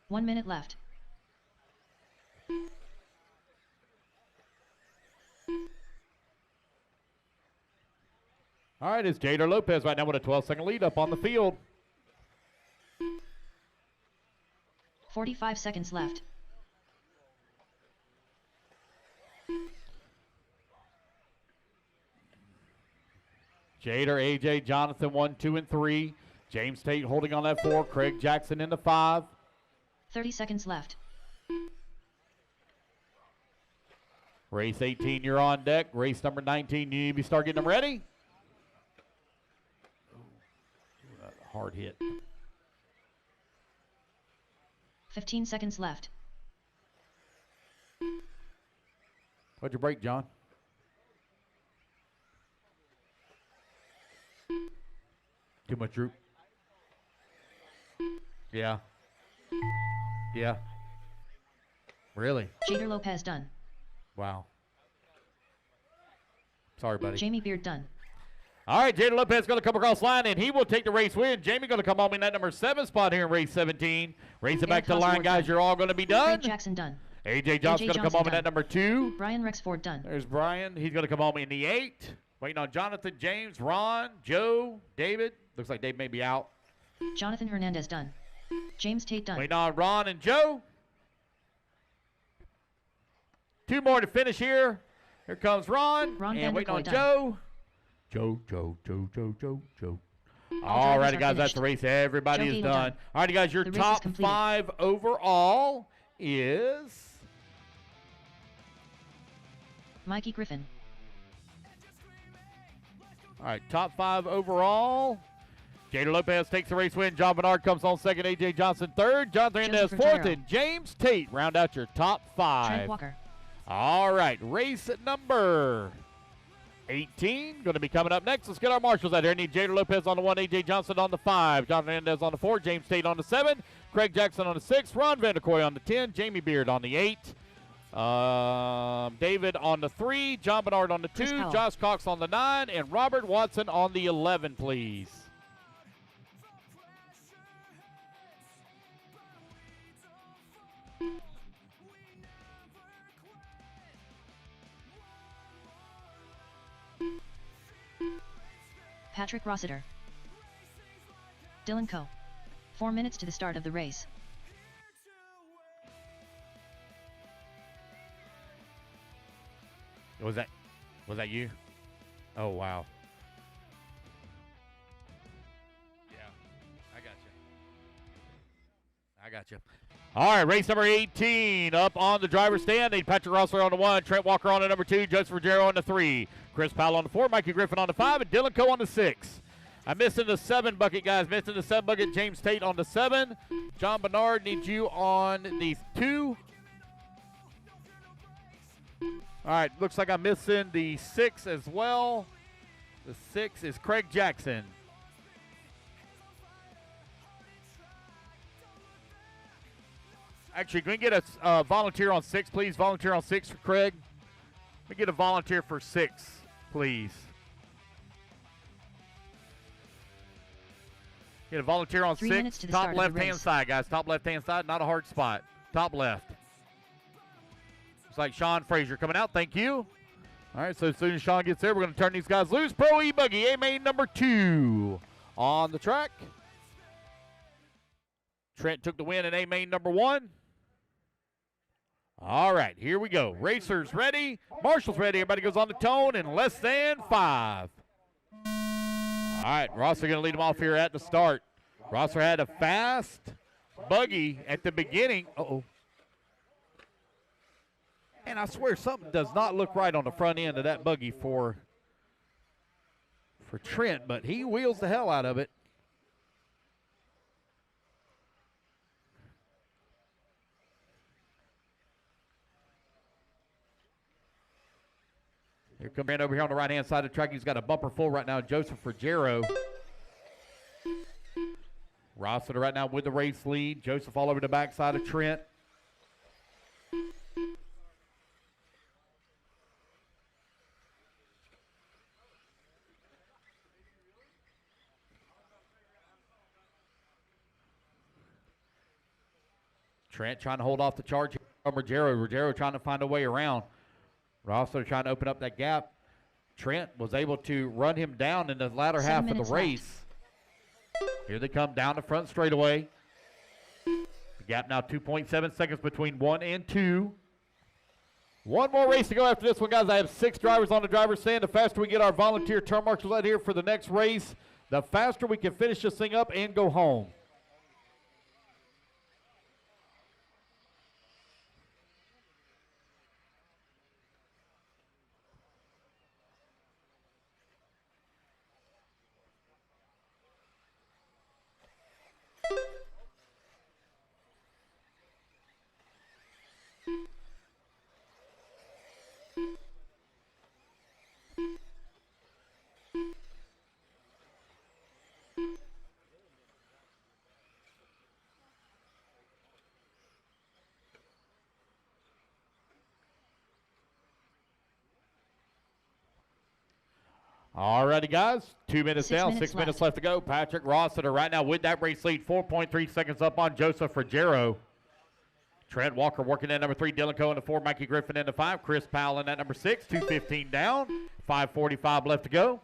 One minute left. All right, it's Gator Lopez right now with a 12-second lead up on the field. 45 seconds left. Jader, AJ, Jonathan 1, 2, and 3. James Tate holding on that 4. Craig Jackson in the 5. 30 seconds left. Race 18, you're on deck. Race number 19, you need to start getting them ready. Hard hit. 15 seconds left. What'd you break, John? Too much droop. Yeah. Yeah. Really? Jader Lopez done. Wow. Sorry, buddy. Jamie Beard done. All right, Jader Lopez going to come across line, and he will take the race win. Jamie going to come home in that number 7 spot here in race 17. Race it back to the line, guys. You're all going to be done. Craig Jackson done. AJ Johnson going to come home in that number 2. Brian Rexford done. There's Brian. He's going to come home in the 8. Waiting on Jonathan, James, Ron, Joe, David. Looks like Dave may be out. Jonathan Hernandez done. James Tate done. Waiting on Ron and Joe. 2 more to finish here. Here comes Ron. And waiting on Joe. Joe. All righty, guys, that's the race. Everybody is done. All righty, guys, your top 5 overall is Mikey Griffin, All right, top 5 overall. Jader Lopez takes the race win. John Bernard comes on second. A.J. Johnson third. Jonathan Hernandez fourth. And James Tate round out your top 5. Trent Walker. All right, race number 18 going to be coming up next. Let's get our marshals out here. I need Jader Lopez on the 1, A.J. Johnson on the 5, Jonathan Hernandez on the 4, James Tate on the 7, Craig Jackson on the 6, Ron Vanderkoy on the 10, Jamie Beard on the 8, David on the 3, John Bernard on the 2, Josh Cox on the 9, and Robert Watson on the 11, please. Patrick Rossiter. Dylan Coe. 4 minutes to the start of the race. Was that you? Oh, wow. Yeah, I got you. All right, race number 18 up on the driver's stand. Need Patrick Rossiter on the 1, Trent Walker on the number 2, Joseph Ruggiero on the 3, Chris Powell on the 4, Mikey Griffin on the 5, and Dylan Coe on the 6. I'm missing the 7 bucket, guys. Missing the 7 bucket. James Tate on the 7. John Bernard needs you on the 2. All right, looks like I'm missing the 6 as well. The 6 is Craig Jackson. Actually, can we get a volunteer on 6, please? Volunteer on 6 for Craig. Let me get a volunteer for 6, please. Get a volunteer on 6. Top left-hand side, guys. Top left-hand side. Not a hard spot. Top left. Looks like Sean Frazier coming out. Thank you. All right, so as soon as Sean gets there, we're going to turn these guys loose. Pro E-Buggy A-Main number 2 on the track. Trent took the win in A-Main number 1. All right, here we go. Racers ready. Marshall's ready. Everybody goes on the tone in less than 5. All right, Rosser going to lead them off here at the start. Rosser had a fast buggy at the beginning. Uh-oh. And I swear something does not look right on the front end of that buggy for Trent, but he wheels the hell out of it. Here comes Brand over here on the right-hand side of the track. He's got a bumper full right now. Joseph Ruggiero. Rossiter right now with the race lead. Joseph all over the backside of Trent. Trent trying to hold off the charge from Ruggiero. Ruggiero trying to find a way around. Rossiter trying to open up that gap. Trent was able to run him down in the latter half of the race. Here they come down the front straightaway. The gap now 2.7 seconds between 1 and 2. One more race to go after this one, guys. I have 6 drivers on the driver's stand. The faster we get our volunteer turn marshals out here for the next race, the faster we can finish this thing up and go home. All righty, guys. 2 minutes down, 6 minutes left to go. Patrick Rossiter right now with that race lead, 4.3 seconds up on Joseph Ruggiero. Trent Walker working at number 3, Dylan Coe in the 4, Mikey Griffin in the 5, Chris Powell in at number 6, 2:15 down, 5:45 left to go.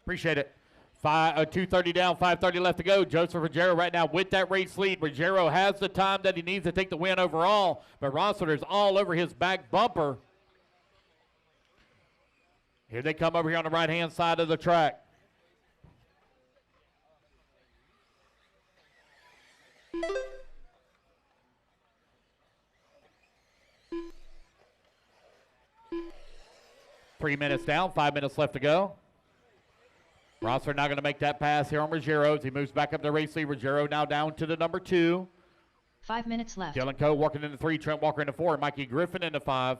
Appreciate it. 2:30 down, 5:30 left to go. Joseph Ruggiero right now with that race lead. Ruggiero has the time that he needs to take the win overall, but Rossiter's all over his back bumper. Here they come over here on the right-hand side of the track. Three minutes down, 5 minutes left to go. Rossler not going to make that pass here on Ruggiero as he moves back up to race lead. Ruggiero now down to the number 2. 5 minutes left. Dylan Coe working into 3, Trent Walker into 4, Mikey Griffin into 5.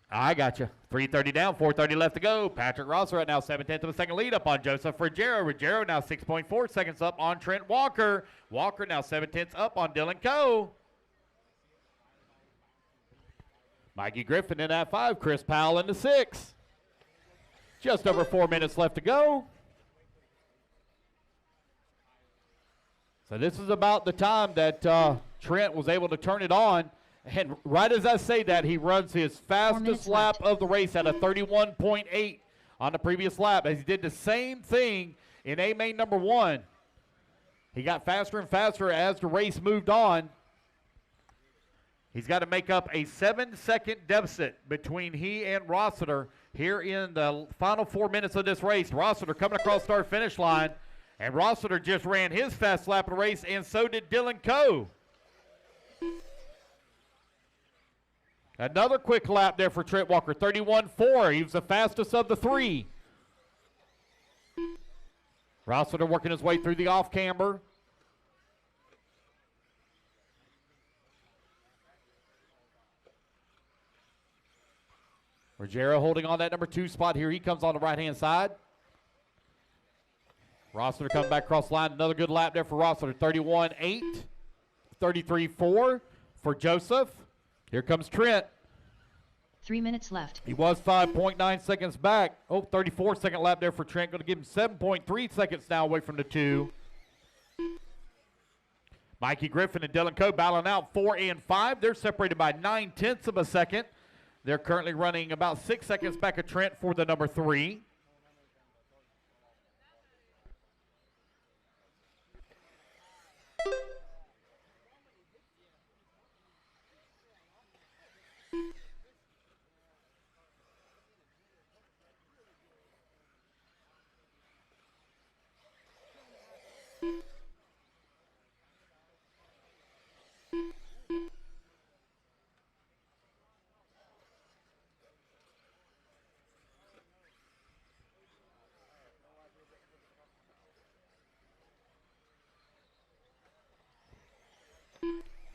I got you. 3:30 down, 4:30 left to go. Patrick Rossler right now 7/10 of a second lead up on Joseph Ruggiero. Ruggiero now 6.4 seconds up on Trent Walker. Walker now 7/10 up on Dylan Coe. Mikey Griffin in at 5. Chris Powell into 6. Just over 4 minutes left to go. So this is about the time that Trent was able to turn it on. And right as I say that, he runs his fastest lap of the race at a 31.8 on the previous lap. As he did the same thing in A-Main number 1. He got faster and faster as the race moved on. He's got to make up a 7-second deficit between he and Rossiter here in the final 4 minutes of this race. Rossiter coming across start finish line. And Rossiter just ran his fast lap of the race, and so did Dylan Coe. Another quick lap there for Trent Walker, 31.4. He was the fastest of the 3. Rossiter working his way through the off-camber. Ruggiero holding on that number 2 spot here. He comes on the right-hand side. Rossiter coming back across the line. Another good lap there for Rossiter, 31.8. 33.4 for Joseph. Here comes Trent. 3 minutes left. He was 5.9 seconds back. 34-second lap there for Trent. Going to give him 7.3 seconds now away from the 2. Mikey Griffin and Dylan Coe battling out 4 and 5. They're separated by 9/10 of a second. They're currently running about 6 seconds back of Trent for the number 3.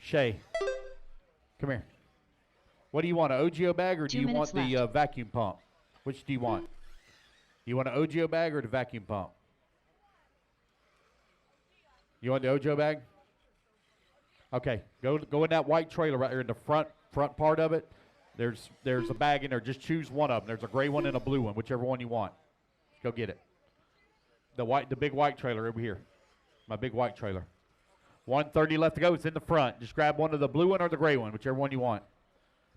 Shay, come here. What do you want, an OGO bag or do you want the vacuum pump? Which do you want? You want an OGO bag or the vacuum pump? You want the OGO bag? Okay, go in that white trailer right there in the front part of it. There's a bag in there. Just choose one of them. There's a gray one and a blue one, whichever one you want. Go get it. The big white trailer over here. My big white trailer. 1:30 left to go. It's in the front. Just grab one of the blue one or the gray one, whichever one you want.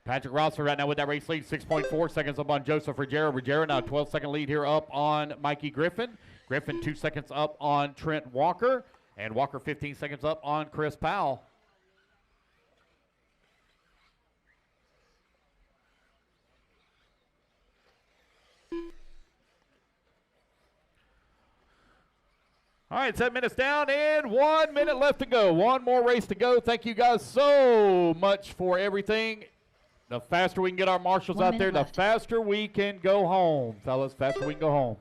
Patrick Rossler right now with that race lead, 6.4 seconds up on Joseph Ruggiero. Ruggiero now 12-second lead here up on Mikey Griffin. Griffin 2 seconds up on Trent Walker. And Walker 15 seconds up on Chris Powell. All right, 7 minutes down and 1 minute left to go. One more race to go. Thank you guys so much for everything. The faster we can get our marshals out there, the faster we can go home, fellas. Faster we can go home.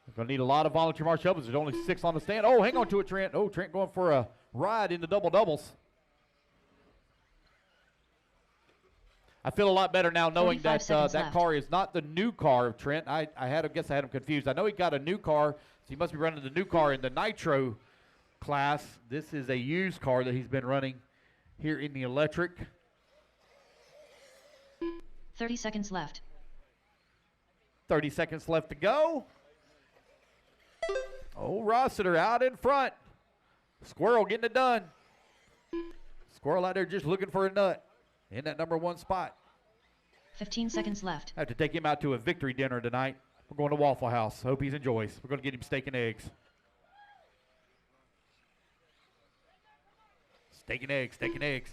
We're going to need a lot of volunteer marshal helpers. There's only 6 on the stand. Oh, hang on to it, Trent. Oh, Trent going for a ride into double-doubles. I feel a lot better now knowing that that car is not the new car of Trent. I guess I had him confused. I know he got a new car. So he must be running the new car in the Nitro class. This is a used car that he's been running here in the electric. 30 seconds left. 30 seconds left to go. Oh, Rossiter out in front. Squirrel getting it done. Squirrel out there just looking for a nut. in that number 1 spot. 15 seconds left. I have to take him out to a victory dinner tonight. We're going to Waffle House. Hope he enjoys. We're going to get him steak and eggs. Steak and eggs, steak and eggs.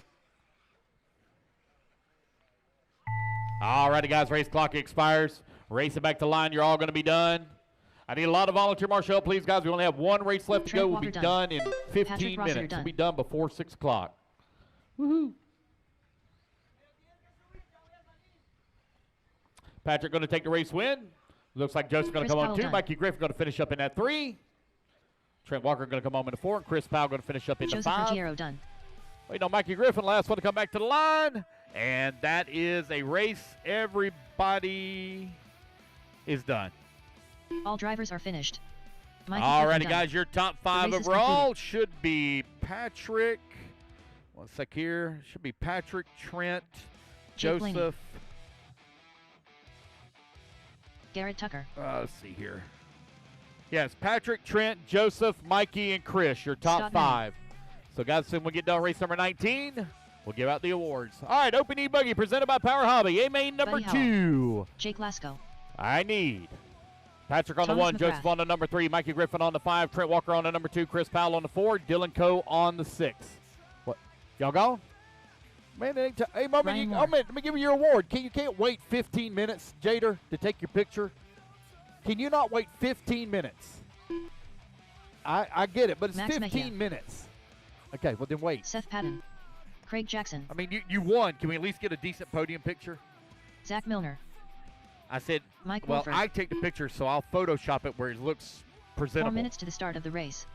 All righty, guys, race clock expires. Racing back to line. You're all going to be done. I need a lot of volunteer marshal help, please, guys. We only have 1 race left to go. We'll be done in 15 minutes. We'll be done before 6 o'clock. Woohoo. Patrick going to take the race win. Looks like Joseph going to come on 2. Mikey Griffin going to finish up in that 3. Trent Walker going to come home in the 4. And Chris Powell going to finish up in the 5. Joseph Ruggiero done. Wait, no, Mikey Griffin, last one to come back to the line. And that is a race. Everybody is done. All drivers are finished. All righty, guys, your top 5 overall should be Patrick. 1 sec here. Should be Patrick, Trent, Joseph. Garrett Tucker. Let's see here. Yes, Patrick, Trent, Joseph, Mikey, and Chris, your top Scott 5. So, guys, when we get done race number 19, we'll give out the awards. All right, Open E-Buggy presented by Power Hobby. A-Main number 2. Jake Lasko. I need Patrick on the 1, Joseph on the number 3, Mikey Griffin on the 5, Trent Walker on the number 2, Chris Powell on the 4, Dylan Coe on the 6. What? Y'all gone? Man, it ain't hey, Mama, let me give you your award. You can't wait 15 minutes, Jader, to take your picture. Can you not wait 15 minutes? I get it, but it's Max 15 Mejia. minutes. Okay, well, then wait. Seth Patton. Craig Jackson. I mean, you won. Can we at least get a decent podium picture? Zach Milner. I said, Mike well, Wolford. I take the picture, so I'll Photoshop it where it looks presentable. 4 minutes to the start of the race.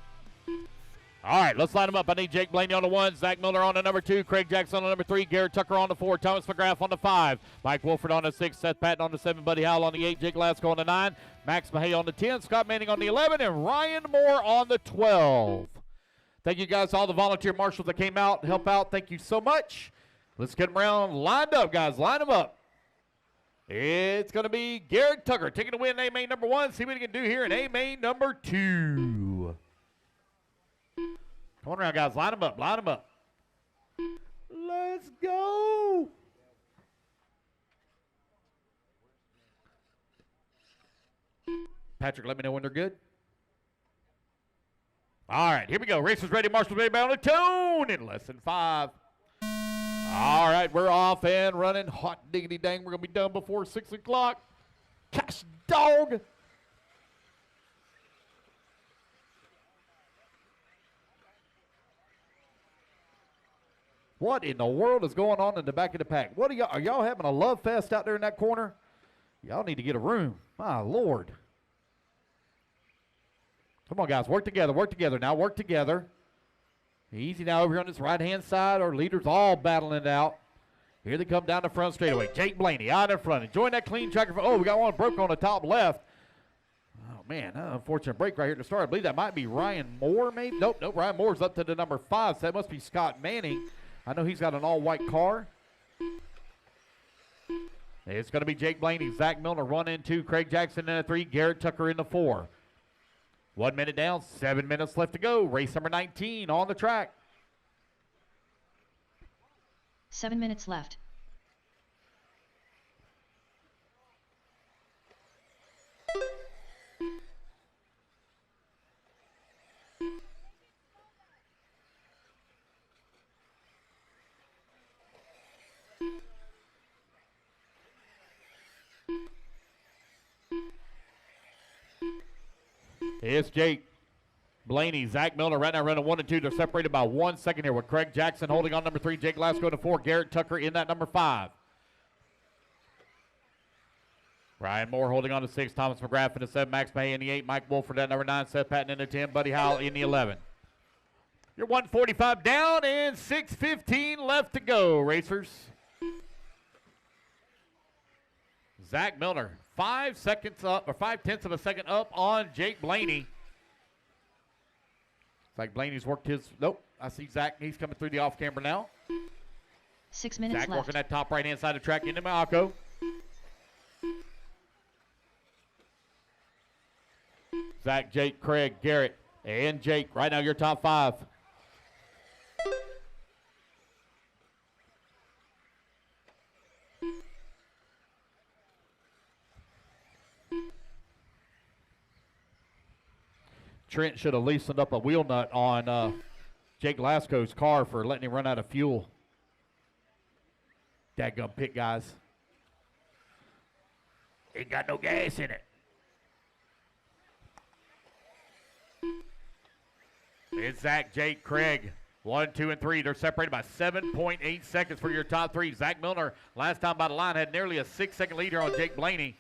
All right, let's line them up. I need Jake Blaney on the 1, Zach Miller on the number 2, Craig Jackson on the number 3, Garrett Tucker on the 4, Thomas McGrath on the 5, Mike Wolford on the 6, Seth Patton on the 7, Buddy Howell on the 8, Jake Lasko on the 9, Max Mejia on the 10, Scott Manning on the 11, and Ryan Moore on the 12. Thank you guys, all the volunteer marshals that came out to help out. Thank you so much. Let's get them around lined up, guys. Line them up. It's going to be Garrett Tucker taking the win in A-Main number 1. See what he can do here in A-Main number 2. Come on around, guys. Line them up. Line them up. Let's go. Patrick, let me know when they're good. All right, here we go. Racers ready, marshals ready, on the tune in less than 5. All right, we're off and running. Hot diggity dang, we're going to be done before 6 o'clock. Gosh, dog. What in the world is going on in the back of the pack? What are y'all having a love fest out there in that corner? Y'all need to get a room. My Lord. Come on, guys. Work together now. Work together. Easy now over here on this right-hand side. Our leaders all battling it out. Here they come down the front straightaway. Jake Blaney out in front. Enjoying that clean track. Oh, we got one broke on the top left. Oh, man. Unfortunate break right here to start. I believe that might be Ryan Moore, maybe. Nope. Ryan Moore's up to the number 5, so that must be Scott Manning. I know he's got an all-white car. It's going to be Jake Blaney, Zach Milner, 1 and 2, Craig Jackson in the 3, Garrett Tucker in the 4. 1 minute down, 7 minutes left to go. Race number 19 on the track. 7 minutes left. It's Jake Blaney, Zach Milner right now running 1 and 2. They're separated by 1 second here with Craig Jackson holding on number 3, Jake Lasko to 4, Garrett Tucker in that number 5. Ryan Moore holding on to 6, Thomas McGrath in the 7, Max May in the 8, Mike Wolford at number 9, Seth Patton in the 10, Buddy Howell in the 11. You're 145 down and 6:15 left to go, racers. Zach Milner, 5 seconds up, or 5/10 of a second up on Jake Blaney. It's like Blaney's worked his, nope, I see Zach, he's coming through the off camera now. 6 minutes Zach left. working that top right-hand side of the track into Malco. Zach, Jake, Craig, Garrett, and Jake. Right now, your top 5. Trent should have loosened up a wheel nut on Jake Glasgow's car for letting him run out of fuel. Dadgum pit, guys. Ain't got no gas in it. It's Zach, Jake, Craig. 1, 2, and 3. They're separated by 7.8 seconds for your top three. Zach Milner, last time by the line, had nearly a 6-second lead here on Jake Blaney.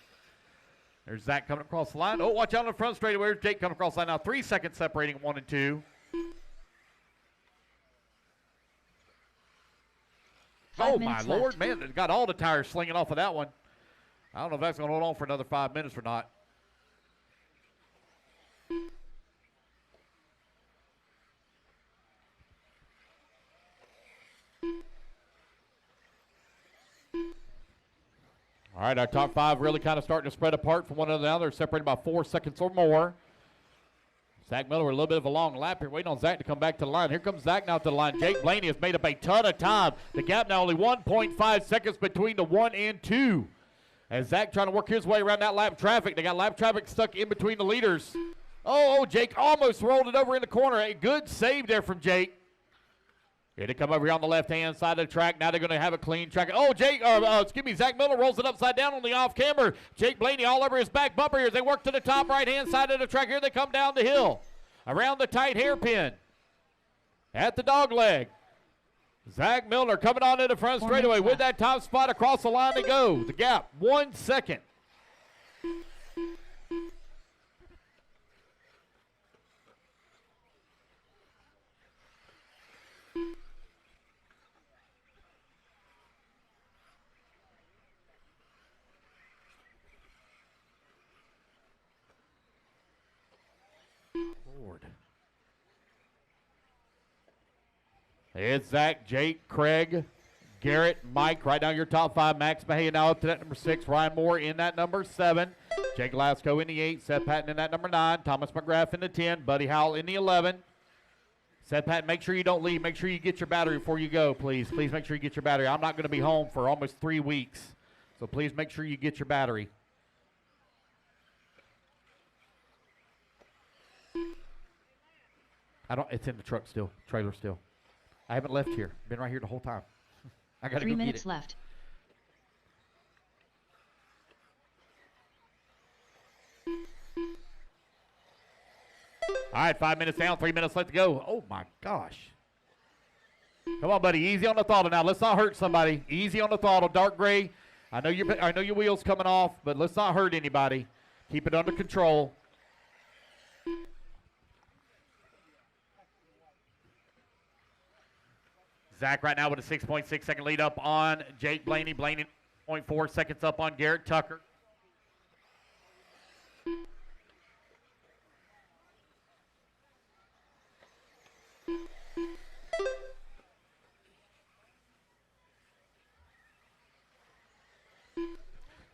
There's Zach coming across the line. Oh, watch out on the front straightaway. There's Jake coming across the line now. 3 seconds separating 1 and 2. Oh, my Lord, man, it got all the tires slinging off of that one. I don't know if that's going to hold on for another 5 minutes or not. All right, our top five really kind of starting to spread apart from one another now. They're separated by 4 seconds or more. Zach Miller with a little bit of a long lap here, waiting on Zach to come back to the line. Here comes Zach now to the line. Jake Blaney has made up a ton of time. The gap now only 1.5 seconds between the 1 and 2. As Zach trying to work his way around that lap traffic. They got lap traffic stuck in between the leaders. Oh, Jake almost rolled it over in the corner. A good save there from Jake. Here they come over here on the left-hand side of the track. Now they're going to have a clean track. Oh, Zach Miller rolls it upside down on the off-camber. Jake Blaney all over his back bumper here as they work to the top right-hand side of the track. Here they come down the hill. Around the tight hairpin. At the dog leg. Zach Miller coming on to the front straightaway with that top spot across the line to go. The gap, 1 second. Lord. It's Zach, Jake, Craig, Garrett, Mike. Right now your top five. Max Mahia now up to that number 6. Ryan Moore in that number 7. Jake Glasgow in the 8. Seth Patton in that number 9. Thomas McGrath in the 10. Buddy Howell in the 11. Seth Patton, make sure you don't leave. Make sure you get your battery before you go, please. Please make sure you get your battery. I'm not going to be home for almost 3 weeks. So please make sure you get your battery. It's in the truck still, trailer still. I haven't left here. Been right here the whole time. I got to go get it. 3 minutes left. All right, 5 minutes down, 3 minutes left to go. Oh my gosh. Come on, buddy. Easy on the throttle now. Let's not hurt somebody. Easy on the throttle. Dark gray. I know your wheel's coming off, but let's not hurt anybody. Keep it under control. Zach right now with a 6.6 second lead up on Jake Blaney. Blaney 0.4 seconds up on Garrett Tucker.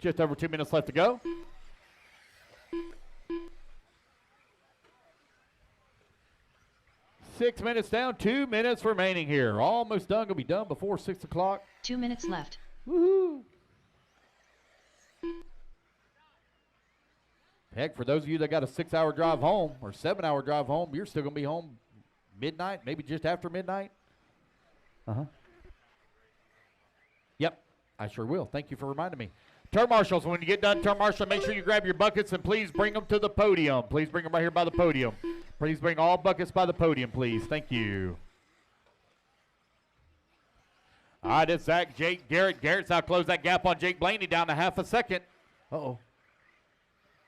Just over 2 minutes left to go. Six minutes down, 2 minutes remaining here. Almost done. Gonna be done before 6 o'clock. 2 minutes left. Woohoo! Heck, for those of you that got a 6-hour drive home or 7-hour drive home, you're still gonna be home midnight, maybe just after midnight. Yep, I sure will. Thank you for reminding me. Turn marshals, when you get done, turn marshal, make sure you grab your buckets and please bring them to the podium. Please bring them right here by the podium. Please bring all buckets by the podium, please. Thank you. All right, it's Zach, Jake, Garrett. Garrett's now closed that gap on Jake Blaney down to half a second. Uh-oh.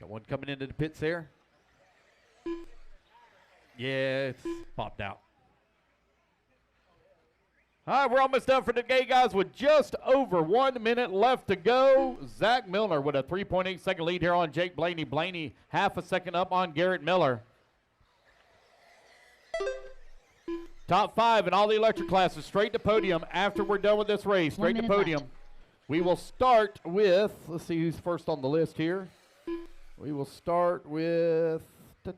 Got one coming into the pits there. Yeah, it's popped out. All right, we're almost done for today, guys, with just over 1 minute left to go. Zach Milner with a 3.8 second lead here on Jake Blaney. Blaney half a second up on Garrett Miller. Top 5 in all the electric classes, straight to podium after we're done with this race. Straight to podium. Left. We will start with, let's see who's first on the list here. We will start with, we're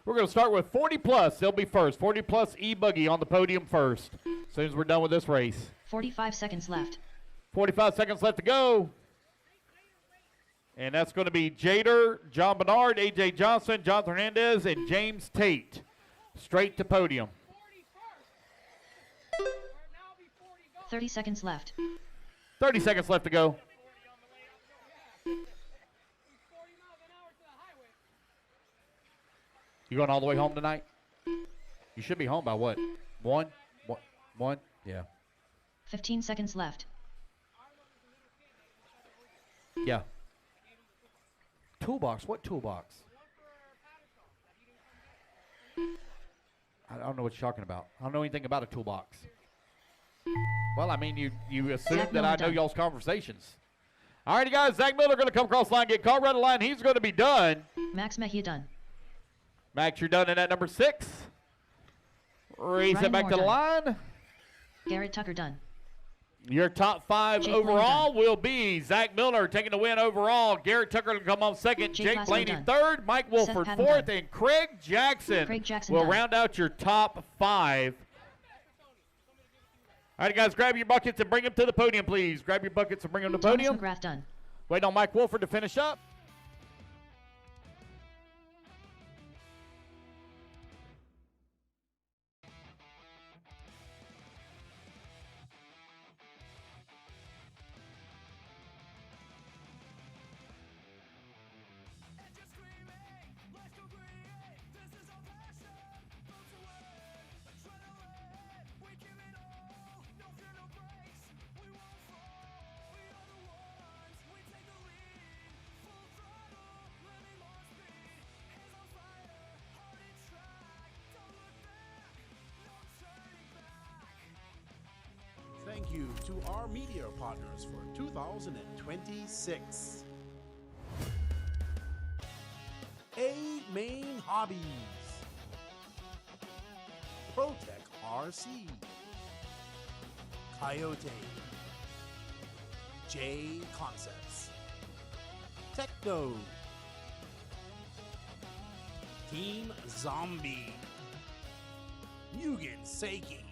going to start with 40 plus. They'll be first. 40 plus E-Buggy on the podium first. As soon as we're done with this race. 45 seconds left. 45 seconds left to go. And that's going to be Jader, John Bernard, A.J. Johnson, Jonathan Hernandez, and James Tate. Straight to podium. 30 seconds left. 30 seconds left to go. You going all the way home tonight? You should be home by what? One? Yeah. 15 seconds left. Yeah. Toolbox? What toolbox? I don't know what you're talking about. I don't know anything about a toolbox. Well, I mean, you assume Zach that Miller I know done. y'all's conversations. All righty, guys. Zach Miller going to come across the line, get caught right of the line. He's going to be done. Max Mejia done. Max, you're done in at number 6. Race Ryan it back Moore to the done. line. Garrett Tucker done. Your top 5 Jake overall Blaney will be Zach Miller taking the win overall. Garrett Tucker will come on second. Jake Jake Lasso Blaney done. third. Mike Wolford Patton fourth. done. And Craig Jackson, will done. round out your top 5. All right, guys, grab your buckets and bring them to the podium, please. Grab your buckets and bring them to the Thomas podium. McGrath done. Waiting on Mike Wolford to finish up. Thank you to our media partners for 2026. A-Main Hobbies, Protec RC, Coyote, J Concepts, Techno, Team Zombie, Mugen Seiki,